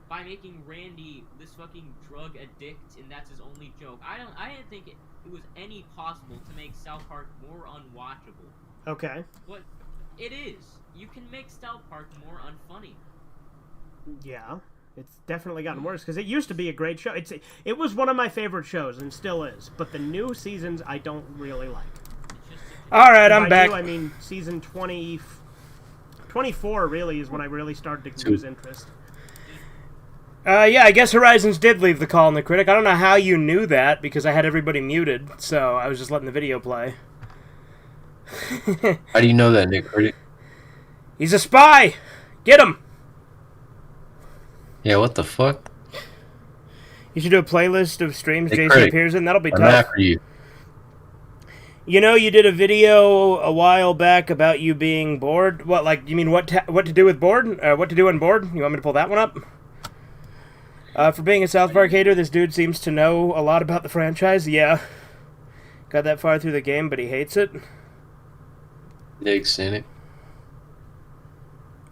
By making Randy this fucking drug addict, and that's his only joke. I didn't think it was any possible to make South Park more unwatchable. Okay. But it is. You can make South Park more unfunny. Yeah. It's definitely gotten worse, because it used to be a great show. It was one of my favorite shows, and still is. But the new seasons, I don't really like. Alright, I'm back. I mean, season 24 really is when I really started to lose interest. Yeah, I guess Horizons did leave the call in the critic. I don't know how you knew that, because I had everybody muted, so I was just letting the video play. How do you know that, Nick Critic? He's a spy! Get him! Yeah, what the fuck? You should do a playlist of streams Nick Jason Critic, appears in. That'll be I'm tough. after you. You know, you did a video a while back about you being bored. What, like, you mean what to do with bored? What to do when bored? You want me to pull that one up? For being a South Park hater, this dude seems to know a lot about the franchise. Yeah. Got that far through the game, but he hates it. Nick Cynic.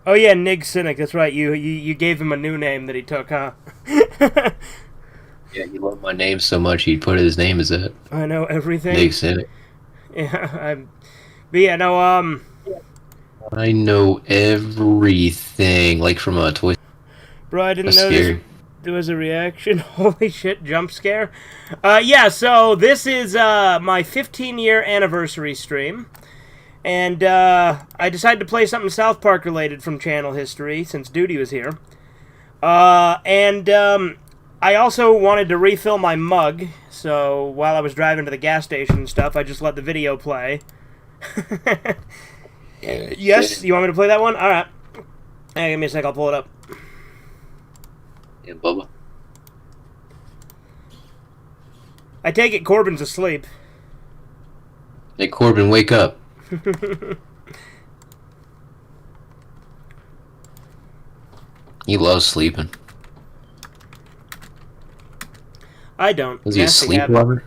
Oh yeah, Nig Cynic, that's right. You gave him a new name that he took, huh? Yeah, he loved my name so much he put his name as it. I know everything. Nick Cynic. Yeah, but yeah, no, I know everything, like from a toy. Bro, I didn't That's know scary. there was a reaction. Holy shit, jump scare. Yeah, so this is my 15-year anniversary stream. And I decided to play something South Park related from channel history since Duty was here. I also wanted to refill my mug, so while I was driving to the gas station and stuff, I just let the video play. Yes, you want me to play that one? Alright. Hey, give me a sec, I'll pull it up. Yeah, Bubba. I take it Corbin's asleep. Hey, Corbin, wake up. He loves sleeping. I don't. Was he a Nasty sleep habit. lover?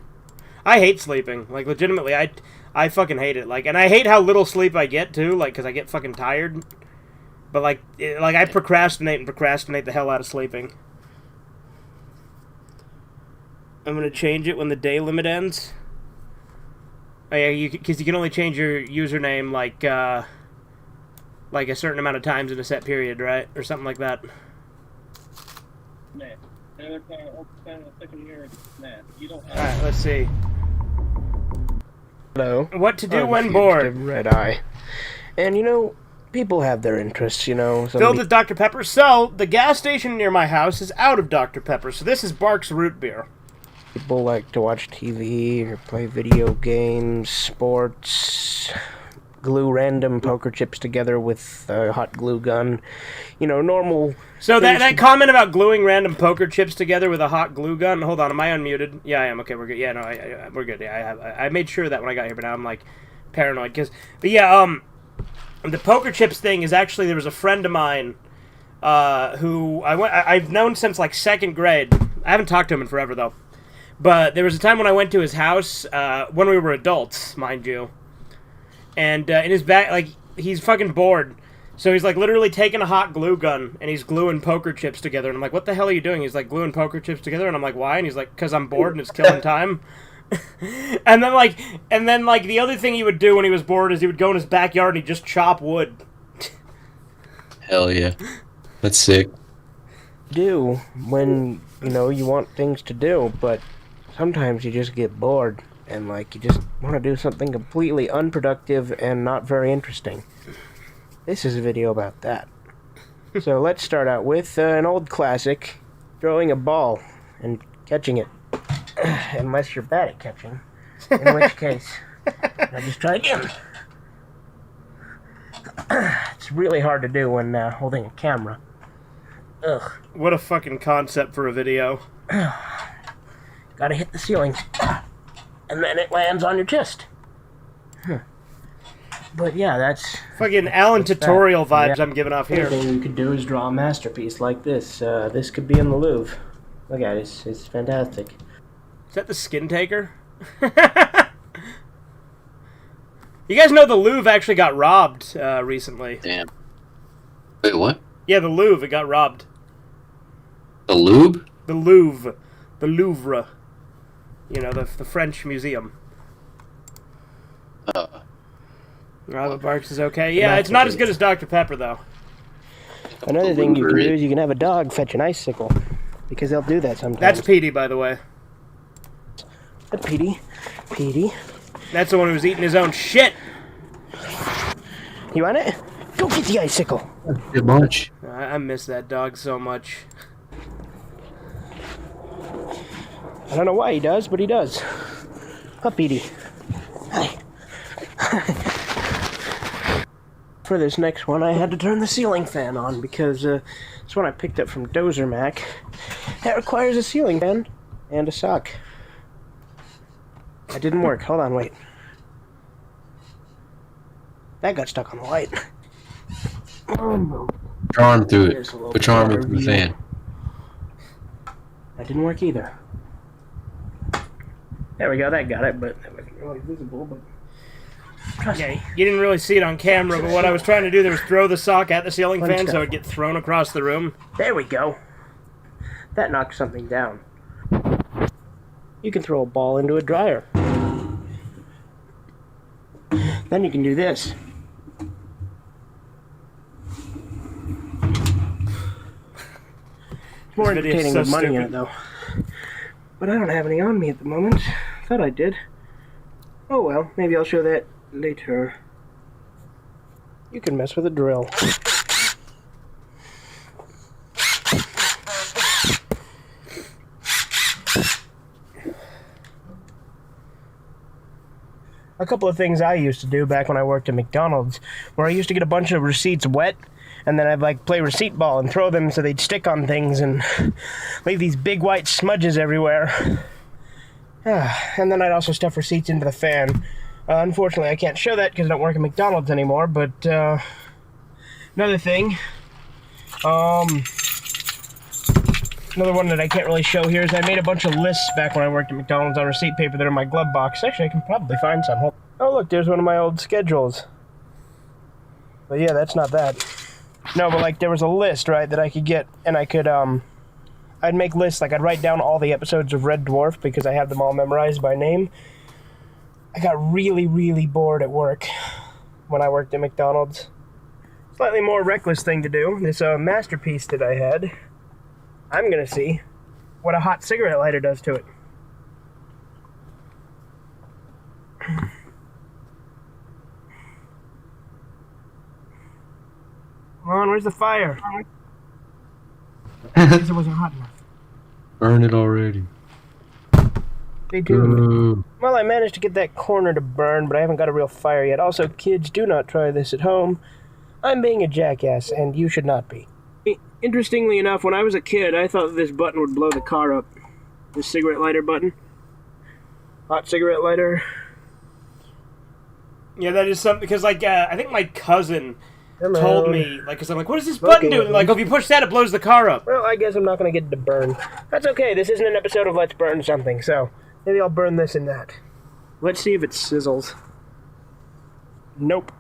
I hate sleeping. Like, legitimately, I fucking hate it. Like, and I hate how little sleep I get, too, like, because I get fucking tired. But, like, I procrastinate the hell out of sleeping. I'm gonna change it when the day limit ends. Oh yeah, because you can only change your username, like a certain amount of times in a set period, right? Or something like that. Alright, let's see. Hello. What to do I'm when bored? Fugitive-Redeye. And you know, people have their interests, you know. Filled with Dr. Pepper. So, the gas station near my house is out of Dr. Pepper, so this is Bark's root beer. People like to watch TV or play video games, sports, glue random poker chips together with a hot glue gun. You know, normal... So that comment about gluing random poker chips together with a hot glue gun. Hold on, am I unmuted? Yeah, I am. Okay, we're good. Yeah, no, we're good. Yeah, I made sure that when I got here, but now I'm like paranoid but yeah, the poker chips thing is actually, there was a friend of mine who I've known since like second grade. I haven't talked to him in forever though. But there was a time when I went to his house when we were adults, mind you. And in his back, like, he's fucking bored. So he's, like, literally taking a hot glue gun, and he's gluing poker chips together. And I'm like, what the hell are you doing? He's like, gluing poker chips together. And I'm like, why? And he's like, because I'm bored and it's killing time. and then the other thing he would do when he was bored is he would go in his backyard and he'd just chop wood. Hell yeah. That's sick. Do when, you want things to do, but sometimes you just get bored and, you just want to do something completely unproductive and not very interesting. This is a video about that. So let's start out with an old classic, throwing a ball and catching it. Unless you're bad at catching, in which case, I'll just try again. It's really hard to do when holding a camera. Ugh. What a fucking concept for a video. Gotta hit the ceiling, and then it lands on your chest. But yeah, that's... Fucking Alan tutorial vibes I'm giving off here. Anything you could do is draw a masterpiece like this. This could be in the Louvre. Look at it, it's fantastic. Is that the Skin Taker? You guys know the Louvre actually got robbed recently. Damn. Wait, what? Yeah, the Louvre, it got robbed. The Louvre? The Louvre. The Louvre. The French museum. Robert Barks is okay. Yeah, it's not as good as Dr. Pepper, though. Another thing you can do is you can have a dog fetch an icicle. Because they'll do that sometimes. That's Petey, by the way. Petey. That's the one who was eating his own shit. You want it? Go get the icicle. Too much. I miss that dog so much. I don't know why he does, but he does. Up, Petey. Hi. For this next one, I had to turn the ceiling fan on because it's one I picked up from Dozer Mac. That requires a ceiling fan and a sock. That didn't work. Hold on, wait. That got stuck on the light. Put your arm through it. Put your arm through the fan. That didn't work either. There we go, that got it, but that wasn't really visible, but... Yeah, you didn't really see it on camera, but what I was trying to do there was throw the sock at the ceiling fan so it'd get thrown across the room. There we go. That knocked something down. You can throw a ball into a dryer. Then you can do this. It's more entertaining with money in it, though. But I don't have any on me at the moment. Thought I did. Oh well, maybe I'll show that later. You can mess with a drill. A couple of things I used to do back when I worked at McDonald's, where I used to get a bunch of receipts wet, and then I'd play receipt ball and throw them so they'd stick on things and leave these big white smudges everywhere. And then I'd also stuff receipts into the fan. Unfortunately, I can't show that because I don't work at McDonald's anymore, but another thing, another one that I can't really show here is I made a bunch of lists back when I worked at McDonald's on receipt paper that are in my glove box. Actually, I can probably find some. Oh, look, there's one of my old schedules. But yeah, that's not that. No, but there was a list, right, that I could get, and I could, I'd make lists, I'd write down all the episodes of Red Dwarf because I have them all memorized by name. I got really, really bored at work when I worked at McDonald's. Slightly more reckless thing to do. This masterpiece that I had. I'm gonna see what a hot cigarette lighter does to it. Come on, where's the fire? Because it wasn't hot enough. Burn it already. They do. Well, I managed to get that corner to burn, but I haven't got a real fire yet. Also, kids, do not try this at home. I'm being a jackass, and you should not be. Interestingly enough, when I was a kid, I thought this button would blow the car up. This cigarette lighter button. Hot cigarette lighter. Yeah, that is something, because, I think my cousin told me, because I'm like, what does this button do? And if you push that, it blows the car up. Well, I guess I'm not going to get it to burn. That's okay, this isn't an episode of Let's Burn Something, so maybe I'll burn this and that. Let's see if it sizzles. Nope.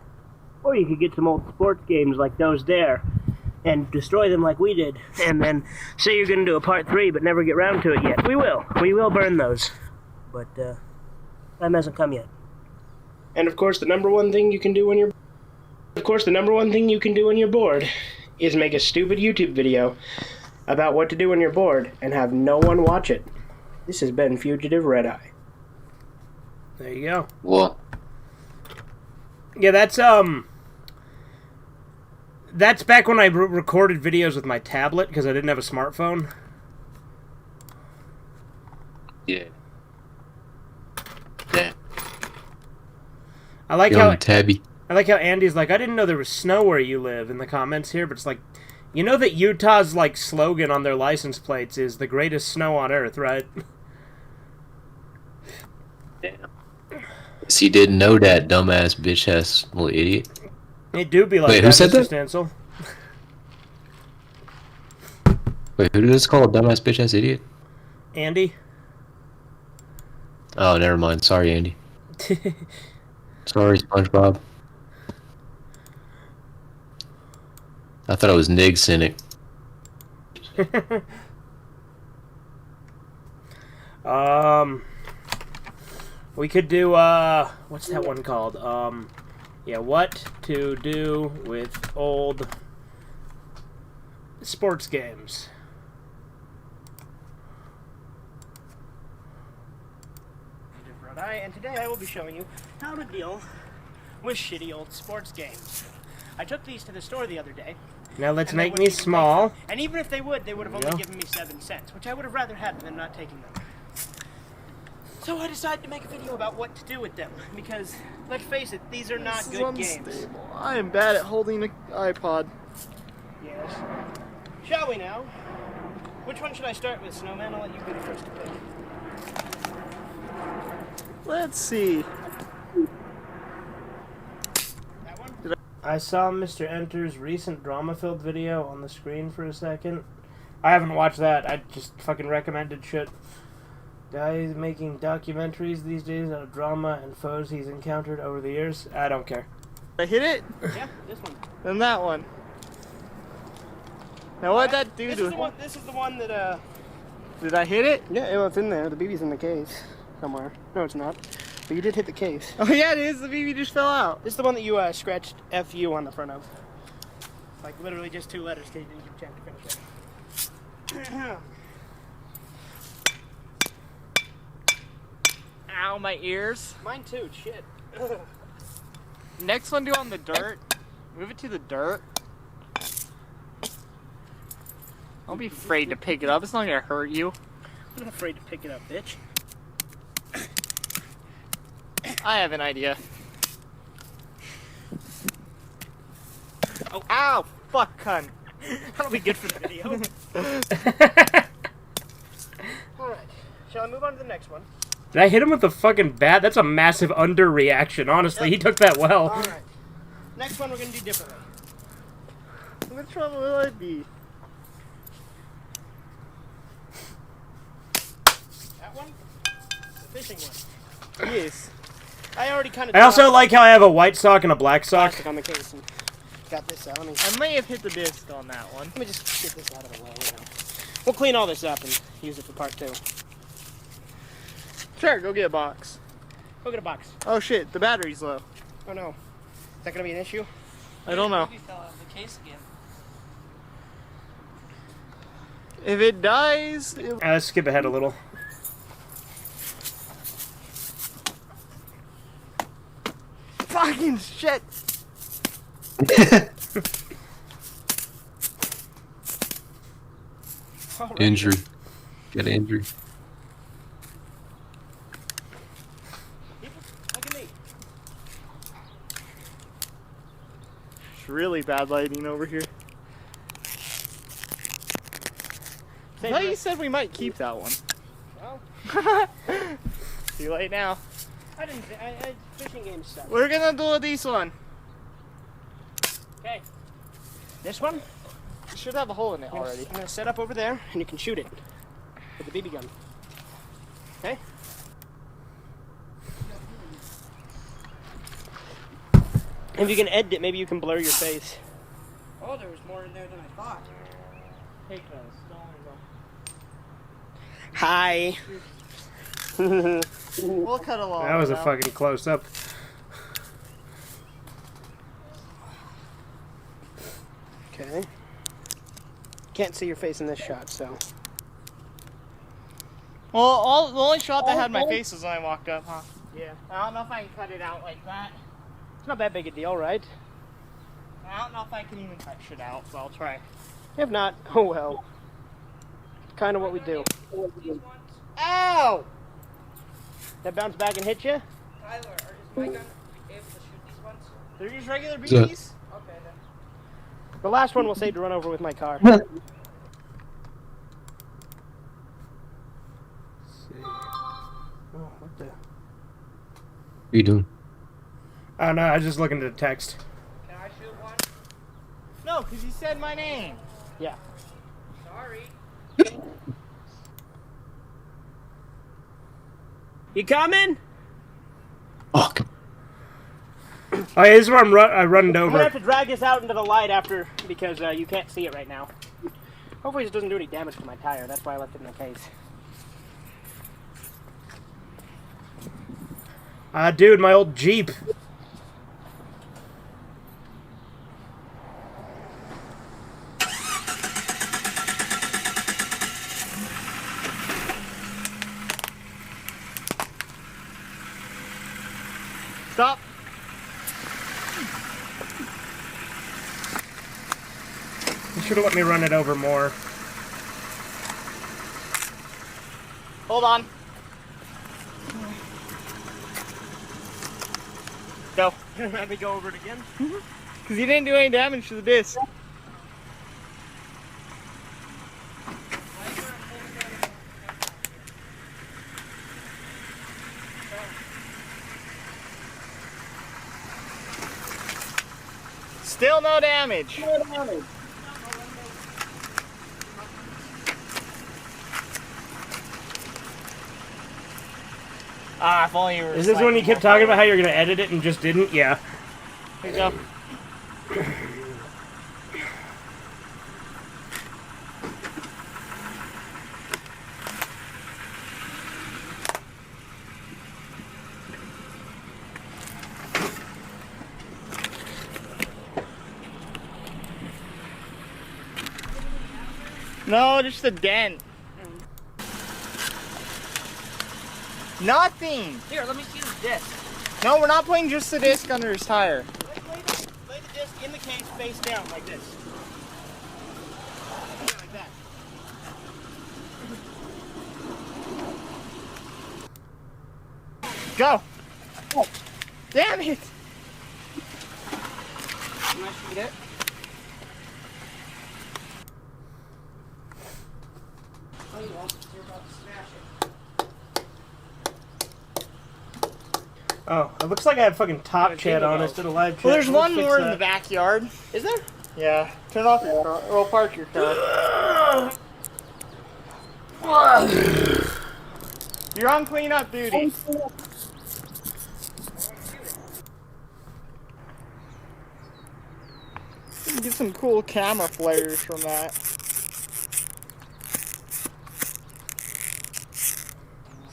Or you could get some old sports games like those there, and destroy them like we did, and then say you're going to do a part 3 but never get round to it yet. We will. We will burn those. But, Time hasn't come yet. And of course, the number one thing you can do when you're bored is make a stupid YouTube video about what to do when you're bored and have no one watch it. This has been Fugativeredeye. There you go. Well, yeah, that's back when I recorded videos with my tablet because I didn't have a smartphone. Yeah. I like Feeling how tabby. I like how Andy's like, I didn't know there was snow where you live in the comments here, but it's like, you know that Utah's like slogan on their license plates is the greatest snow on earth, right? Damn. Guess he didn't know that, dumbass bitch ass little idiot. It do be like Wait, that, who said Mr. that? Stancil. Wait, who did this call a dumbass bitch ass idiot? Andy? Oh, never mind. Sorry, Andy. Sorry, SpongeBob. I thought it was Nig Cynic. We could do, what's that one called? Yeah, what to do with old sports games. And today I will be showing you how to deal with shitty old sports games. I took these to the store the other day. Now let's make me small. And even if they would have only given me 7 cents, which I would have rather had than not taking them. So I decided to make a video about what to do with them, because, let's face it, these are not good games. I am bad at holding an iPod. Yes. Shall we now? Which one should I start with, Snowman? I'll let you be the first to pick. Let's see. I saw Mr. Enter's recent drama-filled video on the screen for a second. I haven't watched that. I just fucking recommended shit. Guys making documentaries these days out of drama and foes he's encountered over the years. I don't care. I hit it? Yeah, this one. Then that one. Now what'd that do to it? This is the one that, Did I hit it? Yeah, well, it's in there. The BB's in the case somewhere. No, it's not. But you did hit the case. Oh yeah, it is. The BB just fell out. This is the one that you scratched FU on the front of. Like literally just 2 letters because you didn't get a chance to finish it. Ow, my ears. Mine too, shit. Next one, do on the dirt. Move it to the dirt. Don't be afraid to pick it up. It's not gonna hurt you. I'm not afraid to pick it up, bitch. I have an idea. Oh, ow! Fuck, cunt. That'll be good for the video. Alright, shall I move on to the next one? Did I hit him with the fucking bat? That's a massive underreaction, honestly. He took that well. Alright. Next one we're gonna do differently. Which one will it be? That one? The fishing one. Yes. I already kind of. I also like how I have a white sock and a black sock. Plastic on the case and got this out. I may have hit the disc on that one. Let me just get this out of the way. We'll clean all this up and use it for part 2. Sure, go get a box. Go get a box. Oh shit, the battery's low. Oh no. Is that gonna be an issue? I don't know. Maybe fell out of the case again. If it dies... Let's skip ahead a little. Fucking shit! Injury. Get an injury. Look at me. It's really bad lighting over here. I thought you said we might keep that one. Well, too late now. I didn't. Fishing game stuff. We're gonna do this one. Okay. This one? It should have a hole in it already. I'm gonna set up over there, and you can shoot it with the BB gun. Okay. If you can edit it, maybe you can blur your face. Oh, there was more in there than I thought. Take those. Hi. We'll cut along. That was a fucking close up. Okay. Can't see your face in this shot, so. Well, the only shot that had my face was when I walked up, huh? Yeah. I don't know if I can cut it out like that. It's not that big a deal, right? I don't know if I can even cut shit out, so I'll try. If not, oh well. Kind of what we do. Ow! That bounced back and hit you? Tyler, is my gun able to shoot these ones? They're just regular So- BBs? Okay, then. The last one we'll save to run over with my car. Oh, what the? What are you doing? Oh no, I was just looking at the text. Can I shoot one? No, because you said my name. Yeah. Sorry. You coming? Fuck. Oh yeah, this is where I run I'm gonna over. have to drag this out into the light after because you can't see it right now. Hopefully this doesn't do any damage to my tire. That's why I left it in the case. Dude, my old Jeep. Stop. You should have let me run it over more. Hold on. Go. Let me go over it again. Because you didn't do any damage to the disc. Still no damage. Ah, if only you were. Is this when you kept talking about how you're gonna edit it and just didn't? Yeah. Here you go. No, just a dent. Nothing. Here, let me see the disc. No, we're not putting just the disc under his tire. Lay the disc in the case face down like this. Yeah, like that. Go. Oh, damn it. Can I shoot it? Oh, you won't. You're about to smash it. Oh, it looks like I have fucking top chat on instead of live chat. Well, there's Let's one fix more in that. the backyard. Is there? Yeah. Turn off your car. Or park your car. You're on cleanup duty. You can get some cool camera flares from that.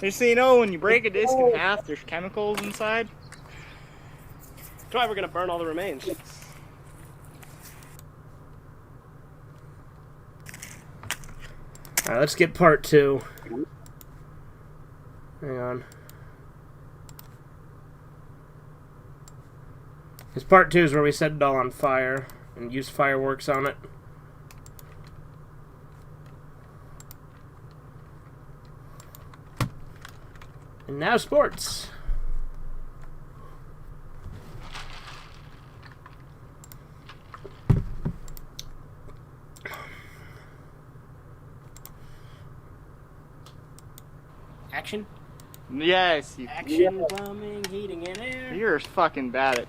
Just so you know, when you break a disc in half, there's chemicals inside. That's why we're gonna burn all the remains. Alright, let's get part 2. Hang on. Because part 2 is where we set it all on fire and use fireworks on it. And now sports. Action. Yes, you. Action, plumbing, heating, and air. You're fucking bad at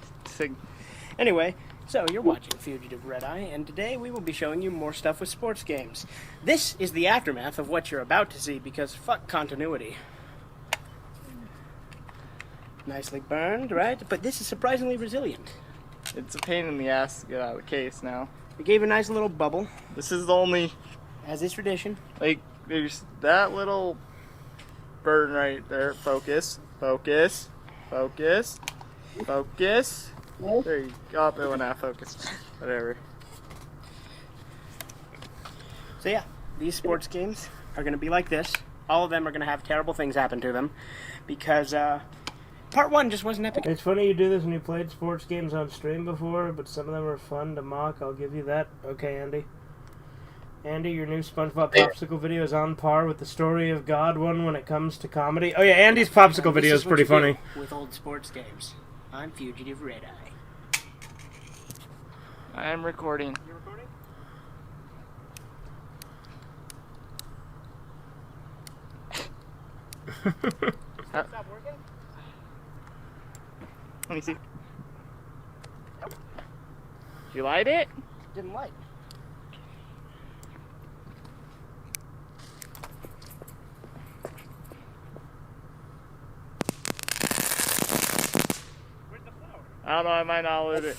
Anyway, so you're watching Fugitive-Redeye, and today we will be showing you more stuff with sports games. This is the aftermath of what you're about to see, because fuck continuity. Nicely burned, right? But this is surprisingly resilient. It's a pain in the ass to get out of the case now. We gave a nice little bubble. This is the only. As is tradition. Like, there's that little burn right there. Focus. Focus. Focus. Focus. There you go. Oh, it went out of focus. Whatever. So yeah, these sports games are going to be like this. All of them are going to have terrible things happen to them because part 1 just wasn't epic. It's funny you do this when you played sports games on stream before, but some of them are fun to mock. I'll give you that. Okay, Andy. Andy, your new SpongeBob Popsicle video is on par with the Story of God one when it comes to comedy. Oh yeah, Andy's Popsicle video is pretty funny. With old sports games on Fugitive-Red Eye. I am recording. You're recording? Stop working? Let me see. Nope. Did you light it? Didn't light. Where's the flower? I don't know, I might not lit it.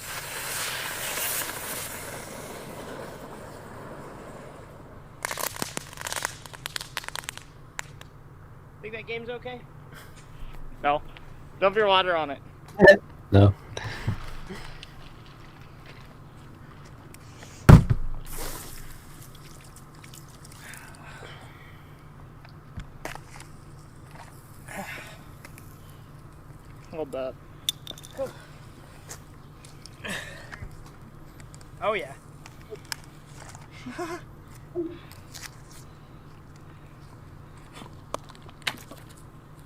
Think that game's okay? No. Dump your water on it. No. Hold that. Oh yeah.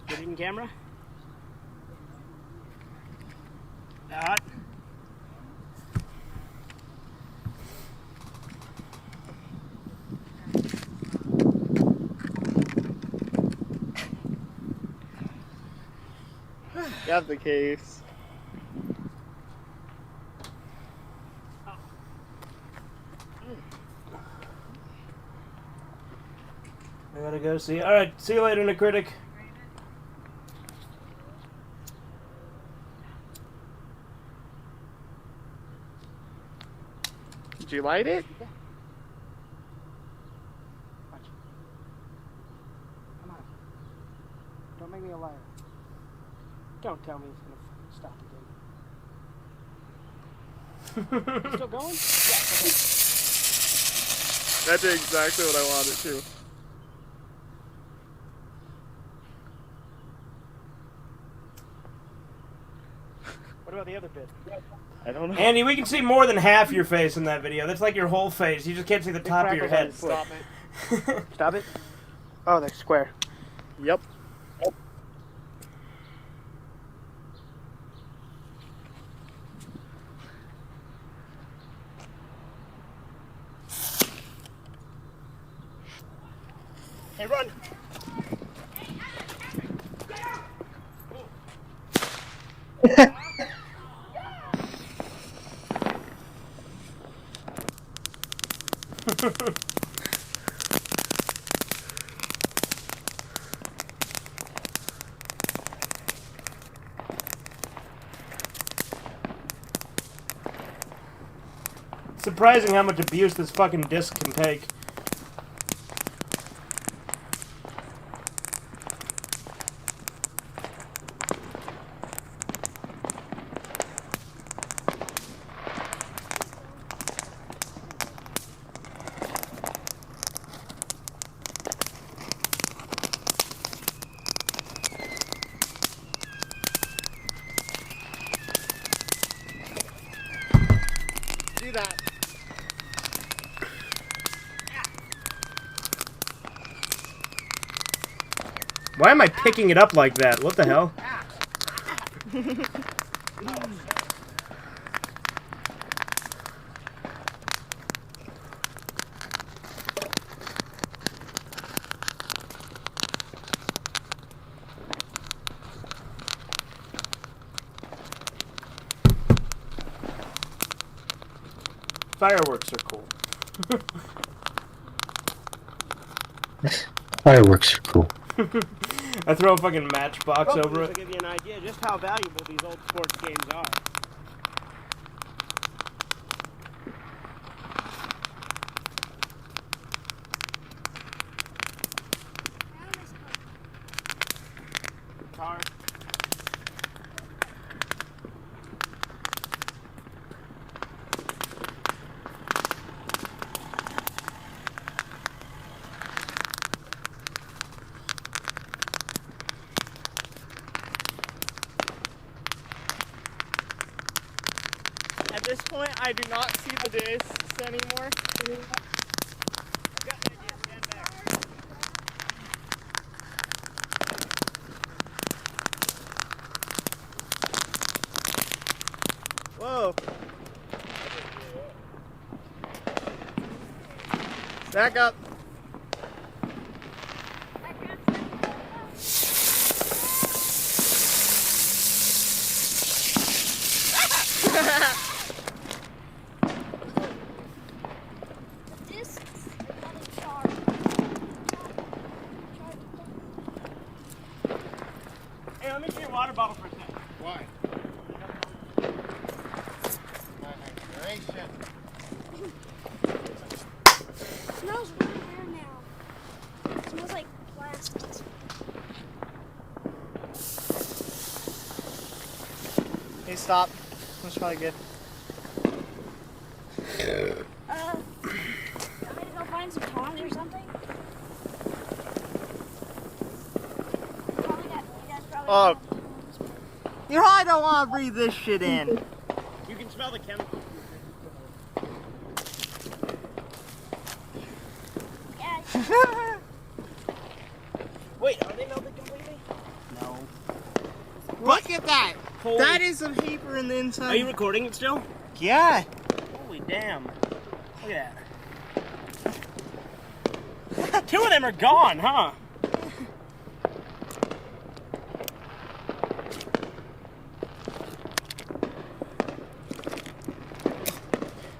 Get it in camera. Hot. You have the case. I gotta go see. Alright, see you later, Nicritic. Did you light it? Yeah. Watch. Come on. Don't make me a liar. Don't tell me it's gonna fucking stop again. You still going? Yeah, okay. That did exactly what I wanted to. What about the other bit? I don't know. Andy, we can see more than half your face in that video. That's like your whole face. You just can't see the top of your head. Stop it. Stop it. Oh, they're square. Yep. Hey, run! Surprising how much abuse this fucking disc can take. Do that. Why am I picking it up like that? What the hell? Fireworks are cool. Fireworks are cool. I throw a fucking matchbox over To it. give you an idea just how valuable these old sports games are. car. At this point, I do not see the discs anymore. Whoa. Back up. Hey, let me see your water bottle for a second. Why? Smells really weird now. It smells like plastic. Hey, stop. That's probably good. I need to go find some tongs or something. Oh. You probably don't want to breathe this shit in. You can smell the chemicals. Wait, are they melted completely? No. Look at that! Holy- That is some paper in the inside. Are you recording it still? Yeah. Holy damn. Look at that. 2 of them are gone, huh?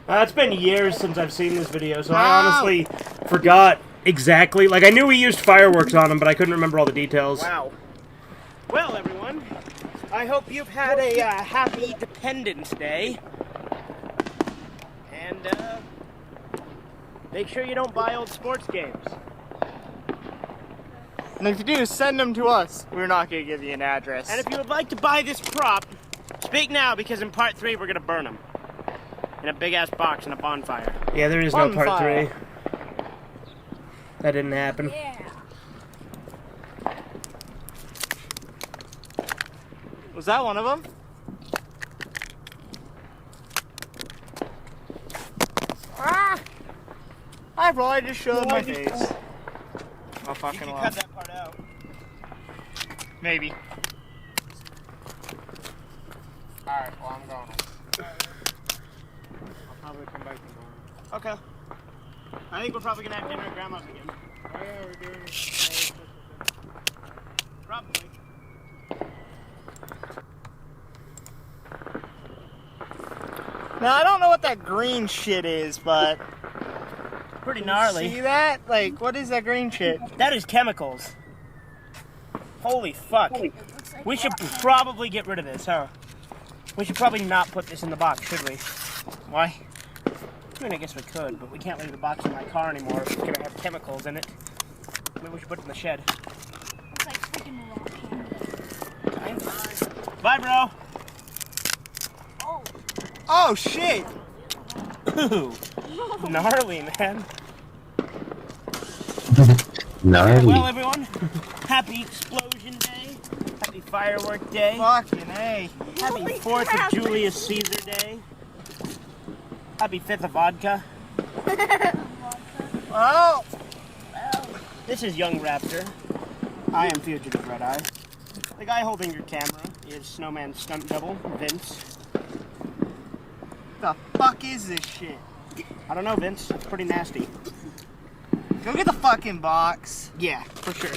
It's been years since I've seen this video, so I honestly forgot exactly. Like, I knew we used fireworks on them, but I couldn't remember all the details. Wow. Well, everyone, I hope you've had a happy Dependence Day. And, make sure you don't buy old sports games. And if you do, send them to us. We're not going to give you an address. And if you would like to buy this prop, speak now, because in part 3 we're going to burn them. In a big-ass box in a bonfire. Yeah, there is no part 3. That didn't happen. Yeah. Was that one of them? Ah! I probably just showed my face. Oh, fucking You can well. cut that part out. Maybe. Alright, well, I'm going. I'll probably come back tomorrow. Okay. I think we're probably gonna have dinner at Grandma's again. Oh, yeah, we're doing it. Probably. Now, I don't know what that green shit is, but... Pretty gnarly. See that? Like, what is that green shit? That is chemicals. Holy fuck. We should probably get rid of this, huh? We should probably not put this in the box, should we? Why? I mean, I guess we could, but we can't leave the box in my car anymore if it's gonna have chemicals in it. Maybe we should put it in the shed. It's like freaking rock candy. Bye, bro! Oh, shit! Ooh. Gnarly, man. Gnarly. Well, everyone, happy Explosion Day. Happy Firework Day. Fucking A. Happy 4th of Julius Caesar Day. Happy 5th of Vodka. Oh! This is Young Raptor. I am Fugativeredeye. The guy holding your camera is Snowman's stunt double, Vince. The fuck is this shit? I don't know, Vince. It's pretty nasty. Go get the fucking box. Yeah, for sure.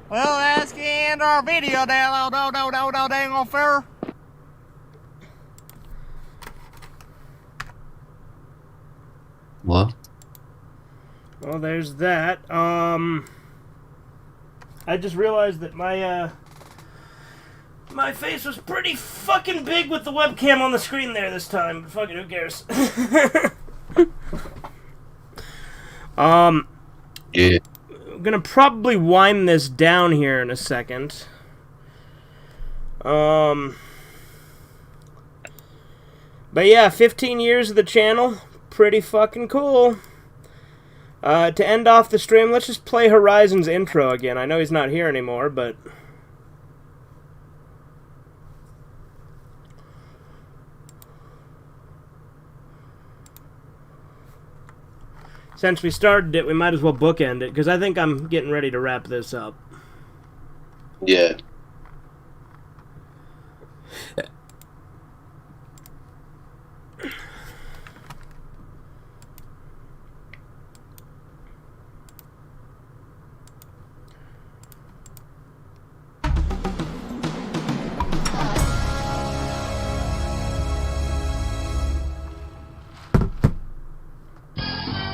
Well, that's the end of our video, dang on fair. What? Well, there's that. I just realized that my face was pretty fucking big with the webcam on the screen there this time, but fuck it, who cares? Yeah. gonna probably wind this down here in a second. But yeah, 15 years of the channel. Pretty fucking cool. To end off the stream, let's just play Horizon's intro again. I know he's not here anymore, but... since we started it, we might as well bookend it, because I think I'm getting ready to wrap this up. Yeah.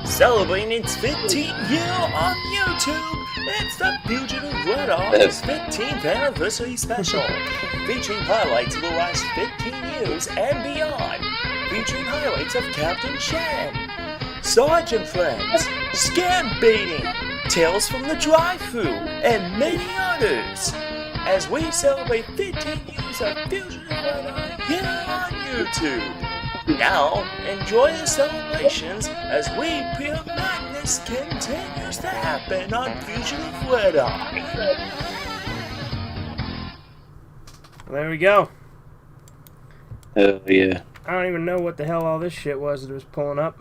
Celebrating its 15th year on YouTube, it's the Fugativeredeye 15th Anniversary Special, featuring highlights of the last 15 years and beyond, featuring highlights of Captain Shan, Sergeant Friends, Scam Baiting, Tales from the Drive-Thru, and many others, as we celebrate 15 years of Fugativeredeye here on YouTube. Now, enjoy the celebrations as we Pure Madness continues to happen on Fugativeredeye. There we go. Oh, yeah. I don't even know what the hell all this shit was that was pulling up.